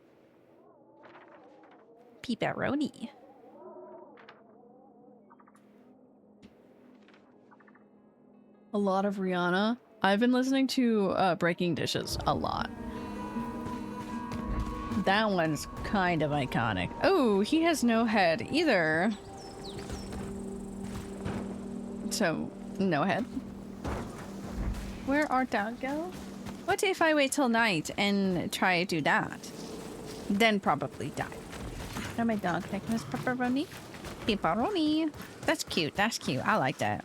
A lot of Rihanna. I've been listening to Breaking Dishes a lot. That one's kind of iconic. Oh, he has no head either. So, no head. Where art thou go? What if I wait till night and try to do that? Then probably die. Now my dog picking his pepperoni. Pepperoni. That's cute. That's cute. I like that.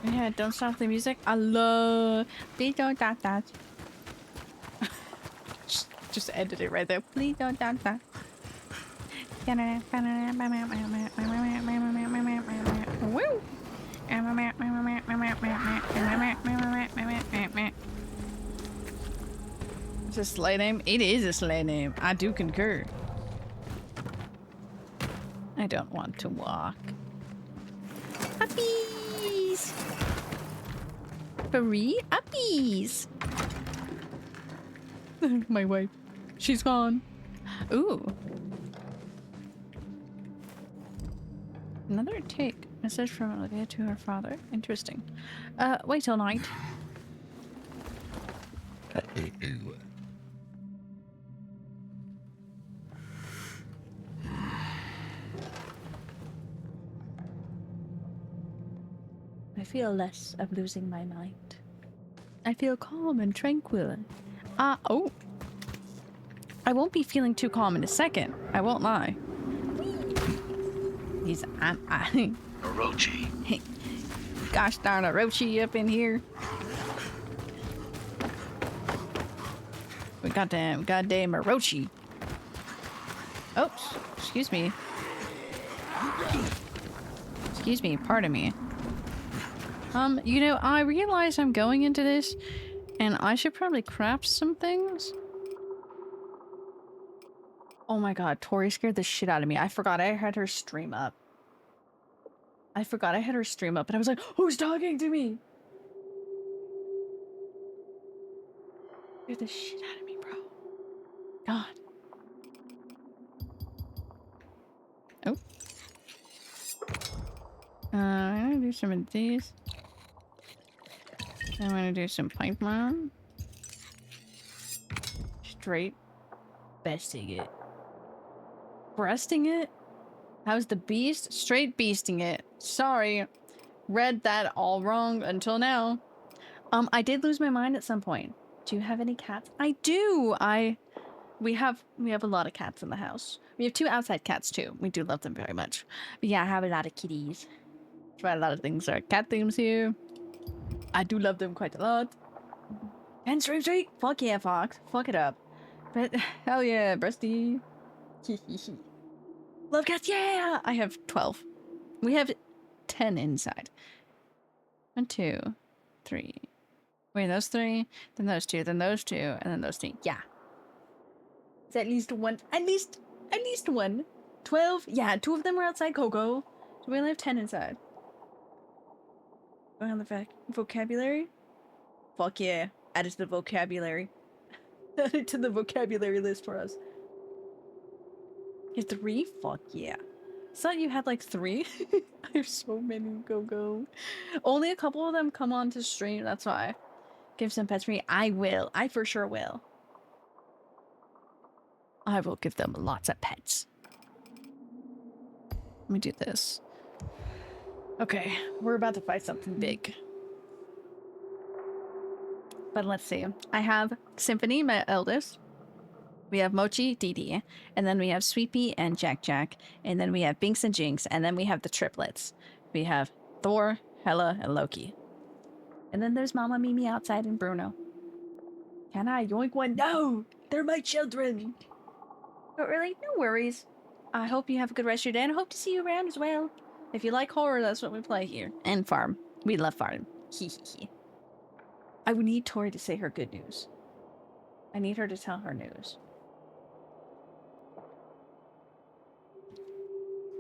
Yeah, don't stop the music. I love. Please don't stop that. Just ended it right there. Please don't stop that. Woo! It's a sleigh name? It is a sleigh name. I do concur. I don't want to walk. Uppies! Free uppies! My wife. She's gone. Ooh. Another take. Message from Olivia to her father. Interesting. Wait till night. I feel less of losing my mind. I feel calm and tranquil. Oh. I won't be feeling too calm in a second. I won't lie. He's Orochi. Gosh darn Orochi up in here. We goddamn Orochi. Oh, excuse me. Excuse me, pardon me. You know, I realize I'm going into this, and I should probably craft some things. Oh my god, Tori scared the shit out of me. I forgot I had her stream up. And I was like, who's talking to me? Scared the shit out of me, bro. God. Oh. I'm gonna do some of these. I'm gonna do some pipeline. Straight besting it. Breasting it? How's the beast? Straight beasting it. Sorry. Read that all wrong until now. I did lose my mind at some point. Do you have any cats? I do! We have a lot of cats in the house. We have 2 outside cats too. We do love them very much. But yeah, I have a lot of kitties. Try a lot of things are cat themes here. I do love them quite a lot. And straight. Fuck yeah, Fox. Fuck it up. But hell yeah, breasty. Love cats, yeah! I have 12. We have 10 inside. 1, 2, 3. Wait, those 3, then those 2, then those 2, and then those 3. Yeah. It's at least one. At least one. 12? Yeah, 2 of them are outside Coco. So we only have 10 inside. Going on the vocabulary? Fuck yeah. Add it to the vocabulary. Add it to the vocabulary list for us. You have 3? Fuck yeah. I thought you had like 3. I have so many. Go. Only a couple of them come on to stream, that's why. Give some pets for me. I will. I for sure will. I will give them lots of pets. Let me do this. Okay, we're about to fight something big. But let's see. I have Symphony, my eldest. We have Mochi, Dee, and then we have Sweepy and Jack, and then we have Binks and Jinx, and then we have the triplets. We have Thor, Hela, and Loki. And then there's Mama Mimi outside and Bruno. Can I yoink one? No! They're my children! But really, no worries. I hope you have a good rest of your day, and I hope to see you around as well. If you like horror, that's what we play here. And farm. We love farm. Hee. I would need Tori to say her good news. I need her to tell her news.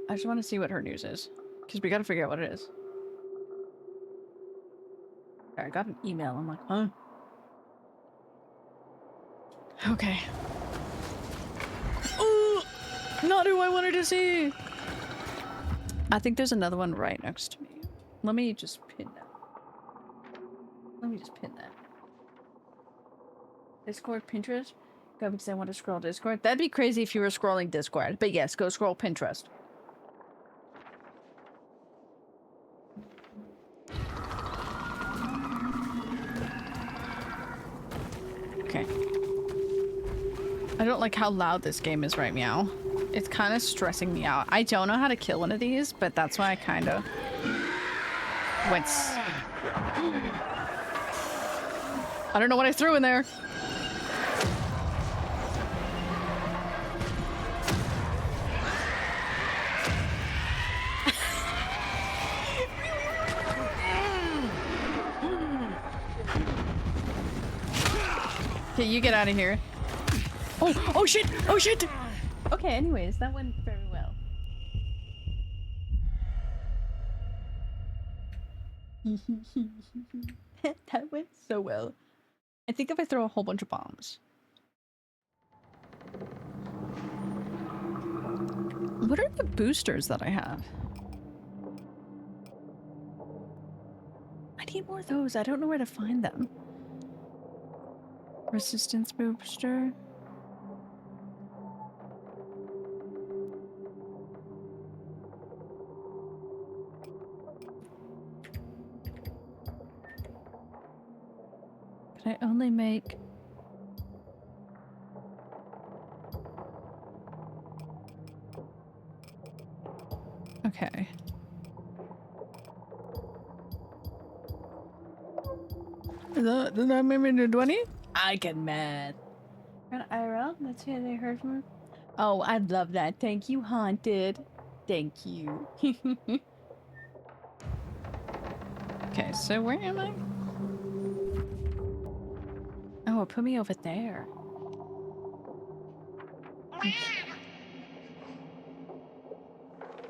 I just want to see what her news is. Because we got to figure out what it is. I got an email. I'm like, huh? Okay. Oh! Not who I wanted to see! I think there's another one right next to me. Let me just pin that. Discord, Pinterest? Go because I want to scroll Discord. That'd be crazy if you were scrolling Discord. But yes, go scroll Pinterest. Okay. I don't like how loud this game is right now. It's kind of stressing me out. I don't know how to kill one of these, but that's why I kind of went... I don't know what I threw in there. Okay, you get out of here. Oh, oh shit! Oh shit! Okay, anyways, that went very well. That went so well. I think if I throw a whole bunch of bombs. What are the boosters that I have? I need more of those. I don't know where to find them. Resistance booster. Can I only make... Okay. Does that make me do 20? I get mad. IRL? That's who they heard from. Oh, I love that. Thank you, Haunted. Thank you. Okay, so where am I? Oh, it put me over there.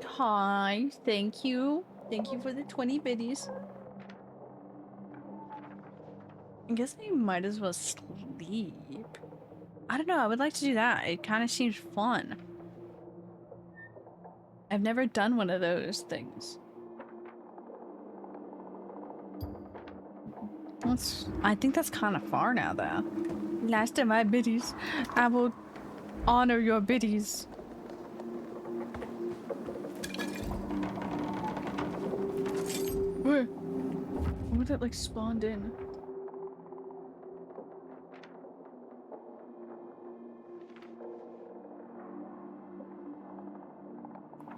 Hi, thank you. Thank you for the 20 biddies. I guess I might as well sleep. I don't know, I would like to do that. It kind of seems fun. I've never done one of those things. I think that's kind of far now, though. Last of my biddies. I will honor your biddies. Where? Where did it, like, spawned in?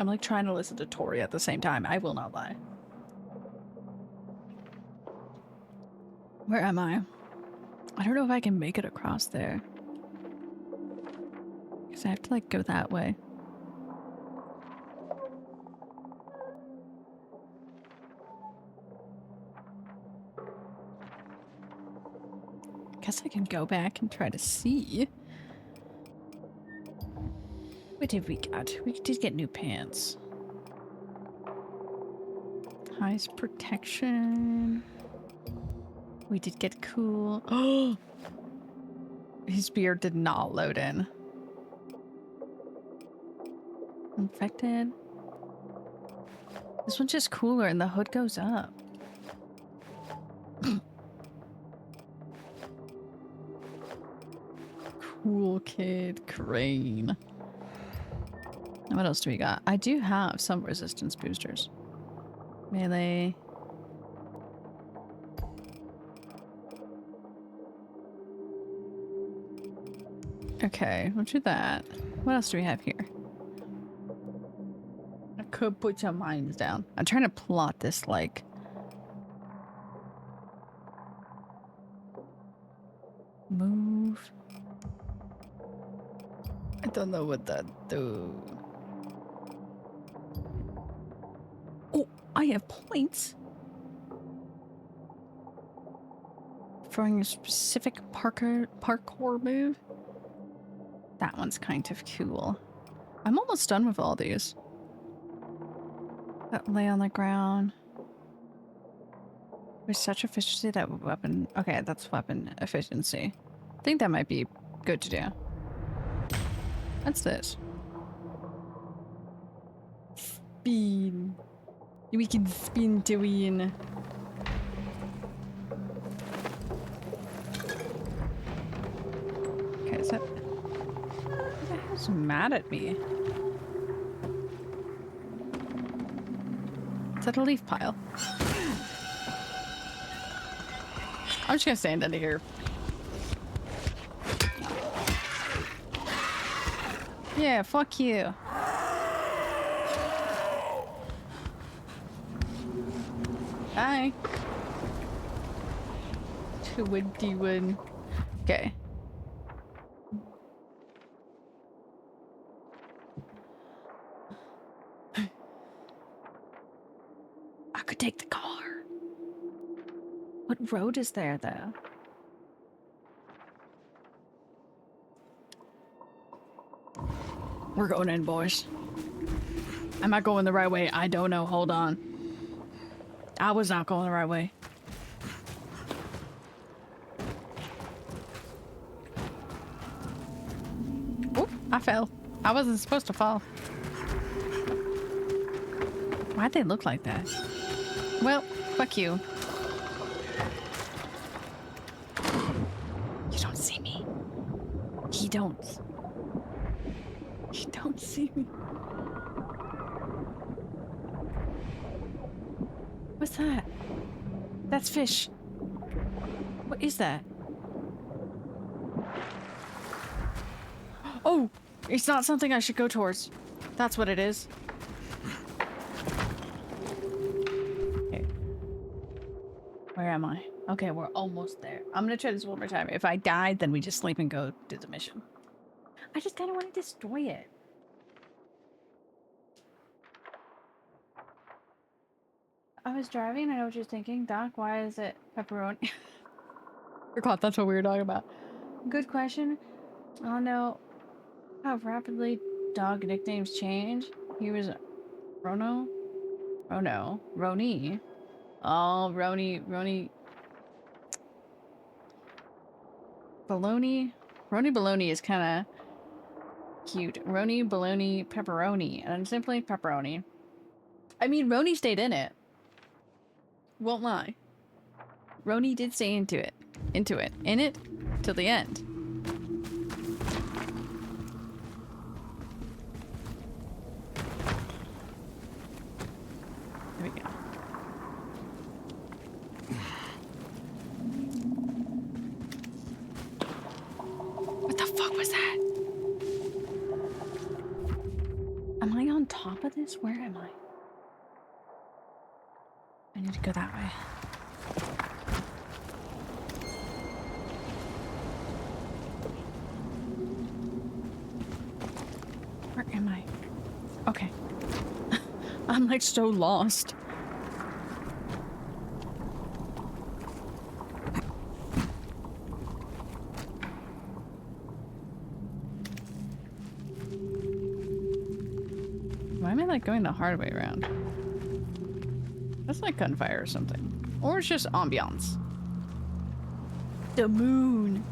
I'm, like, trying to listen to Tori at the same time. I will not lie. Where am I? I don't know if I can make it across there. Because I have to, like, go that way. Guess I can go back and try to see. What did we get? We did get new pants. Highest protection. We did get cool. Oh! His beard did not load in. Infected. This one's just cooler and the hood goes up. Cool kid Crane. What else do we got? I do have some resistance boosters. Melee. Okay, we'll do that. What else do we have here? I could put some mines down. I'm trying to plot this like... Move. I don't know what that do. Oh, I have points. Throwing a specific parkour move. That one's kind of cool. I'm almost done with all these. That lay on the ground. With such efficiency that weapon... Okay, that's weapon efficiency. I think that might be good to do. What's this? Spin. We can spin to win. Okay, is that... Who the hell's mad at me? Is that a leaf pile? I'm just gonna stand under here. Yeah, fuck you. Bye. 21. Okay. I could take the car. What road is there, though? We're going in, boys. Am I going the right way? I don't know. Hold on. I was not going the right way. Oop, I fell. I wasn't supposed to fall. Why'd they look like that? Well, fuck you. You don't see me. He don't. He don't see me. What's that? That's fish. What is that? Oh, it's not something I should go towards. That's what it is. Okay. Where am I? Okay, we're almost there. I'm gonna try this one more time. If I die, then we just sleep and go do the mission. I just kind of want to destroy it. I was driving, I know what you're thinking. Doc, why is it pepperoni? Forgot that's what we were talking about. Good question. I don't know how rapidly dog nicknames change. He was Rono? Oh no. Roni. Oh, Roni. Baloney? Roni Baloney is kind of cute. Roni, Baloney, Pepperoni. And I'm simply Pepperoni. I mean, Roni stayed in it. Won't lie. Roni did stay into it. In it till the end. There we go. What the fuck was that? Am I on top of this? Where am I? I need to go that way. Where am I? Okay. I'm like so lost. Why am I like going the hard way around? That's like gunfire or something. Or it's just ambiance. The moon.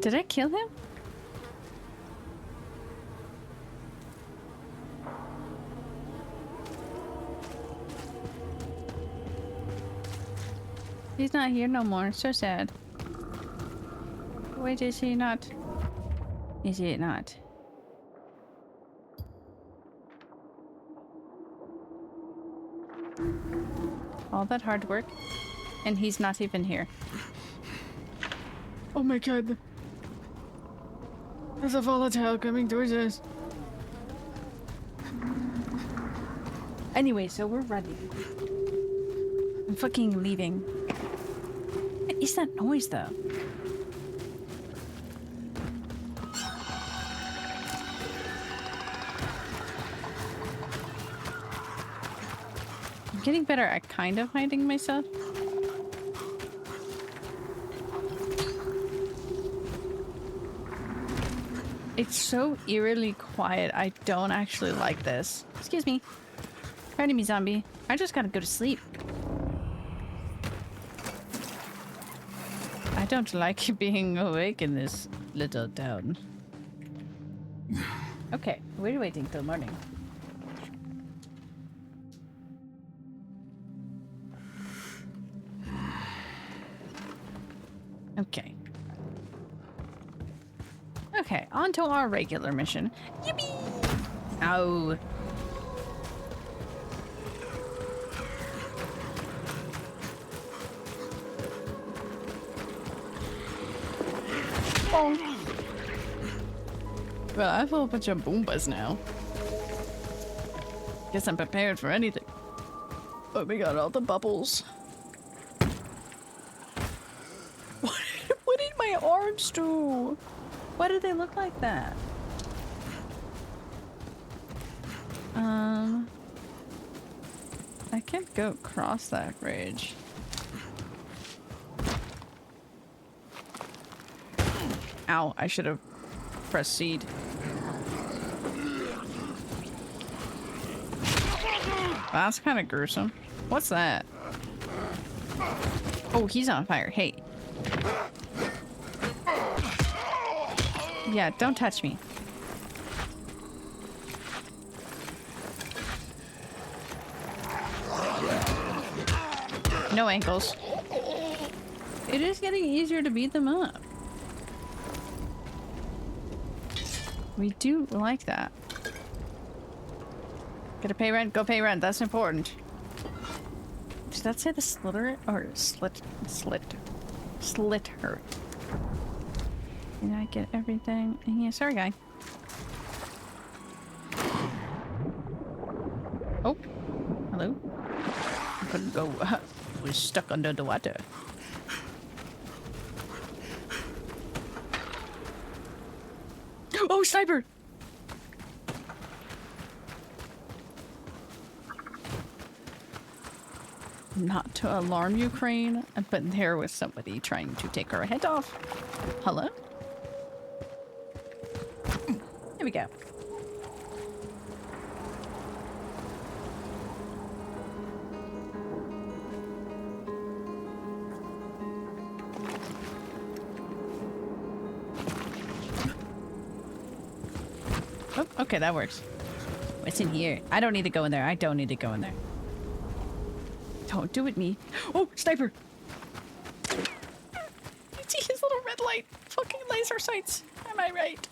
Did I kill him? He's not here no more. So sad. Wait, is he not? Is he not? All that hard work, and he's not even here. Oh my god. There's a volatile coming towards us. Anyway, so we're ready. I'm fucking leaving. What is that noise, though? I'm getting better at kind of hiding myself. It's so eerily quiet. I don't actually like this. Excuse me. Pardon me, zombie. I just gotta go to sleep. I don't like being awake in this little town. Okay, we're waiting till morning. Okay. Okay, on to our regular mission. Yippee! Ow. Oh. Well, I have a whole bunch of Boombas now. Guess I'm prepared for anything. Oh my god, all the bubbles. What did my arms do? Why do they look like that? I can't go across that bridge. Ow, I should have pressed seed. That's kind of gruesome. What's that? Oh, he's on fire. Hey. Yeah, don't touch me. No ankles. It is getting easier to beat them up. We do like that. Gotta pay rent, go pay rent. That's important. Did that say the slitter or slit her? Did I get everything? Yeah, sorry, guy. Oh, hello. I couldn't go. Was stuck under the water. Oh, sniper! Not to alarm Ukraine, but there was somebody trying to take her head off. Hello? Here we go. Oh, okay, that works. What's in here? I don't need to go in there. I don't need to go in there. Don't do it, me. Oh, sniper! You see his little red light? Fucking laser sights. Am I right?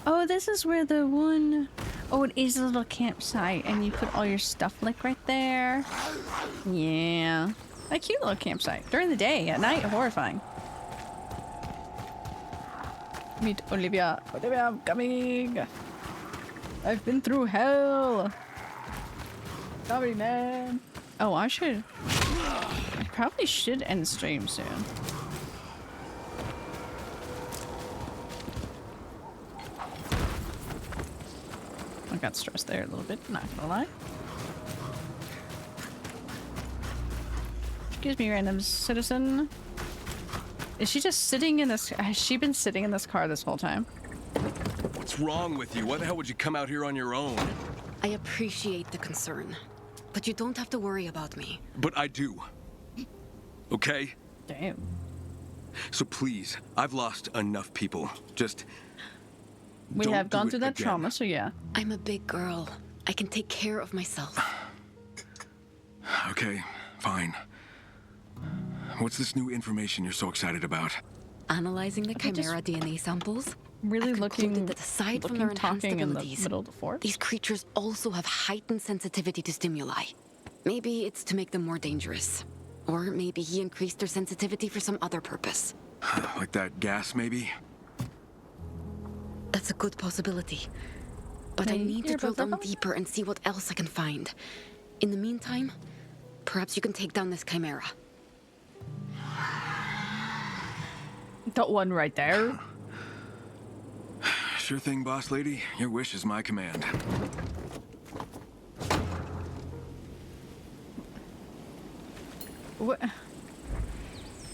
Oh, this is where the one... Oh, it is a little campsite, and you put all your stuff, like, right there. Yeah. A cute little campsite. During the day, at night, horrifying. Meet Olivia. Olivia, I'm coming! I've been through hell! Sorry, man. Oh, I probably should end stream soon. I got stressed there a little bit, not gonna lie. Excuse me, random citizen. Is she just sitting in this? Has she been sitting in this car this whole time? What's wrong with you? Why the hell would you come out here on your own? I appreciate the concern, but you don't have to worry about me. But I do. Okay? Damn. So please, I've lost enough people. Just we don't have gone do through it that again. trauma, so yeah. I'm a big girl. I can take care of myself. Okay, fine. What's this new information you're so excited about? Analyzing the Chimera DNA samples, Really I've looking, concluded that aside from their enhanced talking in the abilities, middle of the forest. these creatures also have heightened sensitivity to stimuli. Maybe it's to make them more dangerous. Or maybe he increased their sensitivity for some other purpose. Like that gas, maybe? That's a good possibility. But I Hey, need to you're drill both down up. deeper and see what else I can find. In the meantime, perhaps you can take down this Chimera. That one right there. Sure thing, boss lady. Your wish is my command. What?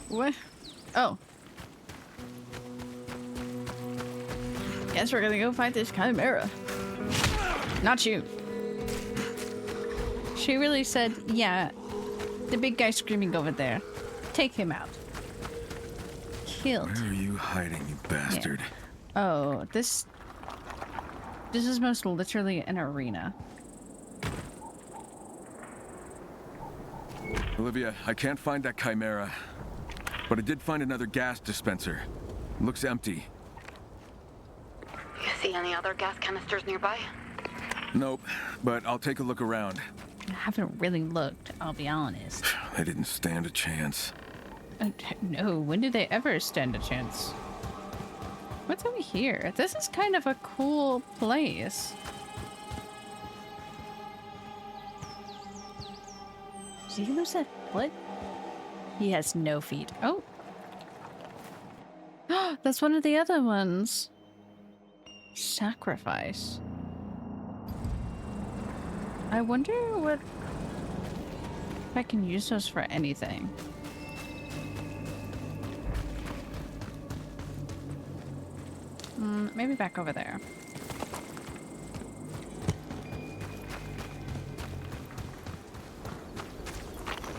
What? Oh. Guess we're gonna go fight this Chimera. Not you. She really said, yeah, the big guy screaming over there. Take him out. Killed. Where are you hiding, you bastard? Oh, this is most literally an arena. Olivia, I can't find that Chimera. But I did find another gas dispenser. Looks empty. You see any other gas canisters nearby? Nope, but I'll take a look around. I haven't really looked, I'll be honest. They didn't stand a chance. No, when did they ever stand a chance? What's over here? This is kind of a cool place. Did he lose that foot? He has no feet. Oh. That's one of the other ones. Sacrifice. I wonder what... if I can use those for anything. Maybe back over there.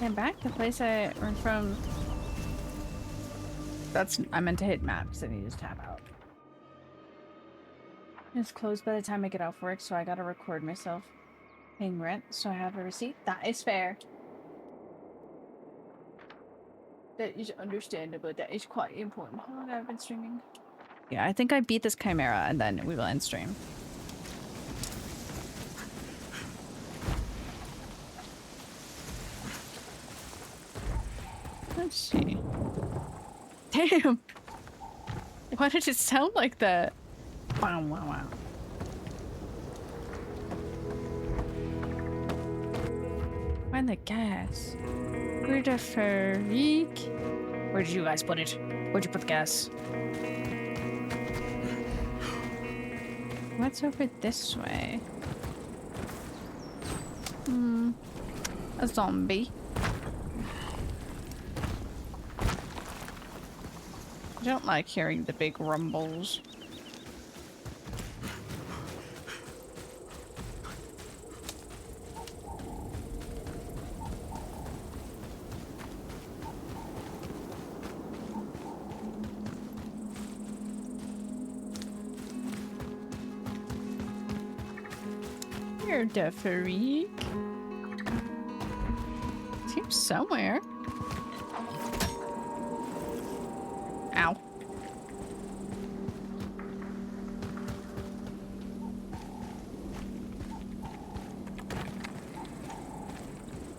And back to the place I ran from. I meant to hit map because I need to tap out. It's closed by the time I get off work, so I gotta record myself paying rent, so I have a receipt. That is fair. That is understandable. That is quite important. How long have I been streaming? Yeah, I think I beat this chimera and then we will end stream. Let's see. Damn! Why did it sound like that? Wow, wow, wow. Find the gas. Where'd the freak? Where did you guys put it? Where'd you put the gas? What's over this way? A zombie. I don't like hearing the big rumbles. You're the freak. Seems somewhere. Ow.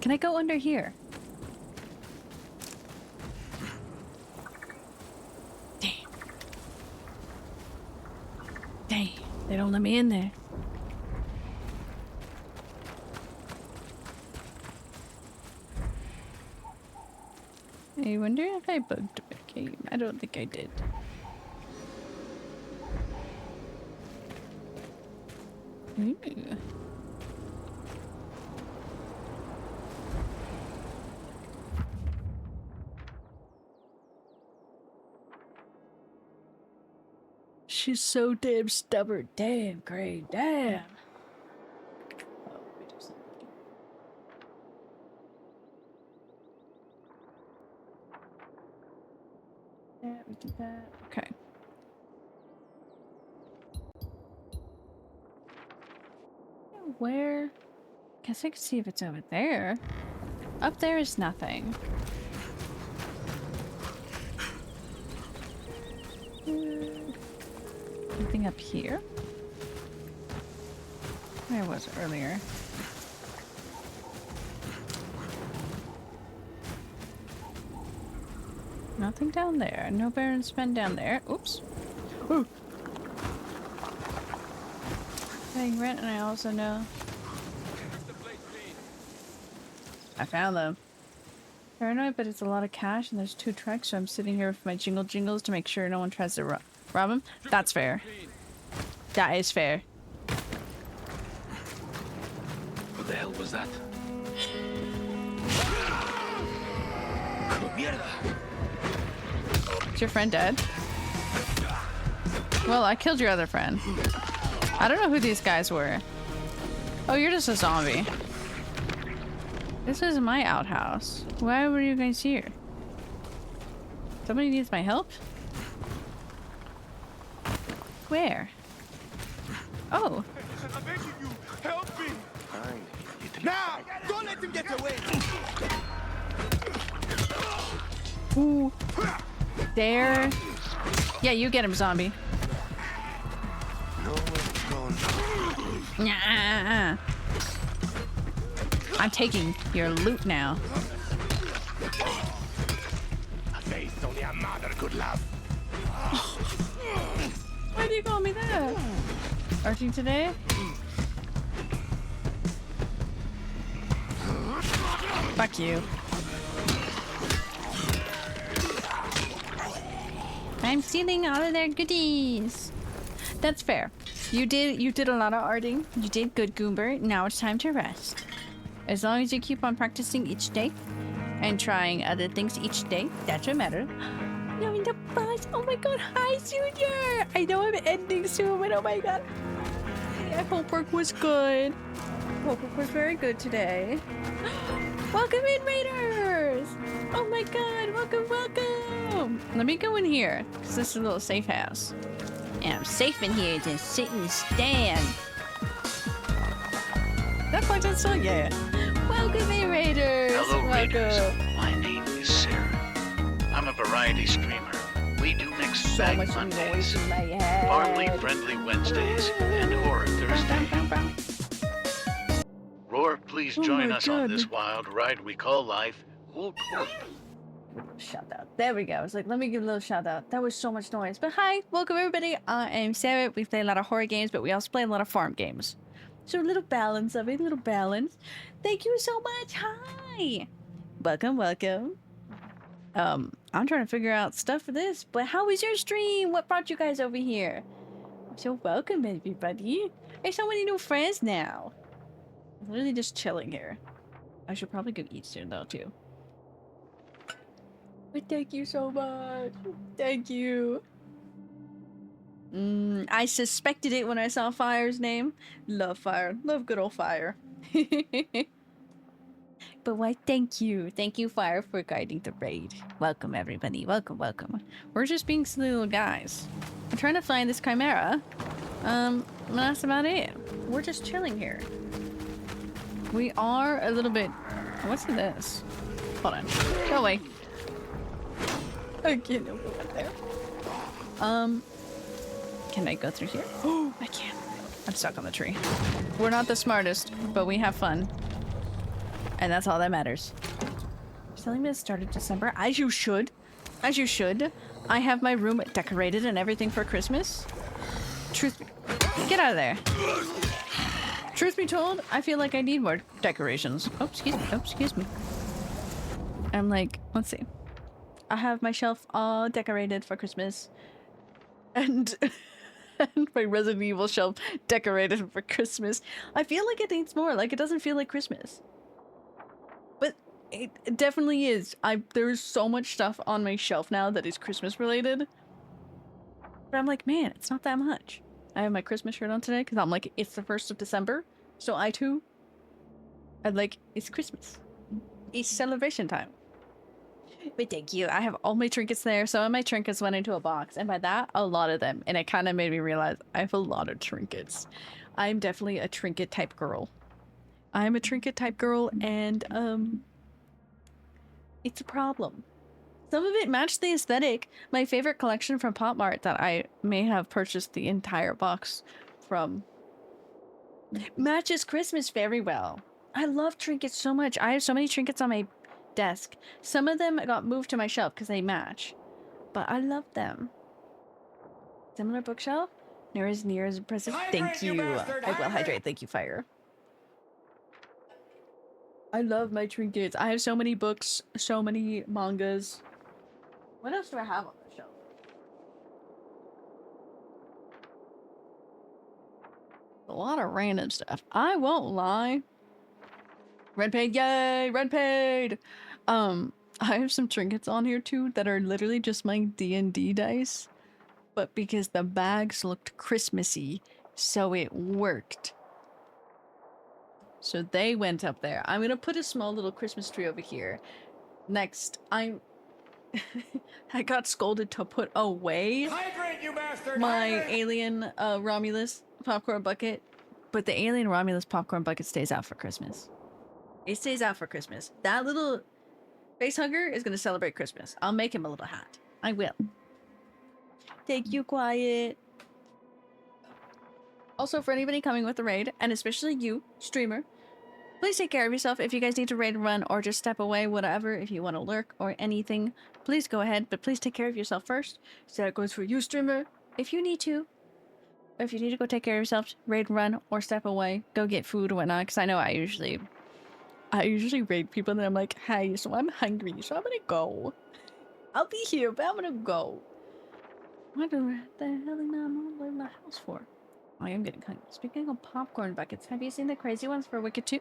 Can I go under here? Damn. Dang. They don't let me in there. I wonder if I bugged my game. I don't think I did. Ooh. She's so damn stubborn. Damn, Gray. Damn. Oh, let me do something. Yeah, we did that. Okay. Where? Guess I could see if it's over there. Up there is nothing. Anything up here? Where was it earlier? Nothing down there. No Baron Spend down there. Oops. Ooh. Paying rent, and I also know. I found them. Paranoid, but it's a lot of cash, and there's 2 trucks, so I'm sitting here with my jingles to make sure no one tries to rob them. That's fair. That is fair. What the hell was that? Is your friend dead? Well, I killed your other friend. I don't know who these guys were. Oh, you're just a zombie. This is my outhouse. Why were you guys here? Somebody needs my help? Where? Oh. I'm begging you, help me! Now! Don't let him get away! Ooh. There. Yeah, you get him, zombie. Nah. I'm taking your loot now. A face only a mother could love. Why do you call me that? Arching today? Fuck you. I'm stealing all of their goodies. That's fair. You did a lot of arting. You did good, Goober. Now it's time to rest. As long as you keep on practicing each day and trying other things each day, that's what matters. No, in the bus. Oh my god, hi, Junior! I know I'm ending soon, but oh my god. I hope work was good. Hope work was very good today. Welcome in, Raiders! Oh my god, welcome, welcome! Let me go in here, because this is a little safe house. And I'm safe in here to sit and stand. That part on song? Yeah. Welcome in, Raiders! Hello, welcome. Raiders. My name is Sarah. I'm a variety streamer. We do mix So bag much Mondays, noise in my head. family-friendly Wednesdays, and horror Thursday. Roar, please Oh join my us on God. this wild ride we call life. Whoop, whoop. Shout out. There we go. I was like, let me give a little shout out. That was so much noise. But hi, welcome everybody. I am Sarah. We play a lot of horror games, but we also play a lot of farm games. So a little balance of it, a little balance. Thank you so much. Hi. Welcome, welcome. I'm trying to figure out stuff for this, but how was your stream? What brought you guys over here? So welcome everybody. There's so many new friends now. I'm really just chilling here. I should probably go eat soon though too. But thank you so much. Thank you. I suspected it when I saw Fire's name. Love Fire. Love good old Fire. But why, thank you. Thank you, Fire, for guiding the raid. Welcome, everybody. Welcome, welcome. We're just being silly little guys. I'm trying to find this chimera. That's about it. We're just chilling here. We are a little bit... What's this? Hold on. Go away. I can't go up there. Can I go through here? Oh, I can. I'm stuck on the tree. We're not the smartest, but we have fun. And that's all that matters. You're telling me it started December? As you should. As you should. I have my room decorated and everything for Christmas. Get out of there. Truth be told, I feel like I need more decorations. Oh, excuse me. Oh, excuse me. I'm like, let's see. I have my shelf all decorated for Christmas. And, and my Resident Evil shelf decorated for Christmas. I feel like it needs more. Like, it doesn't feel like Christmas. But it definitely is. There's so much stuff on my shelf now that is Christmas related. But I'm like, man, it's not that much. I have my Christmas shirt on today because I'm like, it's the 1st of December. So I too, I'm like, it's Christmas. It's celebration time. But thank you. I have all my trinkets there. Some of my trinkets went into a box. And by that, a lot of them. And it kind of made me realize I have a lot of trinkets. I'm definitely a trinket type girl. I'm a trinket type girl and it's a problem. Some of it matched the aesthetic. My favorite collection from Pop Mart that I may have purchased the entire box from matches Christmas very well. I love trinkets so much. I have so many trinkets on my desk. Some of them got moved to my shelf because they match. But I love them. Similar bookshelf? Near as impressive. Thank you. I will hydrate. Thank you, Fire. I love my trinkets. I have so many books, so many mangas. What else do I have on the shelf? A lot of random stuff. I won't lie. Red paid, yay! Red paid! I have some trinkets on here too that are literally just my D&D dice. But because the bags looked Christmassy, so it worked. So they went up there. I'm gonna put a small little Christmas tree over here. Next, I got scolded to put away my alien Romulus popcorn bucket, but the alien Romulus popcorn bucket stays out for Christmas. It stays out for Christmas. That little face hugger is gonna celebrate Christmas. I'll make him a little hat. I will. Thank you, Quiet. Also, for anybody coming with the raid, and especially you, streamer, please take care of yourself. If you guys need to raid run or just step away, whatever, if you want to lurk or anything, please go ahead, but please take care of yourself first. So that goes for you, streamer. If you need to, or if you need to go take care of yourself, raid run or step away, go get food or whatnot, because I know I usually raid people and I'm like, hey, so I'm hungry, so I'm gonna go. I'll be here, but I'm gonna go. What the hell am I all the way in my house for? I am getting hungry. Speaking of popcorn buckets, have you seen the crazy ones for Wicked 2?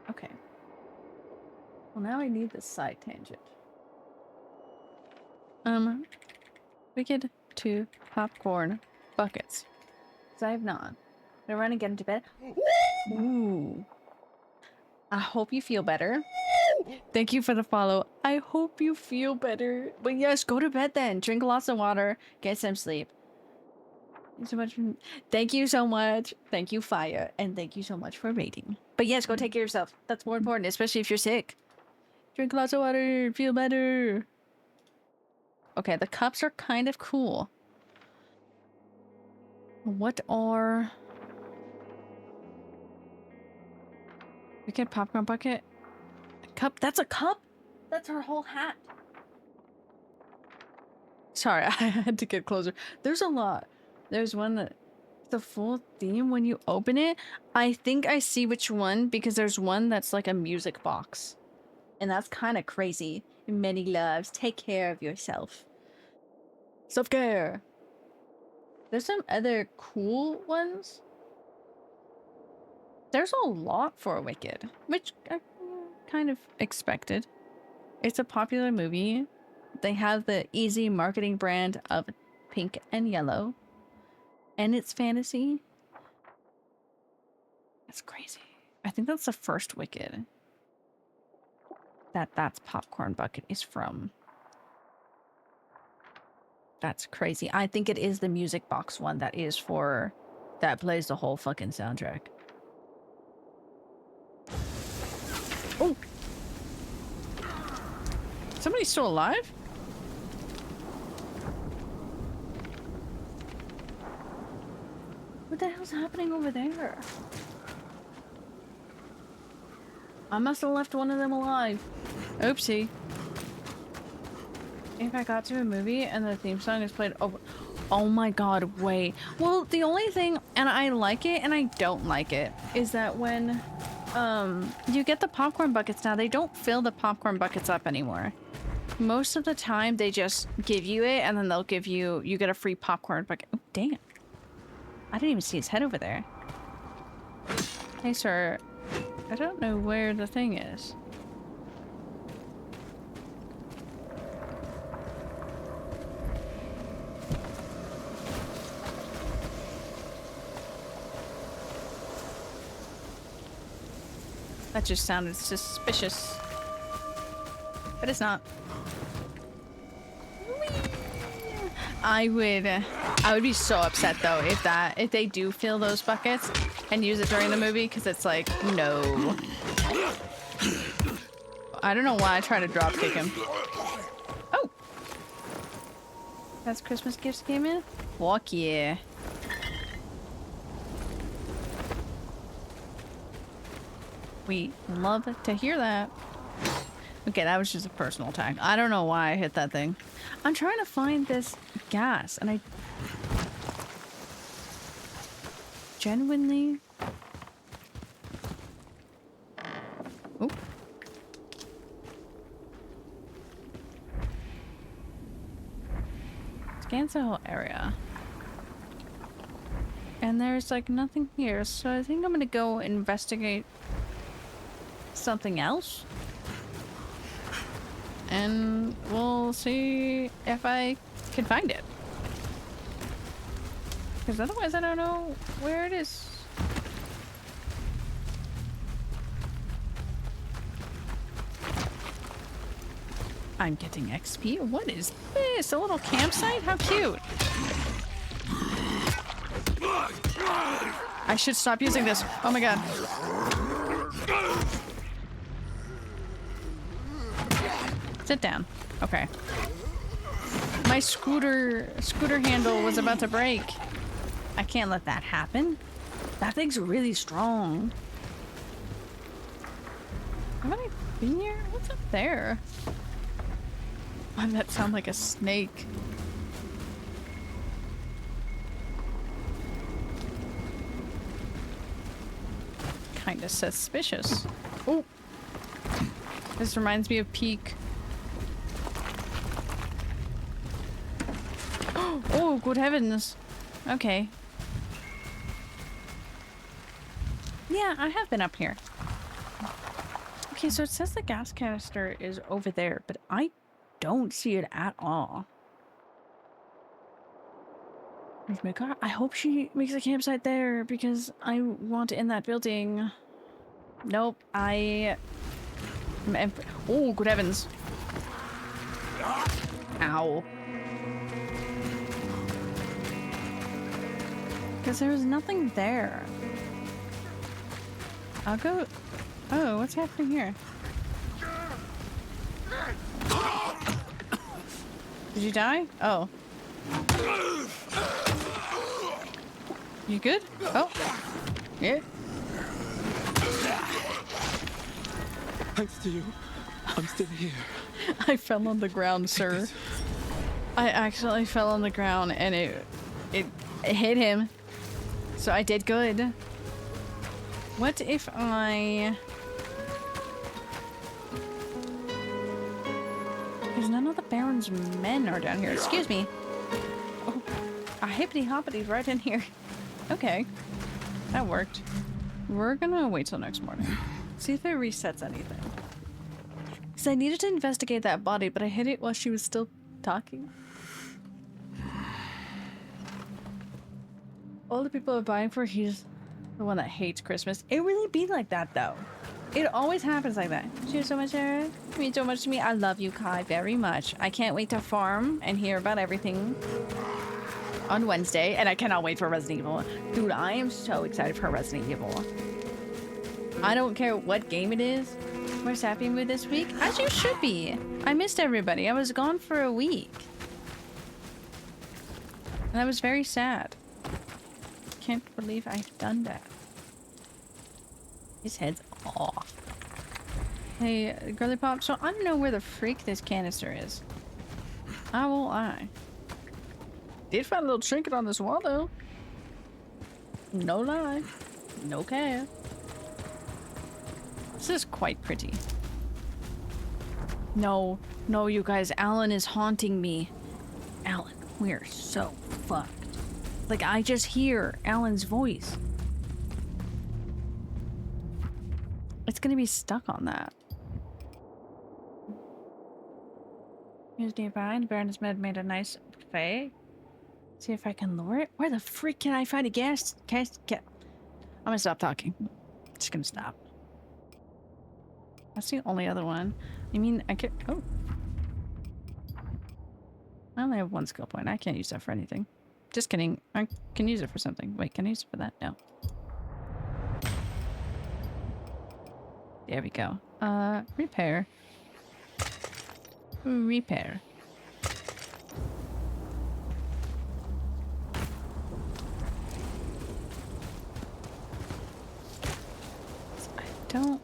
Okay. Well, now I need this side tangent. Wicked 2 popcorn buckets. Because I have not. Gonna run and get into bed. Ooh. I hope you feel better. Thank you for the follow. I hope you feel better. But yes, go to bed then. Drink lots of water. Get some sleep. Thank you so much. Thank you so much. Thank you, Fire. And thank you so much for rating. But yes, go take care of yourself. That's more important, especially if you're sick. Drink lots of water. Feel better. Okay, the cups are kind of cool. What are... Wicked popcorn bucket? A cup? That's a cup? That's her whole hat. Sorry, I had to get closer. There's a lot. There's one that... The full theme when you open it. I think I see which one because there's one that's like a music box. And that's kind of crazy. Many loves. Take care of yourself. Self-care. There's some other cool ones. There's a lot for Wicked, which I kind of expected. It's a popular movie. They have the easy marketing brand of pink and yellow. And it's fantasy. That's crazy. I think that's the first Wicked that's Popcorn Bucket is from. That's crazy. I think it is the music box one that is for... That plays the whole fucking soundtrack. Oh! Somebody's still alive? What the hell's happening over there? I must have left one of them alive. Oopsie. If I got to a movie and the theme song is played over... Oh my god, wait. Well, the only thing, and I like it and I don't like it, is that when you get the popcorn buckets now, they don't fill the popcorn buckets up anymore. Most of the time, they just give you it and then they'll give you... You get a free popcorn bucket. Oh, damn. I didn't even see his head over there. Hey, sir. I don't know where the thing is. That just sounded suspicious. But it's not. I would be so upset though if they do fill those buckets and use it during the movie, because it's like, no. I don't know why I try to drop kick him. Oh! That's Christmas gifts came in? Fuck yeah. We love to hear that. Okay, that was just a personal attack. I don't know why I hit that thing. I'm trying to find this gas, and I... Genuinely... Oh. Scans the whole area. And there's, like, nothing here, so I think I'm gonna go investigate something else. And we'll see if I can find it. Because otherwise I don't know where it is. I'm getting XP. What is this? A little campsite? How cute. I should stop using this. Oh my god. Sit down. Okay. My scooter handle was about to break. I can't let that happen. That thing's really strong. Have I been here? What's up there? Why did that sound like a snake? Kinda suspicious. Oh! This reminds me of Peak. Oh, good heavens. Okay. Yeah, I have been up here. Okay, so it says the gas canister is over there, but I don't see it at all. Where's my car? I hope she makes a campsite there because I want it in that building. Nope, oh, good heavens. Ow. Because there was nothing there. I'll go... Oh, what's happening here? Did you die? Oh. You good? Oh. Yeah. Thanks to you, I'm still here. I fell on the ground, sir. I accidentally fell on the ground and it hit him. So I did good. What if I... Because none of the Baron's men are down here. Excuse me. Oh, a hippity-hoppity right in here. Okay. That worked. We're gonna wait till next morning. See if it resets anything. Because I needed to investigate that body, but I hit it while she was still talking. All the people are buying for, he's the one that hates Christmas. It really be like that, though. It always happens like that. Thank you so much, Eric. You mean so much to me. I love you, Kai, very much. I can't wait to farm and hear about everything on Wednesday, and I cannot wait for Resident Evil. Dude, I am so excited for Resident Evil. I don't care what game it is. We're happy mood this week, as you should be. I missed everybody. I was gone for a week. And I was very sad. Can't believe I've done that. His head's off. Hey, Girly Pop, so I don't know where the freak this canister is. I will lie. Did find a little trinket on this wall, though. No lie. No care. This is quite pretty. No, no, you guys. Alan is haunting me. Alan, we're so fucked. Like, I just hear Alan's voice. It's gonna be stuck on that. Here's nearby. The Baron has made a nice buffet. See if I can lure it. Where the frick can I find a gas? I'm gonna stop talking. Just gonna stop. That's the only other one. I mean, I could. Oh. I only have one skill point. I can't use that for anything. Just kidding. I can use it for something. Wait, can I use it for that? No. There we go. Repair. Repair. I don't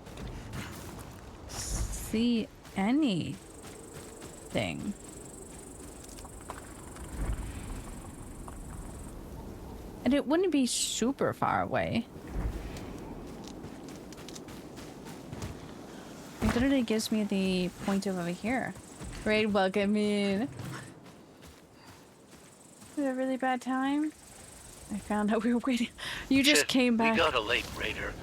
see anything. And it wouldn't be super far away. It literally gives me the point of over here. Raid, welcome in. Was it a really bad time? I found out we were waiting. You just came back. We got a late raider.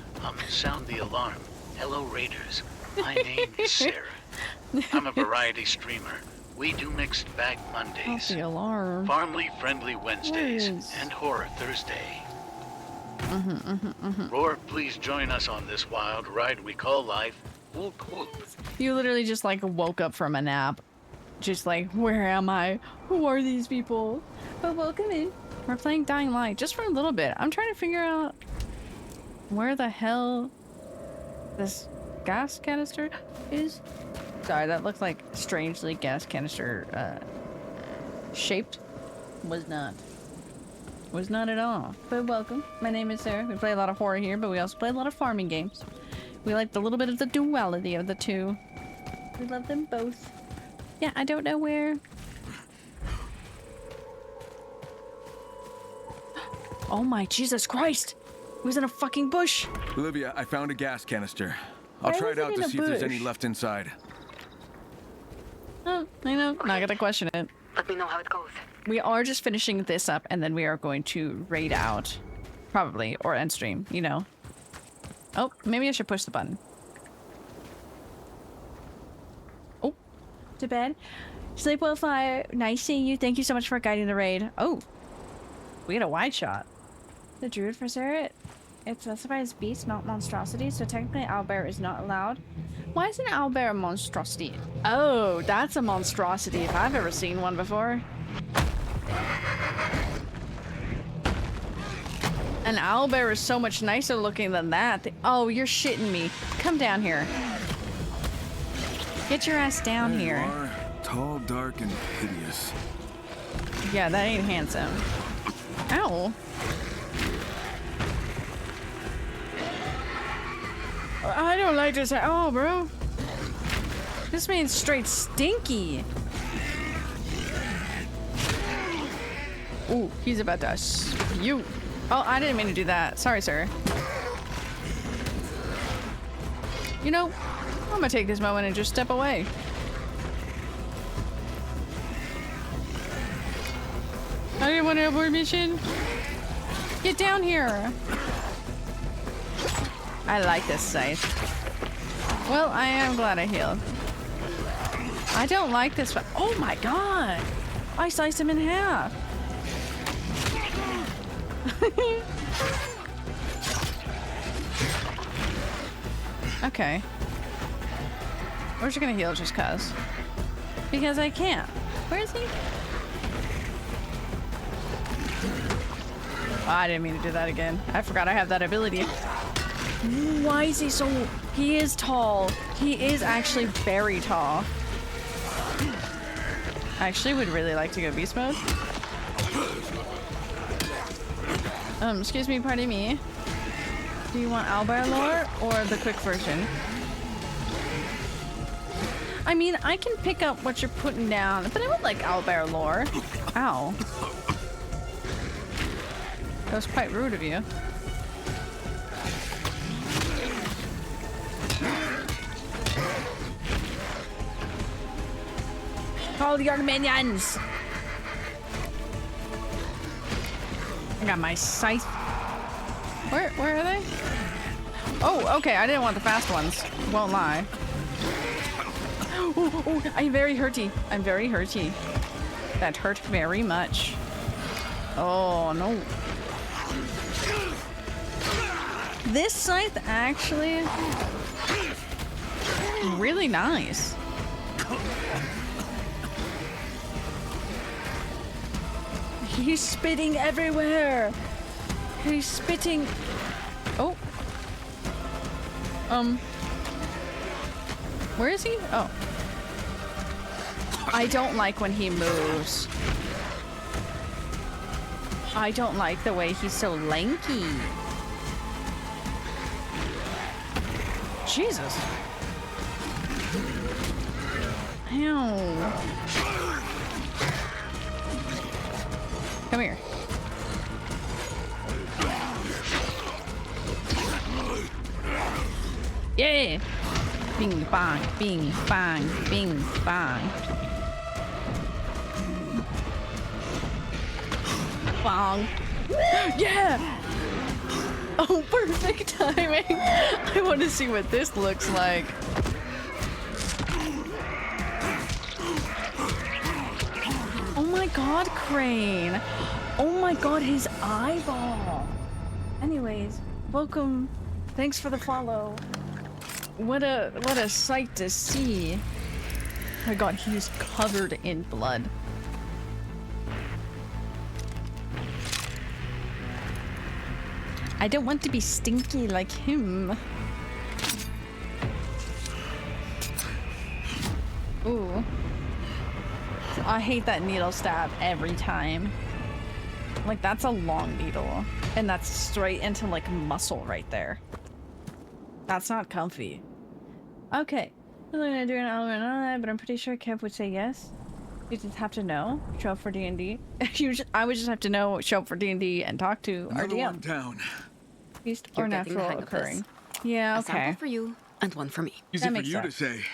Sound the alarm. Hello, raiders. My name is Sarah. I'm a variety streamer. We do mixed bag Mondays, The alarm. Farmly Friendly Wednesdays, and Horror Thursday. Roar, please join us on this wild ride we call life. Whoop, whoop. You literally just like woke up from a nap. Just like, where am I? Who are these people? But welcome in. We're playing Dying Light just for a little bit. I'm trying to figure out where the hell this gas canister is. Sorry, that looked like strangely gas canister shaped. Was not at all. But welcome. My name is Sarah. We play a lot of horror here, but we also play a lot of farming games. We like a little bit of the duality of the two. We love them both. Yeah, I don't know where. Oh my Jesus Christ! It was in a fucking bush! Olivia, I found a gas canister. I'll try it out to see if there's any left inside. Oh, I know. Not gonna question it. Let me know how it goes. We are just finishing this up, and then we are going to raid out. Probably. Or end stream, you know. Oh, maybe I should push the button. Oh. To bed. Sleep well, Fire. Nice seeing you. Thank you so much for guiding the raid. Oh. We had a wide shot. The druid for Sarah, it specifies beast, not monstrosity, so technically owlbear is not allowed. Why is an owlbear a monstrosity? Oh, that's a monstrosity if I've ever seen one before. An owlbear is so much nicer looking than that. Oh, you're shitting me. Come down here. Get your ass down There here. you are. Tall, dark, and hideous. Yeah, that ain't handsome. Ow. I don't like this at all, bro. This man's straight stinky. Ooh, he's about to you. Oh, I didn't mean to do that. Sorry, sir. You know, I'm gonna take this moment and just step away. I didn't want to abort mission. Get down here. I like this scythe. Well, I am glad I healed. I don't like this. Oh my god! I sliced him in half. Okay. We're just gonna heal just cuz. Because I can't. Where is he? Oh, I didn't mean to do that again. I forgot I have that ability. Why is he so... He is tall. He is actually very tall. I actually would really like to go beast mode. Excuse me, pardon me. Do you want owlbear lore or the quick version? I mean, I can pick up what you're putting down, but I would like owlbear lore. Ow. That was quite rude of you. Call your minions! I got my scythe. Where are they? Oh, okay, I didn't want the fast ones. Won't lie. Oh, I'm very hurty. I'm very hurty. That hurt very much. Oh, no. This scythe actually really nice. He's spitting everywhere. He's spitting. Oh. Where is he? Oh. I don't like when he moves. I don't like the way he's so lanky. Jesus. Ow. Come here. Yeah! Bing bang, bing bang, bing bang. Bong. Yeah! Oh, perfect timing. I want to see what this looks like. Oh my god, Crane. Oh my god, his eyeball. Anyways, welcome. Thanks for the follow. What a sight to see. Oh my god, he's covered in blood. I don't want to be stinky like him. Ooh. I hate that needle stab every time. Like, that's a long needle. And that's straight into, like, muscle right there. That's not comfy. Okay. I'm gonna do an element on that, but I'm pretty sure Kev would say yes. You just have to know. Show up for D&D. I would just have to know, show up for D&D, and talk to our Another DM. one down. Beast You're or getting the natural hang of occurring. this. Yeah, A okay. sample for you and one for me. Easy That for makes you to sense. say.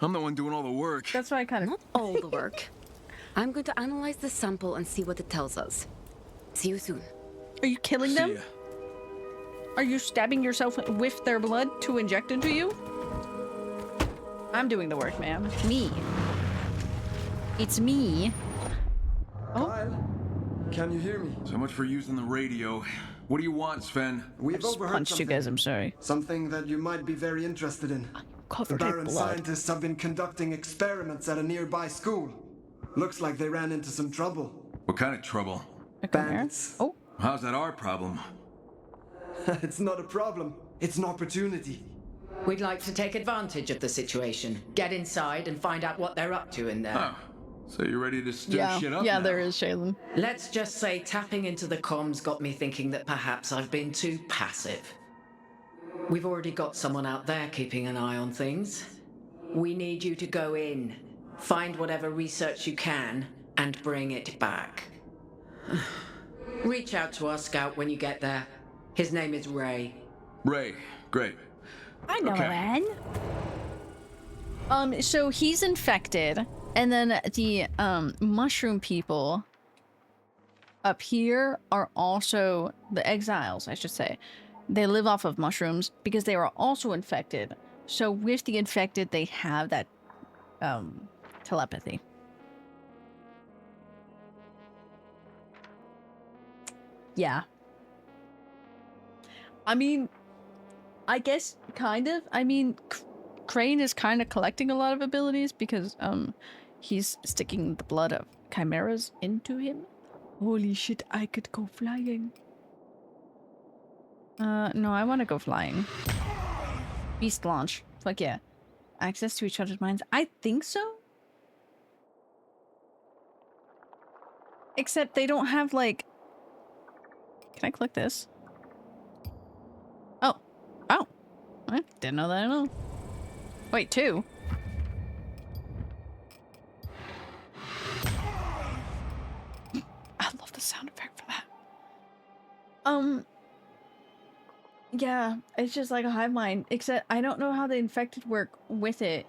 I'm the one doing all the work. That's why I kind of... Not all the work. I'm going to analyze the sample and see what it tells us. See you soon. Are you killing See them? ya. Are you stabbing yourself with their blood to inject into you? I'm doing the work, ma'am. Me. It's me. Oh. Kyle, can you hear me? So much for using the radio. What do you want, Sven? We've Just overheard punched you something. guys, I'm sorry. Something that you might be very interested in. The Covered in Baron's blood. scientists have been conducting experiments at a nearby school. Looks like they ran into some trouble. What kind of trouble? Bandits. Oh. How's that our problem? It's not a problem. It's an opportunity. We'd like to take advantage of the situation. Get inside and find out what they're up to in there. Oh, so you're ready to stir shit up Yeah, now? there is, Shaylin. Let's just say tapping into the comms got me thinking that perhaps I've been too passive. We've already got someone out there keeping an eye on things. We need you to go in, find whatever research you can, and bring it back. Reach out to our scout when you get there. His name is Ray. Ray, great. I know Okay. Ren. So he's infected, and then the mushroom people up here are also the exiles, I should say. They live off of mushrooms because they are also infected. So with the infected, they have that telepathy. Yeah. I mean, I guess kind of. I mean, Crane is kind of collecting a lot of abilities because he's sticking the blood of chimeras into him. Holy shit, I could go flying. No, I want to go flying. Beast launch. Fuck yeah. Access to each other's minds. I think so. Except they don't have like... Can I click this? Oh. Oh. I didn't know that at all. Wait, 2? I love the sound effect for that. Yeah, it's just like a hive mind, except I don't know how the infected work with it.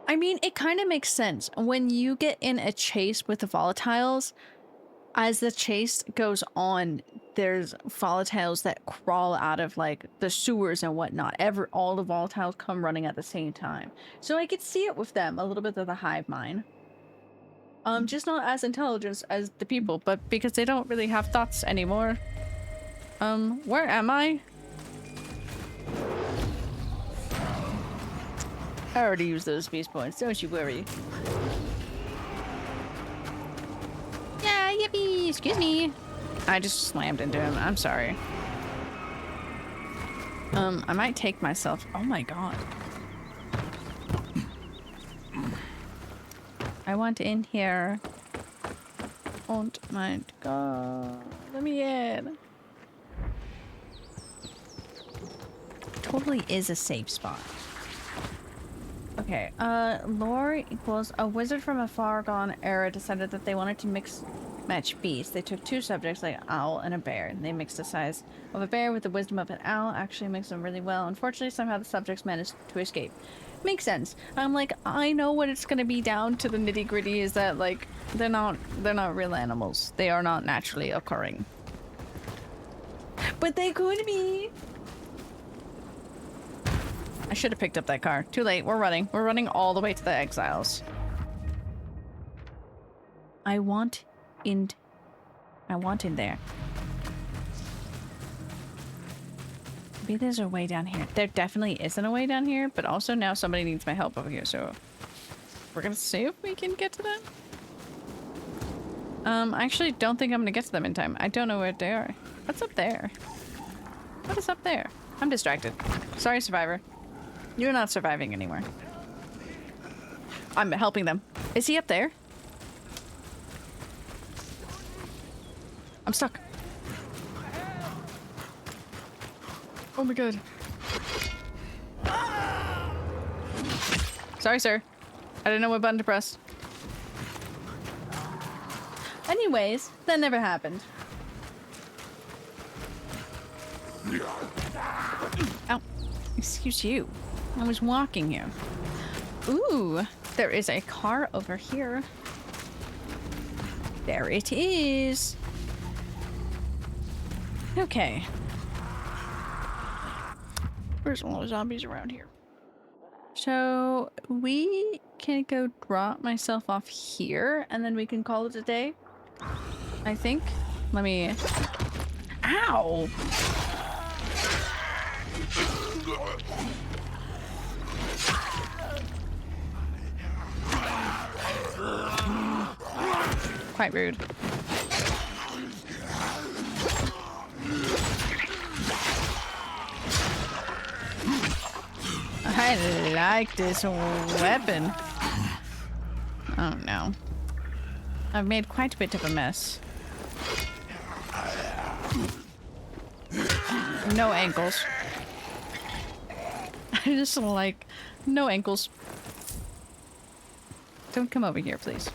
I mean, it kind of makes sense. When you get in a chase with the volatiles, as the chase goes on, there's volatiles that crawl out of like the sewers and whatnot. All the volatiles come running at the same time. So I could see it with them, a little bit of the hive mind. Just not as intelligent as the people, but because they don't really have thoughts anymore. Where am I? I already used those beast points, don't you worry. Yeah, yippee! Excuse me. I just slammed into him. I'm sorry. I might take myself. Oh my god. I want in here. Oh my god. Let me in. Totally is a safe spot. Okay, lore equals a wizard from a far gone era decided that they wanted to match beasts. They took 2 subjects, like an owl and a bear, and they mixed the size of a bear with the wisdom of an owl. Actually makes them really well. Unfortunately, somehow the subjects managed to escape. Makes sense. I'm like, I know what it's gonna be down to the nitty gritty is that like they're not real animals. They are not naturally occurring. But they could be. I should have picked up that car. Too late. We're running. We're running all the way to the exiles. I want in there. Maybe there's a way down here. There definitely isn't a way down here, but also now somebody needs my help over here, so we're gonna see if we can get to them. I actually don't think I'm gonna get to them in time. I don't know where they are. What's up there? What is up there? I'm distracted. Sorry, survivor. You're not surviving anymore. I'm helping them. Is he up there? I'm stuck. Oh my god. Sorry, sir. I didn't know what button to press. Anyways, that never happened. Ow. Excuse you. I was walking here. Ooh, there is a car over here. There it is. Okay. There's a lot of zombies around here. So we can go drop myself off here and then we can call it a day. I think. Let me... Ow! Quite rude. I like this weapon. Oh no. I've made quite a bit of a mess. No ankles. I just like no ankles. Don't come over here, please.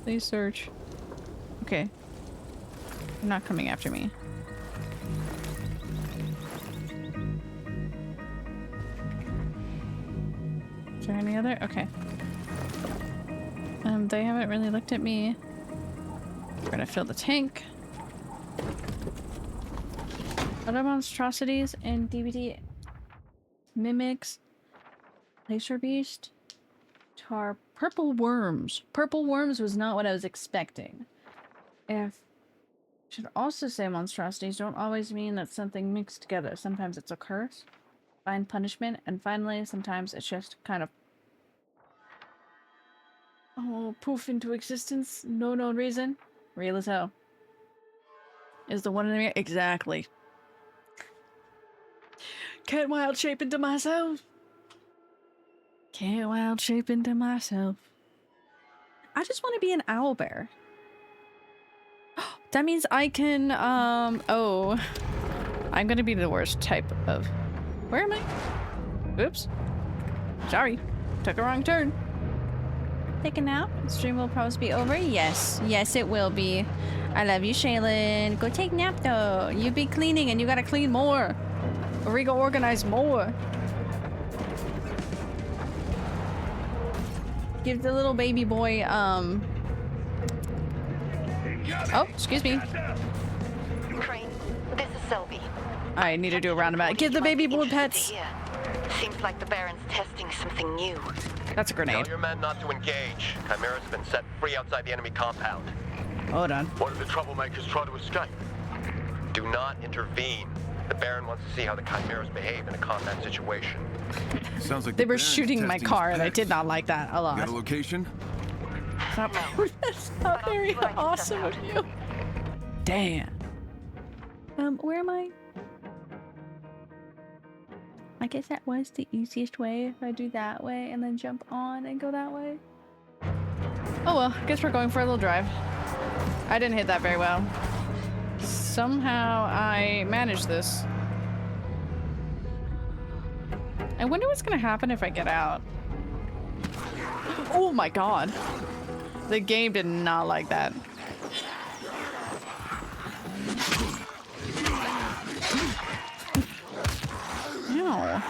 Please search. Okay. You're not coming after me. Is there any other? Okay. They haven't really looked at me. We're gonna fill the tank. Other monstrosities in DVD mimics. Laser beast. Tar purple worms. Purple worms was not what I was expecting. If should also say monstrosities don't always mean that something mixed together. Sometimes it's a curse, fine punishment, and finally sometimes it's just kind of poof into existence. No known reason. Real as hell. Is the one in the mirror? Exactly. Can't wild shape into myself. Can't wild shape into myself. I just want to be an owlbear. That means I can, oh. I'm gonna be the worst type of... Where am I? Oops. Sorry. Took a wrong turn. Take a nap? Stream will probably be over? Yes. Yes, it will be. I love you, Shaylin. Go take a nap, though. You be cleaning and you gotta clean more. Or we go organize more. Give the little baby boy, Oh, excuse me. Crane, this is Selby. I need to do a roundabout. Give the baby boy pets. Seems like the Baron's testing something new. That's a grenade. Tell your men not to engage. Chimera's been set free outside the enemy compound. Hold on. What if the troublemakers try to escape? Do not intervene. The Baron wants to see how the Chimeras behave in a combat situation. Sounds like they were shooting my car and I did not like that a lot. Got a location? That's not very awesome of you. Damn. Where am I? I guess that was the easiest way if I do that way and then jump on and go that way. Oh well, I guess we're going for a little drive. I didn't hit that very well. Somehow I managed this. I wonder what's gonna happen if I get out. Oh my god. The game did not like that. No.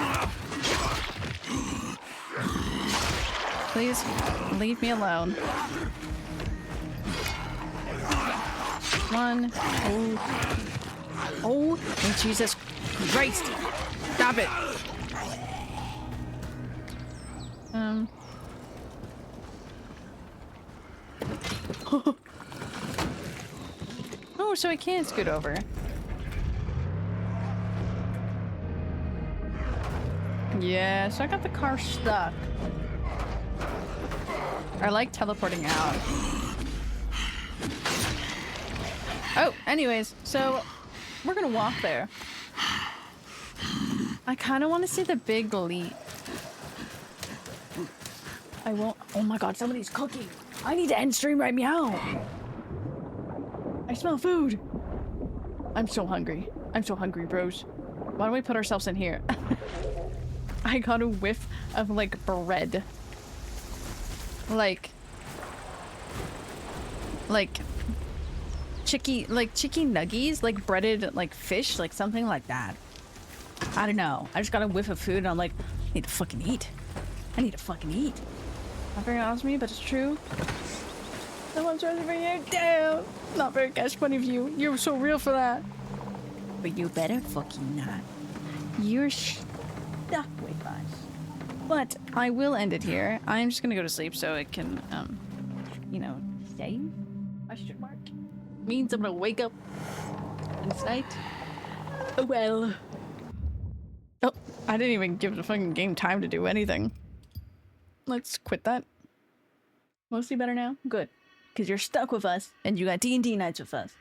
Please leave me alone. One. Oh, Jesus Christ. Stop it. Oh, so I can scoot over. Yeah, so I got the car stuck. I like teleporting out. Oh, anyways, so we're gonna walk there. I kind of want to see the big leap. I won't. Oh my god, somebody's cooking. I need to end stream right meow. I smell food. I'm so hungry. I'm so hungry, bros. Why don't we put ourselves in here? I got a whiff of like bread. Like chicky nuggies, like breaded like fish, like something like that. I don't know. I just got a whiff of food and I'm like, I need to fucking eat. I need to fucking eat. Not very honest with me, but it's true. Someone's ready for you. Damn. Not very cash money of you. You're so real for that. But you better fucking not. You're stuck with us. But I will end it here. I'm just gonna go to sleep so it can, you know, save? Question mark? Means I'm gonna wake up in sight. Oh well. Oh, I didn't even give the fucking game time to do anything. Let's quit that. Mostly better now? Good. Because you're stuck with us and you got D&D nights with us.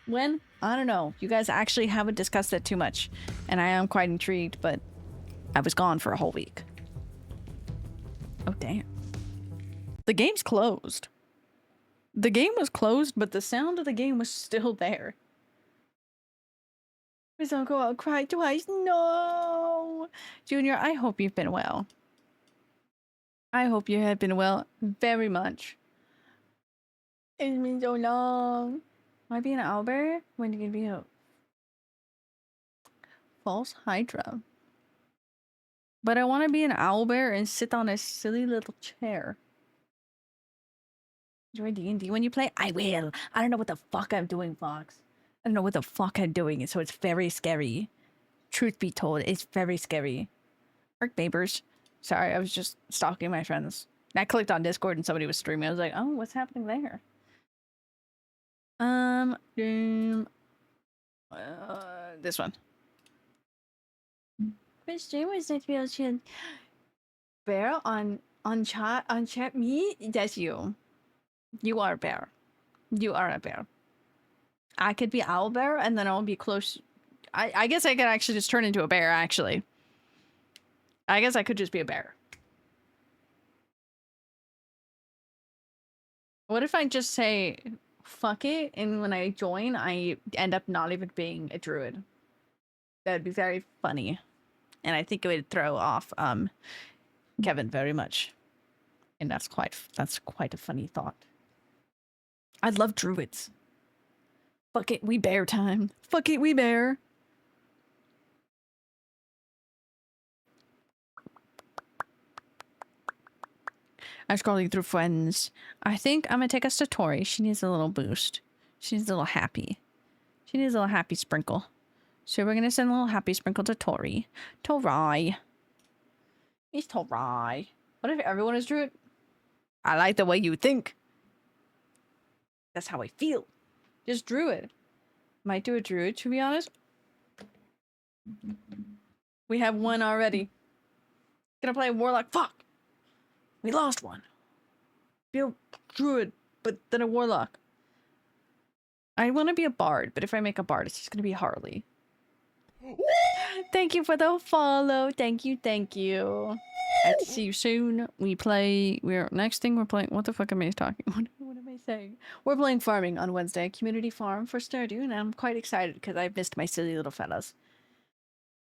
When? I don't know. You guys actually haven't discussed it too much. And I am quite intrigued, but I was gone for a whole week. Oh, damn. The game's closed. The game was closed, but the sound of the game was still there. Please don't go out, cry twice. No! Junior, I hope you've been well. I hope you have been well very much. It's been so long. Why be an owlbear when you can be a false hydra? But I want to be an owlbear and sit on a silly little chair. Enjoy D&D when you play? I will. I don't know what the fuck I'm doing, Fox. I don't know what the fuck I'm doing, so it's very scary. Truth be told, it's very scary. Arc Babers. Sorry, I was just stalking my friends. I clicked on Discord and somebody was streaming. I was like, oh, what's happening there? This one. Which stream was that reaction? Bear on chat me? That's you. You are a bear. You are a bear. I could be owlbear and then I'll be close. I guess I could actually just turn into a bear, actually. I guess I could just be a bear. What if I just say fuck it and when I join I end up not even being a druid? That'd be very funny. And I think it would throw off Kevin very much. And that's quite a funny thought. I love druids. Fuck it, we bear time. Fuck it, we bear. I'm scrolling through friends. I think I'm gonna take us to Tori. She needs a little boost. She needs a little happy. She needs a little happy sprinkle. So we're gonna send a little happy sprinkle to Tori. Tori. It's Tori. What if everyone is druid? I like the way you think. That's how I feel. Just druid. Might do a druid, to be honest. We have one already. Gonna play a warlock. Fuck! We lost one. Be a druid, but then a warlock. I want to be a bard, but if I make a bard, it's just gonna be Harley. Thank you for the follow. Thank you, thank you. I'll see you soon. Next thing we're playing. What the fuck am I talking? What am I saying? We're playing farming on Wednesday. Community farm for Stardew, and I'm quite excited because I've missed my silly little fellas.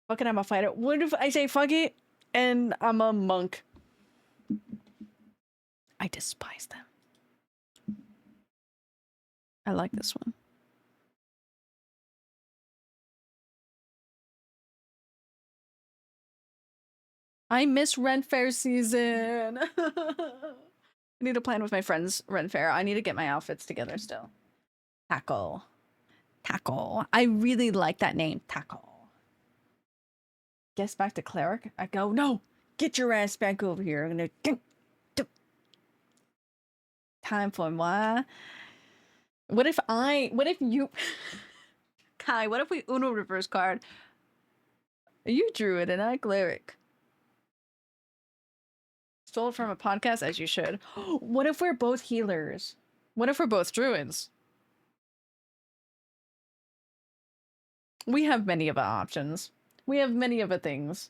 Fucking, I'm a fighter. What if I say fuck it and I'm a monk? I despise them. I like this one. I miss Rent Fair season. I need to plan with my friends Rent Fair. I need to get my outfits together still. Tackle. Tackle. I really like that name. Tackle. Guess back to cleric. I go, no, get your ass back over here. I'm gonna get time for what? What if you Kai, what if we Uno reverse card? Are you druid and I cleric? Stole it from a podcast, as you should. What if we're both healers? What if we're both druids? We have many of our options. We have many of the things.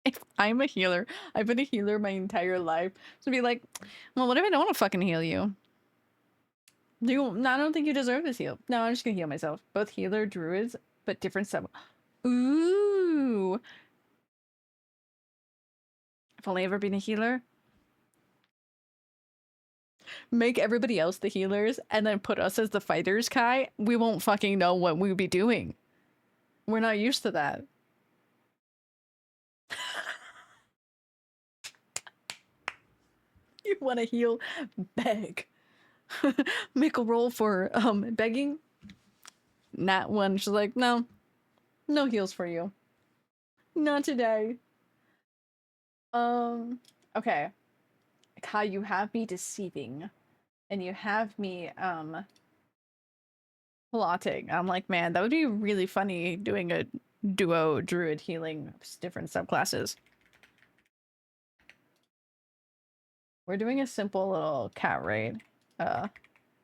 If I'm a healer, I've been a healer my entire life. So be like, well, what if I don't want to fucking heal you? I don't think you deserve this heal. No, I'm just gonna heal myself. Both healer, druids, but different sub. Ooh. I've only ever been a healer. Make everybody else the healers and then put us as the fighters, Kai. We won't fucking know what we would be doing. We're not used to that. You want to heal? Beg. Make a roll for begging. Nat one. She's like, no, no heals for you. Not today. Okay. Kai, you have me deceiving, and you have me plotting. I'm like, man, that would be really funny doing a duo druid healing different subclasses. We're doing a simple little cat raid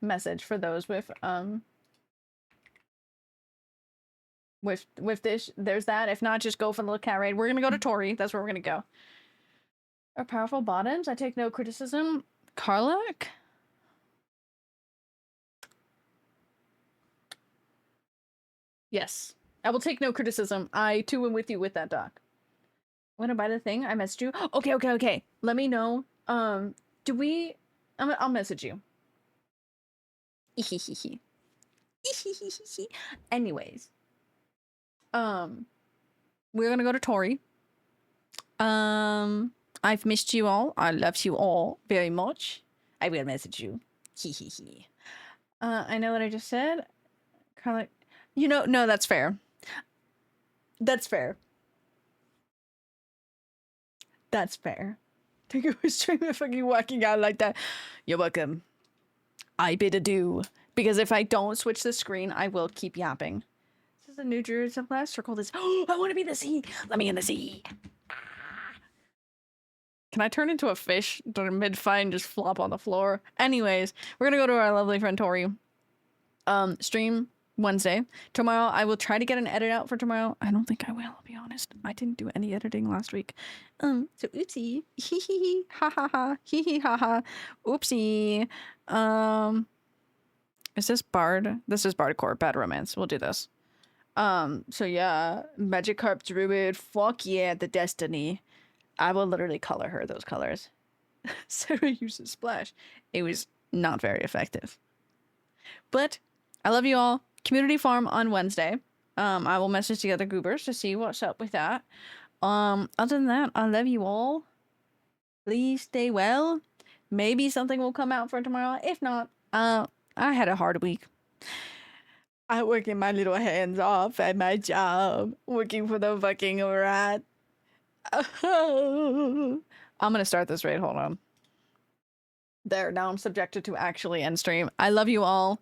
message for those with this. There's that. If not, just go for the little cat raid. We're gonna go to Tori. That's where we're gonna go. Are powerful bottoms? I take no criticism. Karlak? Yes. I will take no criticism. I too am with you with that, Doc. Want to buy the thing? I messaged you. Okay. Let me know. Do we... I'll message you. Anyways. We're gonna go to Tori. I've missed you all. I love you all very much. I will message you. I know what I just said. Karlak... You know, no, that's fair. That's fair. That's fair. Think it was streaming fucking walking out like that. You're welcome. I bid adieu. Because if I don't switch the screen, I will keep yapping. This is a new druid subclass. Circle this. Oh, I want to be the sea. Let me in the sea. Can I turn into a fish during mid-fight and just flop on the floor? Anyways, we're gonna go to our lovely friend Tori. Stream Wednesday. Tomorrow, I will try to get an edit out for tomorrow. I don't think I will, I'll be honest. I didn't do any editing last week. So oopsie. Hee hee hee. Ha ha ha. Hee hee ha ha. Oopsie. Is this Bard? This is Bardcore. Bad Romance. We'll do this. So yeah. Magikarp Druid. Fuck yeah, the Destiny. I will literally color her those colors. Sarah uses Splash. It was not very effective. But I love you all. Community farm on Wednesday. I will message the other goobers to see what's up with that. Other than that, I love you all. Please stay well. Maybe something will come out for tomorrow. If not, I had a hard week. I working my little hands off at my job, working for the fucking rat. I'm gonna start this raid. Hold on. There, now I'm subjected to actually end stream. I love you all.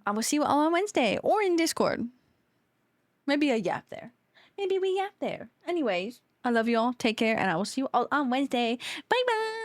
I will see you all on Wednesday or in Discord. Maybe a yap there. Maybe we yap there. Anyways, I love you all. Take care, and I will see you all on Wednesday. Bye bye.